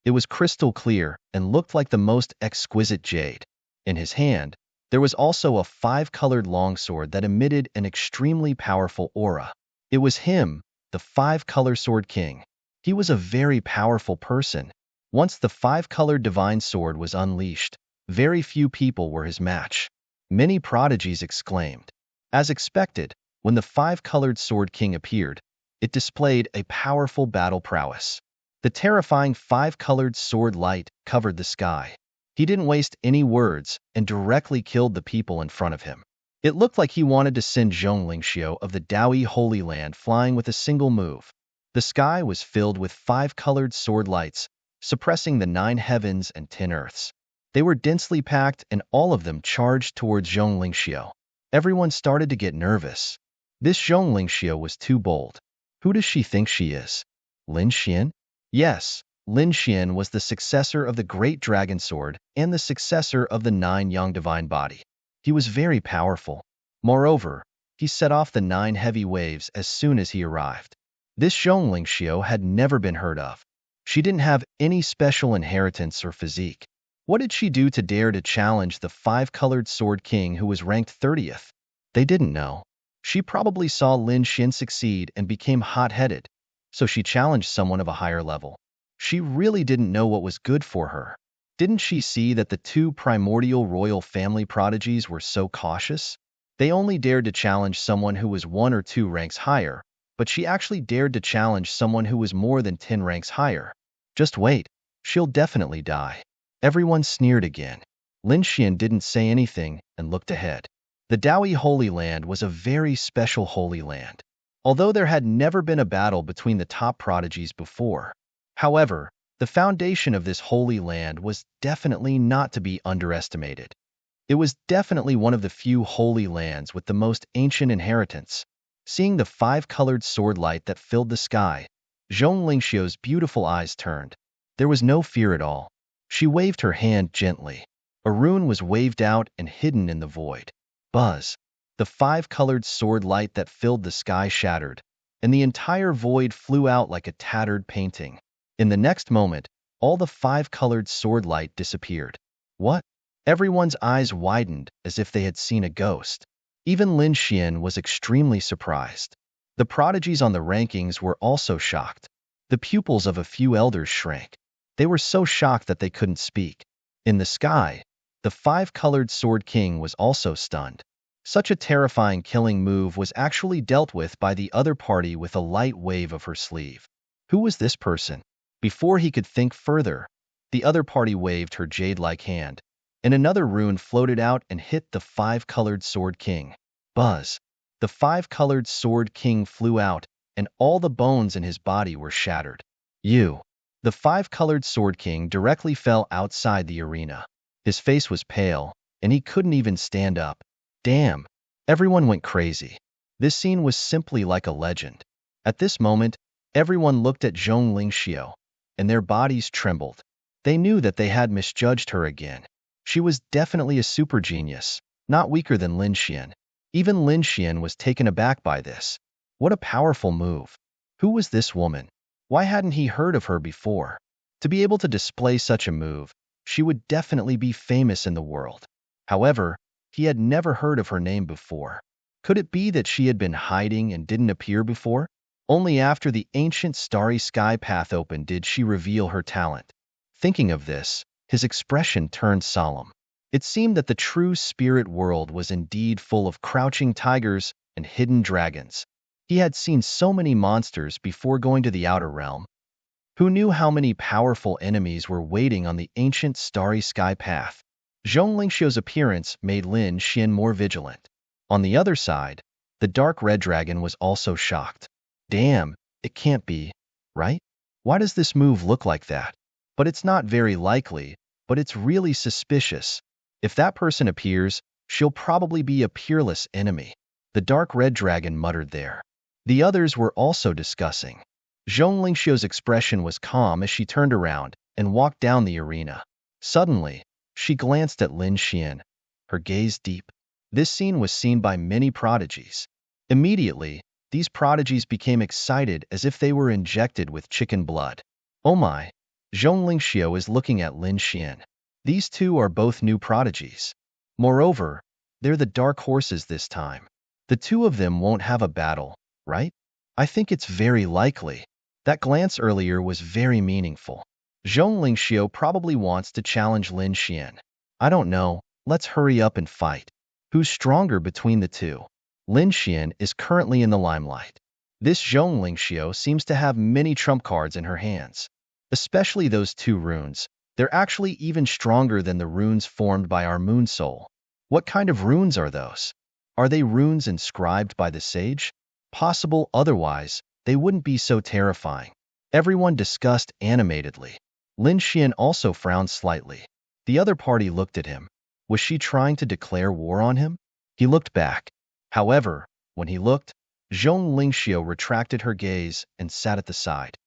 It was crystal clear and looked like the most exquisite jade. In his hand, there was also a five-colored longsword that emitted an extremely powerful aura. It was him, the five-color sword king. He was a very powerful person. Once the five-colored divine sword was unleashed, very few people were his match. Many prodigies exclaimed. As expected, when the five-colored sword king appeared, it displayed a powerful battle prowess. The terrifying five-colored sword light covered the sky. He didn't waste any words and directly killed the people in front of him. It looked like he wanted to send Zhong Lingxiu of the Daoi Holy Land flying with a single move. The sky was filled with five-colored sword lights, suppressing the 9 heavens and 10 earths. They were densely packed and all of them charged towards Zhong Lingxiu. Everyone started to get nervous. This Zhong Lingxiu was too bold. Who does she think she is? Lin Xian? Yes, Lin Xian was the successor of the Great Dragon Sword and the successor of the 9 Yang Divine Body. He was very powerful. Moreover, he set off the 9 heavy waves as soon as he arrived. This Zhong Lingxiu had never been heard of. She didn't have any special inheritance or physique. What did she do to dare to challenge the five-colored sword king who was ranked 30th? They didn't know. She probably saw Lin Xian succeed and became hot-headed, so she challenged someone of a higher level. She really didn't know what was good for her. Didn't she see that the 2 primordial royal family prodigies were so cautious? They only dared to challenge someone who was 1 or 2 ranks higher, but she actually dared to challenge someone who was more than 10 ranks higher. Just wait, she'll definitely die. Everyone sneered again. Lin Xian didn't say anything and looked ahead. The Daoi Holy Land was a very special holy land. Although there had never been a battle between the top prodigies before. However, the foundation of this holy land was definitely not to be underestimated. It was definitely one of the few holy lands with the most ancient inheritance. Seeing the five-colored sword light that filled the sky, Zhong Lingxiu's beautiful eyes turned. There was no fear at all. She waved her hand gently. A rune was waved out and hidden in the void. Buzz! The five-colored sword light that filled the sky shattered, and the entire void flew out like a tattered painting. In the next moment, all the five-colored sword light disappeared. What? Everyone's eyes widened as if they had seen a ghost. Even Lin Xian was extremely surprised. The prodigies on the rankings were also shocked. The pupils of a few elders shrank. They were so shocked that they couldn't speak. In the sky, the five-colored sword king was also stunned. Such a terrifying killing move was actually dealt with by the other party with a light wave of her sleeve. Who was this person? Before he could think further, the other party waved her jade-like hand, and another rune floated out and hit the five-colored sword king. Buzz! The five-colored sword king flew out, and all the bones in his body were shattered. You! The five-colored sword king directly fell outside the arena. His face was pale, and he couldn't even stand up. Damn! Everyone went crazy. This scene was simply like a legend. At this moment, everyone looked at Zhong Lingxiu, and their bodies trembled. They knew that they had misjudged her again. She was definitely a super genius, not weaker than Lin Xian. Even Lin Xian was taken aback by this. What a powerful move. Who was this woman? Why hadn't he heard of her before? To be able to display such a move, she would definitely be famous in the world. However, he had never heard of her name before. Could it be that she had been hiding and didn't appear before? Only after the ancient starry sky path opened did she reveal her talent. Thinking of this, his expression turned solemn. It seemed that the true spirit world was indeed full of crouching tigers and hidden dragons. He had seen so many monsters before going to the outer realm. Who knew how many powerful enemies were waiting on the ancient starry sky path? Zhong Lingxiu's appearance made Lin Xian more vigilant. On the other side, the dark red dragon was also shocked. Damn, it can't be, right? Why does this move look like that? But it's not very likely, but it's really suspicious. If that person appears, she'll probably be a peerless enemy. The dark red dragon muttered there. The others were also discussing. Zhong Lingxiu's expression was calm as she turned around and walked down the arena. Suddenly, she glanced at Lin Xian, her gaze deep. This scene was seen by many prodigies. Immediately, these prodigies became excited as if they were injected with chicken blood. Oh my! Zhong Lingxiu is looking at Lin Xian. These two are both new prodigies. Moreover, they're the dark horses this time. The two of them won't have a battle, right? I think it's very likely. That glance earlier was very meaningful. Zhong Lingxiu probably wants to challenge Lin Xian. I don't know, let's hurry up and fight. Who's stronger between the two? Lin Xian is currently in the limelight. This Zhong Lingxiu seems to have many trump cards in her hands. Especially those two runes. They're actually even stronger than the runes formed by our moon soul. What kind of runes are those? Are they runes inscribed by the sage? Possible otherwise, they wouldn't be so terrifying. Everyone discussed animatedly. Lin Xian also frowned slightly. The other party looked at him. Was she trying to declare war on him? He looked back. However, when he looked, Zhong Lingxiu retracted her gaze and sat at the side.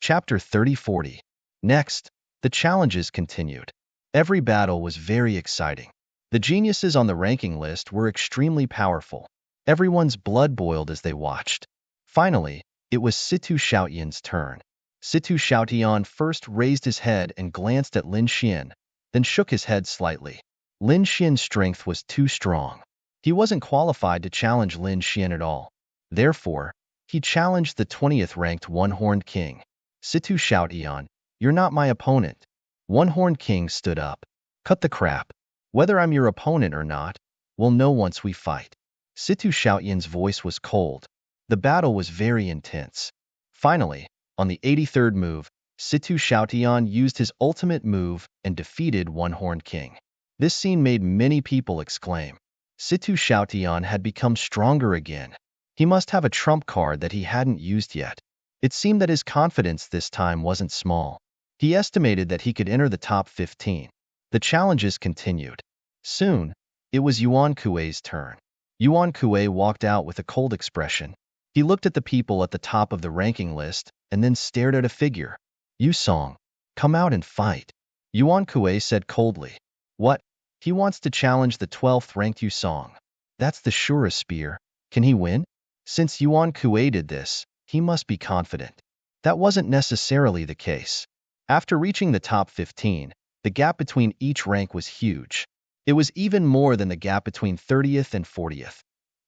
Chapter 30-40. Next, the challenges continued. Every battle was very exciting. The geniuses on the ranking list were extremely powerful. Everyone's blood boiled as they watched. Finally, it was Situ Xiaotian's turn. Situ Xiaotian first raised his head and glanced at Lin Xian, then shook his head slightly. Lin Xian's strength was too strong. He wasn't qualified to challenge Lin Xian at all. Therefore, he challenged the 20th ranked One-Horned King. Situ Xiaotian, you're not my opponent. One-Horned King stood up. Cut the crap. Whether I'm your opponent or not, we'll know once we fight. Situ Xiaotian's voice was cold. The battle was very intense. Finally, on the 83rd move, Situ Xiaotian used his ultimate move and defeated One-Horned King. This scene made many people exclaim. Situ Xiaotian had become stronger again. He must have a trump card that he hadn't used yet. It seemed that his confidence this time wasn't small. He estimated that he could enter the top 15. The challenges continued. Soon, it was Yuan Kuei's turn. Yuan Kuei walked out with a cold expression. He looked at the people at the top of the ranking list and then stared at a figure. Yu Song, come out and fight. Yuan Kuei said coldly. What? He wants to challenge the 12th ranked Yu Song. That's the surest spear. Can he win? Since Yuan Kuei did this, he must be confident. That wasn't necessarily the case. After reaching the top 15, the gap between each rank was huge. It was even more than the gap between 30th and 40th.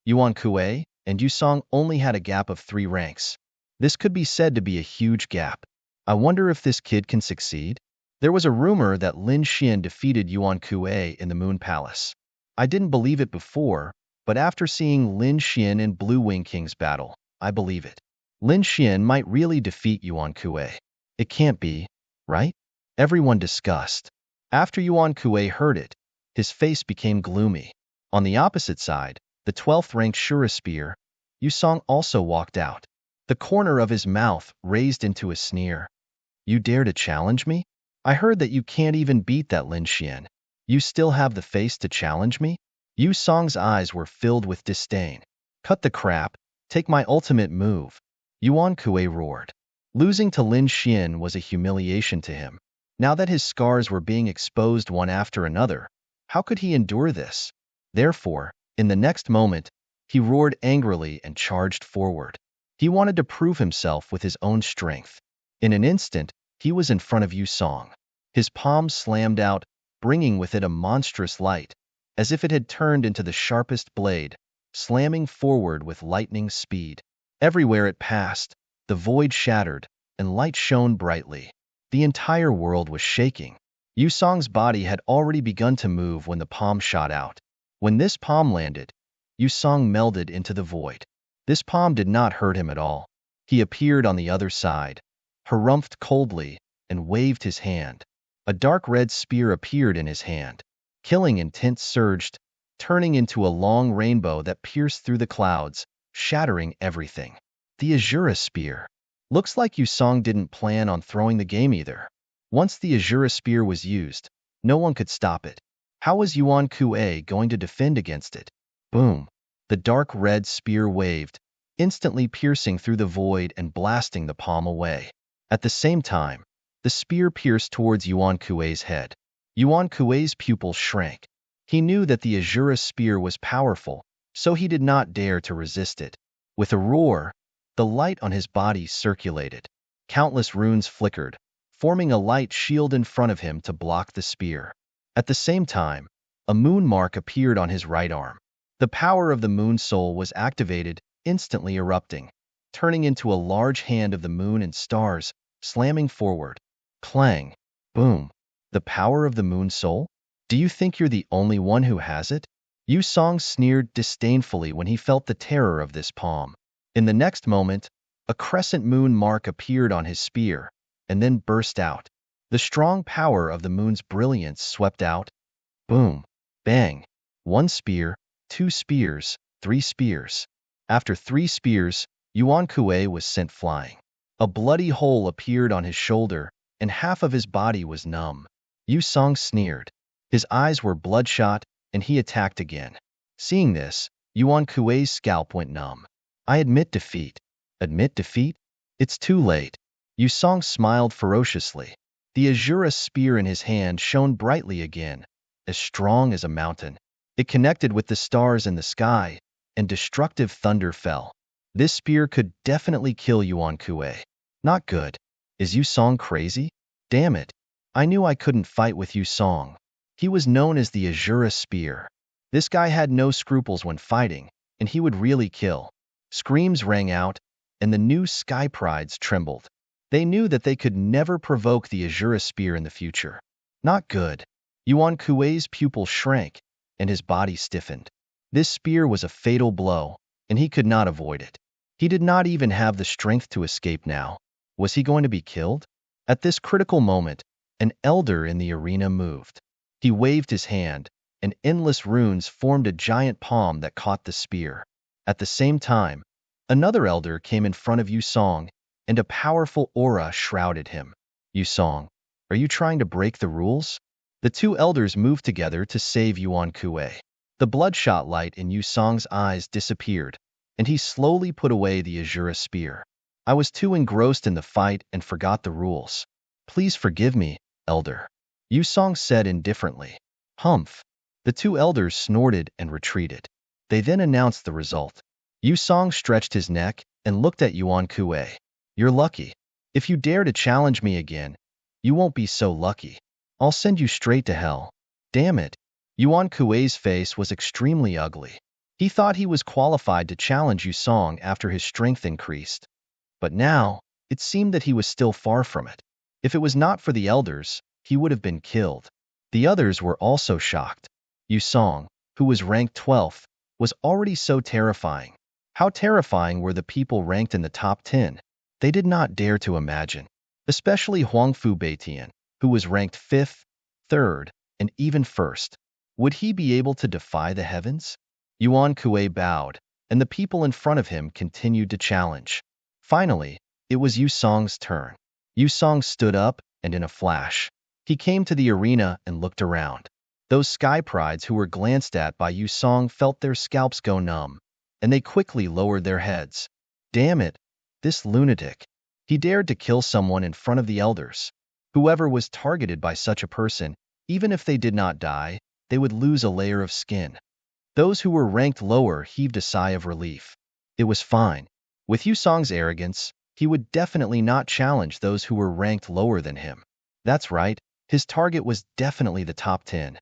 Yuan Kuei and Yu Song only had a gap of 3 ranks. This could be said to be a huge gap. I wonder if this kid can succeed? There was a rumor that Lin Xian defeated Yuan Kuei in the Moon Palace. I didn't believe it before, but after seeing Lin Xian and Blue Wing King's battle, I believe it. Lin Xian might really defeat Yuan Kuei. It can't be, right? Everyone discussed. After Yuan Kuei heard it, his face became gloomy. On the opposite side, the 12th ranked Shura Spear, Yu Song also walked out. The corner of his mouth raised into a sneer. You dare to challenge me? I heard that you can't even beat that Lin Xian. You still have the face to challenge me? Yu Song's eyes were filled with disdain. Cut the crap, take my ultimate move. Yuan Kuei roared. Losing to Lin Xian was a humiliation to him. Now that his scars were being exposed one after another, how could he endure this? Therefore, in the next moment, he roared angrily and charged forward. He wanted to prove himself with his own strength. In an instant, he was in front of Yu Song. His palm slammed out, bringing with it a monstrous light, as if it had turned into the sharpest blade, slamming forward with lightning speed. Everywhere it passed, the void shattered, and light shone brightly. The entire world was shaking. Yu Song's body had already begun to move when the palm shot out. When this palm landed, Yu Song melded into the void. This palm did not hurt him at all. He appeared on the other side, harumphed coldly, and waved his hand. A dark red spear appeared in his hand. Killing intent surged, turning into a long rainbow that pierced through the clouds, shattering everything. The Azura spear. Looks like Yusong didn't plan on throwing the game either. Once the Azura spear was used, no one could stop it. How was Yuan Kuei going to defend against it? Boom! The dark red spear waved, instantly piercing through the void and blasting the palm away. At the same time, the spear pierced towards Yuan Kuei's head. Yuan Kuei's pupils shrank. He knew that the Azura spear was powerful, so he did not dare to resist it. With a roar, the light on his body circulated. Countless runes flickered, forming a light shield in front of him to block the spear. At the same time, a moon mark appeared on his right arm. The power of the moon soul was activated, instantly erupting, turning into a large hand of the moon and stars, slamming forward. Clang! Boom! The power of the moon soul? Do you think you're the only one who has it? Yu Song sneered disdainfully when he felt the terror of this palm. In the next moment, a crescent moon mark appeared on his spear, and then burst out. The strong power of the moon's brilliance swept out. Boom! Bang! 1 spear, 2 spears, 3 spears. After 3 spears, Yuan Kuei was sent flying. A bloody hole appeared on his shoulder, and half of his body was numb. Yu Song sneered. His eyes were bloodshot, and he attacked again. Seeing this, Yuan Kuei's scalp went numb. I admit defeat. Admit defeat? It's too late. Yu Song smiled ferociously. The Azura spear in his hand shone brightly again, as strong as a mountain. It connected with the stars in the sky, and destructive thunder fell. This spear could definitely kill Yuan Kuei. Not good. Is Yu Song crazy? Damn it. I knew I couldn't fight with Yu Song. He was known as the Azura spear. This guy had no scruples when fighting, and he would really kill. Screams rang out, and the new Sky Prides trembled. They knew that they could never provoke the Azura spear in the future. Not good. Yuan Kuei's pupil shrank, and his body stiffened. This spear was a fatal blow, and he could not avoid it. He did not even have the strength to escape now. Was he going to be killed? At this critical moment, an elder in the arena moved. He waved his hand, and endless runes formed a giant palm that caught the spear. At the same time, another elder came in front of Yu Song, and a powerful aura shrouded him. Yu Song, are you trying to break the rules? The two elders moved together to save Yuan Kuei. The bloodshot light in Yu Song's eyes disappeared, and he slowly put away the Azura spear. I was too engrossed in the fight and forgot the rules. Please forgive me, elder. Yu Song said indifferently. Humph. The two elders snorted and retreated. They then announced the result. Yu Song stretched his neck and looked at Yuan Kuei. You're lucky. If you dare to challenge me again, you won't be so lucky. I'll send you straight to hell. Damn it. Yuan Kuei's face was extremely ugly. He thought he was qualified to challenge Yu Song after his strength increased. But now, it seemed that he was still far from it. If it was not for the elders, he would have been killed. The others were also shocked. Yu Song, who was ranked 12th, was already so terrifying. How terrifying were the people ranked in the top 10? They did not dare to imagine. Especially Huangfu Beitian, who was ranked 5th, 3rd, and even 1st. Would he be able to defy the heavens? Yuan Kuei bowed, and the people in front of him continued to challenge. Finally, it was Yu Song's turn. Yu Song stood up, and in a flash, he came to the arena and looked around. Those Sky Prides who were glanced at by Yu Song felt their scalps go numb, and they quickly lowered their heads. Damn it, this lunatic. He dared to kill someone in front of the elders. Whoever was targeted by such a person, even if they did not die, they would lose a layer of skin. Those who were ranked lower heaved a sigh of relief. It was fine. With Yu Song's arrogance, he would definitely not challenge those who were ranked lower than him. That's right, his target was definitely the top 10.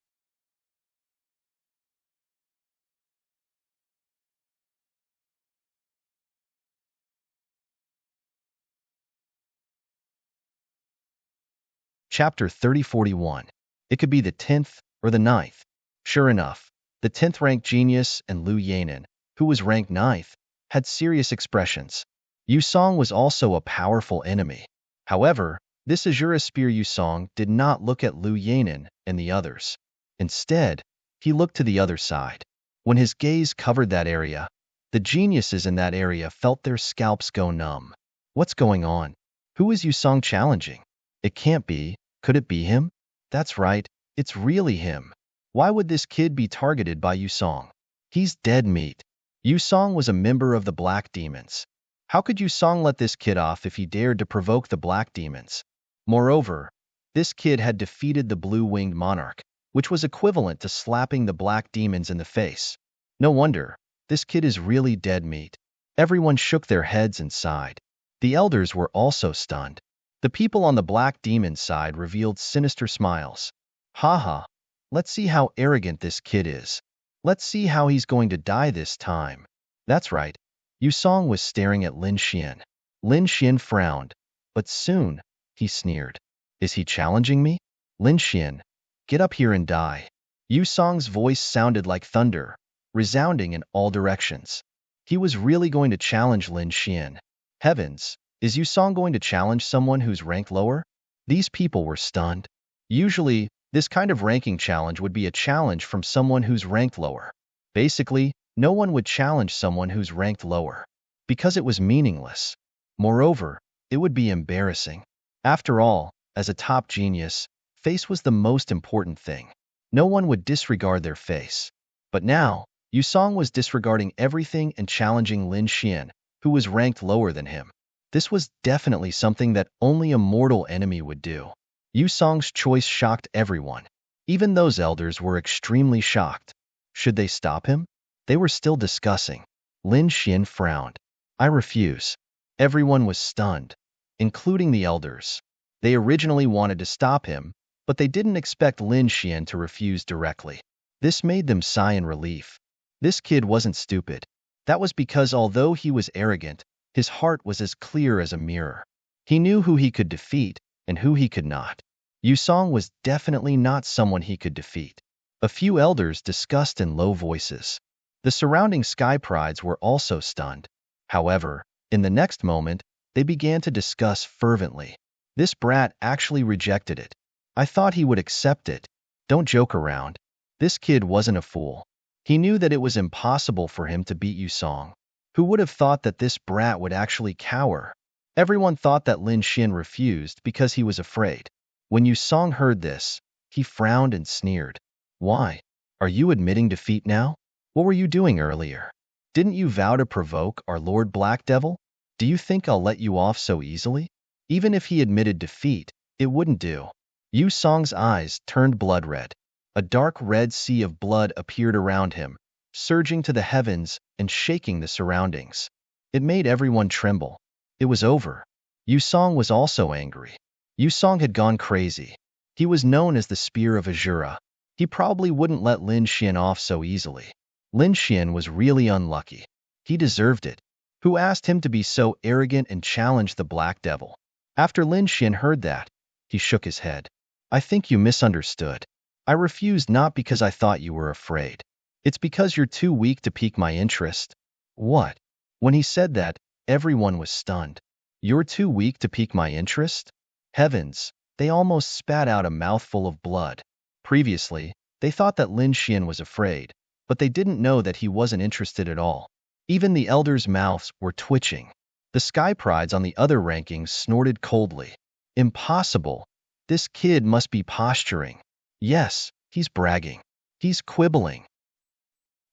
Chapter 3041. It could be the 10th or the 9th. Sure enough, the 10th ranked genius and Lu Yanan, who was ranked 9th, had serious expressions. Yu Song was also a powerful enemy. However, This Azura spear Yusong did not look at Liu Yanin and the others. Instead, he looked to the other side. When his gaze covered that area, the geniuses in that area felt their scalps go numb. What's going on? Who is Yusong challenging? It can't be. Could it be him? That's right, it's really him. Why would this kid be targeted by Yusong? He's dead meat. Yusong was a member of the Black Demons. How could Yusong let this kid off if he dared to provoke the Black Demons? Moreover, this kid had defeated the Blue-Winged Monarch, which was equivalent to slapping the Black Demons in the face. No wonder, this kid is really dead meat. Everyone shook their heads and sighed. The elders were also stunned. The people on the Black Demon side revealed sinister smiles. Haha, let's see how arrogant this kid is. Let's see how he's going to die this time. That's right. Yusong was staring at Lin Xian. Lin Xian frowned, but soon, he sneered. Is he challenging me? Lin Xian, get up here and die. Yusong's voice sounded like thunder, resounding in all directions. He was really going to challenge Lin Xian. Heavens, is Yusong going to challenge someone who's ranked lower? These people were stunned. Usually, this kind of ranking challenge would be a challenge from someone who's ranked lower. Basically, no one would challenge someone who's ranked lower, because it was meaningless. Moreover, it would be embarrassing. After all, as a top genius, face was the most important thing. No one would disregard their face. But now, Yusong was disregarding everything and challenging Lin Xian, who was ranked lower than him. This was definitely something that only a mortal enemy would do. Yusong's choice shocked everyone. Even those elders were extremely shocked. Should they stop him? They were still discussing. Lin Xian frowned. I refuse. Everyone was stunned, including the elders. They originally wanted to stop him, but they didn't expect Lin Xian to refuse directly. This made them sigh in relief. This kid wasn't stupid. That was because although he was arrogant, his heart was as clear as a mirror. He knew who he could defeat and who he could not. Yusong was definitely not someone he could defeat. A few elders discussed in low voices. The surrounding sky prides were also stunned. However, in the next moment, they began to discuss fervently. This brat actually rejected it. I thought he would accept it. Don't joke around. This kid wasn't a fool. He knew that it was impossible for him to beat Yusong. Who would have thought that this brat would actually cower? Everyone thought that Lin Xian refused because he was afraid. When Yusong heard this, he frowned and sneered. Why? Are you admitting defeat now? What were you doing earlier? Didn't you vow to provoke our Lord Black Devil? Do you think I'll let you off so easily? Even if he admitted defeat, it wouldn't do. Yusong's eyes turned blood red. A dark red sea of blood appeared around him, surging to the heavens and shaking the surroundings. It made everyone tremble. It was over. Yusong was also angry. Yusong had gone crazy. He was known as the Spear of Azura. He probably wouldn't let Lin Xian off so easily. Lin Xian was really unlucky. He deserved it. Who asked him to be so arrogant and challenge the Black Devil? After Lin Xian heard that, he shook his head. I think you misunderstood. I refused not because I thought you were afraid. It's because you're too weak to pique my interest. What? When he said that, everyone was stunned. You're too weak to pique my interest? Heavens, they almost spat out a mouthful of blood. Previously, they thought that Lin Xian was afraid, but they didn't know that he wasn't interested at all. Even the elders' mouths were twitching. The sky prides on the other rankings snorted coldly. Impossible. This kid must be posturing. Yes, he's bragging. He's quibbling.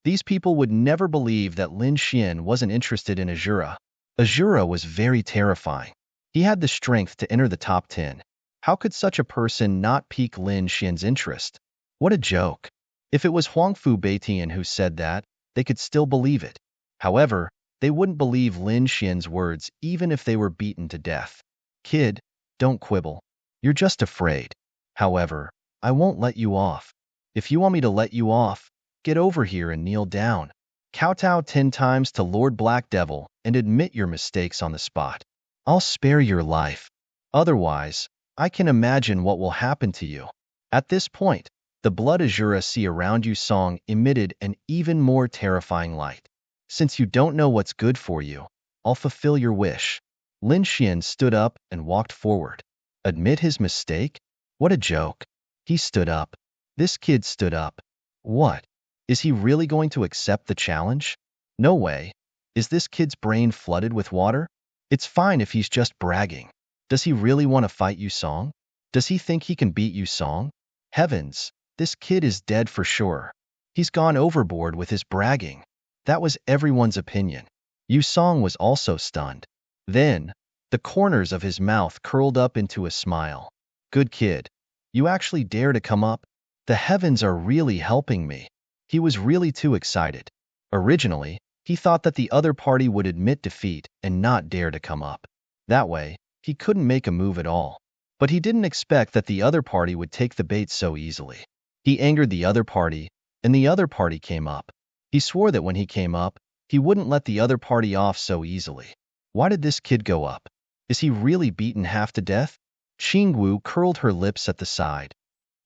These people would never believe that Lin Xian wasn't interested in Azura. Azura was very terrifying. He had the strength to enter the top 10. How could such a person not pique Lin Xian's interest? What a joke. If it was Huangfu Beitian who said that, they could still believe it. However, they wouldn't believe Lin Xian's words even if they were beaten to death. Kid, don't quibble. You're just afraid. However, I won't let you off. If you want me to let you off, get over here and kneel down. Kowtow 10 times to Lord Black Devil and admit your mistakes on the spot. I'll spare your life. Otherwise, I can imagine what will happen to you. At this point, the blood Azura sea around Yusong emitted an even more terrifying light. Since you don't know what's good for you, I'll fulfill your wish. Lin Xian stood up and walked forward. Admit his mistake? What a joke. He stood up. This kid stood up. What? Is he really going to accept the challenge? No way. Is this kid's brain flooded with water? It's fine if he's just bragging. Does he really want to fight Yu Song? Does he think he can beat Yu Song? Heavens, this kid is dead for sure. He's gone overboard with his bragging. That was everyone's opinion. Yu Song was also stunned. Then, the corners of his mouth curled up into a smile. Good kid. You actually dare to come up? The heavens are really helping me. He was really too excited. Originally, he thought that the other party would admit defeat and not dare to come up. That way, he couldn't make a move at all. But he didn't expect that the other party would take the bait so easily. He angered the other party, and the other party came up. He swore that when he came up, he wouldn't let the other party off so easily. Why did this kid go up? Is he really beaten half to death? Qingwu curled her lips at the side.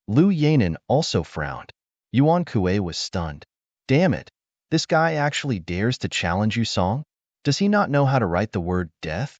Lu Yanan also frowned. Yuan Kue was stunned. Damn it, this guy actually dares to challenge Yu Song? Does he not know how to write the word death?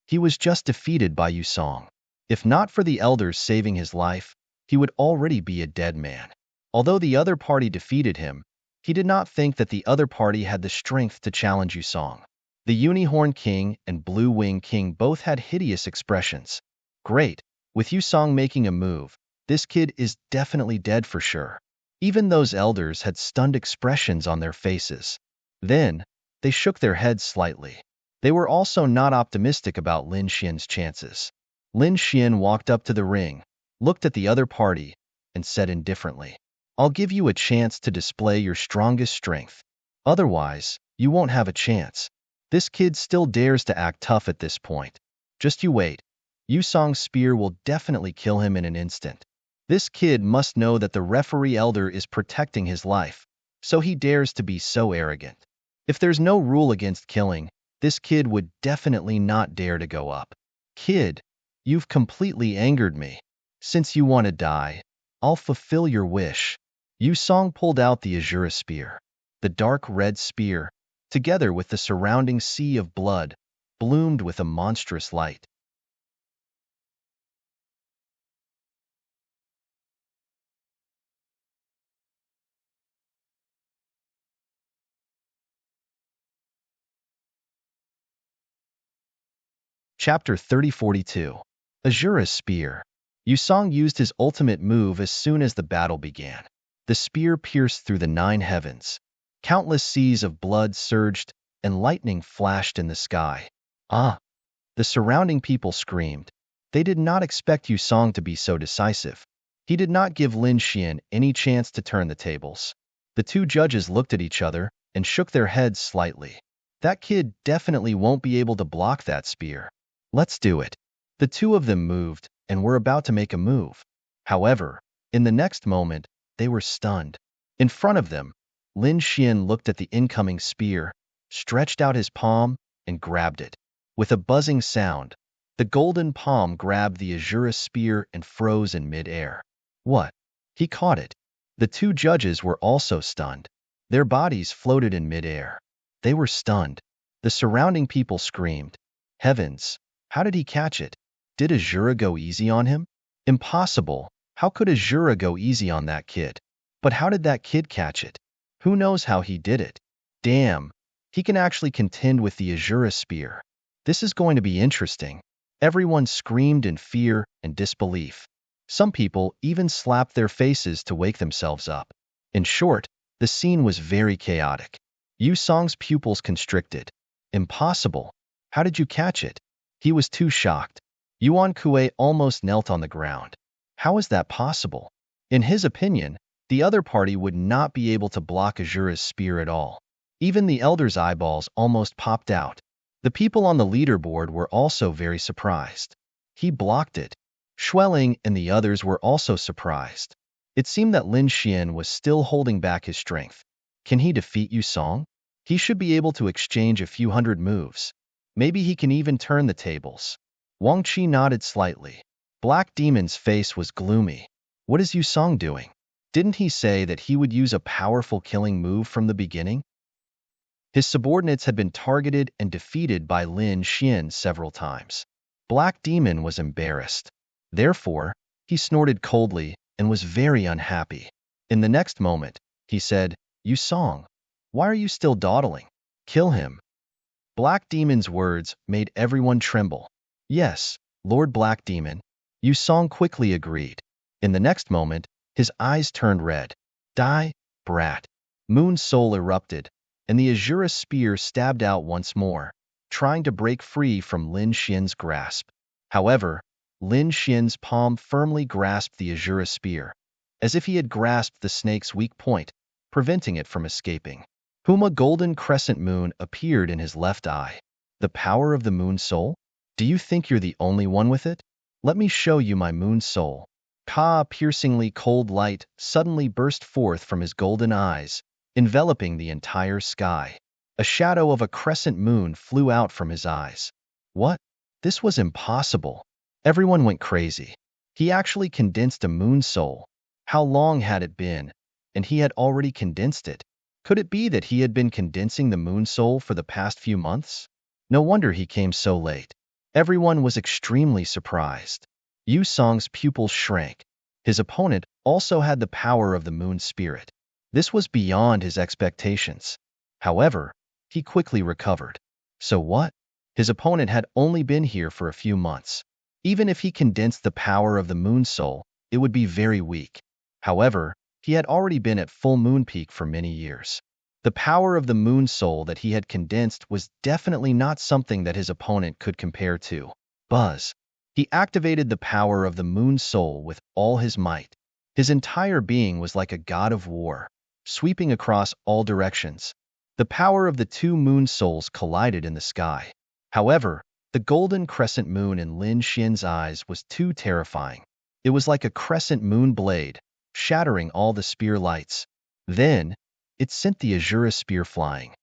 He was just defeated by Yu Song. If not for the elders saving his life, he would already be a dead man. Although the other party defeated him, he did not think that the other party had the strength to challenge Yu Song. The Unicorn King and Blue Wing King both had hideous expressions. Great, with Yu Song making a move, this kid is definitely dead for sure. Even those elders had stunned expressions on their faces. Then, they shook their heads slightly. They were also not optimistic about Lin Xian's chances. Lin Xian walked up to the ring, looked at the other party, and said indifferently, I'll give you a chance to display your strongest strength. Otherwise, you won't have a chance. This kid still dares to act tough at this point. Just you wait. Yu Song's spear will definitely kill him in an instant. This kid must know that the referee elder is protecting his life, so he dares to be so arrogant. If there's no rule against killing, this kid would definitely not dare to go up. Kid, you've completely angered me. Since you want to die, I'll fulfill your wish. Yu Song pulled out the Azura spear. The dark red spear, together with the surrounding sea of blood, bloomed with a monstrous light. Chapter 3042. Azura's Spear. Yu Song used his ultimate move as soon as the battle began. The spear pierced through the 9 heavens. Countless seas of blood surged, and lightning flashed in the sky. Ah! The surrounding people screamed. They did not expect Yu Song to be so decisive. He did not give Lin Xian any chance to turn the tables. The 2 judges looked at each other and shook their heads slightly. That kid definitely won't be able to block that spear. Let's do it. The 2 of them moved and were about to make a move. However, in the next moment, they were stunned. In front of them, Lin Xian looked at the incoming spear, stretched out his palm, and grabbed it. With a buzzing sound, the golden palm grabbed the Azura spear and froze in mid-air. What? He caught it. The 2 judges were also stunned. Their bodies floated in mid-air. They were stunned. The surrounding people screamed. Heavens! How did he catch it? Did Azura go easy on him? Impossible. How could Azura go easy on that kid? But how did that kid catch it? Who knows how he did it? Damn, he can actually contend with the Azura spear. This is going to be interesting. Everyone screamed in fear and disbelief. Some people even slapped their faces to wake themselves up. In short, the scene was very chaotic. Yu Song's pupils constricted. Impossible. How did you catch it? He was too shocked. Yuan Kue almost knelt on the ground. How is that possible? In his opinion, the other party would not be able to block Azura's spear at all. Even the elder's eyeballs almost popped out. The people on the leaderboard were also very surprised. He blocked it. Schwelling and the others were also surprised. It seemed that Lin Xian was still holding back his strength. Can he defeat Yu Song? He should be able to exchange a few hundred moves. Maybe he can even turn the tables. Wang Qi nodded slightly. Black Demon's face was gloomy. What is Yu Song doing? Didn't he say that he would use a powerful killing move from the beginning? His subordinates had been targeted and defeated by Lin Xian several times. Black Demon was embarrassed. Therefore, he snorted coldly and was very unhappy. In the next moment, he said, "You Song, why are you still dawdling? Kill him." Black Demon's words made everyone tremble. "Yes, Lord Black Demon," Yu Song quickly agreed. In the next moment, his eyes turned red. "Die, brat." Moon Soul erupted, and the Azura spear stabbed out once more, trying to break free from Lin Xian's grasp. However, Lin Xian's palm firmly grasped the Azura spear, as if he had grasped the snake's weak point, preventing it from escaping. A golden crescent moon appeared in his left eye. "The power of the Moon Soul? Do you think you're the only one with it? Let me show you my Moon Soul." A piercingly cold light suddenly burst forth from his golden eyes, enveloping the entire sky. A shadow of a crescent moon flew out from his eyes. What? This was impossible. Everyone went crazy. He actually condensed a Moon Soul. How long had it been? And he had already condensed it. Could it be that he had been condensing the Moon Soul for the past few months? No wonder he came so late. Everyone was extremely surprised. Yu Song's pupils shrank. His opponent also had the power of the Moon Spirit. This was beyond his expectations. However, he quickly recovered. So what? His opponent had only been here for a few months. Even if he condensed the power of the Moon Soul, it would be very weak. However, he had already been at full moon peak for many years. The power of the Moon Soul that he had condensed was definitely not something that his opponent could compare to. Buzz. He activated the power of the Moon Soul with all his might. His entire being was like a god of war, sweeping across all directions. The power of the two Moon Souls collided in the sky. However, the golden crescent moon in Lin Xian's eyes was too terrifying. It was like a crescent moon blade, shattering all the spear lights. Then, it sent the Azura spear flying.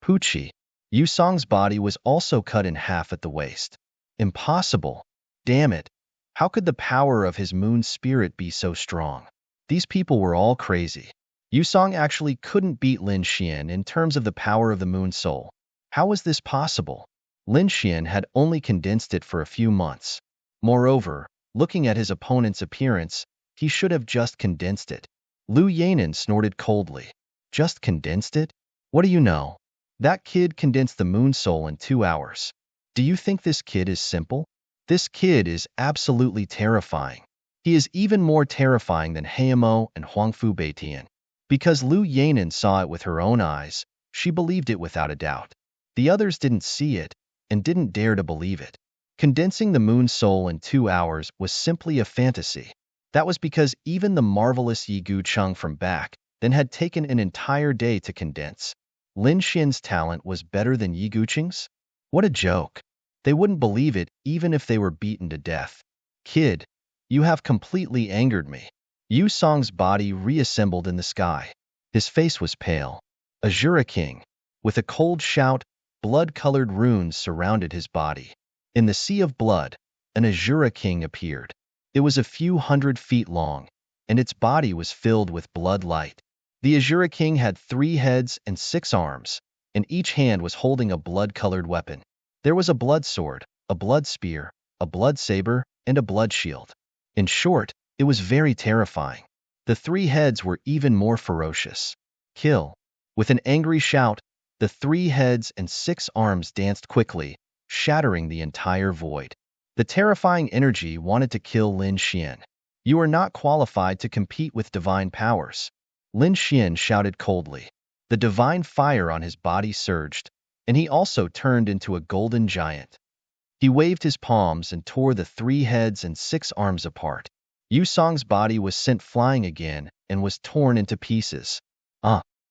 Poochie. Yu Song's body was also cut in half at the waist. Impossible. Damn it. How could the power of his moon spirit be so strong? These people were all crazy. Yu Song actually couldn't beat Lin Xian in terms of the power of the Moon Soul. How was this possible? Lin Xian had only condensed it for a few months. Moreover, looking at his opponent's appearance, he should have just condensed it. Lu Yanan snorted coldly. Just condensed it? What do you know? That kid condensed the Moon Soul in 2 hours. Do you think this kid is simple? This kid is absolutely terrifying. He is even more terrifying than Heimo and Huangfu Beitian. Because Lu Yanan saw it with her own eyes, she believed it without a doubt. The others didn't see it, and didn't dare to believe it. Condensing the Moon Soul in 2 hours was simply a fantasy. That was because even the marvelous Yi Gucheng from back then had taken an entire day to condense. Lin Xian's talent was better than Yi Gucheng's? What a joke. They wouldn't believe it even if they were beaten to death. Kid, you have completely angered me. Yu Song's body reassembled in the sky. His face was pale. Azura King. With a cold shout, blood-colored runes surrounded his body. In the sea of blood, an Azura King appeared. It was a few 100 feet long, and its body was filled with blood light. The Azura King had 3 heads and 6 arms, and each hand was holding a blood-colored weapon. There was a blood sword, a blood spear, a blood saber, and a blood shield. In short, it was very terrifying. The 3 heads were even more ferocious. Kill. With an angry shout, the 3 heads and 6 arms danced quickly, shattering the entire void. The terrifying energy wanted to kill Lin Xian. You are not qualified to compete with divine powers. Lin Xian shouted coldly. The divine fire on his body surged, and he also turned into a golden giant. He waved his palms and tore the 3 heads and 6 arms apart. Yu Song's body was sent flying again and was torn into pieces.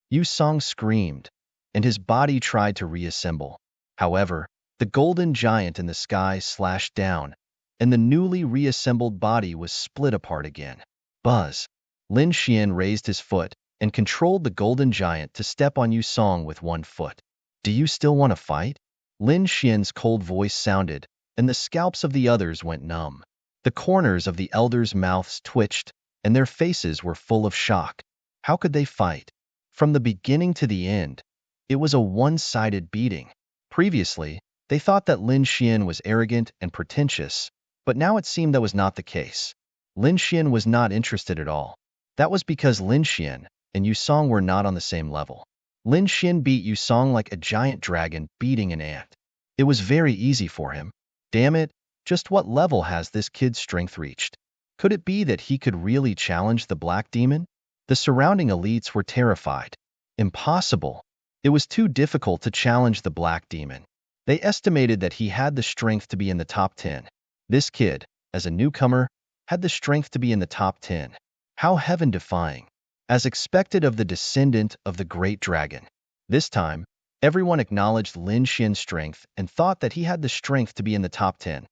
Yu Song screamed, and his body tried to reassemble. However, the golden giant in the sky slashed down, and the newly reassembled body was split apart again. Buzz. Lin Xian raised his foot and controlled the golden giant to step on Yu Song with 1 foot. Do you still want to fight? Lin Xian's cold voice sounded, and the scalps of the others went numb. The corners of the elders' mouths twitched, and their faces were full of shock. How could they fight? From the beginning to the end, it was a one-sided beating. Previously, they thought that Lin Xian was arrogant and pretentious, But now it seemed that was not the case. Lin Xian was not interested at all. That was because Lin Xian and Yu Song were not on the same level. Lin Xian beat Yu Song like a giant dragon beating an ant. It was very easy for him. Damn it, just what level has this kid's strength reached? Could it be that he could really challenge the Black Demon? The surrounding elites were terrified. Impossible. It was too difficult to challenge the Black Demon. They estimated that he had the strength to be in the top 10. This kid, as a newcomer, had the strength to be in the top 10. How heaven-defying. As expected of the descendant of the great dragon. This time, everyone acknowledged Lin Xian's strength and thought that he had the strength to be in the top 10.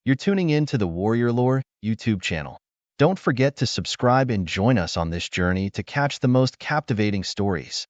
You're tuning in to the Warrior Lore YouTube channel. Don't forget to subscribe and join us on this journey to catch the most captivating stories.